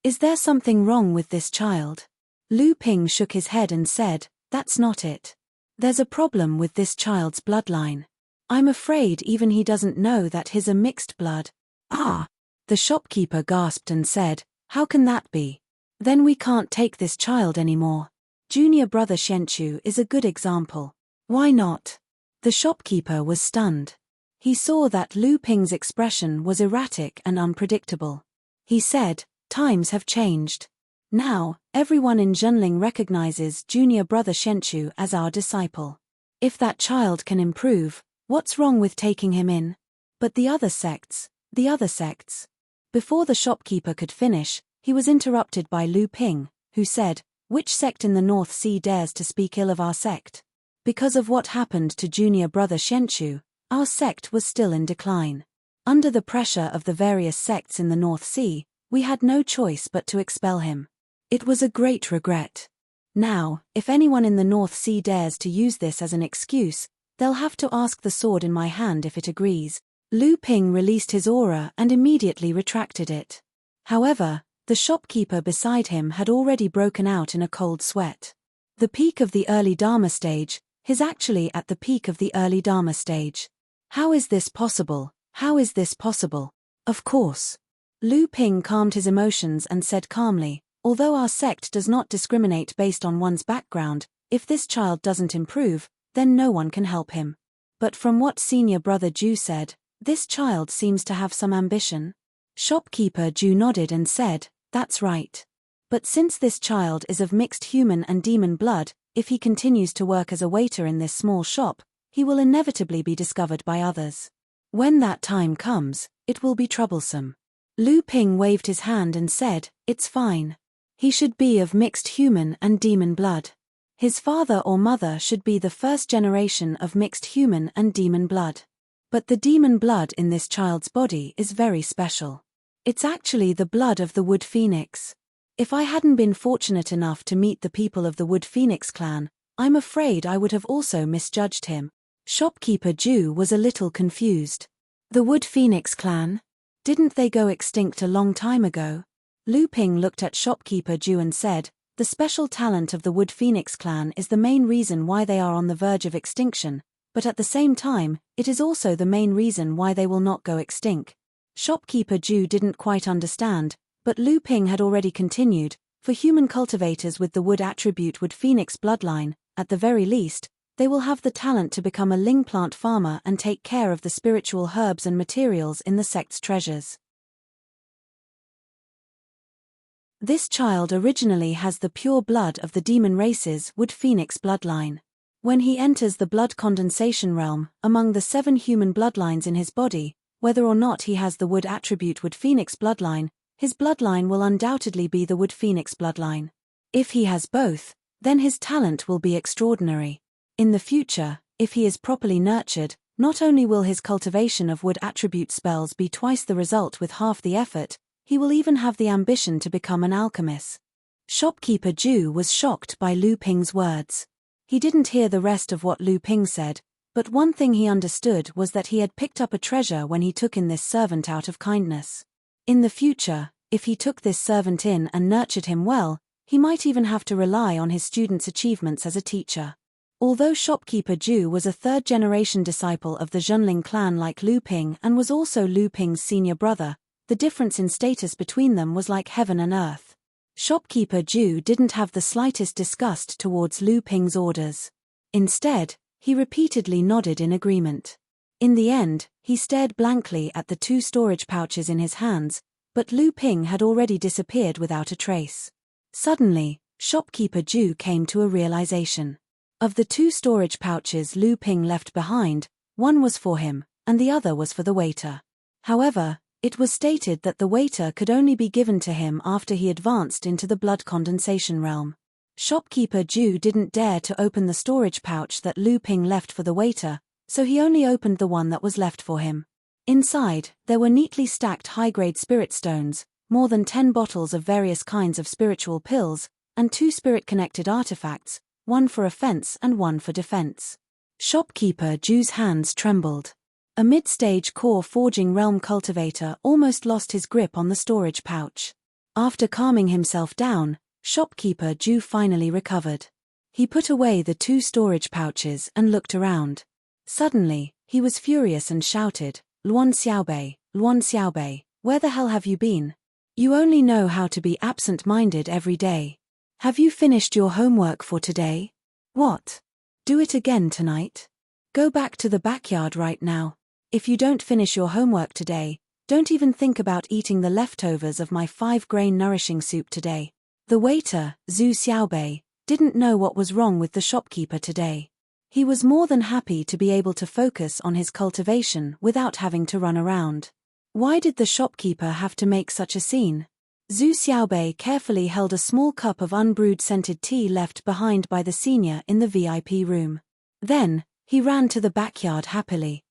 Is there something wrong with this child? Lu Ping shook his head and said, that's not it. There's a problem with this child's bloodline. I'm afraid even he doesn't know that he's a mixed blood. Ah! The shopkeeper gasped and said, how can that be? Then we can't take this child anymore. Junior brother Shenchu is a good example. Why not? The shopkeeper was stunned. He saw that Lu Ping's expression was erratic and unpredictable. He said, times have changed. Now, everyone in Zhenling recognizes junior brother Shenchu as our disciple. If that child can improve, what's wrong with taking him in? But the other sects. Before the shopkeeper could finish, he was interrupted by Lu Ping, who said, which sect in the North Sea dares to speak ill of our sect? Because of what happened to junior brother Shenchu, our sect was still in decline. Under the pressure of the various sects in the North Sea, we had no choice but to expel him. It was a great regret. Now, if anyone in the North Sea dares to use this as an excuse, they'll have to ask the sword in my hand if it agrees. Lu Ping released his aura and immediately retracted it. However, the shopkeeper beside him had already broken out in a cold sweat. The peak of the early Dharma stage, he's actually at the peak of the early Dharma stage. How is this possible? How is this possible? Of course. Lu Ping calmed his emotions and said calmly, although our sect does not discriminate based on one's background, if this child doesn't improve, then no one can help him. But from what senior brother Ju said, this child seems to have some ambition. Shopkeeper Ju nodded and said, that's right. But since this child is of mixed human and demon blood, if he continues to work as a waiter in this small shop, he will inevitably be discovered by others. When that time comes, it will be troublesome. Lu Ping waved his hand and said, it's fine. He should be of mixed human and demon blood. His father or mother should be the first generation of mixed human and demon blood. But the demon blood in this child's body is very special. It's actually the blood of the Wood Phoenix. If I hadn't been fortunate enough to meet the people of the Wood Phoenix clan, I'm afraid I would have also misjudged him. Shopkeeper Ju was a little confused. The Wood Phoenix clan? Didn't they go extinct a long time ago? Lu Ping looked at Shopkeeper Ju and said, the special talent of the Wood Phoenix clan is the main reason why they are on the verge of extinction, but at the same time, it is also the main reason why they will not go extinct. Shopkeeper Ju didn't quite understand, but Lu Ping had already continued, for human cultivators with the wood attribute Wood Phoenix bloodline, at the very least, they will have the talent to become a ling plant farmer and take care of the spiritual herbs and materials in the sect's treasures. This child originally has the pure blood of the demon race's Wood Phoenix bloodline. When he enters the blood condensation realm, among the 7 human bloodlines in his body, whether or not he has the wood attribute Wood Phoenix bloodline, his bloodline will undoubtedly be the Wood Phoenix bloodline. If he has both, then his talent will be extraordinary. In the future, if he is properly nurtured, not only will his cultivation of wood attribute spells be twice the result with half the effort, he will even have the ambition to become an alchemist. Shopkeeper Ju was shocked by Lu Ping's words. He didn't hear the rest of what Lu Ping said, but one thing he understood was that he had picked up a treasure when he took in this servant out of kindness. In the future, if he took this servant in and nurtured him well, he might even have to rely on his student's achievements as a teacher. Although Shopkeeper Ju was a third-generation disciple of the Zhenling clan like Lu Ping and was also Lu Ping's senior brother, the difference in status between them was like heaven and earth. Shopkeeper Ju didn't have the slightest disgust towards Lu Ping's orders. Instead, he repeatedly nodded in agreement. In the end, he stared blankly at the 2 storage pouches in his hands, but Lu Ping had already disappeared without a trace. Suddenly, Shopkeeper Ju came to a realization. Of the 2 storage pouches Lu Ping left behind, one was for him, and the other was for the waiter. However, it was stated that the waiter could only be given to him after he advanced into the blood condensation realm. Shopkeeper Ju didn't dare to open the storage pouch that Lu Ping left for the waiter, so he only opened the one that was left for him. Inside, there were neatly stacked high-grade spirit stones, more than 10 bottles of various kinds of spiritual pills, and 2 spirit-connected artifacts, one for offense and one for defense. Shopkeeper Ju's hands trembled. A mid-stage core forging realm cultivator almost lost his grip on the storage pouch. After calming himself down, Shopkeeper Ju finally recovered. He put away the 2 storage pouches and looked around. Suddenly, he was furious and shouted, Luan Xiaobei, where the hell have you been? You only know how to be absent-minded every day. Have you finished your homework for today? What? Do it again tonight? Go back to the backyard right now. If you don't finish your homework today, don't even think about eating the leftovers of my 5-grain nourishing soup today. The waiter, Zhu Xiaobei, didn't know what was wrong with the shopkeeper today. He was more than happy to be able to focus on his cultivation without having to run around. Why did the shopkeeper have to make such a scene? Zhu Xiaobei carefully held a small cup of unbrewed scented tea left behind by the senior in the VIP room. Then, he ran to the backyard happily.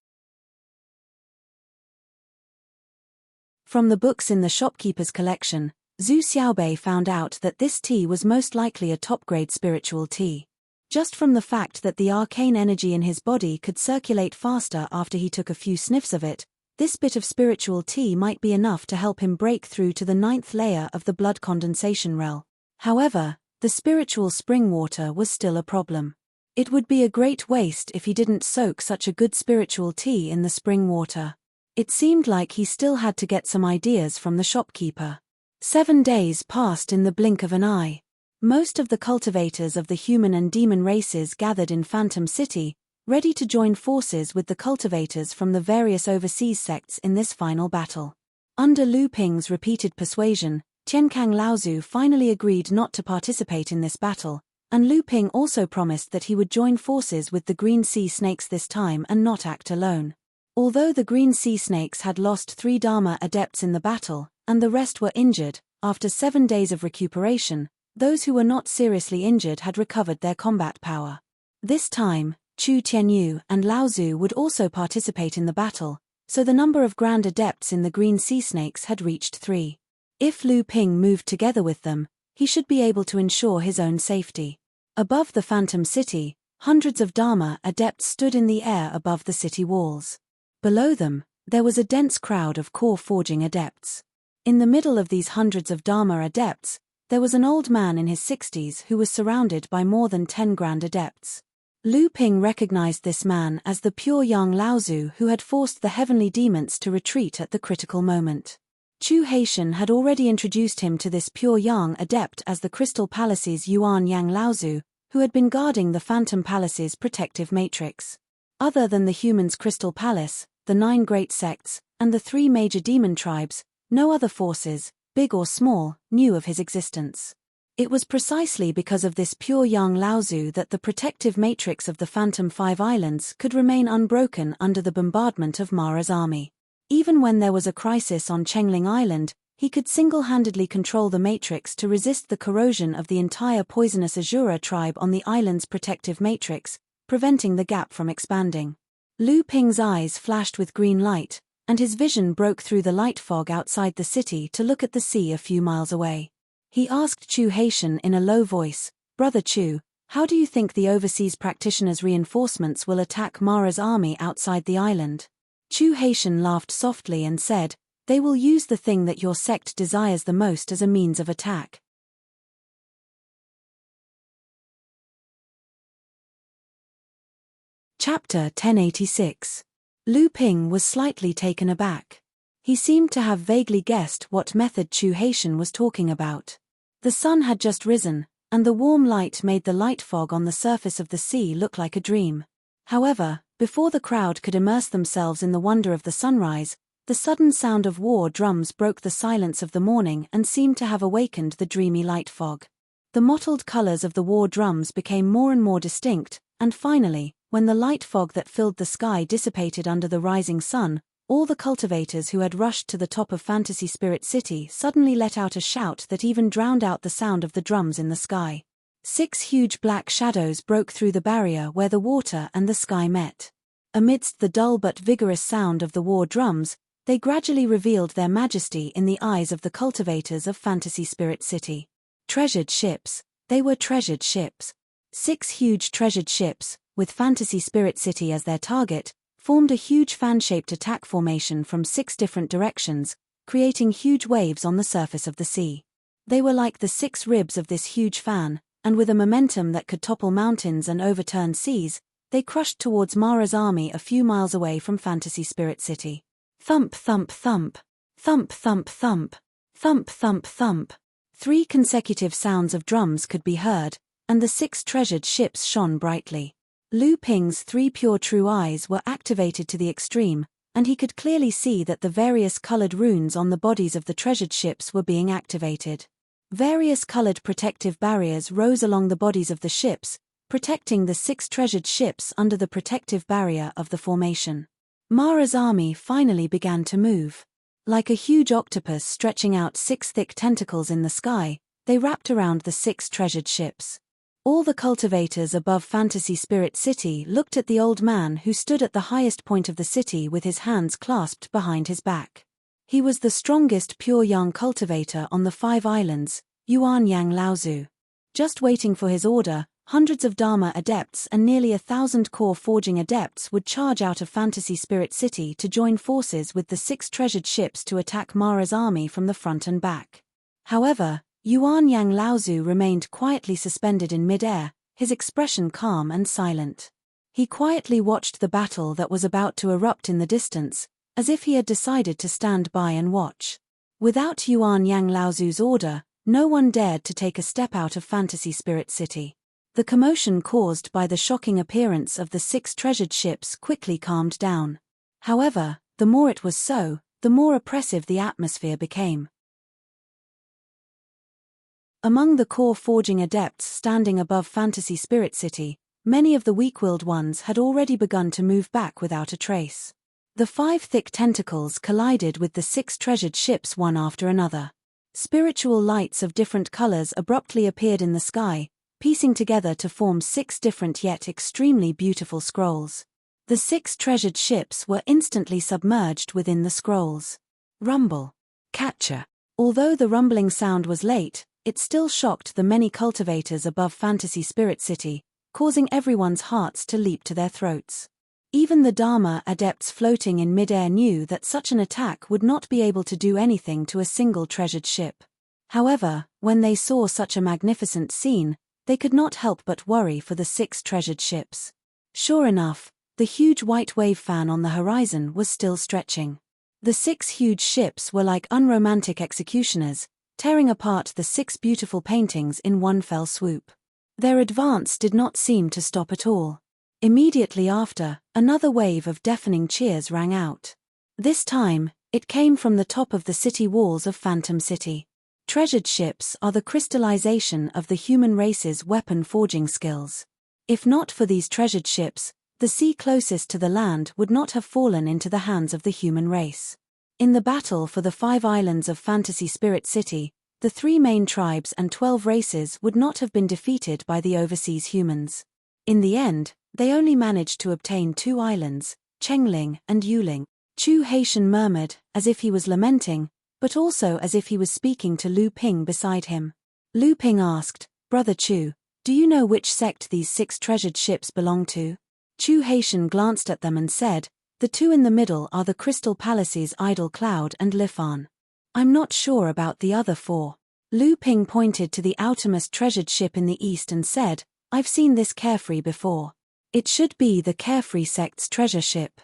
From the books in the shopkeeper's collection, Zhu Xiaobei found out that this tea was most likely a top-grade spiritual tea. Just from the fact that the arcane energy in his body could circulate faster after he took a few sniffs of it, this bit of spiritual tea might be enough to help him break through to the 9th layer of the blood condensation realm. However, the spiritual spring water was still a problem. It would be a great waste if he didn't soak such a good spiritual tea in the spring water. It seemed like he still had to get some ideas from the shopkeeper. 7 days passed in the blink of an eye. Most of the cultivators of the human and demon races gathered in Phantom City, ready to join forces with the cultivators from the various overseas sects in this final battle. Under Lu Ping's repeated persuasion, Qiankang Laozu finally agreed not to participate in this battle, and Lu Ping also promised that he would join forces with the Green Sea Snakes this time and not act alone. Although the Green Sea Snakes had lost 3 Dharma adepts in the battle, and the rest were injured, after 7 days of recuperation, those who were not seriously injured had recovered their combat power. This time, Chu Tianyu and Laozu would also participate in the battle, so the number of Grand Adepts in the Green Sea Snakes had reached 3. If Lu Ping moved together with them, he should be able to ensure his own safety. Above the Phantom City, hundreds of Dharma Adepts stood in the air above the city walls. Below them, there was a dense crowd of core forging adepts. In the middle of these hundreds of Dharma Adepts, there was an old man in his 60s who was surrounded by more than 10 Grand Adepts. Lu Ping recognized this man as the pure young Laozu who had forced the heavenly demons to retreat at the critical moment. Chu Haitian had already introduced him to this pure young adept as the Crystal Palace's Yuan Yang Laozu, who had been guarding the Phantom Palace's protective matrix. Other than the humans' Crystal Palace, the 9 great sects, and the 3 major demon tribes, no other forces, big or small, knew of his existence. It was precisely because of this pure young Laozu that the protective matrix of the Phantom 5 Islands could remain unbroken under the bombardment of Mara's army. Even when there was a crisis on Chengling Island, he could single-handedly control the matrix to resist the corrosion of the entire poisonous Azura tribe on the island's protective matrix, preventing the gap from expanding. Lu Ping's eyes flashed with green light, and his vision broke through the light fog outside the city to look at the sea a few miles away. He asked Chu Haitian in a low voice, "Brother Chu, how do you think the overseas practitioners' reinforcements will attack Mara's army outside the island?" Chu Haitian laughed softly and said, "They will use the thing that your sect desires the most as a means of attack." Chapter 1086. Lu Ping was slightly taken aback. He seemed to have vaguely guessed what method Chu Haitian was talking about. The sun had just risen, and the warm light made the light fog on the surface of the sea look like a dream. However, before the crowd could immerse themselves in the wonder of the sunrise, the sudden sound of war drums broke the silence of the morning and seemed to have awakened the dreamy light fog. The mottled colors of the war drums became more and more distinct, and finally, when the light fog that filled the sky dissipated under the rising sun, all the cultivators who had rushed to the top of Fantasy Spirit City suddenly let out a shout that even drowned out the sound of the drums in the sky. 6 huge black shadows broke through the barrier where the water and the sky met. Amidst the dull but vigorous sound of the war drums, they gradually revealed their majesty in the eyes of the cultivators of Fantasy Spirit City. Treasured ships. They were treasured ships. 6 huge treasured ships, with Fantasy Spirit City as their target, formed a huge fan-shaped attack formation from 6 different directions, creating huge waves on the surface of the sea. They were like the 6 ribs of this huge fan, and with a momentum that could topple mountains and overturn seas, they crushed towards Mara's army a few miles away from Fantasy Spirit City. Thump thump thump. Thump thump thump. Thump thump thump. 3 consecutive sounds of drums could be heard, and the 6 treasured ships shone brightly. Lu Ping's 3 pure true eyes were activated to the extreme, and he could clearly see that the various colored runes on the bodies of the treasured ships were being activated. Various colored protective barriers rose along the bodies of the ships, protecting the 6 treasured ships under the protective barrier of the formation. Mara's army finally began to move. Like a huge octopus stretching out 6 thick tentacles in the sky, they wrapped around the 6 treasured ships. All the cultivators above Fantasy Spirit City looked at the old man who stood at the highest point of the city with his hands clasped behind his back. He was the strongest pure yang cultivator on the 5 islands, Yuan Yang Laozu. Just waiting for his order, hundreds of Dharma adepts and nearly 1,000 core forging adepts would charge out of Fantasy Spirit City to join forces with the 6 treasured ships to attack Mara's army from the front and back. However, Yuan Yang Laozu remained quietly suspended in mid-air, his expression calm and silent. He quietly watched the battle that was about to erupt in the distance, as if he had decided to stand by and watch. Without Yuan Yang Laozu's order, no one dared to take a step out of Fantasy Spirit City. The commotion caused by the shocking appearance of the 6 treasured ships quickly calmed down. However, the more it was so, the more oppressive the atmosphere became. Among the core forging adepts standing above Fantasy Spirit City, many of the weak-willed ones had already begun to move back without a trace. The 5 thick tentacles collided with the 6 treasured ships one after another. Spiritual lights of different colors abruptly appeared in the sky, piecing together to form 6 different yet extremely beautiful scrolls. The 6 treasured ships were instantly submerged within the scrolls. Rumble. Catcher. Although the rumbling sound was late, it still shocked the many cultivators above Fantasy Spirit City, causing everyone's hearts to leap to their throats. Even the Dharma adepts floating in mid-air knew that such an attack would not be able to do anything to a single treasured ship. However, when they saw such a magnificent scene, they could not help but worry for the 6 treasured ships. Sure enough, the huge white wave fan on the horizon was still stretching. The 6 huge ships were like unromantic executioners, tearing apart the 6 beautiful paintings in one fell swoop. Their advance did not seem to stop at all. Immediately after, another wave of deafening cheers rang out. This time, it came from the top of the city walls of Phantom City. Treasured ships are the crystallization of the human race's weapon forging skills. If not for these treasured ships, the sea closest to the land would not have fallen into the hands of the human race. In the battle for the 5 islands of Fantasy Spirit City, the 3 main tribes and 12 races would not have been defeated by the overseas humans. In the end, they only managed to obtain 2 islands, Chengling and Yuling. Chu Haitian murmured, as if he was lamenting, but also as if he was speaking to Lu Ping beside him. Lu Ping asked, "Brother Chu, do you know which sect these 6 treasured ships belong to?" Chu Haitian glanced at them and said, "The 2 in the middle are the Crystal Palace's Idle Cloud and Lifan. I'm not sure about the other 4. Lu Ping pointed to the outermost treasured ship in the east and said, "I've seen this Carefree before. It should be the Carefree sect's treasure ship."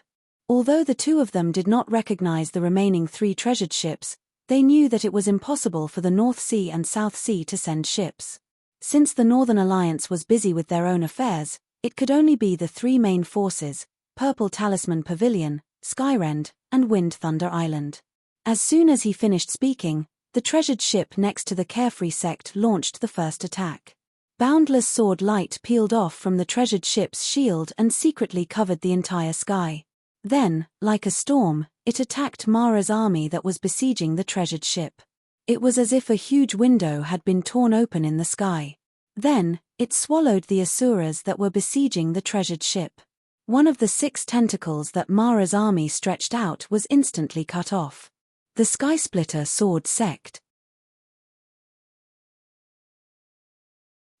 Although the 2 of them did not recognize the remaining 3 treasured ships, they knew that it was impossible for the North Sea and South Sea to send ships. Since the Northern Alliance was busy with their own affairs, it could only be the 3 main forces, Purple Talisman Pavilion, Skyrend, and Wind Thunder Island. As soon as he finished speaking, the treasured ship next to the Carefree sect launched the first attack. Boundless sword light peeled off from the treasured ship's shield and secretly covered the entire sky. Then, like a storm, it attacked Mara's army that was besieging the treasured ship. It was as if a huge window had been torn open in the sky. Then, it swallowed the Asuras that were besieging the treasured ship. One of the 6 tentacles that Mara's army stretched out was instantly cut off. The Skysplitter Sword Sect.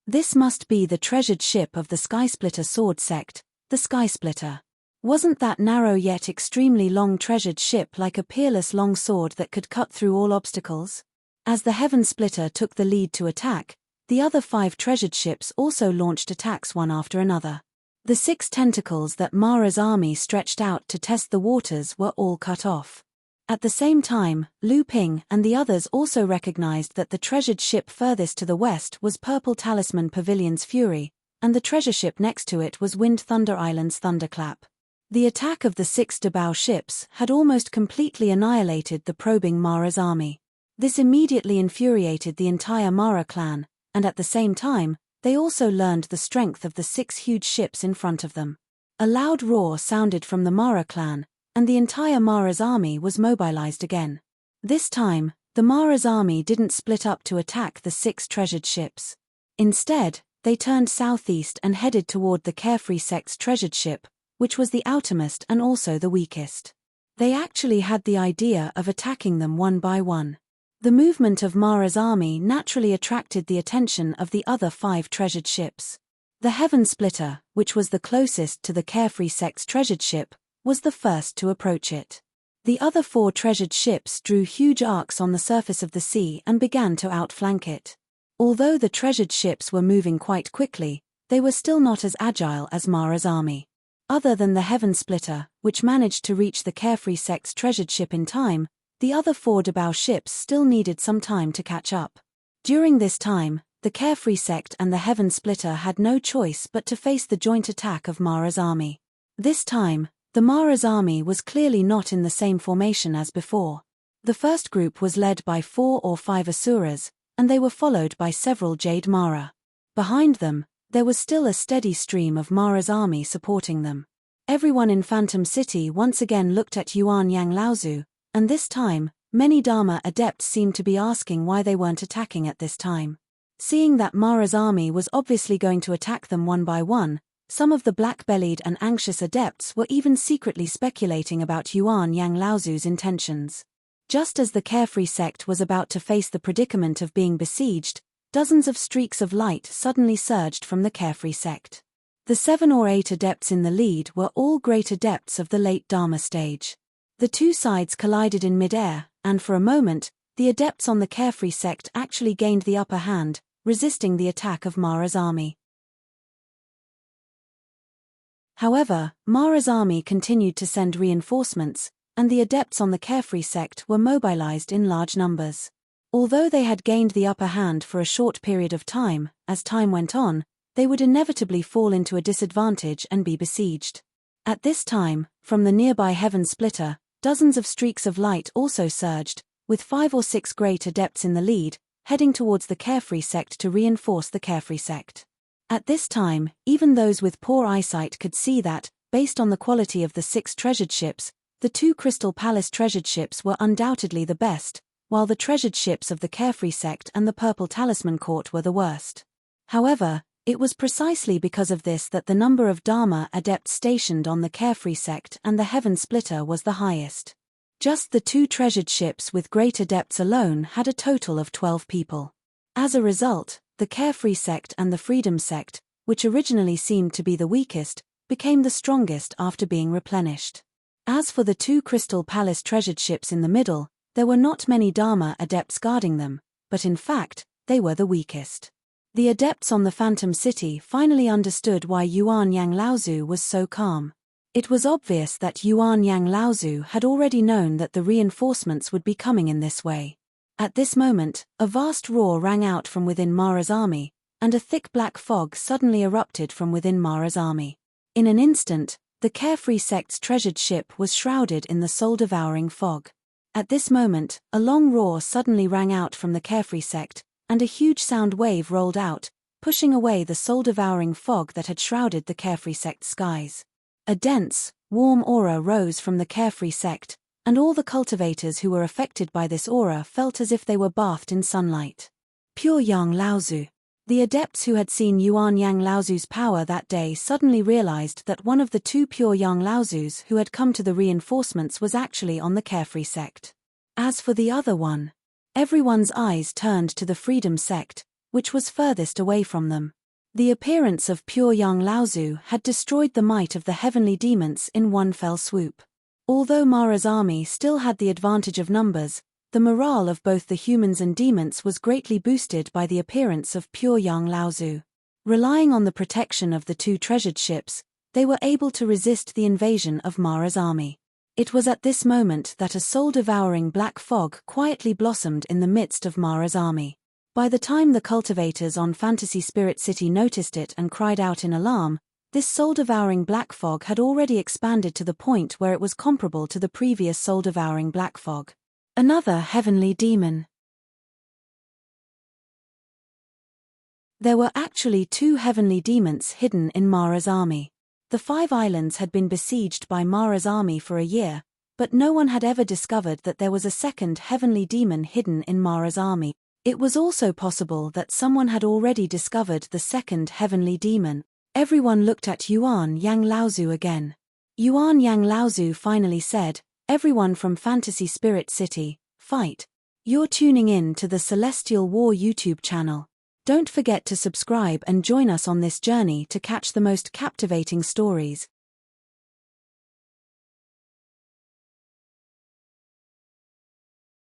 This must be the treasured ship of the Skysplitter Sword Sect, the Skysplitter. Wasn't that narrow yet extremely long treasured ship like a peerless long sword that could cut through all obstacles? As the Heaven Splitter took the lead to attack, the other 5 treasured ships also launched attacks one after another. The 6 tentacles that Mara's army stretched out to test the waters were all cut off. At the same time, Lu Ping and the others also recognized that the treasured ship furthest to the west was Purple Talisman Pavilion's Fury, and the treasure ship next to it was Wind Thunder Island's Thunderclap. The attack of the 6 Dabao ships had almost completely annihilated the probing Mara's army. This immediately infuriated the entire Mara clan, and at the same time, they also learned the strength of the 6 huge ships in front of them. A loud roar sounded from the Mara clan, and the entire Mara's army was mobilized again. This time, the Mara's army didn't split up to attack the 6 treasured ships. Instead, they turned southeast and headed toward the Carefree Sect's treasured ship, which was the outermost and also the weakest. They actually had the idea of attacking them one by one. The movement of Mara's army naturally attracted the attention of the other 5 treasured ships. The Heaven Splitter, which was the closest to the Carefree Sect's treasured ship, was the first to approach it. The other 4 treasured ships drew huge arcs on the surface of the sea and began to outflank it. Although the treasured ships were moving quite quickly, they were still not as agile as Mara's army. Other than the Heaven Splitter, which managed to reach the Carefree Sect's treasured ship in time, the other 4 Dabao ships still needed some time to catch up. During this time, the Carefree Sect and the Heaven Splitter had no choice but to face the joint attack of Mara's army. This time, the Mara's army was clearly not in the same formation as before. The first group was led by 4 or 5 Asuras, and they were followed by several Jade Mara. Behind them, there was still a steady stream of Mara's army supporting them. Everyone in Phantom City once again looked at Yuan Yang Laozu, and this time, many Dharma adepts seemed to be asking why they weren't attacking at this time. Seeing that Mara's army was obviously going to attack them one by one, some of the black-bellied and anxious adepts were even secretly speculating about Yuan Yang Laozu's intentions. Just as the Carefree Sect was about to face the predicament of being besieged, dozens of streaks of light suddenly surged from the Carefree Sect. The 7 or 8 adepts in the lead were all great adepts of the late Dharma stage. The 2 sides collided in mid-air, and for a moment, the adepts on the Carefree Sect actually gained the upper hand, resisting the attack of Mara's army. However, Mara's army continued to send reinforcements, and the adepts on the Carefree Sect were mobilized in large numbers. Although they had gained the upper hand for a short period of time, as time went on, they would inevitably fall into a disadvantage and be besieged. At this time, from the nearby Heaven Splitter, dozens of streaks of light also surged, with 5 or 6 great adepts in the lead, heading towards the Carefree Sect to reinforce the Carefree Sect. At this time, even those with poor eyesight could see that, based on the quality of the 6 treasured ships, the 2 Crystal Palace treasured ships were undoubtedly the best, while the treasured ships of the Carefree Sect and the Purple Talisman Court were the worst. However, it was precisely because of this that the number of Dharma adepts stationed on the Carefree Sect and the Heaven Splitter was the highest. Just the 2 treasured ships with great adepts alone had a total of 12 people. As a result, the Carefree Sect and the Freedom Sect, which originally seemed to be the weakest, became the strongest after being replenished. As for the 2 Crystal Palace treasured ships in the middle, there were not many Dharma adepts guarding them, but in fact, they were the weakest. The adepts on the Phantom City finally understood why Yuan Yang Laozu was so calm. It was obvious that Yuan Yang Laozu had already known that the reinforcements would be coming in this way. At this moment, a vast roar rang out from within Mara's army, and a thick black fog suddenly erupted from within Mara's army. In an instant, the Carefree Sect's treasured ship was shrouded in the soul-devouring fog. At this moment, a long roar suddenly rang out from the Carefree Sect, and a huge sound wave rolled out, pushing away the soul-devouring fog that had shrouded the Carefree Sect's skies. A dense, warm aura rose from the Carefree Sect, and all the cultivators who were affected by this aura felt as if they were bathed in sunlight. Pure Yang Laozu. The adepts who had seen Yuan Yang Laozu's power that day suddenly realized that one of the two pure Yang Laozus who had come to the reinforcements was actually on the Carefree sect. As for the other one, everyone's eyes turned to the Freedom sect, which was furthest away from them. The appearance of pure Yang Laozu had destroyed the might of the heavenly demons in one fell swoop. Although Mara's army still had the advantage of numbers, the morale of both the humans and demons was greatly boosted by the appearance of pure Yang Laozu. Relying on the protection of the two treasured ships, they were able to resist the invasion of Mara's army. It was at this moment that a soul-devouring black fog quietly blossomed in the midst of Mara's army. By the time the cultivators on Fantasy Spirit City noticed it and cried out in alarm, this soul-devouring black fog had already expanded to the point where it was comparable to the previous soul-devouring black fog. Another heavenly demon. There were actually two heavenly demons hidden in Mara's army. The 5 islands had been besieged by Mara's army for a year, but no one had ever discovered that there was a second heavenly demon hidden in Mara's army. It was also possible that someone had already discovered the second heavenly demon. Everyone looked at Yuan Yang Laozu again. Yuan Yang Laozu finally said, "Everyone from Fantasy Spirit City, fight. You're tuning in to the Celestial War YouTube channel. Don't forget to subscribe and join us on this journey to catch the most captivating stories.